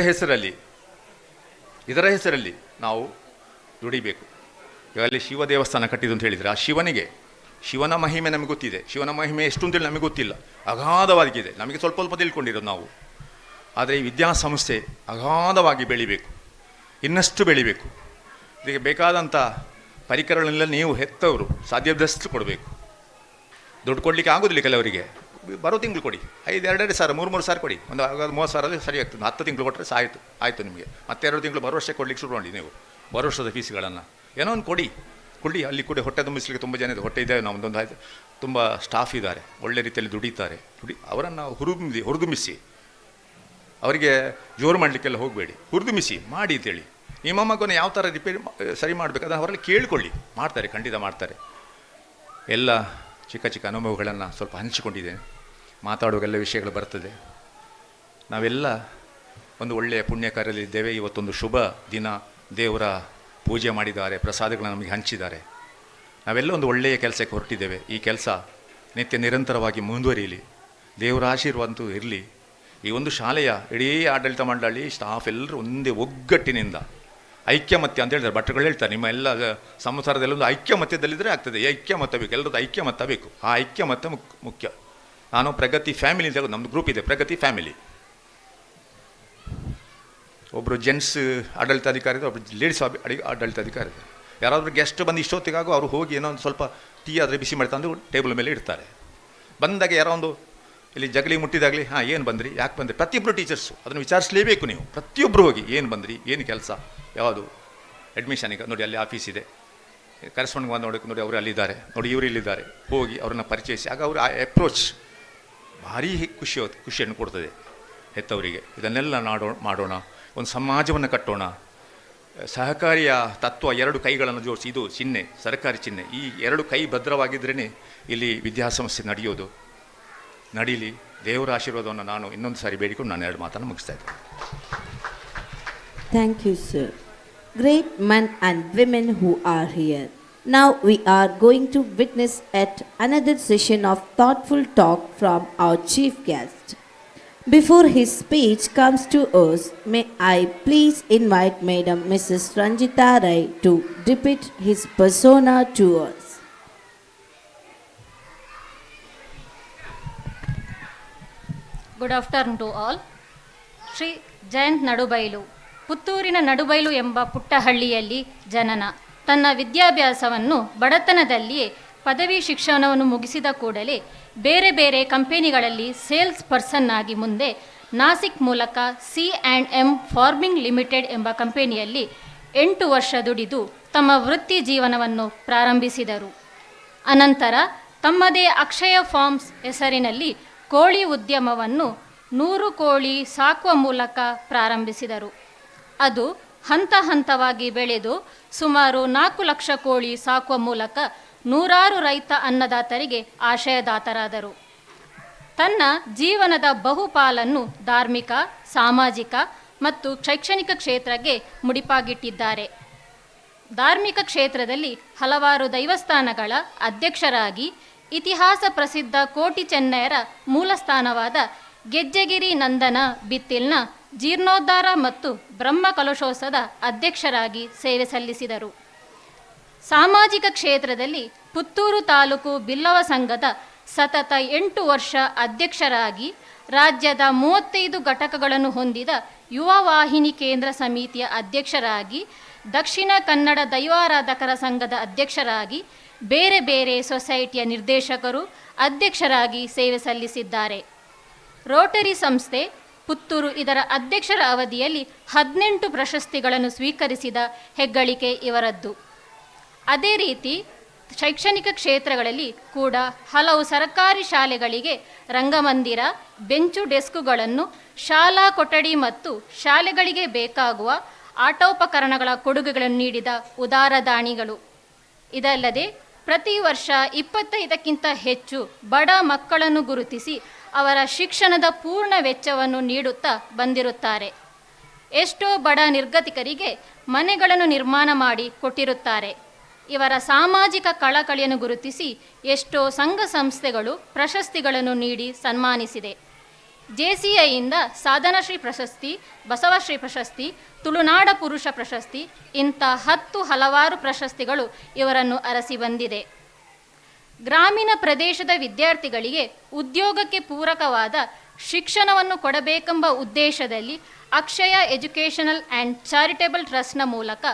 ಹೆಸರಲ್ಲಿ ನಾವು ದುಡಿಬೇಕು. ಈಗ ಅಲ್ಲಿ ಶಿವ ದೇವಸ್ಥಾನ ಕಟ್ಟಿದ್ದು ಅಂತ ಹೇಳಿದರೆ, ಆ ಶಿವನ ಮಹಿಮೆ ನಮಗೆ ಗೊತ್ತಿದೆ. ಶಿವನ ಮಹಿಮೆ ಎಷ್ಟು ಅಂತೇಳಿ ನಮಗೆ ಗೊತ್ತಿಲ್ಲ, ಅಗಾಧವಾಗಿದೆ. ನಮಗೆ ಸ್ವಲ್ಪ ತಿಳ್ಕೊಂಡಿರೋದು ನಾವು. ಆದರೆ ಈ ವಿದ್ಯಾಸಂಸ್ಥೆ ಅಗಾಧವಾಗಿ ಬೆಳಿಬೇಕು, ಇನ್ನಷ್ಟು ಬೆಳಿಬೇಕು. ಇದಕ್ಕೆ ಬೇಕಾದಂಥ ಪರಿಕರಗಳನ್ನೆಲ್ಲ ನೀವು ಹೆತ್ತವರು ಸಾಧ್ಯದಷ್ಟು ಕೊಡಬೇಕು. ದುಡ್ಡು ಕೊಡಲಿಕ್ಕೆ ಆಗೋದಿಲ್ಲ ಕೆಲವರಿಗೆ. ಬರೋ ತಿಂಗಳು ಕೊಡಿ, 2 ಸಾವಿರ 3 ಸಾವಿರ ಕೊಡಿ. ಒಂದು 30 ಸಾವಿರ ಸರಿ ಆಗ್ತದೆ. 10 ತಿಂಗಳು ಕೊಟ್ಟರೆ ಆಯಿತು ನಿಮಗೆ. ಮತ್ತೆ 2 ತಿಂಗಳು ಬರೋ ವರ್ಷಕ್ಕೆ ಕೊಡ್ಲಿಕ್ಕೆ ಶುರು ಮಾಡಿ ನೀವು ಬರೋ ವರ್ಷದ ಫೀಸ್ಗಳನ್ನು. ಏನೋ ಒಂದು ಕೊಡಿ. ಅಲ್ಲಿ ಕೂಡ ಹೊಟ್ಟೆ ತುಂಬಿಸಲಿಕ್ಕೆ ತುಂಬ ಜನ ಇದೆ. ಹೊಟ್ಟೆ ಇದೆ, ನಮ್ಮದೊಂದು ಆಯಿತು, ತುಂಬ ಸ್ಟಾಫ್ ಇದ್ದಾರೆ, ಒಳ್ಳೆ ರೀತಿಯಲ್ಲಿ ದುಡಿತಾರೆ. ಅವರನ್ನು ಹುರಿದುಂಬಿಸಿ, ಅವರಿಗೆ ಜೋರು ಮಾಡಲಿಕ್ಕೆಲ್ಲ ಹೋಗಬೇಡಿ, ಹುರಿದುಂಬಿಸಿ ಮಾಡಿ ಅಂತೇಳಿ. ನಿಮ್ಮ ಮಗನ ಯಾವ ಥರ ಸರಿ ಮಾಡಬೇಕು ಅದನ್ನು ಅವರಲ್ಲಿ ಕೇಳಿಕೊಳ್ಳಿ. ಮಾಡ್ತಾರೆ, ಖಂಡಿತ ಮಾಡ್ತಾರೆ. ಎಲ್ಲ ಚಿಕ್ಕ ಅನುಭವಗಳನ್ನು ಸ್ವಲ್ಪ ಹಂಚಿಕೊಂಡಿದ್ದೇನೆ. ಮಾತಾಡುವಾಗೆಲ್ಲ ವಿಷಯಗಳು ಬರ್ತದೆ. ನಾವೆಲ್ಲ ಒಂದು ಒಳ್ಳೆಯ ಪುಣ್ಯ ಕಾರ್ಯದಲ್ಲಿದ್ದೇವೆ. ಇವತ್ತೊಂದು ಶುಭ ದಿನ, ದೇವರ ಪೂಜೆ ಮಾಡಿದ್ದಾರೆ, ಪ್ರಸಾದಗಳನ್ನು ನಮಗೆ ಹಂಚಿದ್ದಾರೆ. ನಾವೆಲ್ಲ ಒಂದು ಒಳ್ಳೆಯ ಕೆಲಸಕ್ಕೆ ಹೊರಟಿದ್ದೇವೆ. ಈ ಕೆಲಸ ನಿತ್ಯ ನಿರಂತರವಾಗಿ ಮುಂದುವರಿಯಲಿ, ದೇವರ ಆಶೀರ್ವಾದ ಇರಲಿ. ಈ ಒಂದು ಶಾಲೆಯ ಇಡೀ ಆಡಳಿತ ಮಂಡಳಿ, ಸ್ಟಾಫ್ ಎಲ್ಲರೂ ಒಂದೇ ಒಗ್ಗಟ್ಟಿನಿಂದ ಐಕ್ಯಮತ್ಯ ಅಂತ ಹೇಳ್ತಾರೆ. ಭಟ್ರುಗಳು ಹೇಳ್ತಾರೆ, ನಿಮ್ಮ ಎಲ್ಲ ಸಂಸಾರದಲ್ಲೊಂದು ಐಕ್ಯಮತ್ಯದಲ್ಲಿದ್ದರೆ ಆಗ್ತದೆ. ಐಕ್ಯಮತ್ಯ ಬೇಕು, ಎಲ್ಲರದ್ದು ಐಕ್ಯಮತ್ಯ ಬೇಕು. ಆ ಐಕ್ಯಮತ್ಯ ಮುಖ್ಯ. ನಾನು ಪ್ರಗತಿ ಫ್ಯಾಮಿಲಿ ಅಂತ ನಮ್ಮದು ಗ್ರೂಪ್ ಇದೆ, ಪ್ರಗತಿ ಫ್ಯಾಮಿಲಿ. ಒಬ್ಬರು ಜೆಂಟ್ಸ್ ಆಡಳಿತಾಧಿಕಾರಿ ಇದೆ, ಒಬ್ಬರು ಲೇಡೀಸ್ ಆಡಳಿತಾಧಿಕಾರಿ ಇದೆ. ಯಾರಾದರೂ ಗೆಸ್ಟ್ ಬಂದು ಇಷ್ಟೊತ್ತಿಗಾಗೂ ಅವರು ಹೋಗಿ ಏನೋ ಒಂದು ಸ್ವಲ್ಪ ಟೀ ಆದರೆ ಬಿಸಿ ಮಾಡಿ ತಂದು ಟೇಬಲ್ ಮೇಲೆ ಇಡ್ತಾರೆ. ಬಂದಾಗ ಯಾರೋ ಒಂದು ಇಲ್ಲಿ ಜಗಲಿ ಮುಟ್ಟಿದಾಗಲಿ, ಏನು ಬಂದ್ರಿ, ಯಾಕೆ ಬಂದ್ರಿ, ಪ್ರತಿಯೊಬ್ಬರು ಟೀಚರ್ಸು ಅದನ್ನು ವಿಚಾರಿಸಲೇಬೇಕು ನೀವು. ಪ್ರತಿಯೊಬ್ಬರು ಹೋಗಿ ಏನು ಬಂದ್ರಿ, ಏನು ಕೆಲಸ, ಯಾವುದು ಅಡ್ಮಿಷನಿಗೆ ನೋಡಿ ಅಲ್ಲಿ ಆಫೀಸ್ ಇದೆ, ಕರೆಸ್ಪಾಂಡಿಂಗ್ ಬಂದು ನೋಡಿ ಅವರು ಅಲ್ಲಿದ್ದಾರೆ, ನೋಡಿ ಇವರು ಇಲ್ಲಿದ್ದಾರೆ, ಹೋಗಿ ಅವ್ರನ್ನ ಪರಿಚಯಿಸಿ. ಆಗ ಅವರು ಆ ಅಪ್ರೋಚ್ ಭಾರೀ ಖುಷಿಯನ್ನು ಕೊಡ್ತದೆ ಹೆತ್ತವರಿಗೆ. ಇದನ್ನೆಲ್ಲ ಮಾಡೋಣ, ಒಂದು ಸಮಾಜವನ್ನು ಕಟ್ಟೋಣ. ಸಹಕಾರಿಯ ತತ್ವ 2 ಕೈಗಳನ್ನು ಜೋಡಿಸಿ, ಇದು ಚಿಹ್ನೆ, ಸರ್ಕಾರಿ ಚಿಹ್ನೆ. ಈ 2 ಕೈ ಭದ್ರವಾಗಿದ್ದರೇ ಇಲ್ಲಿ ವಿದ್ಯಾಸಂಸ್ಥೆ ನಡೀಲಿ. ದೇವರ ಆಶೀರ್ವಾದವನ್ನು ನಾನು ಇನ್ನೊಂದು ಸಾರಿ ಬೇಡಿಕೊಂಡು ನಾನು 2 ಮಾತನ್ನು ಮುಗಿಸ್ತಾ ಇದ್ದೇನೆ. Thank you, sir. Great men and women who are here. Now we are going to witness at another session of thoughtful talk from our chief guest. Before his speech comes to us, may I please invite Madam Mrs. Ranjita Rai to depict his persona to us. Good afternoon to all. Shri Jayant Nadubailu, ಪುತ್ತೂರಿನ ನಡುಬೈಲು ಎಂಬ ಪುಟ್ಟ ಹಳ್ಳಿಯಲ್ಲಿ ಜನನ. ತನ್ನ ವಿದ್ಯಾಭ್ಯಾಸವನ್ನು ಬಡತನದಲ್ಲಿಯೇ ಪದವಿ ಶಿಕ್ಷಣವನ್ನು ಮುಗಿಸಿದ ಕೂಡಲೇ ಬೇರೆ ಬೇರೆ ಕಂಪೆನಿಗಳಲ್ಲಿ ಸೇಲ್ಸ್ ಪರ್ಸನ್ ಆಗಿ ಮುಂದೆ ನಾಸಿಕ್ ಮೂಲಕ C&M ಫಾರ್ಮಿಂಗ್ ಲಿಮಿಟೆಡ್ ಎಂಬ ಕಂಪೆನಿಯಲ್ಲಿ 8 ವರ್ಷ ದುಡಿದು ತಮ್ಮ ವೃತ್ತಿ ಜೀವನವನ್ನು ಪ್ರಾರಂಭಿಸಿದರು. ಅನಂತರ ತಮ್ಮದೇ ಅಕ್ಷಯ ಫಾರ್ಮ್ಸ್ ಹೆಸರಿನಲ್ಲಿ ಕೋಳಿ ಉದ್ಯಮವನ್ನು 100 ಕೋಳಿ ಸಾಕುವ ಮೂಲಕ ಪ್ರಾರಂಭಿಸಿದರು. ಅದು ಹಂತ ಹಂತವಾಗಿ ಬೆಳೆದು ಸುಮಾರು 4 ಲಕ್ಷ ಕೋಳಿ ಸಾಕುವ ಮೂಲಕ 100 ರೈತ ಅನ್ನದಾತರಿಗೆ ಆಶಯದಾತರಾದರು. ತನ್ನ ಜೀವನದ ಬಹುಪಾಲನ್ನು ಧಾರ್ಮಿಕ, ಸಾಮಾಜಿಕ ಮತ್ತು ಶೈಕ್ಷಣಿಕ ಕ್ಷೇತ್ರಕ್ಕೆ ಮುಡಿಪಾಗಿಟ್ಟಿದ್ದಾರೆ. ಧಾರ್ಮಿಕ ಕ್ಷೇತ್ರದಲ್ಲಿ ಹಲವಾರು ದೈವಸ್ಥಾನಗಳ ಅಧ್ಯಕ್ಷರಾಗಿ, ಇತಿಹಾಸ ಪ್ರಸಿದ್ಧ ಕೋಟಿ ಚೆನ್ನಯರ ಮೂಲಸ್ಥಾನವಾದ ಗೆಜ್ಜೆಗಿರಿ ನಂದನ ಬಿತ್ತಿಲ್ನ ಜೀರ್ಣೋದ್ಧಾರ ಮತ್ತು ಬ್ರಹ್ಮ ಕಲಶೋತ್ಸವದ ಅಧ್ಯಕ್ಷರಾಗಿ ಸೇವೆ ಸಲ್ಲಿಸಿದರು. ಸಾಮಾಜಿಕ ಕ್ಷೇತ್ರದಲ್ಲಿ ಪುತ್ತೂರು ತಾಲೂಕು ಬಿಲ್ಲವ ಸಂಘದ ಸತತ 8 ವರ್ಷ ಅಧ್ಯಕ್ಷರಾಗಿ, ರಾಜ್ಯದ 35 ಘಟಕಗಳನ್ನು ಹೊಂದಿದ ಯುವ ವಾಹಿನಿ ಕೇಂದ್ರ ಸಮಿತಿಯ ಅಧ್ಯಕ್ಷರಾಗಿ, ದಕ್ಷಿಣ ಕನ್ನಡ ದೈವಾರಾಧಕರ ಸಂಘದ ಅಧ್ಯಕ್ಷರಾಗಿ, ಬೇರೆ ಬೇರೆ ಸೊಸೈಟಿಯ ನಿರ್ದೇಶಕರು, ಅಧ್ಯಕ್ಷರಾಗಿ ಸೇವೆ ಸಲ್ಲಿಸಿದ್ದಾರೆ. ರೋಟರಿ ಸಂಸ್ಥೆ ಪುತ್ತೂರು ಇದರ ಅಧ್ಯಕ್ಷರ ಅವಧಿಯಲ್ಲಿ 18 ಪ್ರಶಸ್ತಿಗಳನ್ನು ಸ್ವೀಕರಿಸಿದ ಹೆಗ್ಗಳಿಕೆ ಇವರದ್ದು. ಅದೇ ರೀತಿ ಶೈಕ್ಷಣಿಕ ಕ್ಷೇತ್ರಗಳಲ್ಲಿ ಕೂಡ ಹಲವು ಸರ್ಕಾರಿ ಶಾಲೆಗಳಿಗೆ ರಂಗಮಂದಿರ, ಬೆಂಚು ಡೆಸ್ಕುಗಳನ್ನು, ಶಾಲಾ ಕೊಠಡಿ ಮತ್ತು ಶಾಲೆಗಳಿಗೆ ಬೇಕಾಗುವ ಆಟೋಪಕರಣಗಳ ಕೊಡುಗೆಗಳನ್ನು ನೀಡಿದ ಉದಾರ ದಾನಿಗಳು. ಇದಲ್ಲದೆ ಪ್ರತಿ ವರ್ಷ 25ಕ್ಕಿಂತ ಹೆಚ್ಚು ಬಡ ಮಕ್ಕಳನ್ನು ಗುರುತಿಸಿ ಅವರ ಶಿಕ್ಷಣದ ಪೂರ್ಣ ವೆಚ್ಚವನ್ನು ನೀಡುತ್ತಾ ಬಂದಿರುತ್ತಾರೆ. ಎಷ್ಟೋ ಬಡ ನಿರ್ಗತಿಕರಿಗೆ ಮನೆಗಳನ್ನು ನಿರ್ಮಾಣ ಮಾಡಿ ಕೊಟ್ಟಿರುತ್ತಾರೆ. ಇವರ ಸಾಮಾಜಿಕ ಕಳಕಳಿಯನ್ನು ಗುರುತಿಸಿ ಎಷ್ಟೋ ಸಂಘ ಸಂಸ್ಥೆಗಳು ಪ್ರಶಸ್ತಿಗಳನ್ನು ನೀಡಿ ಸನ್ಮಾನಿಸಿದೆ. JCIಯಿಂದ ಸಾಧನಶ್ರೀ ಪ್ರಶಸ್ತಿ, ಬಸವಶ್ರೀ ಪ್ರಶಸ್ತಿ, ತುಳುನಾಡ ಪುರುಷ ಪ್ರಶಸ್ತಿ ಇಂಥ ಹಲವಾರು ಪ್ರಶಸ್ತಿಗಳು ಇವರನ್ನು ಅರಸಿ ಬಂದಿದೆ. ಗ್ರಾಮೀಣ ಪ್ರದೇಶದ ವಿದ್ಯಾರ್ಥಿಗಳಿಗೆ ಉದ್ಯೋಗಕ್ಕೆ ಪೂರಕವಾದ ಶಿಕ್ಷಣವನ್ನು ಕೊಡಬೇಕೆಂಬ ಉದ್ದೇಶದಲ್ಲಿ ಅಕ್ಷಯ ಎಜುಕೇಷನಲ್ ಆ್ಯಂಡ್ ಚಾರಿಟೇಬಲ್ ಟ್ರಸ್ಟ್ನ ಮೂಲಕ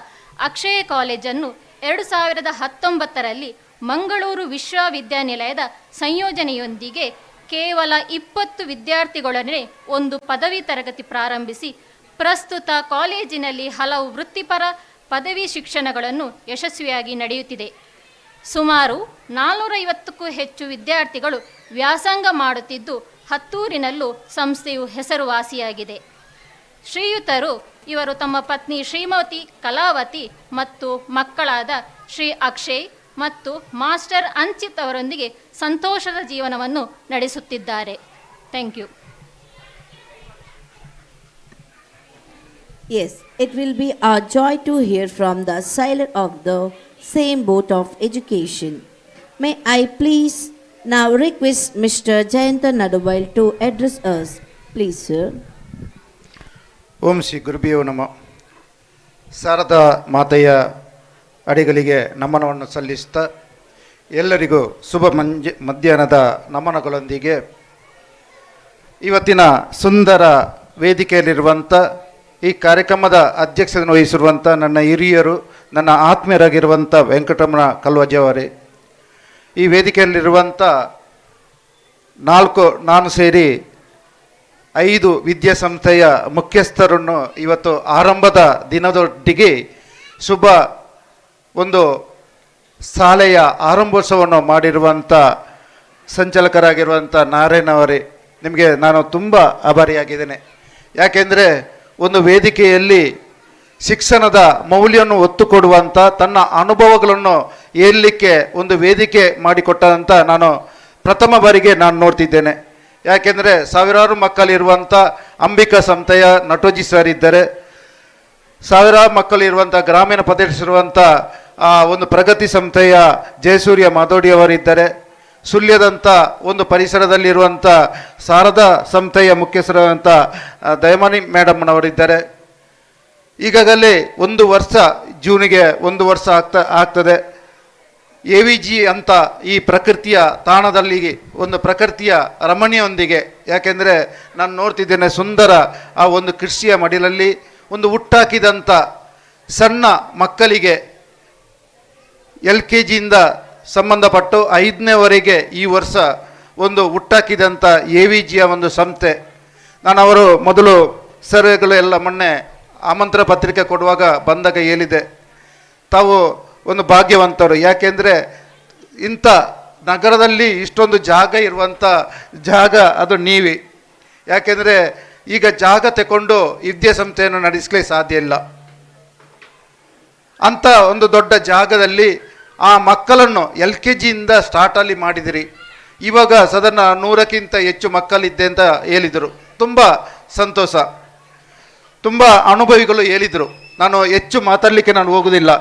ಅಕ್ಷಯ ಕಾಲೇಜನ್ನು 2019ರಲ್ಲಿ ಮಂಗಳೂರು ವಿಶ್ವವಿದ್ಯಾನಿಲಯದ ಸಂಯೋಜನೆಯೊಂದಿಗೆ ಕೇವಲ 20 ವಿದ್ಯಾರ್ಥಿಗಳೊಡನೆ ಒಂದು ಪದವಿ ತರಗತಿ ಪ್ರಾರಂಭಿಸಿ, ಪ್ರಸ್ತುತ ಕಾಲೇಜಿನಲ್ಲಿ ಹಲವು ವೃತ್ತಿಪರ ಪದವಿ ಶಿಕ್ಷಣಗಳನ್ನು ಯಶಸ್ವಿಯಾಗಿ ನಡೆಯುತ್ತಿದೆ. ಸುಮಾರು 450ಕ್ಕೂ ಹೆಚ್ಚು ವಿದ್ಯಾರ್ಥಿಗಳು ವ್ಯಾಸಂಗ ಮಾಡುತ್ತಿದ್ದು, ಹತ್ತೂರಿನಲ್ಲೂ ಸಂಸ್ಥೆಯು ಹೆಸರುವಾಸಿಯಾಗಿದೆ. ಶ್ರೀಯುತರು ಇವರು ತಮ್ಮ ಪತ್ನಿ ಶ್ರೀಮತಿ ಕಲಾವತಿ ಮತ್ತು ಮಕ್ಕಳಾದ ಶ್ರೀ ಅಕ್ಷಯ್ ಮತ್ತು ಮಾಸ್ಟರ್ ಅಂಚಿತ್ ಅವರೊಂದಿಗೆ ಸಂತೋಷದ ಜೀವನವನ್ನು ನಡೆಸುತ್ತಿದ್ದಾರೆ. Thank you. Yes, it will be our joy to hear from the sailor of the same boat of education. May I please now request Mr. Jayanta Nadubail to address us. Please, sir. ಓಂ ಶ್ರೀ ಗುರುಭ್ಯೋ ನಮಃ. ಶಾರದಾ ಮಾತೆಯ ಅಡಿಗಳಿಗೆ ನಮನವನ್ನು ಸಲ್ಲಿಸ್ತಾ ಎಲ್ಲರಿಗೂ ಶುಭ ಮಧ್ಯಾಹ್ನದ ನಮನಗಳೊಂದಿಗೆ ಇವತ್ತಿನ ಸುಂದರ ವೇದಿಕೆಯಲ್ಲಿರುವಂಥ ಈ ಕಾರ್ಯಕ್ರಮದ ಅಧ್ಯಕ್ಷತೆಯನ್ನು ವಹಿಸಿರುವಂಥ ನನ್ನ ಹಿರಿಯರು, ನನ್ನ ಆತ್ಮೀಯರಾಗಿರುವಂಥ ವೆಂಕಟರಮಣ ಕಲ್ವಾಜಿ ಅವರೇ, ಈ ವೇದಿಕೆಯಲ್ಲಿರುವಂಥ ನಾನು ಸೇರಿ 5 ವಿದ್ಯಾಸಂಸ್ಥೆಯ ಮುಖ್ಯಸ್ಥರನ್ನು ಇವತ್ತು ಆರಂಭದ ದಿನದೊಟ್ಟಿಗೆ ಶುಭ ಒಂದು ಶಾಲೆಯ ಆರಂಭೋತ್ಸವವನ್ನು ಮಾಡಿರುವಂಥ ಸಂಚಾಲಕರಾಗಿರುವಂಥ ನಾರಾಯಣ ಅವರೇ, ನಿಮಗೆ ನಾನು ತುಂಬ ಆಭಾರಿಯಾಗಿದ್ದೇನೆ. ಯಾಕೆಂದರೆ ಒಂದು ವೇದಿಕೆಯಲ್ಲಿ ಶಿಕ್ಷಣದ ಮೌಲ್ಯವನ್ನು ಒತ್ತು ಕೊಡುವಂಥ, ತನ್ನ ಅನುಭವಗಳನ್ನು ಹೇಳಲಿಕ್ಕೆ ಒಂದು ವೇದಿಕೆ ಮಾಡಿಕೊಟ್ಟಂಥ ನಾನು ಪ್ರಥಮ ಬಾರಿಗೆ ನಾನು ನೋಡ್ತಿದ್ದೇನೆ. ಯಾಕೆಂದರೆ ಸಾವಿರಾರು ಮಕ್ಕಳಿರುವಂಥ ಅಂಬಿಕಾ ಸಂಸ್ಥೆಯ ನಟೋಜಿ ಸರ್ ಇದ್ದಾರೆ, ಸಾವಿರಾರು ಮಕ್ಕಳಿರುವಂಥ ಗ್ರಾಮೀಣ ಪ್ರದೇಶಿರುವಂಥ ಒಂದು ಪ್ರಗತಿ ಸಂಸ್ಥೆಯ ಜಯಸೂರ್ಯ ಮಾಧೋಡಿಯವರಿದ್ದಾರೆ, ಸುಳ್ಯದಂಥ ಒಂದು ಪರಿಸರದಲ್ಲಿರುವಂಥ ಶಾರದಾ ಸಂಸ್ಥೆಯ ಮುಖ್ಯಸ್ಥರಾದಂಥ ದಯಮಾನಿ ಮೇಡಮ್ನವರಿದ್ದಾರೆ. ಈಗಾಗಲೇ 1 ವರ್ಷ ಜೂನಿಗೆ 1 ವರ್ಷ ಆಗ್ತದೆ. AVG ಅಂತ ಈ ಪ್ರಕೃತಿಯ ತಾಣದಲ್ಲಿ ಒಂದು ಪ್ರಕೃತಿಯ ರಮಣೀಯೊಂದಿಗೆ, ಯಾಕೆಂದರೆ ನಾನು ನೋಡ್ತಿದ್ದೇನೆ ಸುಂದರ ಆ ಒಂದು ಕೃಷಿಯ ಮಡಿಲಲ್ಲಿ ಒಂದು ಹುಟ್ಟಾಕಿದಂಥ ಸಣ್ಣ ಮಕ್ಕಳಿಗೆ LKGಯಿಂದ ಸಂಬಂಧಪಟ್ಟು 5ನೇವರೆಗೆ ಈ ವರ್ಷ ಒಂದು ಹುಟ್ಟಾಕಿದಂಥ AVGಯ ಒಂದು ಸಂಸ್ಥೆ. ನಾನು ಅವರು ಮೊದಲು ಸರ್ವೆಗಳು ಎಲ್ಲ ಮೊನ್ನೆ ಆಮಂತ್ರಣ ಪತ್ರಿಕೆ ಕೊಡುವಾಗ ಬಂದಾಗ ಹೇಳಿದೆ, ತಾವು ಒಂದು ಭಾಗ್ಯವಂತರು. ಯಾಕೆಂದರೆ ಇಂಥ ನಗರದಲ್ಲಿ ಇಷ್ಟೊಂದು ಜಾಗ ಇರುವಂಥ ಜಾಗ ಅದು ನೀವೇ. ಯಾಕೆಂದರೆ ಈಗ ಜಾಗ ತಗೊಂಡು ವಿದ್ಯಾಸಂಸ್ಥೆಯನ್ನು ನಡೆಸಲಿಕ್ಕೆ ಸಾಧ್ಯ ಇಲ್ಲ. ಅಂಥ ಒಂದು ದೊಡ್ಡ ಜಾಗದಲ್ಲಿ ಆ ಮಕ್ಕಳನ್ನು LKGಯಿಂದ ಸ್ಟಾರ್ಟಲ್ಲಿ ಮಾಡಿದಿರಿ. ಇವಾಗ ಸಾಧಾರಣ 100ಕ್ಕಿಂತ ಹೆಚ್ಚು ಮಕ್ಕಳಿದ್ದೆ ಅಂತ ಹೇಳಿದರು. ತುಂಬ ಸಂತೋಷ. ತುಂಬ ಅನುಭವಿಗಳು ಹೇಳಿದರು. ನಾನು ಹೆಚ್ಚು ಮಾತಾಡಲಿಕ್ಕೆ ನಾನು ಹೋಗುವುದಿಲ್ಲ.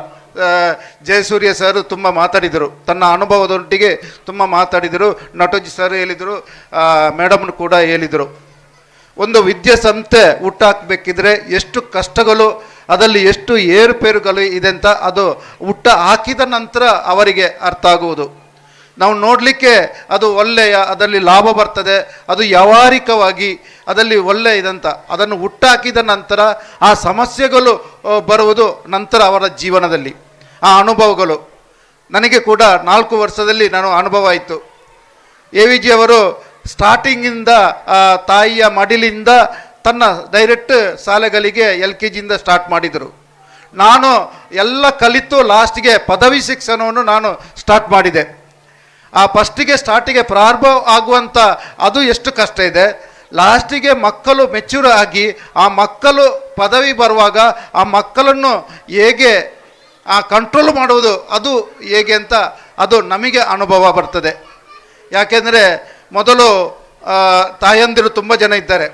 ಜಯಸೂರ್ಯ ಸರ್ ತುಂಬ ಮಾತಾಡಿದರು, ತನ್ನ ಅನುಭವದೊಟ್ಟಿಗೆ ತುಂಬ ಮಾತಾಡಿದರು. ನಟೋಜಿ ಸರ್ ಹೇಳಿದರು, ಮೇಡಮ್ನು ಕೂಡ ಹೇಳಿದರು. ಒಂದು ವಿದ್ಯಾಸಂಸ್ಥೆ ಹುಟ್ಟಾಕಬೇಕಿದ್ರೆ ಎಷ್ಟು ಕಷ್ಟಗಳು, ಅದರಲ್ಲಿ ಎಷ್ಟು ಏರುಪೇರುಗಳು ಇದೆ ಅಂತ ಅದು ಹುಟ್ಟ ಹಾಕಿದ ನಂತರ ಅವರಿಗೆ ಅರ್ಥ ಆಗುವುದು. ನಾವು ನೋಡಲಿಕ್ಕೆ ಅದು ಒಳ್ಳೆಯ, ಅದರಲ್ಲಿ ಲಾಭ ಬರ್ತದೆ, ಅದು ವ್ಯಾವಹಾರಿಕವಾಗಿ ಅದರಲ್ಲಿ ಒಳ್ಳೆಯ ಇದಂತ, ಅದನ್ನು ಹುಟ್ಟಾಕಿದ ನಂತರ ಆ ಸಮಸ್ಯೆಗಳು ಬರುವುದು ನಂತರ ಅವರ ಜೀವನದಲ್ಲಿ. ಆ ಅನುಭವಗಳು ನನಗೆ ಕೂಡ 4 ವರ್ಷದಲ್ಲಿ ನಾನು ಅನುಭವ ಆಯಿತು. AVG ಅವರು ಸ್ಟಾರ್ಟಿಂಗಿಂದ ತಾಯಿಯ ಮಡಿಲಿಂದ ತನ್ನ ಡೈರೆಕ್ಟ್ ಶಾಲೆಗಳಿಗೆ LKGಯಿಂದ ಸ್ಟಾರ್ಟ್ ಮಾಡಿದರು. ನಾನು ಎಲ್ಲ ಕಲಿತು ಲಾಸ್ಟಿಗೆ ಪದವಿ ಶಿಕ್ಷಣವನ್ನು ನಾನು ಸ್ಟಾರ್ಟ್ ಮಾಡಿದೆ. ಆ ಸ್ಟಾರ್ಟಿಗೆ ಪ್ರಾರಂಭ ಆಗುವಂಥ ಅದು ಎಷ್ಟು ಕಷ್ಟ ಇದೆ. ಲಾಸ್ಟಿಗೆ ಮಕ್ಕಳು ಮೆಚ್ಯೂರ್ ಆಗಿ ಆ ಮಕ್ಕಳು ಪದವಿ ಬರುವಾಗ ಆ ಮಕ್ಕಳನ್ನು ಹೇಗೆ ಕಂಟ್ರೋಲ್ ಮಾಡುವುದು ಅದು ಹೇಗೆ ಅಂತ ಅದು ನಮಗೆ ಅನುಭವ ಬರ್ತದೆ. ಯಾಕೆಂದರೆ ಮೊದಲು ತಾಯಂದಿರು ತುಂಬ ಜನ ಇದ್ದಾರೆ.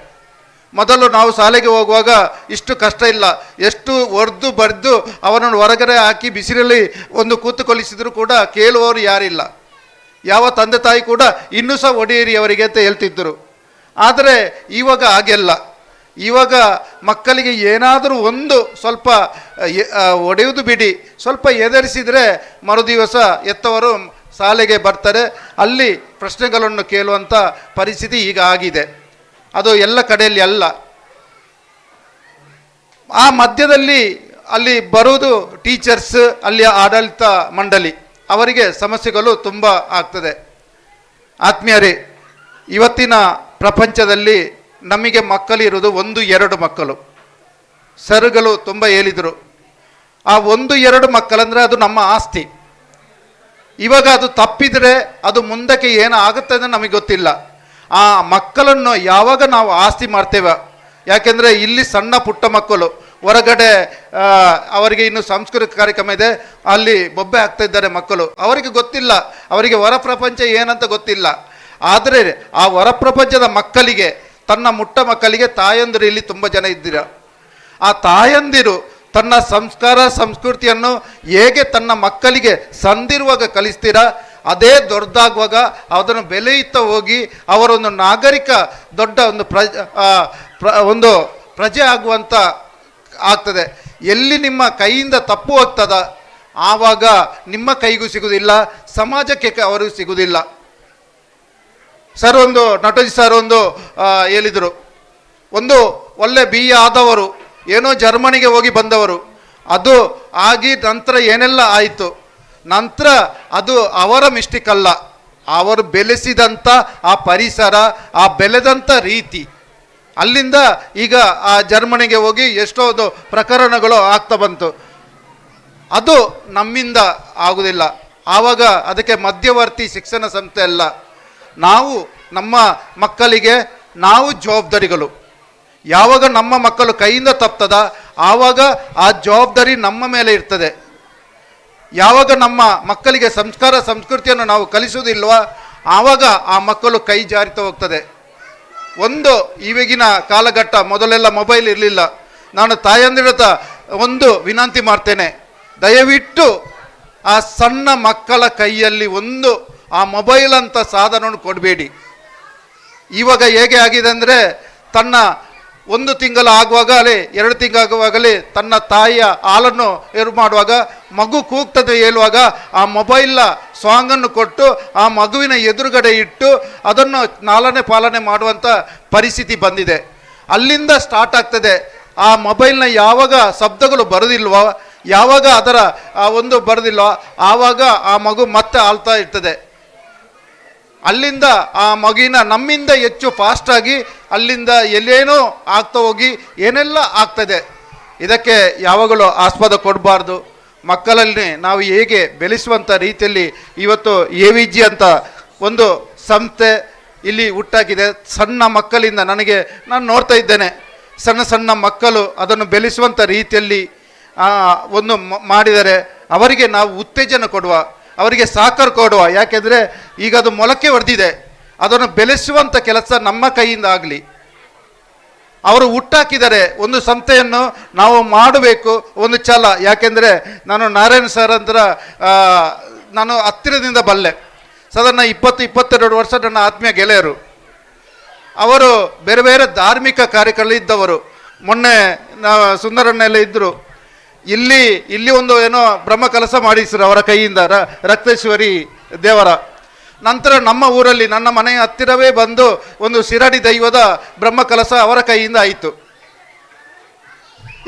ಮೊದಲು ನಾವು ಶಾಲೆಗೆ ಹೋಗುವಾಗ ಇಷ್ಟು ಕಷ್ಟ ಇಲ್ಲ, ಎಷ್ಟು ಹೊಡೆದು ಬರೆದು ಅವನನ್ನು ಹೊರಗಡೆ ಹಾಕಿ ಬಿಸಿಲಲ್ಲಿ ಒಂದು ಕೂತುಕೊಳಿಸಿದ್ರು ಕೂಡ ಕೇಳುವವರು ಯಾರಿಲ್ಲ. ಯಾವ ತಂದೆ ತಾಯಿ ಕೂಡ ಇನ್ನೂ ಸಹ ಹೊಡೆಯಿರಿ ಅವರಿಗೆ ಅಂತ ಹೇಳ್ತಿದ್ದರು. ಆದರೆ ಇವಾಗ ಹಾಗೆಲ್ಲ. ಇವಾಗ ಮಕ್ಕಳಿಗೆ ಏನಾದರೂ ಒಂದು ಸ್ವಲ್ಪ ಹೊಡೆಯುವುದು ಬಿಡಿ, ಸ್ವಲ್ಪ ಎದುರಿಸಿದರೆ ಮರುದಿವಸ ಎತ್ತವರು ಶಾಲೆಗೆ ಬರ್ತಾರೆ. ಅಲ್ಲಿ ಪ್ರಶ್ನೆಗಳನ್ನು ಕೇಳುವಂಥ ಪರಿಸ್ಥಿತಿ ಈಗ ಆಗಿದೆ. ಅದು ಎಲ್ಲ ಕಡೆಯಲ್ಲಿ ಅಲ್ಲ. ಆ ಮಧ್ಯದಲ್ಲಿ ಅಲ್ಲಿ ಬರುವುದು ಟೀಚರ್ಸ್, ಅಲ್ಲಿಯ ಆಡಳಿತ ಮಂಡಳಿ, ಅವರಿಗೆ ಸಮಸ್ಯೆಗಳು ತುಂಬ ಆಗ್ತದೆ. ಆತ್ಮೀಯರೇ, ಇವತ್ತಿನ ಪ್ರಪಂಚದಲ್ಲಿ ನಮಗೆ ಮಕ್ಕಳಿರುವುದು 1-2 ಮಕ್ಕಳು. ಸರ್ಗಳು ತುಂಬ ಹೇಳಿದರು, ಆ 1-2 ಮಕ್ಕಳಂದರೆ ಅದು ನಮ್ಮ ಆಸ್ತಿ. ಇವಾಗ ಅದು ತಪ್ಪಿದರೆ ಅದು ಮುಂದಕ್ಕೆ ಏನು ಆಗುತ್ತೆ ಅಂತ ನಮಗೆ ಗೊತ್ತಿಲ್ಲ. ಆ ಮಕ್ಕಳನ್ನು ಯಾವಾಗ ನಾವು ಆಸ್ತಿ ಮಾಡ್ತೇವೆ, ಯಾಕೆಂದರೆ ಇಲ್ಲಿ ಸಣ್ಣ ಪುಟ್ಟ ಮಕ್ಕಳು ಹೊರಗಡೆ ಅವರಿಗೆ ಇನ್ನು ಸಾಂಸ್ಕೃತಿಕ ಕಾರ್ಯಕ್ರಮ ಇದೆ, ಅಲ್ಲಿ ಬೊಬ್ಬೆ ಆಗ್ತಾ ಇದ್ದಾರೆ ಮಕ್ಕಳು. ಅವರಿಗೆ ಗೊತ್ತಿಲ್ಲ, ಅವರಿಗೆ ಹೊರ ಪ್ರಪಂಚ ಏನಂತ ಗೊತ್ತಿಲ್ಲ. ಆದರೆ ಆ ಹೊರ ಪ್ರಪಂಚದ ಮಕ್ಕಳಿಗೆ, ತನ್ನ ಮುಟ್ಟ ಮಕ್ಕಳಿಗೆ ತಾಯಂದಿರು ಇಲ್ಲಿ ತುಂಬ ಜನ ಇದ್ದೀರ. ಆ ತಾಯಂದಿರು ತನ್ನ ಸಂಸ್ಕಾರ ಸಂಸ್ಕೃತಿಯನ್ನು ಹೇಗೆ ತನ್ನ ಮಕ್ಕಳಿಗೆ ಸಂದಿರುವಾಗ ಕಲಿಸ್ತೀರಾ, ಅದೇ ದೊಡ್ಡದಾಗುವಾಗ ಅದನ್ನು ಬೆಳೆಯುತ್ತಾ ಹೋಗಿ ಅವರೊಂದು ನಾಗರಿಕ ದೊಡ್ಡ ಒಂದು ಪ್ರಜೆ ಆಗುವಂಥ ಆಗ್ತದೆ. ಎಲ್ಲಿ ನಿಮ್ಮ ಕೈಯಿಂದ ತಪ್ಪು ಹೋಗ್ತದ ಆವಾಗ ನಿಮ್ಮ ಕೈಗೂ ಸಿಗುವುದಿಲ್ಲ, ಸಮಾಜಕ್ಕೆ ಅವರಿಗೂ ಸಿಗುವುದಿಲ್ಲ. ಸರ್ ಒಂದು ನಟೋಜಿ ಸರ್ ಒಂದು ಹೇಳಿದರು, ಒಂದು ಒಳ್ಳೆ BA ಆದವರು ಏನೋ ಜರ್ಮನಿಗೆ ಹೋಗಿ ಬಂದವರು, ಅದು ಆಗಿ ನಂತರ ಏನೆಲ್ಲ ಆಯಿತು, ನಂತರ ಅದು ಅವರ ಮಿಸ್ಟೇಕ್ ಅಲ್ಲ, ಅವರು ಬೆಳೆಸಿದಂಥ ಆ ಪರಿಸರ, ಆ ಬೆಳೆದಂಥ ರೀತಿ, ಅಲ್ಲಿಂದ ಈಗ ಆ ಜರ್ಮನಿಗೆ ಹೋಗಿ ಎಷ್ಟೊಂದು ಪ್ರಕರಣಗಳು ಆಗ್ತಾ ಬಂತು. ಅದು ನಮ್ಮಿಂದ ಆಗುವುದಿಲ್ಲ. ಆವಾಗ ಅದಕ್ಕೆ ಮಧ್ಯವರ್ತಿ ಶಿಕ್ಷಣ ಸಂಸ್ಥೆ ಅಲ್ಲ, ನಾವು ನಮ್ಮ ಮಕ್ಕಳಿಗೆ ನಾವು ಜವಾಬ್ದಾರಿಗಳು. ಯಾವಾಗ ನಮ್ಮ ಮಕ್ಕಳು ಕೈಯಿಂದ ತಪ್ತದ ಆವಾಗ ಆ ಜವಾಬ್ದಾರಿ ನಮ್ಮ ಮೇಲೆ ಇರ್ತದೆ. ಯಾವಾಗ ನಮ್ಮ ಮಕ್ಕಳಿಗೆ ಸಂಸ್ಕಾರ ಸಂಸ್ಕೃತಿಯನ್ನು ನಾವು ಕಲಿಸುವುದಿಲ್ವ ಆವಾಗ ಆ ಮಕ್ಕಳು ಕೈ ಜಾರಿತ ಹೋಗ್ತದೆ. ಒಂದು ಈವಾಗಿನ ಕಾಲಘಟ್ಟ, ಮೊದಲೆಲ್ಲ ಮೊಬೈಲ್ ಇರಲಿಲ್ಲ. ನಾನು ತಾಯಂದಿರ ಒಂದು ವಿನಂತಿ ಮಾಡ್ತೇನೆ, ದಯವಿಟ್ಟು ಆ ಸಣ್ಣ ಮಕ್ಕಳ ಕೈಯಲ್ಲಿ ಒಂದು ಆ ಮೊಬೈಲ್ ಅಂತ ಸಾಧನವನ್ನು ಕೊಡಬೇಡಿ. ಇವಾಗ ಹೇಗೆ ಆಗಿದೆ ಅಂದರೆ, ತನ್ನ 1 ತಿಂಗಳು ಆಗುವಾಗಲೇ 2 ತಿಂಗಳಾಗುವಾಗಲೇ ತನ್ನ ತಾಯಿಯ ಹಾಲನ್ನು ಮಾಡುವಾಗ ಮಗು ಕೂಗ್ತದೆ ಹೇಳುವಾಗ ಆ ಮೊಬೈಲ್ನ ಸಾಂಗನ್ನು ಕೊಟ್ಟು ಆ ಮಗುವಿನ ಎದುರುಗಡೆ ಇಟ್ಟು ಅದನ್ನು ಪಾಲನೆ ಮಾಡುವಂಥ ಪರಿಸ್ಥಿತಿ ಬಂದಿದೆ. ಅಲ್ಲಿಂದ ಸ್ಟಾರ್ಟ್ ಆಗ್ತದೆ. ಆ ಮೊಬೈಲ್ನ ಯಾವಾಗ ಶಬ್ದಗಳು ಬರೋದಿಲ್ವೋ, ಯಾವಾಗ ಅದರ ಒಂದು ಬರೋದಿಲ್ವೋ ಆವಾಗ ಆ ಮಗು ಮತ್ತೆ ಆಳ್ತಾ ಇರ್ತದೆ. ಅಲ್ಲಿಂದ ಆ ಮಗುವಿನ ನಮ್ಮಿಂದ ಹೆಚ್ಚು ಫಾಸ್ಟಾಗಿ ಅಲ್ಲಿಂದ ಎಲ್ಲೇನೋ ಆಗ್ತಾ ಹೋಗಿ ಏನೆಲ್ಲ ಆಗ್ತದೆ. ಇದಕ್ಕೆ ಯಾವಾಗಲೂ ಆಸ್ಪದ ಕೊಡಬಾರ್ದು. ಮಕ್ಕಳಲ್ಲಿ ನಾವು ಹೇಗೆ ಬೆಳೆಸುವಂಥ ರೀತಿಯಲ್ಲಿ ಇವತ್ತು AVG ಅಂತ ಒಂದು ಸಂಸ್ಥೆ ಇಲ್ಲಿ ಹುಟ್ಟಾಕಿದೆ. ಸಣ್ಣ ಮಕ್ಕಳಿಂದ ನಾನು ನೋಡ್ತಾ ಇದ್ದೇನೆ, ಸಣ್ಣ ಸಣ್ಣ ಮಕ್ಕಳು ಅದನ್ನು ಬೆಳೆಸುವಂಥ ರೀತಿಯಲ್ಲಿ ಒಂದು ಮಾಡಿದರೆ ಅವರಿಗೆ ನಾವು ಉತ್ತೇಜನ ಕೊಡುವ. ಅವರಿಗೆ ಸಹಕಾರ ಕೊಡುವ. ಯಾಕೆಂದರೆ ಈಗ ಅದು ಮೊಳಕೆ ಹೊಡೆದಿದೆ, ಅದನ್ನು ಬೆಳೆಸುವಂಥ ಕೆಲಸ ನಮ್ಮ ಕೈಯಿಂದ ಆಗಲಿ. ಅವರು ಹುಟ್ಟಾಕಿದ್ದಾರೆ, ಒಂದು ಸಂಸ್ಥೆಯನ್ನು ನಾವು ಮಾಡಬೇಕು, ಒಂದು ಛಲ. ಯಾಕೆಂದರೆ ನಾನು ನಾರಾಯಣ್ ಸರ್ ಅಂತ ನಾನು ಹತ್ತಿರದಿಂದ ಬಲ್ಲೆ, ಸಾಧಾರಣ 22 ವರ್ಷ ನನ್ನ ಆತ್ಮೀಯ ಗೆಳೆಯರು. ಅವರು ಬೇರೆ ಬೇರೆ ಧಾರ್ಮಿಕ ಕಾರ್ಯಕ್ರಮಗಳಿದ್ದವರು. ಮೊನ್ನೆ ಸುಂದರಣ್ಣೆಲ್ಲ ಇದ್ದರು. ಇಲ್ಲಿ ಒಂದು ಏನೋ ಬ್ರಹ್ಮ ಕೆಲಸ ಮಾಡಿಸಿರು ಅವರ ಕೈಯಿಂದ, ರಕ್ತೇಶ್ವರಿ ದೇವರ. ನಂತರ ನಮ್ಮ ಊರಲ್ಲಿ ನನ್ನ ಮನೆಯ ಹತ್ತಿರವೇ ಬಂದು ಒಂದು ಶಿರಡಿ ದೈವದ ಬ್ರಹ್ಮ ಕೆಲಸ ಅವರ ಕೈಯಿಂದ ಆಯಿತು.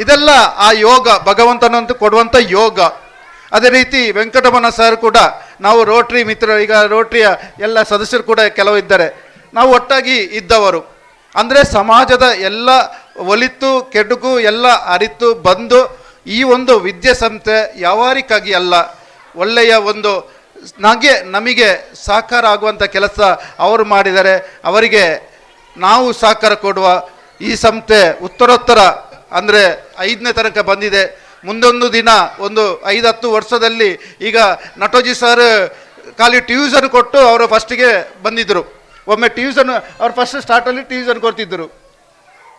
ಇದೆಲ್ಲ ಆ ಯೋಗ, ಭಗವಂತನಂತೂ ಕೊಡುವಂಥ ಯೋಗ. ಅದೇ ರೀತಿ ವೆಂಕಟರಮಣ ಸರ್ ಕೂಡ, ನಾವು ರೋಟ್ರಿ ಮಿತ್ರರು, ಈಗ ರೋಟ್ರಿಯ ಎಲ್ಲ ಸದಸ್ಯರು ಕೂಡ ಕೆಲವು ಇದ್ದಾರೆ, ನಾವು ಒಟ್ಟಾಗಿ ಇದ್ದವರು. ಅಂದರೆ ಸಮಾಜದ ಎಲ್ಲ ಒಲಿತು ಕೆಡುಕು ಎಲ್ಲ ಅರಿತು ಬಂದು ಈ ಒಂದು ವಿದ್ಯಾಸಂಸ್ಥೆ ವ್ಯಾವಹಾರಿಕವಾಗಿ ಅಲ್ಲ, ಒಳ್ಳೆಯ ಒಂದು ನಮಗೆ ಸಹಕಾರ ಆಗುವಂಥ ಕೆಲಸ ಅವರು ಮಾಡಿದ್ದಾರೆ. ಅವರಿಗೆ ನಾವು ಸಹಕಾರ ಕೊಡುವ. ಈ ಸಂಸ್ಥೆ ಉತ್ತರೋತ್ತರ ಅಂದರೆ 5ನೇ ತನಕ ಬಂದಿದೆ. ಮುಂದೊಂದು ದಿನ ಒಂದು 5-10 ವರ್ಷದಲ್ಲಿ ಈಗ ನಟೋಜಿ ಸರ್ ಖಾಲಿ ಟ್ಯೂಷನ್ ಕೊಟ್ಟು ಅವರು ಫಸ್ಟಿಗೆ ಬಂದಿದ್ದರು. ಒಮ್ಮೆ ಟ್ಯೂಷನ್ ಅವ್ರು ಫಸ್ಟ್ ಸ್ಟಾರ್ಟಲ್ಲಿ ಟ್ಯೂಷನ್ ಕೊಡ್ತಿದ್ದರು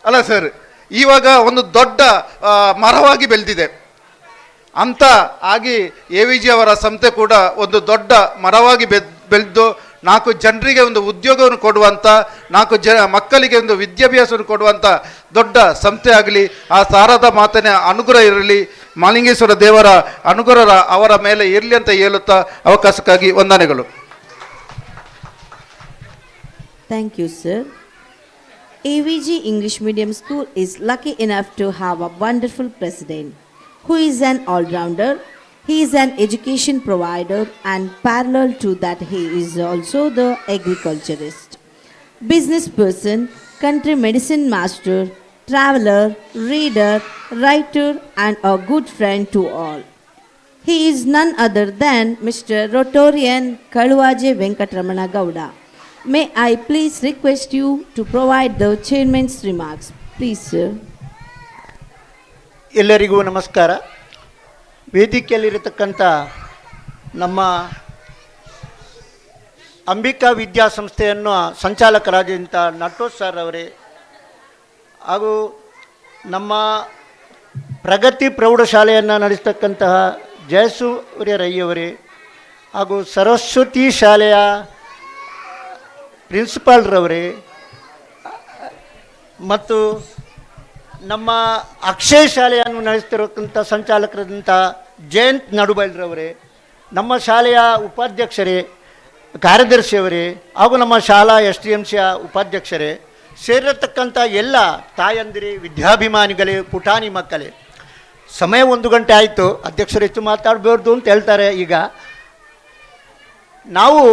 ಅಲ್ಲ ಸರ್. ಇವಾಗ ಒಂದು ದೊಡ್ಡ ಮರವಾಗಿ ಬೆಳೆದಿದೆ ಅಂತ ಆಗಿ AVG ಅವರ ಸಂಸ್ಥೆ ಕೂಡ ಒಂದು ದೊಡ್ಡ ಮರವಾಗಿ ಬೆಳೆದು 4 ಜನರಿಗೆ ಒಂದು ಉದ್ಯೋಗವನ್ನು ಕೊಡುವಂಥ, 4 ಮಕ್ಕಳಿಗೆ ಒಂದು ವಿದ್ಯಾಭ್ಯಾಸವನ್ನು ಕೊಡುವಂಥ ದೊಡ್ಡ ಸಂಸ್ಥೆ ಆಗಲಿ. ಆ ಸಾರದ ಮಾತನೇ ಅನುಗ್ರಹ ಇರಲಿ, ಮಾಲಿಂಗೇಶ್ವರ ದೇವರ ಅನುಗ್ರಹ ಅವರ ಮೇಲೆ ಇರಲಿ ಅಂತ ಹೇಳುತ್ತಾ ಅವಕಾಶಕ್ಕಾಗಿ ವಂದನೆಗಳು. Thank you, sir. AVG English Medium School is lucky enough to have a wonderful president who is an all-rounder. He is an education provider, and parallel to that he is also the agriculturist, business person, country medicine master, traveler, reader, writer, and a good friend to all. He is none other than Mr. Rotarian Kaluvaje Venkatramana Gowda. May I please request you to provide the chairman's remarks. Please, sir. ಎಲ್ಲರಿಗೂ ನಮಸ್ಕಾರ. ವೇದಿಕೆಯಲ್ಲಿರತಕ್ಕಂಥ ನಮ್ಮ Ambika ವಿದ್ಯಾಸಂಸ್ಥೆಯನ್ನು ಸಂಚಾಲಕರಾದಂಥ ನಟೋಜ್ sir ಅವರೇ, ಹಾಗೂ ನಮ್ಮ ಪ್ರಗತಿ ಪ್ರೌಢಶಾಲೆಯನ್ನು ನಡೆಸ್ತಕ್ಕಂತಹ ಜಯಸೂರ್ಯ ರೈಯವರೇ, ಹಾಗೂ ಸರಸ್ವತಿ ಶಾಲೆಯ ಪ್ರಿನ್ಸಿಪಾಲ್ರವರೇ, ಮತ್ತು ನಮ್ಮ ಅಕ್ಷಯ ಶಾಲೆಯನ್ನು ನಡೆಸ್ತಿರತಕ್ಕಂಥ ಸಂಚಾಲಕರಾದಂಥ ಜಯಂತ್ ನಡುಬೈಲ್ರವರೇ, ನಮ್ಮ ಶಾಲೆಯ ಉಪಾಧ್ಯಕ್ಷರೇ, ಕಾರ್ಯದರ್ಶಿಯವರೇ, ಹಾಗೂ ನಮ್ಮ ಶಾಲಾ STMCಯ ಉಪಾಧ್ಯಕ್ಷರೇ, ಸೇರಿರತಕ್ಕಂಥ ಎಲ್ಲ ತಾಯಂದಿರೇ, ವಿದ್ಯಾಭಿಮಾನಿಗಳೇ, ಪುಟಾಣಿ ಮಕ್ಕಳೇ. ಸಮಯ 1 ಗಂಟೆ ಆಯಿತು, ಅಧ್ಯಕ್ಷರು ಹೆಚ್ಚು ಮಾತಾಡಬಾರ್ದು ಅಂತ ಹೇಳ್ತಾರೆ. ಈಗ ನಾವು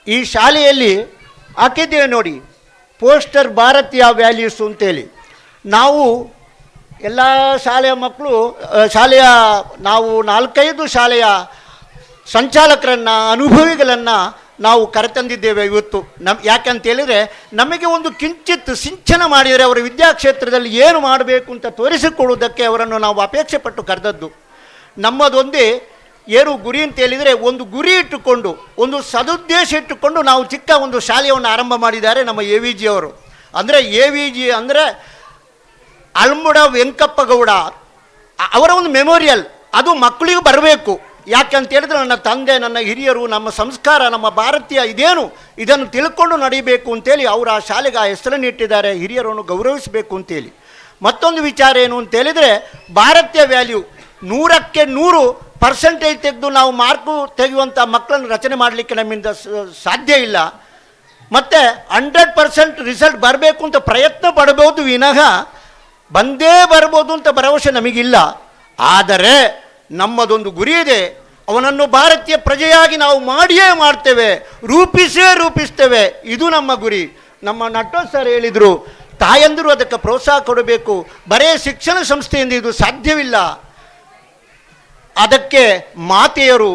ಈ ಶಾಲೆಯಲ್ಲಿ ಹಾಕಿದ್ದೇವೆ ನೋಡಿ, ಪೋಸ್ಟರ್ ಭಾರತೀಯ ವ್ಯಾಲ್ಯೂಸು ಅಂತೇಳಿ. ನಾವು ಎಲ್ಲ ಶಾಲೆಯ ಮಕ್ಕಳು, ನಾವು 4-5 ಶಾಲೆಯ ಸಂಚಾಲಕರನ್ನು, ಅನುಭವಿಗಳನ್ನು ನಾವು ಕರೆತಂದಿದ್ದೇವೆ ಇವತ್ತು. ಯಾಕಂತೇಳಿದರೆ ನಮಗೆ ಒಂದು ಕಿಂಚಿತ್ ಸಿಂಚನ ಮಾಡಿದರೆ ಅವರ ವಿದ್ಯಾಕ್ಷೇತ್ರದಲ್ಲಿ ಏನು ಮಾಡಬೇಕು ಅಂತ ತೋರಿಸಿಕೊಳ್ಳುವುದಕ್ಕೆ ಅವರನ್ನು ನಾವು ಅಪೇಕ್ಷೆ ಪಟ್ಟು ಕರೆದದ್ದು. ನಮ್ಮದೊಂದೇ ಏನು ಗುರಿ ಅಂತ ಹೇಳಿದರೆ, ಒಂದು ಗುರಿ ಇಟ್ಟುಕೊಂಡು, ಒಂದು ಸದುದ್ದೇಶ ಇಟ್ಟುಕೊಂಡು ನಾವು ಚಿಕ್ಕ ಒಂದು ಶಾಲೆಯನ್ನು ಆರಂಭ ಮಾಡಿದ್ದಾರೆ ನಮ್ಮ AVG ಅವರು. ಅಂದರೆ AVG ಅಂದರೆ ಅಲ್ಮುಡ ವೆಂಕಪ್ಪ ಗೌಡ ಅವರ ಒಂದು ಮೆಮೋರಿಯಲ್, ಅದು ಮಕ್ಕಳಿಗೂ ಬರಬೇಕು. ಯಾಕೆಂತ ಹೇಳಿದ್ರೆ ನನ್ನ ತಂದೆ, ನನ್ನ ಹಿರಿಯರು, ನಮ್ಮ ಸಂಸ್ಕಾರ, ನಮ್ಮ ಭಾರತೀಯ ಇದೇನು ಇದನ್ನು ತಿಳ್ಕೊಂಡು ನಡೀಬೇಕು ಅಂತೇಳಿ ಅವರು ಆ ಶಾಲೆಗೆ ಆ ಹೆಸರನ್ನು ಇಟ್ಟಿದ್ದಾರೆ, ಹಿರಿಯರನ್ನು ಗೌರವಿಸಬೇಕು ಅಂತೇಳಿ. ಮತ್ತೊಂದು ವಿಚಾರ ಏನು ಅಂತೇಳಿದರೆ, ಭಾರತೀಯ ವ್ಯಾಲ್ಯೂ 100ಕ್ಕೆ 100% ತೆಗೆದು ನಾವು ಮಾರ್ಕು ತೆಗೆಯುವಂಥ ಮಕ್ಕಳನ್ನು ರಚನೆ ಮಾಡಲಿಕ್ಕೆ ನಮ್ಮಿಂದ ಸಾಧ್ಯ ಇಲ್ಲ. ಮತ್ತು 100% ರಿಸಲ್ಟ್ ಬರಬೇಕು ಅಂತ ಪ್ರಯತ್ನ ಪಡಬಹುದು ವಿನಃ ಬಂದೇ ಬರ್ಬೋದು ಅಂತ ಭರವಸೆ ನಮಗಿಲ್ಲ. ಆದರೆ ನಮ್ಮದೊಂದು ಗುರಿ ಇದೆ, ಅವನನ್ನು ಭಾರತೀಯ ಪ್ರಜೆಯಾಗಿ ನಾವು ಮಾಡಿಯೇ ಮಾಡ್ತೇವೆ, ರೂಪಿಸ್ತೇವೆ. ಇದು ನಮ್ಮ ಗುರಿ. ನಮ್ಮ ನಟೋಜ್ ಸರ್ ಹೇಳಿದರು, ತಾಯಂದಿರು ಅದಕ್ಕೆ ಪ್ರೋತ್ಸಾಹ ಕೊಡಬೇಕು. ಬರೇ ಶಿಕ್ಷಣ ಸಂಸ್ಥೆಯಿಂದ ಇದು ಸಾಧ್ಯವಿಲ್ಲ. ಅದಕ್ಕೆ ಮಾತೆಯರು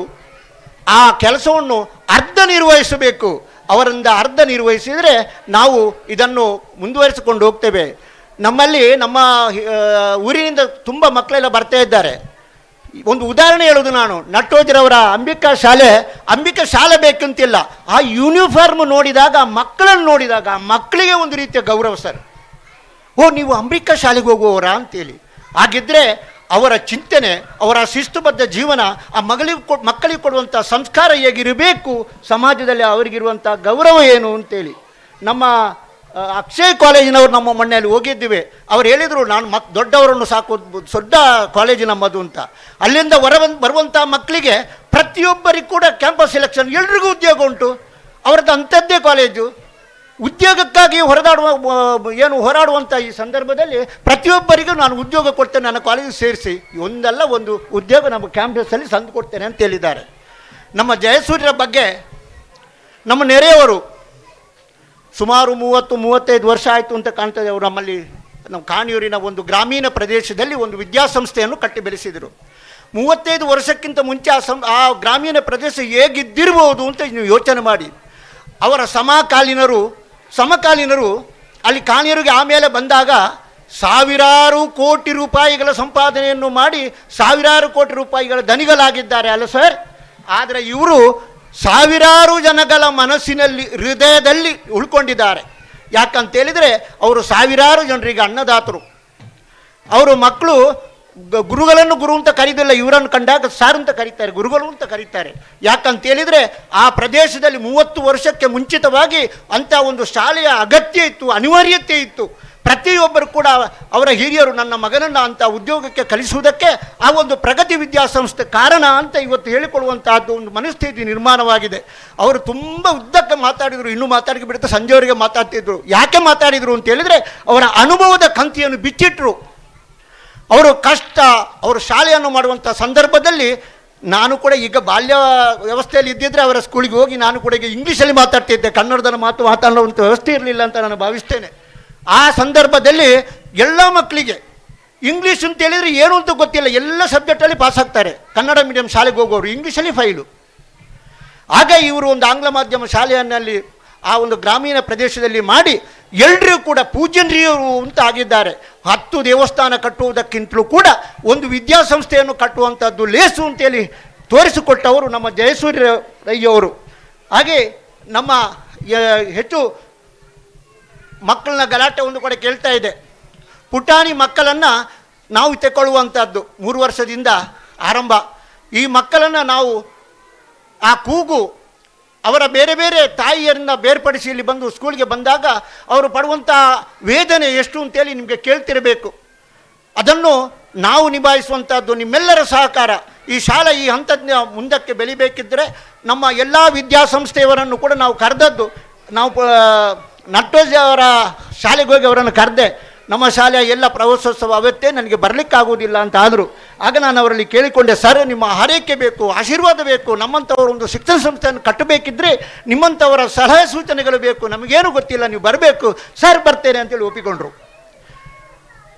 ಆ ಕೆಲಸವನ್ನು ಅರ್ಧ ನಿರ್ವಹಿಸಬೇಕು. ಅವರಿಂದ ಅರ್ಧ ನಿರ್ವಹಿಸಿದರೆ ನಾವು ಇದನ್ನು ಮುಂದುವರಿಸಿಕೊಂಡು ಹೋಗ್ತೇವೆ. ನಮ್ಮಲ್ಲಿ ನಮ್ಮ ಊರಿನಿಂದ ತುಂಬ ಮಕ್ಕಳೆಲ್ಲ ಬರ್ತಾ ಇದ್ದಾರೆ. ಒಂದು ಉದಾಹರಣೆ ಹೇಳೋದು ನಾನು, ನಟೋಜರವರ ಅಂಬಿಕಾ ಶಾಲೆ ಬೇಕಂತಿಲ್ಲ, ಆ ಯೂನಿಫಾರ್ಮ್ ನೋಡಿದಾಗ, ಮಕ್ಕಳನ್ನು ನೋಡಿದಾಗ ಮಕ್ಕಳಿಗೆ ಒಂದು ರೀತಿಯ ಗೌರವ ಸರ್. ಓ, ನೀವು ಅಂಬಿಕಾ ಶಾಲೆಗೆ ಹೋಗುವವರಾ ಅಂತೇಳಿ. ಹಾಗಿದ್ದರೆ ಅವರ ಚಿಂತನೆ, ಅವರ ಶಿಸ್ತುಬದ್ಧ ಜೀವನ, ಆ ಮಕ್ಕಳಿಗೆ ಕೊಡುವಂಥ ಸಂಸ್ಕಾರ ಹೇಗಿರಬೇಕು, ಸಮಾಜದಲ್ಲಿ ಅವರಿಗಿರುವಂಥ ಗೌರವ ಏನು ಅಂತೇಳಿ. ನಮ್ಮ ಅಕ್ಷಯ್ ಕಾಲೇಜಿನವರು ನಮ್ಮ ಮನೆಯಲ್ಲಿ ಹೋಗಿದ್ದೀವಿ. ಅವ್ರು ಹೇಳಿದರು, ನಾನು ದೊಡ್ಡವರನ್ನು ಸಾಕೋದು, ದೊಡ್ಡ ಕಾಲೇಜು ನಮ್ಮದು ಅಂತ. ಅಲ್ಲಿಂದ ಬರುವಂಥ ಮಕ್ಕಳಿಗೆ ಪ್ರತಿಯೊಬ್ಬರಿಗೂ ಕೂಡ ಕ್ಯಾಂಪಸ್ ಸೆಲೆಕ್ಷನ್, ಎಲ್ರಿಗೂ ಉದ್ಯೋಗ ಉಂಟು. ಅವರದ್ದು ಅಂಥದ್ದೇ ಕಾಲೇಜು. ಉದ್ಯೋಗಕ್ಕಾಗಿ ಹೋರಾಡುವಂಥ ಈ ಸಂದರ್ಭದಲ್ಲಿ ಪ್ರತಿಯೊಬ್ಬರಿಗೂ ನಾನು ಉದ್ಯೋಗ ಕೊಡ್ತೇನೆ, ನನ್ನ ಕಾಲೇಜಿಗೆ ಸೇರಿಸಿ, ಒಂದಲ್ಲ ಒಂದು ಉದ್ಯೋಗ ನಮ್ಮ ಕ್ಯಾಂಪಸ್ಸಲ್ಲಿ ತಂದು ಕೊಡ್ತೇನೆ ಅಂತ ಹೇಳಿದ್ದಾರೆ. ನಮ್ಮ ಜಯಸೂರ್ಯರ ಬಗ್ಗೆ ನಮ್ಮ ನೆರೆಯವರು ಸುಮಾರು 30-35 ವರ್ಷ ಆಯಿತು ಅಂತ ಕಾಣ್ತದೆ. ಅವರು ನಮ್ಮ ಕಾಣಿಯೂರಿನ ಒಂದು ಗ್ರಾಮೀಣ ಪ್ರದೇಶದಲ್ಲಿ ಒಂದು ವಿದ್ಯಾಸಂಸ್ಥೆಯನ್ನು ಕಟ್ಟಿ ಬೆಳೆಸಿದರು. 35 ವರ್ಷಕ್ಕಿಂತ ಮುಂಚೆ ಆ ಗ್ರಾಮೀಣ ಪ್ರದೇಶ ಹೇಗಿದ್ದಿರ್ಬೋದು ಅಂತ ನೀವು ಯೋಚನೆ ಮಾಡಿ. ಅವರ ಸಮಕಾಲೀನರು ಅಲ್ಲಿ ಕಾಣಿಯೂರಿಗೆ ಆಮೇಲೆ ಬಂದಾಗ ಸಾವಿರಾರು ಕೋಟಿ ರೂಪಾಯಿಗಳ ಸಂಪಾದನೆಯನ್ನು ಮಾಡಿ ಸಾವಿರಾರು ಕೋಟಿ ರೂಪಾಯಿಗಳ ಧನಿಗಳಾಗಿದ್ದಾರೆ ಅಲ್ಲ ಸರ್. ಆದರೆ ಇವರು ಸಾವಿರಾರು ಜನಗಳ ಮನಸ್ಸಿನಲ್ಲಿ, ಹೃದಯದಲ್ಲಿ ಉಳ್ಕೊಂಡಿದ್ದಾರೆ. ಯಾಕಂತೇಳಿದರೆ ಅವರು ಸಾವಿರಾರು ಜನರಿಗೆ ಅನ್ನದಾತರು. ಅವರು ಮಕ್ಕಳು ಗುರುಗಳನ್ನು ಗುರು ಅಂತ ಕರೀದಿಲ್ಲ, ಇವರನ್ನು ಕಂಡಾಗ ಸಾರ್ ಅಂತ ಕರೀತಾರೆ, ಗುರುಗಳು ಅಂತ ಕರೀತಾರೆ. ಯಾಕಂತೇಳಿದರೆ ಆ ಪ್ರದೇಶದಲ್ಲಿ 30 ವರ್ಷಕ್ಕೆ ಮುಂಚಿತವಾಗಿ ಅಂಥ ಒಂದು ಶಾಲೆಯ ಅಗತ್ಯ ಇತ್ತು, ಅನಿವಾರ್ಯತೆ ಇತ್ತು. ಪ್ರತಿಯೊಬ್ಬರು ಕೂಡ ಅವರ ಹಿರಿಯರು ನನ್ನ ಮಗನನ್ನು ಅಂಥ ಉದ್ಯೋಗಕ್ಕೆ ಕಲಿಸುವುದಕ್ಕೆ ಆ ಒಂದು ಪ್ರಗತಿ ವಿದ್ಯಾಸಂಸ್ಥೆ ಕಾರಣ ಅಂತ ಇವತ್ತು ಹೇಳಿಕೊಳ್ಳುವಂತಹದ್ದು ಒಂದು ಮನಸ್ಥಿತಿ ನಿರ್ಮಾಣವಾಗಿದೆ. ಅವರು ತುಂಬ ಉದ್ದಕ್ಕೆ ಮಾತಾಡಿದರು, ಇನ್ನೂ ಮಾತಾಡಿ ಬಿಡುತ್ತೆ, ಸಂಜೆವರೆಗೆ ಮಾತಾಡ್ತಿದ್ರು. ಯಾಕೆ ಮಾತಾಡಿದರು ಅಂತ ಹೇಳಿದರೆ ಅವರ ಅನುಭವದ ಕಂತಿಯನ್ನು ಬಿಚ್ಚಿಟ್ರು. ಅವರು ಅವರು ಶಾಲೆಯನ್ನು ಮಾಡುವಂಥ ಸಂದರ್ಭದಲ್ಲಿ ನಾನು ಕೂಡ ಈಗ ಬಾಲ್ಯ ವ್ಯವಸ್ಥೆಯಲ್ಲಿ ಇದ್ದಿದ್ದರೆ ಅವರ ಸ್ಕೂಲಿಗೆ ಹೋಗಿ ನಾನು ಕೂಡ ಈಗ ಇಂಗ್ಲೀಷಲ್ಲಿ ಮಾತಾಡ್ತಿದ್ದೆ, ಕನ್ನಡದಲ್ಲಿ ಮಾತಾಡುವಂಥ ವ್ಯವಸ್ಥೆ ಇರಲಿಲ್ಲ ಅಂತ ನಾನು ಭಾವಿಸ್ತೇನೆ. ಆ ಸಂದರ್ಭದಲ್ಲಿ ಎಲ್ಲ ಮಕ್ಕಳಿಗೆ ಇಂಗ್ಲೀಷ್ ಅಂತ ಹೇಳಿದರೆ ಏನು ಅಂತ ಗೊತ್ತಿಲ್ಲ, ಎಲ್ಲ ಸಬ್ಜೆಕ್ಟಲ್ಲಿ ಪಾಸ್ ಆಗ್ತಾರೆ. ಕನ್ನಡ ಮೀಡಿಯಂ ಶಾಲೆಗೆ ಹೋಗೋರು ಇಂಗ್ಲೀಷಲ್ಲಿ ಫೈಲು. ಆಗ ಇವರು ಒಂದು ಆಂಗ್ಲ ಮಾಧ್ಯಮ ಶಾಲೆಯನ್ನಲ್ಲಿ ಆ ಒಂದು ಗ್ರಾಮೀಣ ಪ್ರದೇಶದಲ್ಲಿ ಮಾಡಿ ಎಲ್ಲರೂ ಕೂಡ ಪೂಜ್ಯನೀಯರು ಅಂತ ಆಗಿದ್ದಾರೆ. 10 ದೇವಸ್ಥಾನ ಕಟ್ಟುವುದಕ್ಕಿಂತಲೂ ಕೂಡ ಒಂದು ವಿದ್ಯಾಸಂಸ್ಥೆಯನ್ನು ಕಟ್ಟುವಂಥದ್ದು ಲೇಸು ಅಂತೇಳಿ ತೋರಿಸಿಕೊಟ್ಟವರು ನಮ್ಮ ಜಯಸೂರ್ಯರಯ್ಯವರು. ಹಾಗೆ ನಮ್ಮ ಹೆಚ್ಚು ಮಕ್ಕಳನ್ನ ಗಲಾಟೆ ಒಂದು ಕಡೆ ಕೇಳ್ತಾ ಇದೆ. ಪುಟಾಣಿ ಮಕ್ಕಳನ್ನು ನಾವು ತೆಕ್ಕೊಳ್ಳುವಂಥದ್ದು 3 ವರ್ಷದಿಂದ ಆರಂಭ. ಈ ಮಕ್ಕಳನ್ನು ನಾವು ಆ ಕೂಗು ಅವರ ಬೇರೆ ಬೇರೆ ತಾಯಿಯರನ್ನ ಬೇರ್ಪಡಿಸಿ ಇಲ್ಲಿ ಬಂದು ಸ್ಕೂಲ್ಗೆ ಬಂದಾಗ ಅವರು ಪಡುವಂಥ ವೇದನೆ ಎಷ್ಟು ಅಂತೇಳಿ ನಿಮಗೆ ಕೇಳ್ತಿರಬೇಕು. ಅದನ್ನು ನಾವು ನಿಭಾಯಿಸುವಂಥದ್ದು ನಿಮ್ಮೆಲ್ಲರ ಸಹಕಾರ. ಈ ಶಾಲೆ ಈ ಹಂತದ ಮುಂದಕ್ಕೆ ಬೆಳಿಬೇಕಿದ್ದರೆ ನಮ್ಮ ಎಲ್ಲ ವಿದ್ಯಾಸಂಸ್ಥೆಯವರನ್ನು ಕೂಡ ನಾವು ಕರೆದದ್ದು. ನಾವು ನಟೋಜ ಅವರ ಶಾಲೆಗೆ ಹೋಗಿ ಅವರನ್ನು ಕರೆದೆ. ನಮ್ಮ ಶಾಲೆಯ ಎಲ್ಲ ಪ್ರವಾಸೋತ್ಸವ ಅವತ್ತೇ ನನಗೆ ಬರಲಿಕ್ಕಾಗೋದಿಲ್ಲ ಅಂತ ಆದರು. ಆಗ ನಾನು ಅವರಲ್ಲಿ ಕೇಳಿಕೊಂಡೆ, ಸರ್ ನಿಮ್ಮ ಹಾರೈಕೆ ಬೇಕು, ಆಶೀರ್ವಾದ ಬೇಕು, ನಮ್ಮಂಥವರು ಒಂದು ಶಿಕ್ಷಣ ಸಂಸ್ಥೆಯನ್ನು ಕಟ್ಟಬೇಕಿದ್ರೆ ನಿಮ್ಮಂಥವರ ಸಲಹೆ ಸೂಚನೆಗಳು ಬೇಕು, ನಮಗೇನು ಗೊತ್ತಿಲ್ಲ, ನೀವು ಬರಬೇಕು. ಸರ್ ಬರ್ತೇನೆ ಅಂತೇಳಿ ಒಪ್ಪಿಕೊಂಡ್ರು.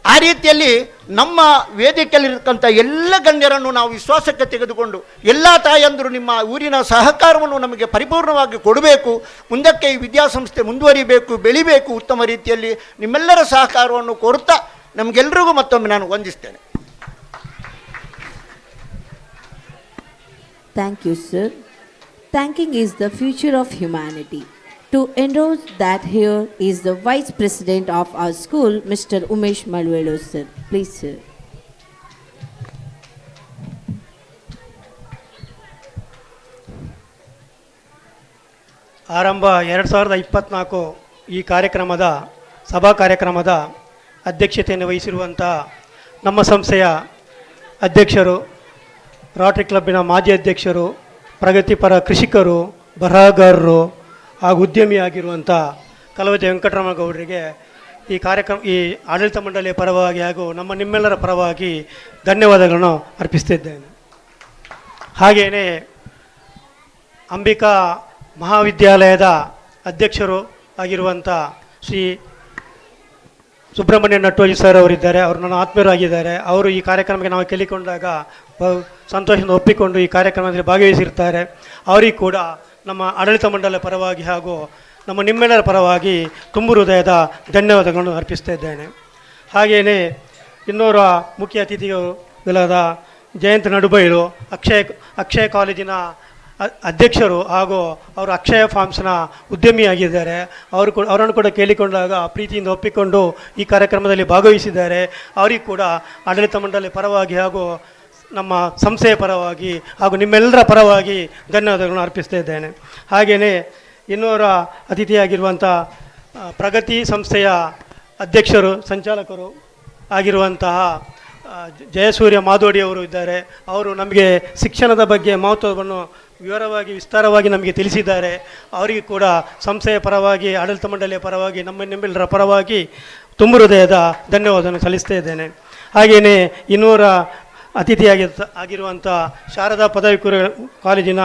ಆ ರೀತಿಯಲ್ಲಿ ನಮ್ಮ ವೇದಿಕೆಯಲ್ಲಿರ್ತಕ್ಕಂಥ ಎಲ್ಲ ಗಣ್ಯರನ್ನು ನಾವು ವಿಶ್ವಾಸಕ್ಕೆ ತೆಗೆದುಕೊಂಡು ಎಲ್ಲ ತಾಯಂದರು ನಿಮ್ಮ ಊರಿನ ಸಹಕಾರವನ್ನು ನಮಗೆ ಪರಿಪೂರ್ಣವಾಗಿ ಕೊಡಬೇಕು, ಮುಂದಕ್ಕೆ ಈ ವಿದ್ಯಾಸಂಸ್ಥೆ ಮುಂದುವರಿಬೇಕು, ಬೆಳಿಬೇಕು ಉತ್ತಮ ರೀತಿಯಲ್ಲಿ ನಿಮ್ಮೆಲ್ಲರ ಸಹಕಾರವನ್ನು ಕೋರುತ್ತಾ ನಮಗೆಲ್ಲರಿಗೂ ಮತ್ತೊಮ್ಮೆ ನಾನು ವಂದಿಸ್ತೇನೆ. Thank you, sir. Thanking is the future of humanity. To endorse that, here is the Vice President of our school, Mr. Umesh Malvelu, sir. Please, sir. ಆರಂಭ 2024 ಈ ಸಭಾ ಕಾರ್ಯಕ್ರಮದ ಅಧ್ಯಕ್ಷತೆಯನ್ನು ವಹಿಸಿರುವಂಥ ನಮ್ಮ ಸಂಸ್ಥೆಯ ಅಧ್ಯಕ್ಷರು, ರೋಟರಿ ಕ್ಲಬ್ಬಿನ ಮಾಜಿ ಅಧ್ಯಕ್ಷರು, ಪ್ರಗತಿಪರ ಕೃಷಿಕರು, ಬರಹಗಾರರು ಹಾಗೂ ಉದ್ಯಮಿಯಾಗಿರುವಂಥ ಕಲವತಿ ವೆಂಕಟರಾಮಗೌಡರಿಗೆ ಈ ಆಡಳಿತ ಮಂಡಳಿಯ ಪರವಾಗಿ ಹಾಗೂ ನಿಮ್ಮೆಲ್ಲರ ಪರವಾಗಿ ಧನ್ಯವಾದಗಳನ್ನು ಅರ್ಪಿಸ್ತಿದ್ದೇನೆ. ಹಾಗೆಯೇ ಅಂಬಿಕಾ ಮಹಾವಿದ್ಯಾಲಯದ ಅಧ್ಯಕ್ಷರು ಆಗಿರುವಂಥ ಶ್ರೀ ಸುಬ್ರಹ್ಮಣ್ಯ ನಟೋಜಿ ಸರ್ ಅವರಿದ್ದಾರೆ. ಅವರು ನನ್ನ ಆತ್ಮೀಯರಾಗಿದ್ದಾರೆ. ಅವರು ಈ ಕಾರ್ಯಕ್ರಮಕ್ಕೆ ನಾವು ಕೇಳಿಕೊಂಡಾಗ ಸಂತೋಷದಿಂದ ಒಪ್ಪಿಕೊಂಡು ಈ ಕಾರ್ಯಕ್ರಮದಲ್ಲಿ ಭಾಗವಹಿಸಿರ್ತಾರೆ. ಅವರಿಗೆ ಕೂಡ ನಮ್ಮ ಆಡಳಿತ ಮಂಡಳಿಯ ಪರವಾಗಿ ಹಾಗೂ ನಿಮ್ಮೆಲ್ಲರ ಪರವಾಗಿ ತುಂಬು ಹೃದಯದ ಧನ್ಯವಾದಗಳನ್ನು ಅರ್ಪಿಸ್ತಾ ಇದ್ದೇನೆ. ಹಾಗೆಯೇ ಇನ್ನೋರ್ವ ಮುಖ್ಯ ಅತಿಥಿಗಳಾದ ಜಯಂತ್ ನಡುಬೈಲು ಅಕ್ಷಯ ಕಾಲೇಜಿನ ಅಧ್ಯಕ್ಷರು ಹಾಗೂ ಅವರು ಅಕ್ಷಯ ಫಾರ್ಮ್ಸ್ನ ಉದ್ಯಮಿಯಾಗಿದ್ದಾರೆ. ಅವರನ್ನು ಕೂಡ ಕೇಳಿಕೊಂಡಾಗ ಪ್ರೀತಿಯಿಂದ ಒಪ್ಪಿಕೊಂಡು ಈ ಕಾರ್ಯಕ್ರಮದಲ್ಲಿ ಭಾಗವಹಿಸಿದ್ದಾರೆ. ಅವರಿಗೂ ಕೂಡ ಆಡಳಿತ ಮಂಡಳಿ ಪರವಾಗಿ ಹಾಗೂ ನಮ್ಮ ಸಂಸ್ಥೆಯ ಪರವಾಗಿ ಹಾಗೂ ನಿಮ್ಮೆಲ್ಲರ ಪರವಾಗಿ ಧನ್ಯವಾದಗಳನ್ನು ಅರ್ಪಿಸ್ತಾ ಇದ್ದೇನೆ. ಹಾಗೆಯೇ ಇನ್ನೂರ ಅತಿಥಿಯಾಗಿರುವಂಥ ಪ್ರಗತಿ ಸಂಸ್ಥೆಯ ಅಧ್ಯಕ್ಷರು ಸಂಚಾಲಕರು ಆಗಿರುವಂತಹ ಜಯಸೂರ್ಯ ಮಾದೋಡಿಯವರು ಇದ್ದಾರೆ. ಅವರು ನಮಗೆ ಶಿಕ್ಷಣದ ಬಗ್ಗೆ ಮಹತ್ವವನ್ನು ವಿವರವಾಗಿ ವಿಸ್ತಾರವಾಗಿ ನಮಗೆ ತಿಳಿಸಿದ್ದಾರೆ. ಅವರಿಗೂ ಕೂಡ ಸಂಸ್ಥೆಯ ಪರವಾಗಿ ಆಡಳಿತ ಮಂಡಳಿಯ ಪರವಾಗಿ ನಿಮ್ಮೆಲ್ಲರ ಪರವಾಗಿ ತುಂಬ ಹೃದಯದ ಧನ್ಯವಾದವನ್ನು ಸಲ್ಲಿಸ್ತಾ ಇದ್ದೇನೆ. ಹಾಗೆಯೇ ಇನ್ನೂರ ಆಗಿರುವಂಥ ಶಾರದಾ ಪದವಿ ಕಾಲೇಜಿನ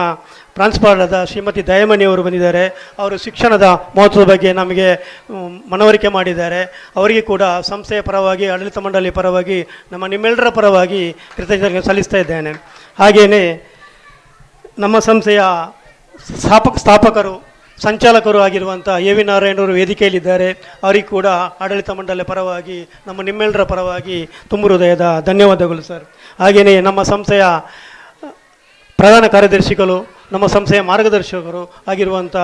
ಪ್ರಾಂಶುಪಾಲರಾದ ಶ್ರೀಮತಿ ದಯಮಣಿಯವರು ಬಂದಿದ್ದಾರೆ. ಅವರು ಶಿಕ್ಷಣದ ಮಹತ್ವದ ಬಗ್ಗೆ ನಮಗೆ ಮನವರಿಕೆ ಮಾಡಿದ್ದಾರೆ. ಅವರಿಗೆ ಕೂಡ ಸಂಸ್ಥೆಯ ಪರವಾಗಿ ಆಡಳಿತ ಮಂಡಳಿಯ ಪರವಾಗಿ ನಿಮ್ಮೆಲ್ಲರ ಪರವಾಗಿ ಕೃತಜ್ಞತೆ ಸಲ್ಲಿಸ್ತಾ ಇದ್ದೇನೆ. ಹಾಗೆಯೇ ನಮ್ಮ ಸಂಸ್ಥೆಯ ಸ್ಥಾಪಕರು ಸಂಚಾಲಕರು ಆಗಿರುವಂಥ ಎ ವಿ ನಾರಾಯಣವರು ವೇದಿಕೆಯಲ್ಲಿದ್ದಾರೆ. ಅವರಿಗೂ ಕೂಡ ಆಡಳಿತ ಮಂಡಳಿಯ ಪರವಾಗಿ ನಿಮ್ಮೆಲ್ಲರ ಪರವಾಗಿ ತುಂಬ ಹೃದಯದ ಧನ್ಯವಾದಗಳು ಸರ್. ಹಾಗೆಯೇ ನಮ್ಮ ಸಂಸ್ಥೆಯ ಪ್ರಧಾನ ಕಾರ್ಯದರ್ಶಿಗಳು ನಮ್ಮ ಸಂಸ್ಥೆಯ ಮಾರ್ಗದರ್ಶಕರು ಆಗಿರುವಂಥ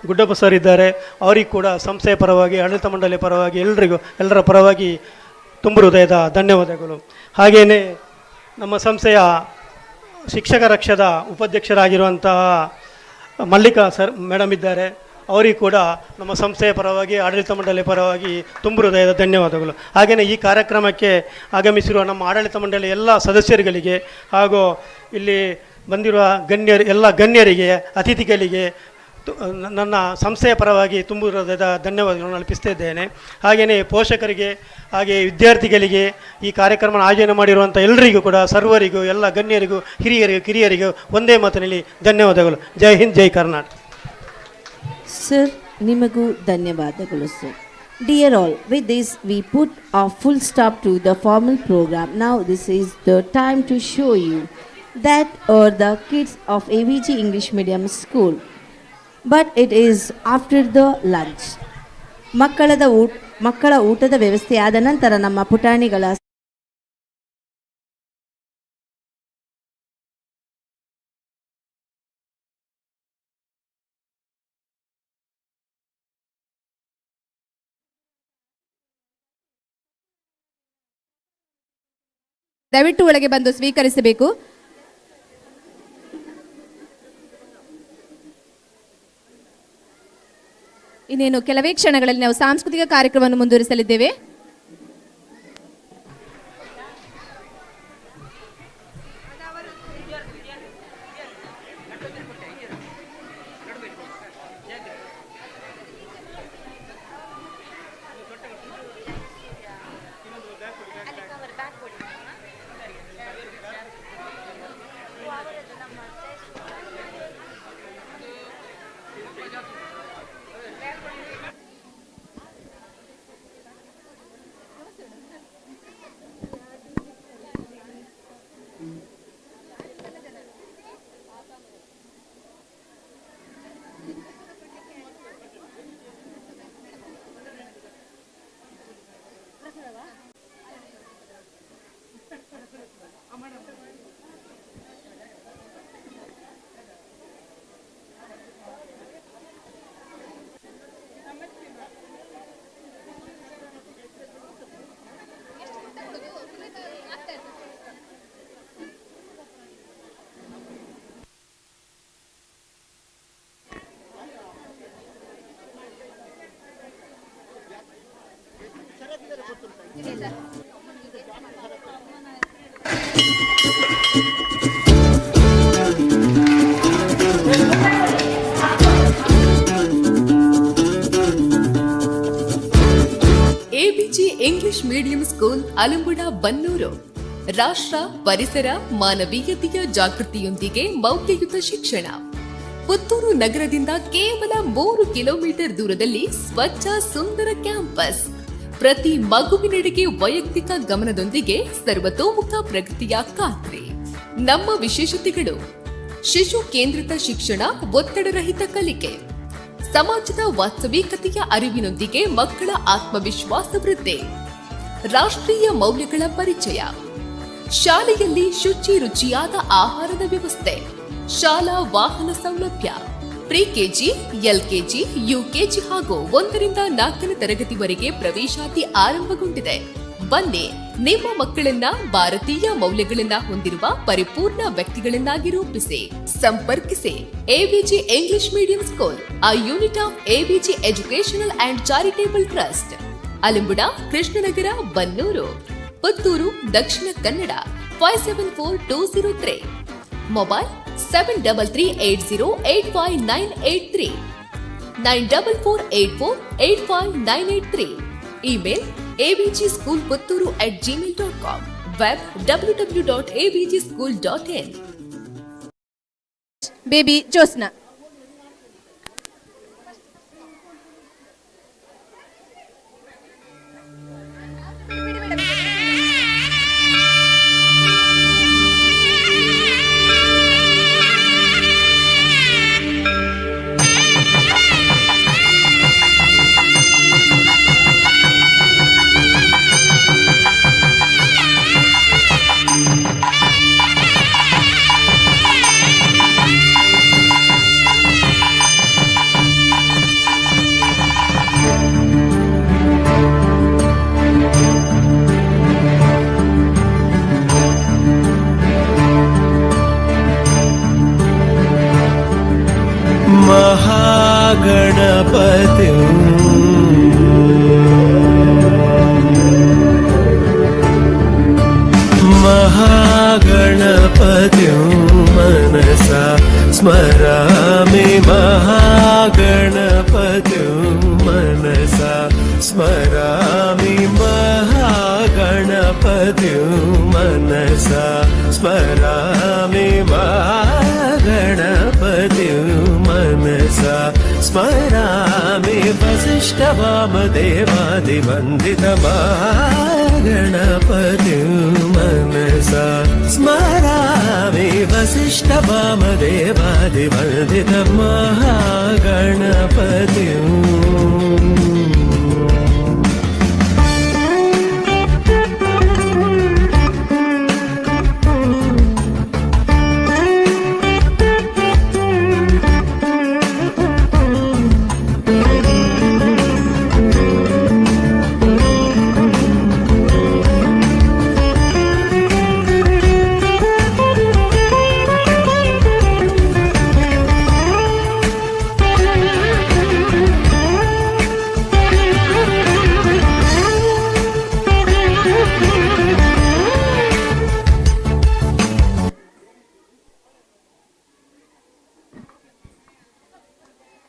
ಗುಡ್ಡಪ್ಪ ಸರ್ ಇದ್ದಾರೆ. ಅವರಿಗೂ ಕೂಡ ಸಂಸ್ಥೆಯ ಪರವಾಗಿ ಆಡಳಿತ ಮಂಡಳಿಯ ಪರವಾಗಿ ಎಲ್ಲರ ಪರವಾಗಿ ತುಂಬ ಹೃದಯದ ಧನ್ಯವಾದಗಳು. ಹಾಗೆಯೇ ನಮ್ಮ ಸಂಸ್ಥೆಯ ಶಿಕ್ಷಕ ರಕ್ಷದ ಉಪಾಧ್ಯಕ್ಷರಾಗಿರುವಂತಹ ಮಲ್ಲಿಕಾ ಸರ್ ಮೇಡಮ್ ಇದ್ದಾರೆ. ಅವರಿಗೂ ಕೂಡ ನಮ್ಮ ಸಂಸ್ಥೆಯ ಪರವಾಗಿ ಆಡಳಿತ ಮಂಡಳಿಯ ಪರವಾಗಿ ತುಂಬ ಹೃದಯದ ಧನ್ಯವಾದಗಳು. ಹಾಗೆಯೇ ಈ ಕಾರ್ಯಕ್ರಮಕ್ಕೆ ಆಗಮಿಸಿರುವ ನಮ್ಮ ಆಡಳಿತ ಮಂಡಳಿಯ ಎಲ್ಲ ಸದಸ್ಯರುಗಳಿಗೆ ಹಾಗೂ ಇಲ್ಲಿ ಬಂದಿರುವ ಎಲ್ಲ ಗಣ್ಯರಿಗೆ ಅತಿಥಿಗಳಿಗೆ ನನ್ನ ಸಂಸ್ಥೆಯ ಪರವಾಗಿ ತುಂಬ ಹೃದಯದ ಧನ್ಯವಾದಗಳನ್ನು ಅರ್ಪಿಸ್ತಾ ಇದ್ದೇನೆ. ಹಾಗೆಯೇ ಪೋಷಕರಿಗೆ ಹಾಗೆ ವಿದ್ಯಾರ್ಥಿಗಳಿಗೆ ಈ ಕಾರ್ಯಕ್ರಮ ಆಯೋಜನೆ ಮಾಡಿರುವಂಥ ಎಲ್ಲರಿಗೂ ಕೂಡ ಸರ್ವರಿಗೂ ಎಲ್ಲ ಗಣ್ಯರಿಗೂ ಕಿರಿಯರಿಗೂ ಒಂದೇ ಮಾತಿನಲ್ಲಿ ಧನ್ಯವಾದಗಳು. ಜೈ ಹಿಂದ್, ಜೈ ಕರ್ನಾಟಕ. ಸರ್, ನಿಮಗೂ ಧನ್ಯವಾದಗಳು sir. Dear all, with this we put a full stop to the formal program. Now this is the time to show you that are the kids of AVG English Medium School. But it is after the lunch. ಮಕ್ಕಳ ಊಟದ ವ್ಯವಸ್ಥೆ ಆದ ನಂತರ ನಮ್ಮ ಪುಟಾಣಿಗಳ ದಯವಿಟ್ಟು ಒಳಗೆ ಬಂದು ಸ್ವೀಕರಿಸಬೇಕು. ಇನ್ನೇನು ಕೆಲವೇ ಕ್ಷಣಗಳಲ್ಲಿ ನಾವು ಸಾಂಸ್ಕೃತಿಕ ಕಾರ್ಯಕ್ರಮವನ್ನು ಮುಂದುವರಿಸಲಿದ್ದೇವೆ. ABG English medium school Alambuda Bannur. ರಾಷ್ಟ್ರ, ಪರಿಸರ, ಮಾನವೀಯತೆಯ ಜಾಗೃತಿಯೊಂದಿಗೆ ಮೌಲ್ಯಯುತ ಶಿಕ್ಷಣ. ಪುತ್ತೂರು ನಗರದಿಂದ ಕೇವಲ 3 ಕಿಲೋಮೀಟರ್ ದೂರದಲ್ಲಿ ಸ್ವಚ್ಛ ಸುಂದರ ಕ್ಯಾಂಪಸ್. ಪ್ರತಿ ಮಗುವಿನೆಡೆಗೆ ವೈಯಕ್ತಿಕ ಗಮನದೊಂದಿಗೆ ಸರ್ವತೋಮುಖ ಪ್ರಗತಿಯ ಖಾತ್ರಿ. ನಮ್ಮ ವಿಶೇಷತೆಗಳು: ಶಿಶು ಕೇಂದ್ರಿತ ಶಿಕ್ಷಣ, ಒತ್ತಡರಹಿತ ಕಲಿಕೆ, ಸಮಾಜದ ವಾಸ್ತವಿಕತೆಯ ಅರಿವಿನೊಂದಿಗೆ ಮಕ್ಕಳ ಆತ್ಮವಿಶ್ವಾಸ ವೃದ್ಧಿ, ರಾಷ್ಟ್ರೀಯ ಮೌಲ್ಯಗಳ ಪರಿಚಯ, ಶಾಲೆಯಲ್ಲಿ ಶುಚಿ ರುಚಿಯಾದ ಆಹಾರದ ವ್ಯವಸ್ಥೆ, ಶಾಲಾ ವಾಹನ ಸೌಲಭ್ಯ, ಪ್ರಿ ಕೆಜಿ, ಎಲ್ಕೆಜಿ, ಯುಕೆಜಿ ಹಾಗೂ 1 ರಿಂದ 4ನೇ ತರಗತಿವರೆಗೆ ಪ್ರವೇಶಾತಿ ಆರಂಭಗೊಂಡಿದೆ. ಬನ್ನಿ, ನಿಮ್ಮ ಮಕ್ಕಳನ್ನ ಭಾರತೀಯ ಮೌಲ್ಯಗಳನ್ನ ಹೊಂದಿರುವ ಪರಿಪೂರ್ಣ ವ್ಯಕ್ತಿಗಳನ್ನಾಗಿ ರೂಪಿಸಿ. ಸಂಪರ್ಕಿಸಿ AVG English medium school, a unit of AVG educational and charitable trust, Alimbuda, Krishnanagar, Bannur, Puttur, Dakshina Kannada 574203. Mobile 7338085983, 9448485983. Email avgschoolputturu@gmail.com, web www.avgschool.in. Baby Josna. Mahaganapati मनसा स्मरामि, महागणपति मनसा स्मरामि, महागणपति मनसा स्मरामि, महागणपति मनसा स्मरामि, वसिष्ठवामदेवादिवन्दित महागणपति मनसा स्मरामि, वसिष्ठवामदेवादिवन्दित Mahaganapati.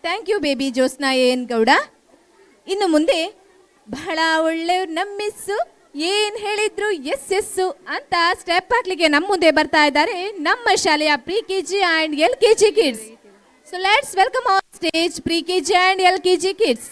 Thank you baby Josna N Gowda. ಇನ್ನು ಮುಂದೆ ಬಹಳ ಒಳ್ಳೆಯವ್ರು ನಮ್ಮಿಸ್ಸು ಏನ್ ಹೇಳಿದ್ರು ಎಸ್ ಎಸ್ಸು ಅಂತ ಸ್ಟೆಪ್ ಹಾಕ್ಲಿಕ್ಕೆ ನಮ್ಮ ಮುಂದೆ ಬರ್ತಾ ಇದ್ದಾರೆ ನಮ್ಮ ಶಾಲೆಯ pre KG and LKG kids. So let's welcome on stage pre KG and LKG kids.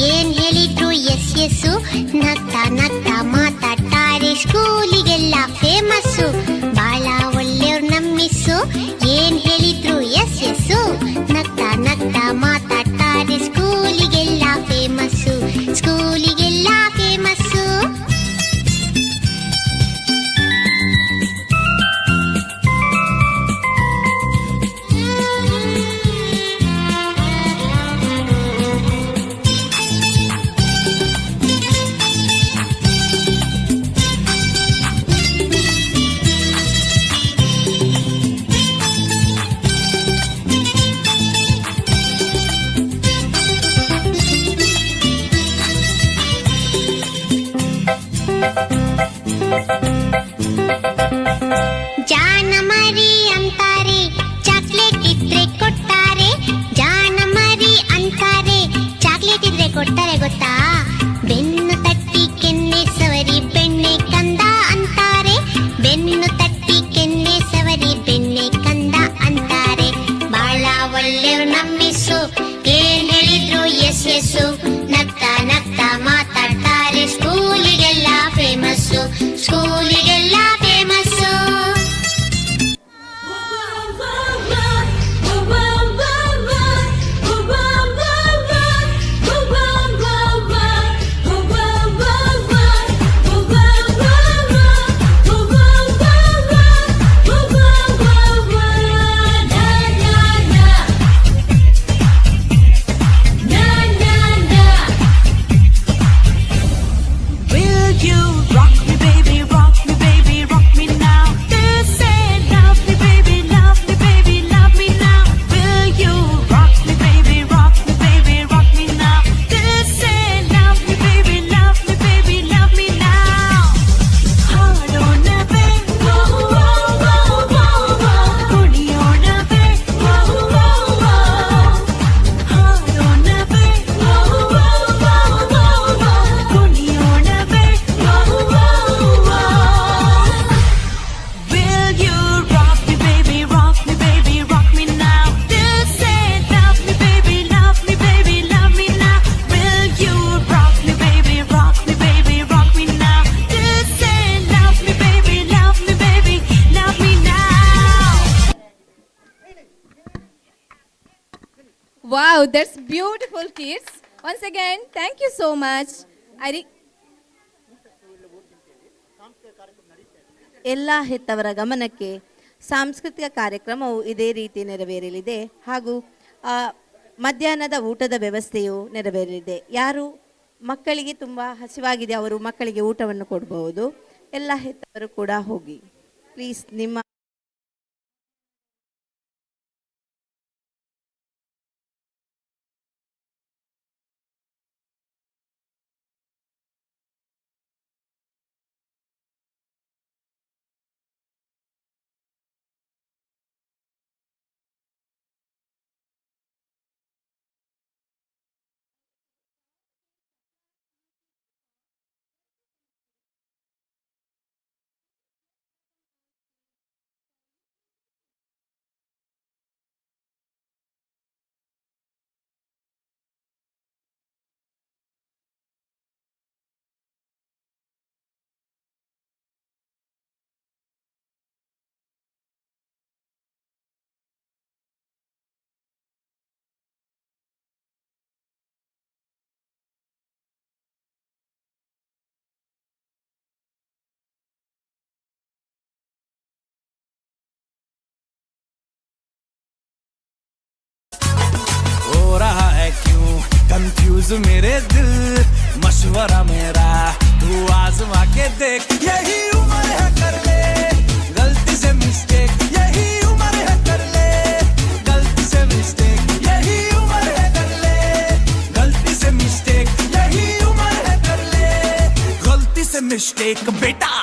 ಏನ್ ಹೇಳಿದ್ರು ಎಸ್ ಎಸ್ಸು, ನಗ್ತಾ ನಗ್ತಾ ಮಾತಾಡ್ತಾರೆ, ಸ್ಕೂಲಿಗೆಲ್ಲ ಫೇಮಸ್ಸು. ಬಾಳ ಏನ್ ಹೇಳಿದ್ರು ಎಸ್ ಎಸ್ಸು ನಗ್ತಾ ನಗ್ತಾ ಮಾತಾಡ್ತಾರೆ ಸ್ಕೂಲಿಗೆಲ್ಲ ಫೇಮಸ್ಸು ಸ್ಕೂಲಿಗೆಲ್ಲ ಫೇಮಸ್ಸು ಜಾನ ಮರಿ ಅಂತಾರೆ ಚಾಕ್ಲೇಟ್ ಇದ್ರೆ ಕೊಡ್ತಾರೆ ಜಾನ ಮರಿ ಅಂತಾರೆ ಚಾಕ್ಲೇಟ್ ಇದ್ರೆ ಕೊಡ್ತಾರೆ ಗೊತ್ತಾ ಬೆನ್ನು ತಟ್ಟಿ ಕೆನ್ನೆ ಸವರಿ ಬೆಣ್ಣೆ ಕಂದ ಅಂತಾರೆ ಬೆನ್ನು ತಟ್ಟಿ ಕೆನ್ನೆ ಸವರಿ ಬೆಣ್ಣೆ ಕಂದ ಅಂತಾರೆ ಬಾಳ ಒಳ್ಳೆಯವ್ರು ನಮ್ಮಿಸು ಏನ್ ಹೇಳಿದ್ರು ಎಸ್ ಎಸ್ಸು ನಗ್ತಾ ನಗ್ತಾ ಮಾತಾಡ್ತಾರೆ ಸ್ಕೂಲಿಗೆಲ್ಲ ಫೇಮಸ್ಸು ಸ್ಕೂಲಿಗೆಲ್ಲ famous Will you rock me, baby, rock me, baby, rock me now? This ain't love me, baby, love me, baby, love me now. Will you rock me, baby, rock me, baby, rock me now? This ain't love me, baby, love me, baby, love me now. Heart on a bed, whoa, whoa, whoa, whoa, whoa. Booty on a bed, whoa, whoa, whoa. Heart on a bed, whoa, whoa, whoa, whoa, whoa. Booty on a bed, whoa, whoa, whoa. Will you rock me, baby, rock me, baby, rock me now? This ain't love me, baby, love me, baby, love me now. Will you rock me, baby, rock me, baby, rock me now? This ain't love me, baby, love me, baby, love me now. Wow, that's beautiful, kids. Once again, thank you so much. ಎಲ್ಲ ಹೆತ್ತವರ ಗಮನಕ್ಕೆ ಸಾಂಸ್ಕೃತಿಕ ಕಾರ್ಯಕ್ರಮವು ಇದೇ ರೀತಿ ನೆರವೇರಲಿದೆ ಹಾಗೂ ಮಧ್ಯಾಹ್ನದ ಊಟದ ವ್ಯವಸ್ಥೆಯು ನೆರವೇರಲಿದೆ. ಯಾರು ಮಕ್ಕಳಿಗೆ ತುಂಬ ಹಸಿವಾಗಿದೆ ಅವರು ಮಕ್ಕಳಿಗೆ ಊಟವನ್ನು ಕೊಡಬಹುದು. ಎಲ್ಲ ಹೆತ್ತವರು ಕೂಡ ಹೋಗಿ ಪ್ಲೀಸ್ ನಿಮ್ಮ कंफ्यूज मेरे दिल मशवरा मेरा तू आजमा के देख यही उम्र है कर ले गलती से मिस्टेक यही उम्र है कर ले गलती से मिस्टेक यही उम्र है कर ले गलती से मिस्टेक यही उम्र है कर ले गलती से मिस्टेक बेटा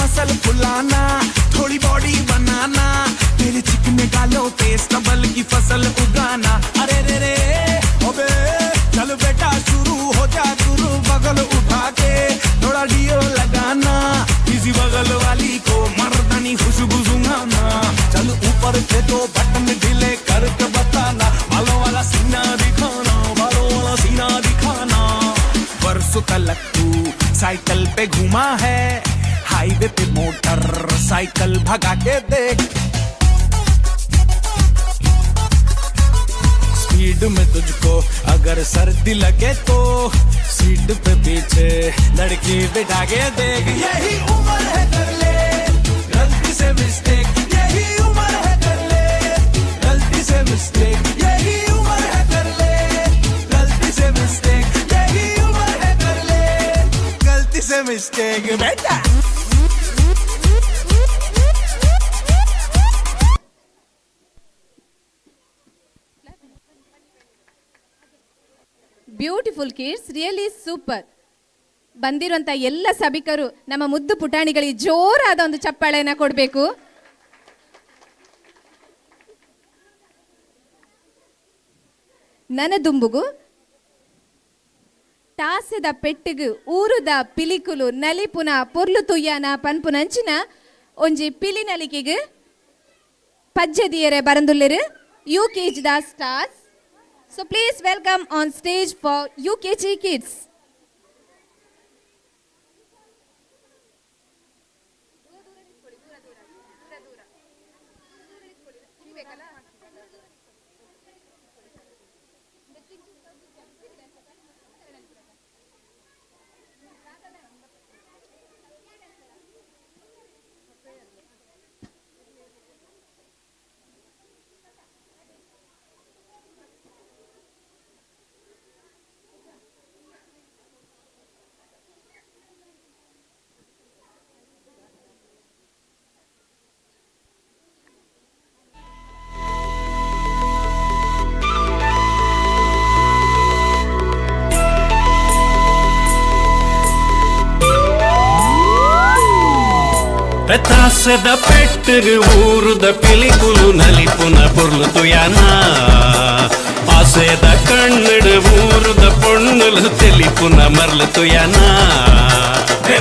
मसल फुलाना थोड़ी बॉडी बनाना तेरे चिकने गालों पे स्टबल की फसल उगाना अरे रे रे ओबे चल बेटा शुरू हो जा शुरू बगल उठा के थोड़ा डियो लगाना किसी बगल वाली को मर्दानी खुशबू सुंघाना चल ऊपर से तो बटन ढीले करके बताना, बालों वाला सीना दिखाना, बालों वाला सीना दिखाना। बरसों तलक तू साइकिल पे घूमा है, हाईवे पे मोटर साइकिल भगा के देख। स्पीड में तुझको अगर सर्दी लगे तो सीट पे पीछे लड़की बिठा के देख। यही उम्र है कर ले गलती से मिस्टेक, यही उम्र है कर ले गलती से मिस्टेक, यही उम्र है कर ले गलती से मिस्टेक, यही उम्र है कर ले गलती से मिस्टेक बेटा। Beautiful kids, really super. ಬಂದಿರುವಂಥ ಎಲ್ಲ ಸಭಿಕರು ನಮ್ಮ ಮುದ್ದು ಪುಟಾಣಿಗಳಿಗೆ ಜೋರಾದ ಒಂದು ಚಪ್ಪಾಳೆಯನ್ನು ಕೊಡಬೇಕು. ನನದುಂಬುಗು ಟಾಸೆದ ಪೆಟ್ಟಿಗು ಊರುದ ಪಿಲಿಕುಲು ನಲಿಪುನ ಪೊರ್ಲು ತುಯ್ಯಾನ ಪನ್ಪುನಂಚಿನ ಒಂಜಿ ಪಿಲಿ ನಲಿಕೆಗೆ ಪಜ್ಜದಿಯರೆ ಬರಂದುಲ್ಲೆರು UKG the stars. So please welcome on stage for UKG kids. ತಾಸದ ಪೆಟ್ಟರು ಊರುದ ಪಿಲಿಕುಲು ನಲಿಪುನ ಪೊರ್ಲು ತುಯಾನ, ಆಸೆದ ಕಣ್ಣಡು ಊರುದ ಪೊಣ್ಣುಲು ತೆಲಿಪುನ ಮರ್ಲು ತುಯಾನ.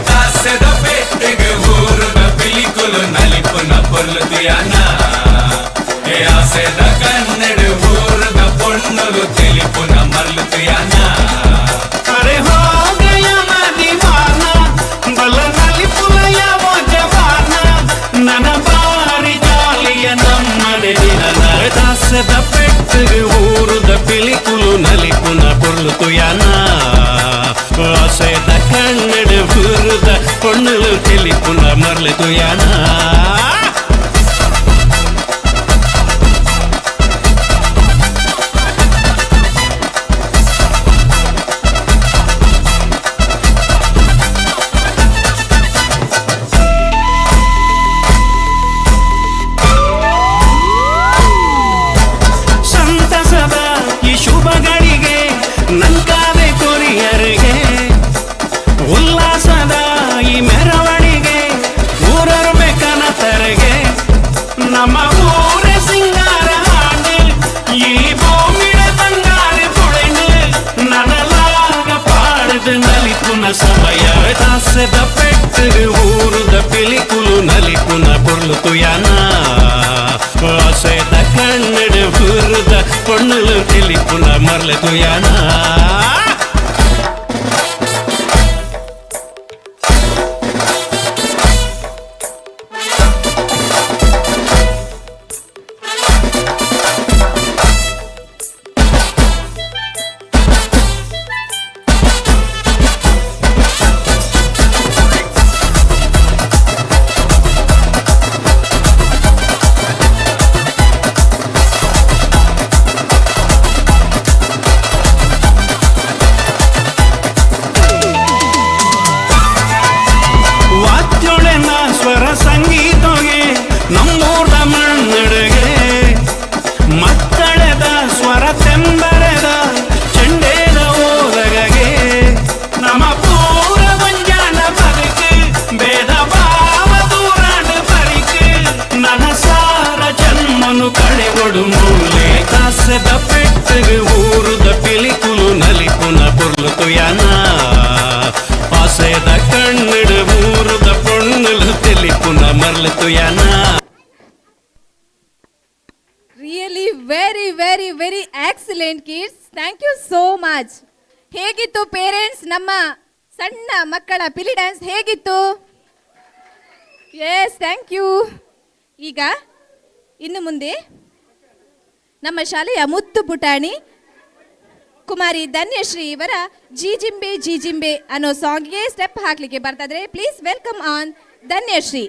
ತಾಸದ ಪೆಟ್ಟರು ಊರುದ ಪಿಲಿಕುಲು ನಲಿಪುನ ಪೊರ್ಲು ತುಯಾನ, ಆಸೆದ ಕಣ್ಣಡು ಊರುದ ಪೊಣ್ಣುಲು ತೆಲಿಪುನ ಮರ್ಲು ತುಯಾನ. ಅರೆ ಹೋ ಗಯ ಮದಿವಾನ ಬಲ ನಲಿಪುನ ಯಾವೋ ಜವಾನ, ನನ್ನ ಬಾರಿ ಜಾಲಿಯ ನಮ್ಮನೆ ದಿನ. ದಾಸದ ಪೆಟ್ಟರು ಊರುದ ಪಿಲಿಕುಲು ನಲಿಪುನ ಪೊರ್ಲು ತುಯಾನ, ಆಸೆದ ಕಣ್ಣಡು ಊರುದ ಪೊಣ್ಣುಲು ತೆಲಿಪುನ ಮರ್ಲು ತುಯಾನ. ನಮ್ಮ ಊರ ಸಿಂಗಾರ ಹಾಡು ಈ ಭೂಮಿಯ ಬಂಗಾರ ಪುಳೆನು ನನಲಾಗ ಪಾಡದ ನಲಿಪುನ ಸಮಯ. ದಾಸದ ಪೆಟ್ಟರು ಊರುದ ಪಿಲಿಕುಲು ನಲಿಪುನ ಪೊರ್ಲು ತುಯಾನ, ಆಸೆದ ಕಣ್ಣಡು ಊರುದ ಪೊಣ್ಣುಲು ತೆಲಿಪುನ ಮರ್ಲು ತುಯಾನ. ದಾಸದ ಪೆಟ್ಟರು ಊರುದ ಪಿಲಿಕುಲು ನಲಿಪುನ ಪೊರ್ಲು ತುಯಾನ, ಆಸೆದ ಕಣ್ಣಡು ಊರುದ ಪೊಣ್ಣುಲು ತೆಲಿಪುನ ಮರ್ಲು ತುಯಾನ. Thank you so much. ಹೇಗಿತ್ತು ಪೇರೆಂಟ್ಸ್, ನಮ್ಮ ಸಣ್ಣ ಮಕ್ಕಳ ಪಿಲಿ ಡ್ಯಾನ್ಸ್ ಹೇಗಿತ್ತು? Yes, thank you. ಈಗ ಇನ್ನು ಮುಂದೆ ನಮ್ಮ ಶಾಲೆಯ ಮುದ್ದು ಪುಟಾಣಿ ಕುಮಾರಿ ಧನ್ಯಶ್ರೀ ಇವರ ಜೀಜಿಂಬೆ ಜೀಜಿಂಬೆ ಅನ್ನೋ ಸಾಂಗ್ಗೆ ಸ್ಟೆಪ್ ಹಾಕ್ಲಿಕ್ಕೆ ಬರ್ತಾ ಇದ್ರೆ. Please welcome on Dhanyashree.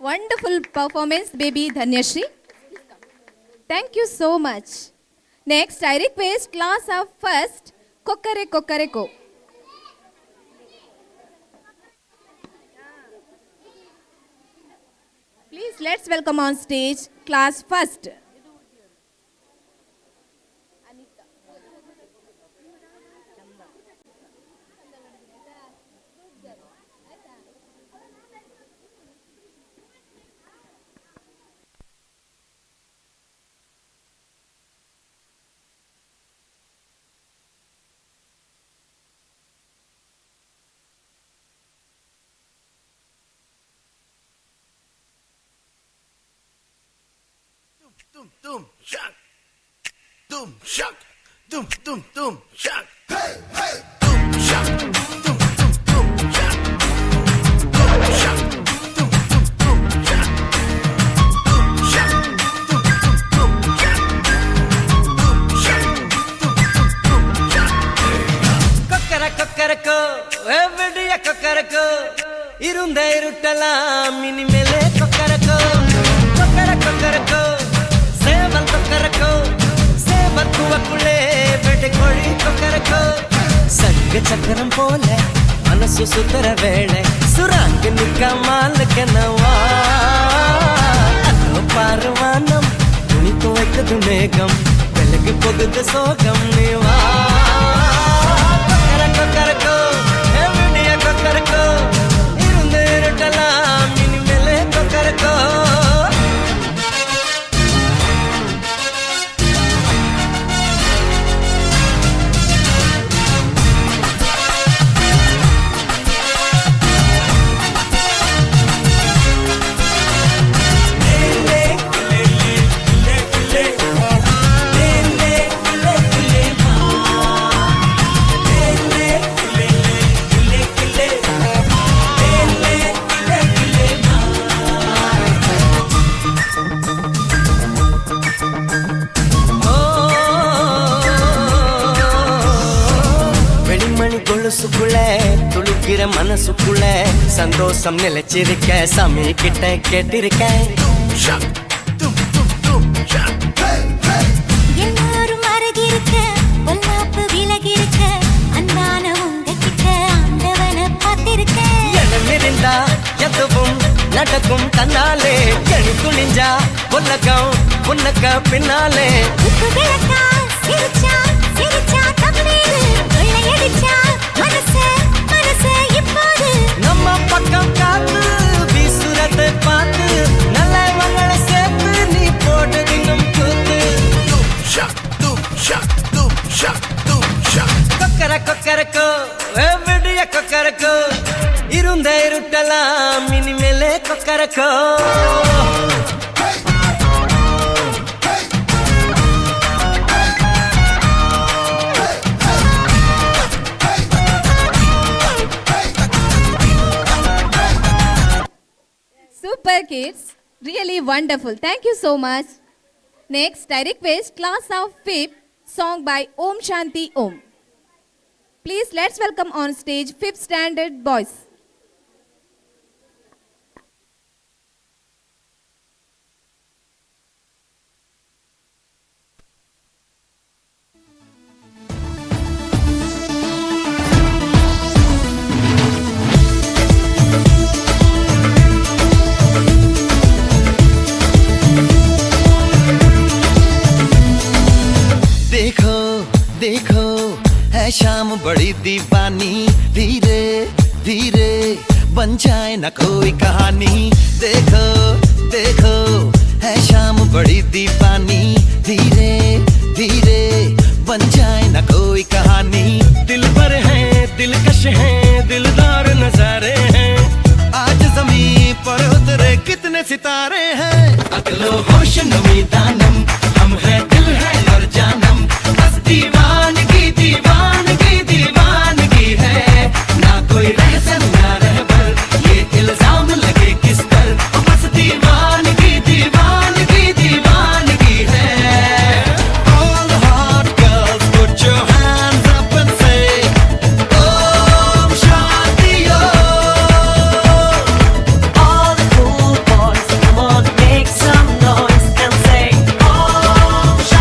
Wonderful performance, baby Dhanyashri. Thank you so much. Next, I request class of first, Kokare Kokare Ko. Please let's welcome on stage class first. Dum dum shock, dum shock, dum dum dum shock. Hey hey, dum shock, dum dum dum shock, dum shock, dum dum dum shock, dum shock, dum dum dum shock, dum shock, dum dum dum shock. Kokkarakko எவ்வடிய Kokkarakko இருந்த இருட்டலாம் இனிமேலே கொக்கரக்கோ கொக்கரக்கோ சேவல் கொக்கரக்கோ சேவல் கூவக்குள்ளே வேட்டை கோழி கொக்கரக்கோ சங்க சக்கரம் போல மனசு சுத்தர வேளை சுராங்க நிற்காமலுக்கனவா அதோ பாருவானம் துணி துவைக்குது மேகம் வெளுக்கு போகுது சோகம் நீவா கொக்கரக்கோ எவ்வடிய கொக்கரக்கோ இருந்து இருட்டலாம் இனிமேலே கொக்கரக்கோ. கொலுசுக்குள்ள துளுக்கிற மனசுக்குள்ள சந்தோஷம் நிலைச்சிருக்க சாமி கிட்ட கேட்டிருக்கேன். எல்லாரும் அருகிருக்க பொல்லாப்பு விலகிருக்க அன்பான உங்ககிட்ட ஆண்டவனை பார்த்திருக்க. எண்ணம் இருந்தா எதுவும் நடக்கும் தன்னாலே எணி துணிஞ்சா உலகம் உனக்க பின்னாலே உப்பு விளக்கா சிரிச்சா சிரிச்சா தம்பீரு கொள்ளையடிச்சா மனசே இப்போது நம்ம பக்கம் காத்து வீசுறதை பார்த்து நல்லவங்களை சேர்த்து நீ போட்டு தின்னும் கூத்து. கொக்கரக்கோ எவ்வடிய கொக்கரக்கோ இருந்த இருட்டலாம் இனிமேலே Kokkarakko. Super kids, really wonderful. Thank you so much. Next, I request class of 5th song by Om Shanti Om. Please let's welcome on stage 5th standard boys. देखो देखो है शाम बड़ी दीवानी धीरे धीरे बन जाए न कोई कहानी. देखो देखो है शाम बड़ी दीवानी धीरे धीरे बन जाए न कोई कहानी. दिल भर है दिलकश है दिलदार नजारे हैं आज ज़मीं पर उतरे कितने सितारे हैं. अकलो होश नमी दानम हम है दिल है और जानम बस दीवानगी दीवानगी दीवानगी है ना कोई रहसन ना रहबर ये इल्जाम लगे किस पर बस दीवानगी दीवानगी दीवानगी है. All the hot girls put your hands up and say Om Shanti Om. All the cool boys come on make some noise and say Om Shanti.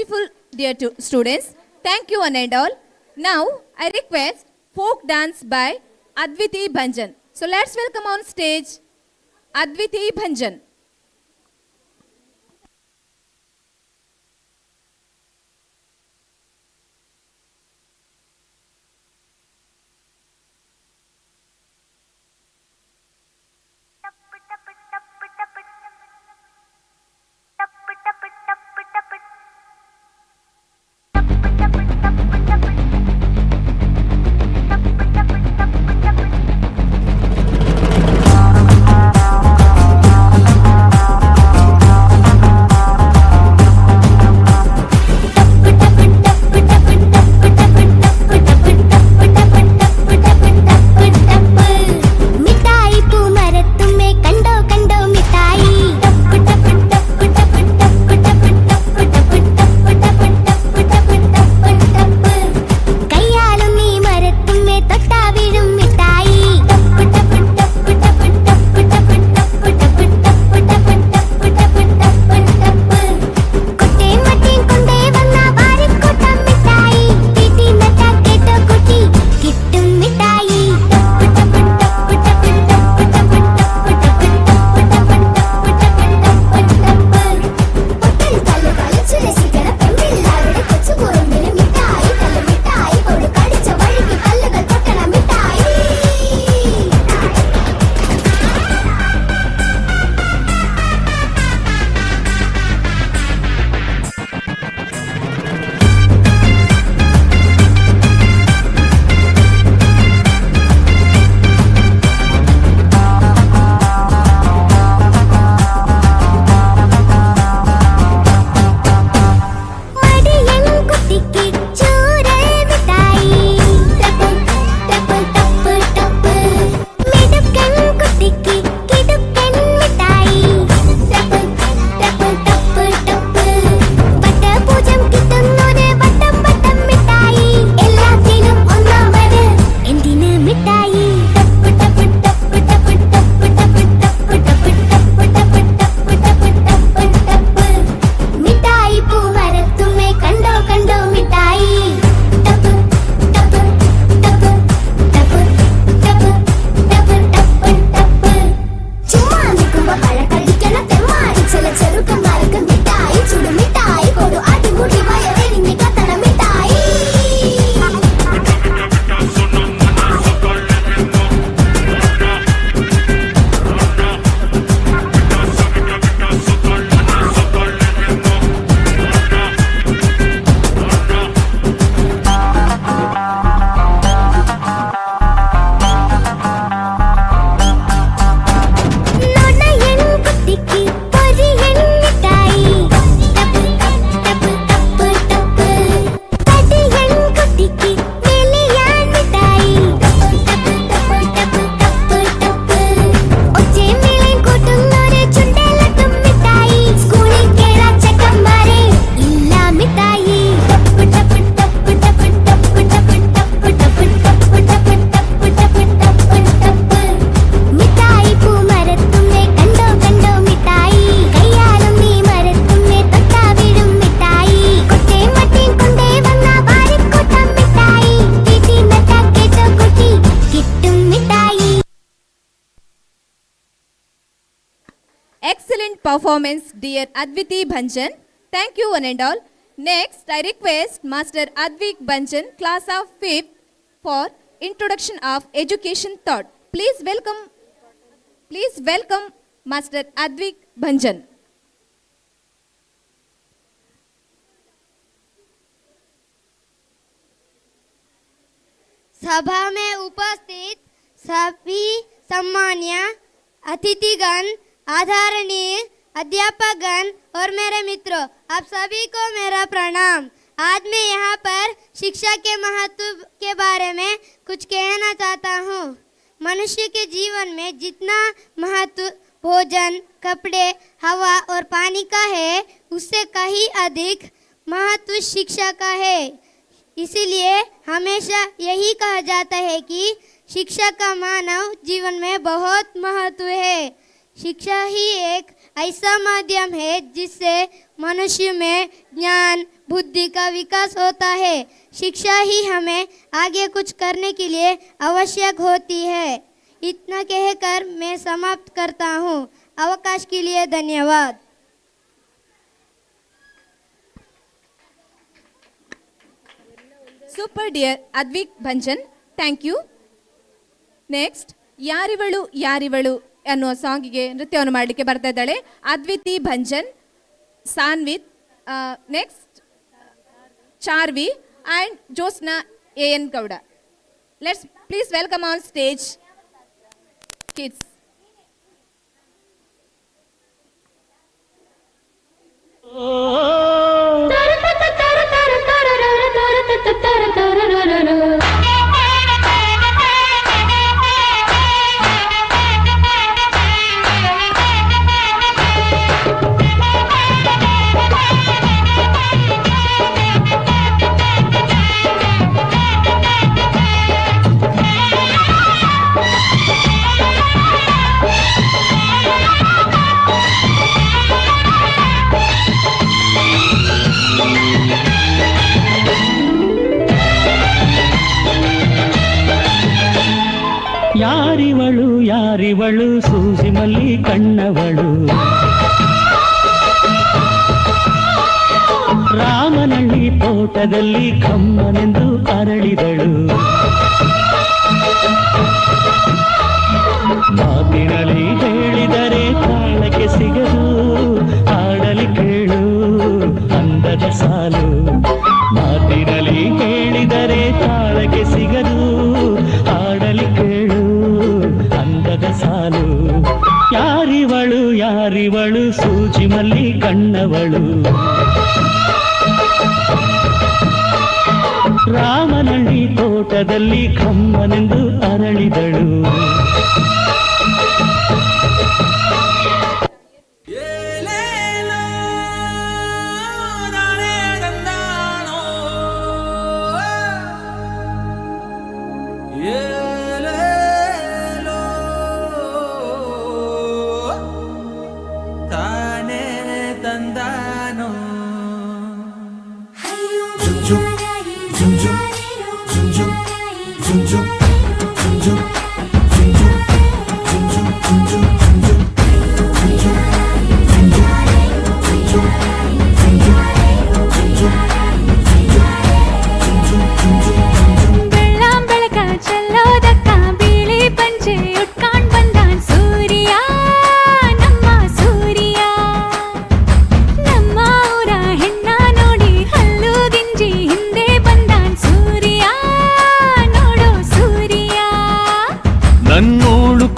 beautiful, dear students. Thank you one and all. Now, I request folk dance by Adviti Bhanjan. So let's welcome on stage Adviti Bhanjan. Excellent performance, dear Adviti Bhanjan. Thank you one and all. Next, I request Master Advik Bhanjan, class of 5th, for introduction of education thought. Please welcome Master Advik Bhanjan. सभा में उपस्थित सभी सम्मान्य अतिथिगण, आदरणीय अध्यापकगण और मेरे मित्रों, आप सभी को मेरा प्रणाम। आज मैं यहाँ पर शिक्षा के महत्व के बारे में कुछ कहना चाहता हूँ। मनुष्य के जीवन में जितना महत्व भोजन, कपड़े, हवा और पानी का है, उससे कहीं अधिक महत्व शिक्षा का है। इसीलिए हमेशा यही कहा जाता है कि शिक्षा का मानव जीवन में बहुत महत्व है। शिक्षा ही एक ऐसा माध्यम है जिससे मनुष्य में ज्ञान, बुद्धि का विकास होता है। शिक्षा ही हमें आगे कुछ करने के लिए आवश्यक होती है। इतना कहकर मैं समाप्त करता हूँ। अवकाश के लिए धन्यवाद। Super dear Advik Bhanjan, thank you. Next ಯಾರಿವಳು ಯಾರಿವಳು ಅನ್ನುವ ಸಾಂಗಿಗೆ ನೃತ್ಯವನ್ನು ಮಾಡಲಿಕ್ಕೆ ಬರ್ತಾ ಇದ್ದಾಳೆ Adviti Bhanjan, Sanvith, next Charvi and Josna N Gowda. Let's please welcome on stage kids. ಯಾರಿವಳು ಯಾರಿವಳು ಸೂಸಿ ಮಲ್ಲಿ ಕಣ್ಣವಳು, ರಾಮನಳ್ಳಿ ತೋಟದಲ್ಲಿ ಕಮ್ಮನೆಂದು ಅರಳಿದಳು. ಮಾತಿನಲ್ಲಿ ಹೇಳಿದರೆ ತಾಳಕ್ಕೆ ಸಿಗದು, ಹಾಡಲಿ ಕೇಳು ಅಂದದ ಸಾಲು. ಮಾತಿನಲ್ಲಿ ಹೇಳಿದರೆ ತಾಳಕ್ಕೆ ಸಿಗದು, ಹಾಡಲಿ ಕೇಳು ಅಂದದ ಸಾಲು. ಯಾರಿವಳು ಯಾರಿವಳು ಸೂಜಿ ಮಲ್ಲಿ ಕಣ್ಣವಳು, ರಾಮನಳ್ಳಿ ತೋಟದಲ್ಲಿ ಕಮ್ಮನೆಂದು ಅರಳಿದಳು.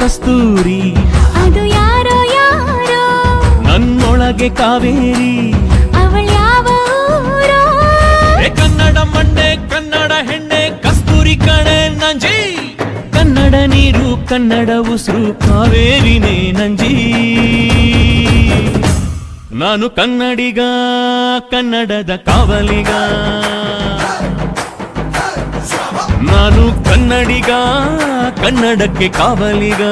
ಕಸ್ತೂರಿ ಅದು ಯಾರೋ ಯಾರೋ ನನ್ನೊಳಗೆ ಕಾವೇರಿ ಅವಳ ಯಾವ ಊರೋ ಕನ್ನಡ ಮಂಡೆ ಕನ್ನಡ ಹೆಣ್ಣೆ ಕಸ್ತೂರಿ ಕಣೆ ನಂಜಿ ಕನ್ನಡ ನೀರು ಕನ್ನಡ ಉಸಿರು ಕಾವೇರಿನೇ ನಂಜಿ ನಾನು ಕನ್ನಡಿಗ ಕನ್ನಡದ ಕಾವಲಿಗ ನಾನು ಕನ್ನಡಿಗ ಕನ್ನಡಕ್ಕೆ ಕಾವಲಿಗ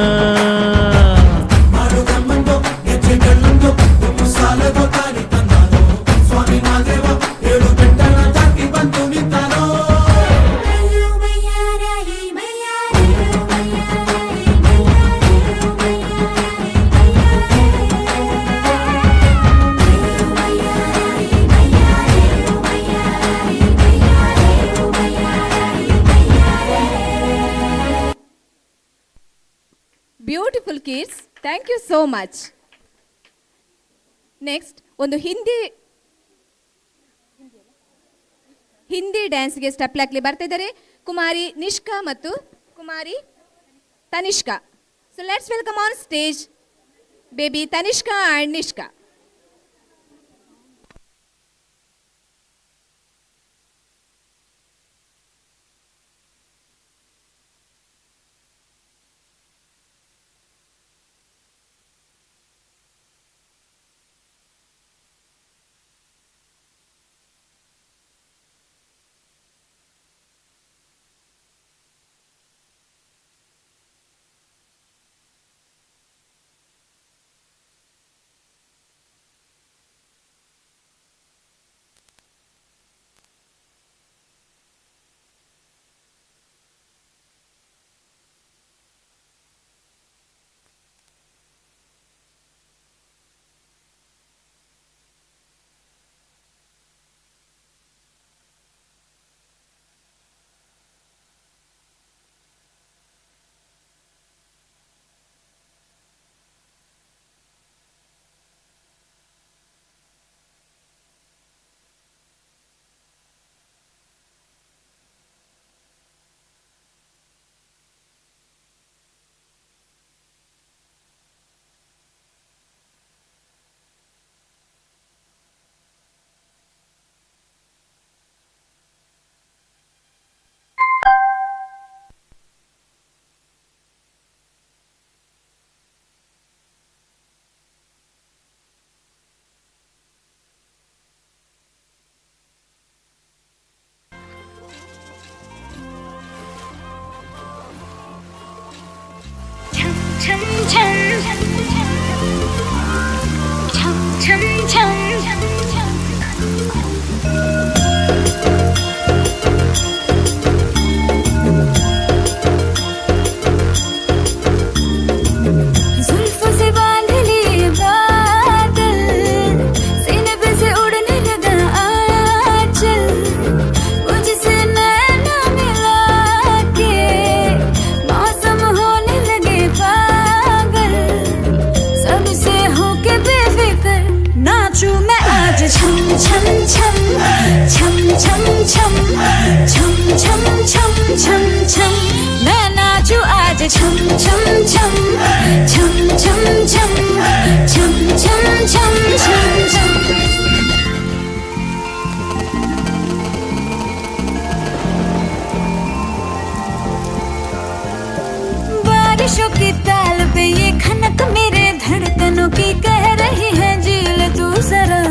beautiful kids, thank you so much. Next ಒಂದು ಹಿಂದಿ ಡ್ಯಾನ್ಸ್ಗೆ ಸ್ಟೆಪ್ ಹಾಕ್ಲಿ ಬರ್ತಾ ಇದ್ದಾರೆ ಕುಮಾರಿ ನಿಷ್ಕಾ ಮತ್ತು Kumari Tanishka. So let's welcome on stage baby Tanishka and Nishka. जुल्फों से बांध लिए बादल, सीने पे से उड़ने लगा आंचल, मुझसे नैना मिला के मौसम होने लगे पागल, सबसे होके बेफिक्र नाचूं मैं आज छम छम छम छम छम छम छम छम छम छम छम मैं नाचूं आज छम छम छम छम छम छम छम छम छम छम छम बारिशों की ताल पे ये खनक मेरे धड़कनों की कह रही है झील तू जरा,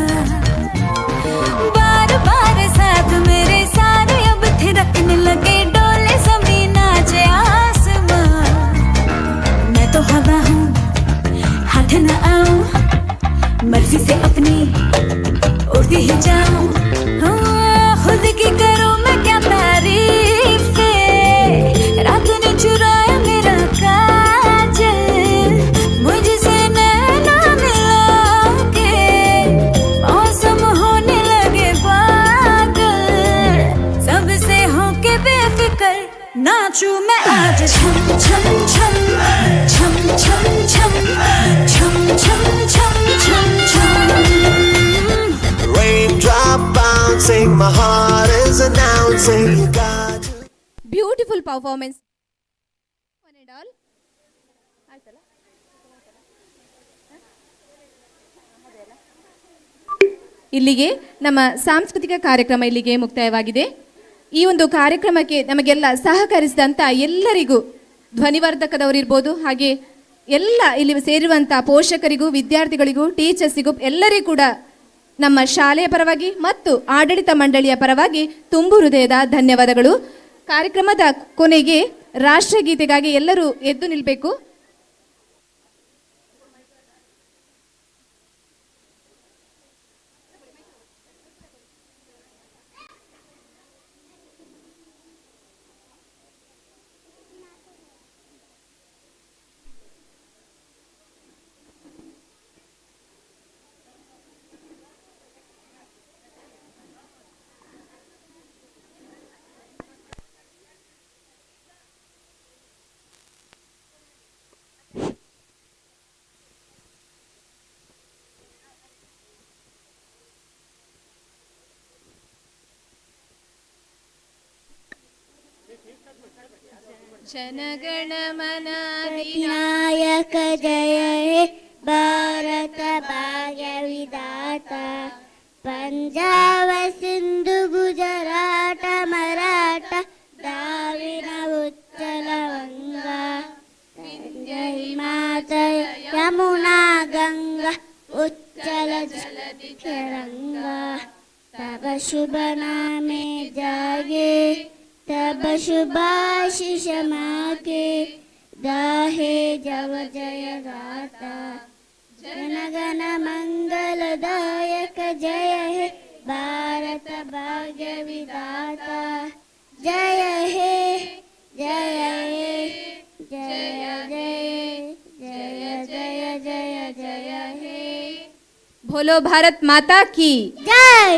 बार बार साथ मेरे सारे अब थिरकने लगे, डोले जमीन नाचे आसमां, मैं तो हवा हूँ हाथ न आऊं, मर्जी से अपनी उड़ती ही जाऊं, खुद की करूं मैं क्या तारीफ, रात ने चुराया मेरा काजल, मुझसे नैना मिला के मौसम होने लगे पागल, सबसे होके बेफिक्र नाचूं मैं आज छम छम छम छम छम छम छम छम छम छम छम Raindrop bouncing, my heart is announcing you got to. Beautiful performance. ಇಲ್ಲಿಗೆ ನಮ್ಮ ಸಾಂಸ್ಕೃತಿಕ ಕಾರ್ಯಕ್ರಮ ಇಲ್ಲಿಗೆ ಮುಕ್ತಾಯವಾಗಿದೆ. ಈ ಒಂದು ಕಾರ್ಯಕ್ರಮಕ್ಕೆ ನಮಗೆಲ್ಲ ಸಹಕರಿಸಿದಂಥ ಎಲ್ಲರಿಗೂ, ಧ್ವನಿವರ್ಧಕದವರಿರ್ಬೋದು, ಹಾಗೆ ಎಲ್ಲ ಇಲ್ಲಿ ಸೇರಿರುವಂಥ ಪೋಷಕರಿಗೂ, ವಿದ್ಯಾರ್ಥಿಗಳಿಗೂ, ಟೀಚರ್ಸಿಗೂ ಎಲ್ಲರಿಗೂ ಕೂಡ ನಮ್ಮ ಶಾಲೆಯ ಪರವಾಗಿ ಮತ್ತು ಆಡಳಿತ ಮಂಡಳಿಯ ಪರವಾಗಿ ತುಂಬು ಹೃದಯದ ಧನ್ಯವಾದಗಳು. ಕಾರ್ಯಕ್ರಮದ ಕೊನೆಗೆ ರಾಷ್ಟ್ರಗೀತೆಗಾಗಿ ಎಲ್ಲರೂ ಎದ್ದು ನಿಲ್ಲಬೇಕು. ಜನಗಣ ಮನ विनायक जय हे भारत भाग्य विधाता, पंजाब सिंधु गुजरात मराठा द्राविड उत्कल गंगा, हिमाचल यमुना गंगा उच्चल जलधि तरंगा, तब शुभ नामे जागे तब शुभाशिष माके, दाहे जब जय गाता जनगण मंगलदायक जय हे भारत भाग्य विधाता, जय हे जय हे जय जय जय जय जय जय हे। बोलो भारत माता की जय।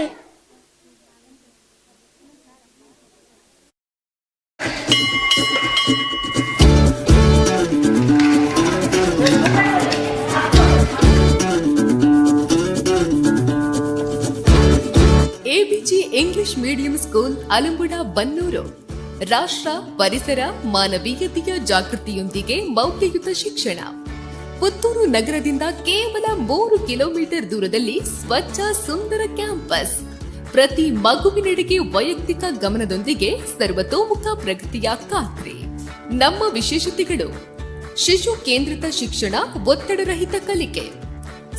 ABG English medium school Alambuda Bannur. ರಾಷ್ಟ್ರ, ಪರಿಸರ, ಮಾನವೀಯತೆಯ ಜಾಗೃತಿಯೊಂದಿಗೆ ಮೌಲ್ಯಯುತ ಶಿಕ್ಷಣ. ಪುತ್ತೂರು ನಗರದಿಂದ ಕೇವಲ 3 ಕಿಲೋಮೀಟರ್ ದೂರದಲ್ಲಿ ಸ್ವಚ್ಛ ಸುಂದರ ಕ್ಯಾಂಪಸ್. ಪ್ರತಿ ಮಗುವಿನೆಡೆಗೆ ವೈಯಕ್ತಿಕ ಗಮನದೊಂದಿಗೆ ಸರ್ವತೋಮುಖ ಪ್ರಗತಿಯ ಖಾತ್ರಿ. ನಮ್ಮ ವಿಶೇಷತೆಗಳು: ಶಿಶು ಕೇಂದ್ರಿತ ಶಿಕ್ಷಣ, ಒತ್ತಡರಹಿತ ಕಲಿಕೆ,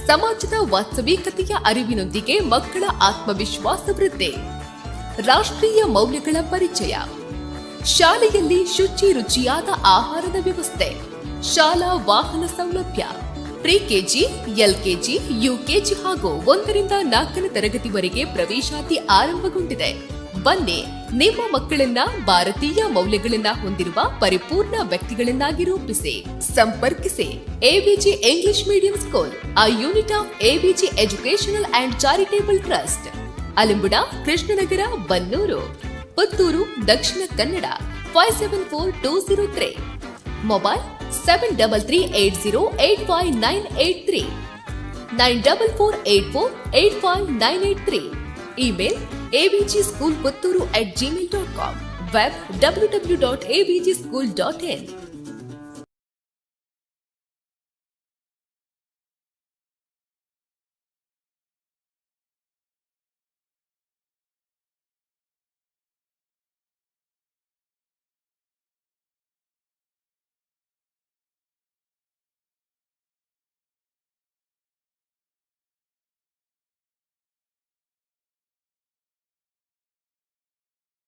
ಸಮಾಜದ ವಾಸ್ತವಿಕತೆಯ ಅರಿವಿನೊಂದಿಗೆ ಮಕ್ಕಳ ಆತ್ಮವಿಶ್ವಾಸ ವೃದ್ಧಿ, ರಾಷ್ಟ್ರೀಯ ಮೌಲ್ಯಗಳ ಪರಿಚಯ, ಶಾಲೆಯಲ್ಲಿ ಶುಚಿ ರುಚಿಯಾದ ಆಹಾರದ ವ್ಯವಸ್ಥೆ, ಶಾಲಾ ವಾಹನ ಸೌಲಭ್ಯ, ಪ್ರಿ ಕೆಜಿ, ಎಲ್ಕೆಜಿ, ಯುಕೆಜಿ ಹಾಗೂ 1ರಿಂದ 4ನೇ ತರಗತಿವರೆಗೆ ಪ್ರವೇಶಾತಿ ಆರಂಭಗೊಂಡಿದೆ. ಬನ್ನಿ, ನಿಮ್ಮ ಮಕ್ಕಳನ್ನ ಭಾರತೀಯ ಮೌಲ್ಯಗಳನ್ನ ಹೊಂದಿರುವ ಪರಿಪೂರ್ಣ ವ್ಯಕ್ತಿಗಳನ್ನಾಗಿ ರೂಪಿಸಿ. ಸಂಪರ್ಕಿಸಿ AVG English medium school, a unit of AVG educational and charitable trust, Alimbuda, Krishnanagar, Bannur, Puttur, Dakshina Kannada 574203. Mobile 7338085983, 9448485983. Email avgschoolputturu@gmail.com. Web www.avgschool.in.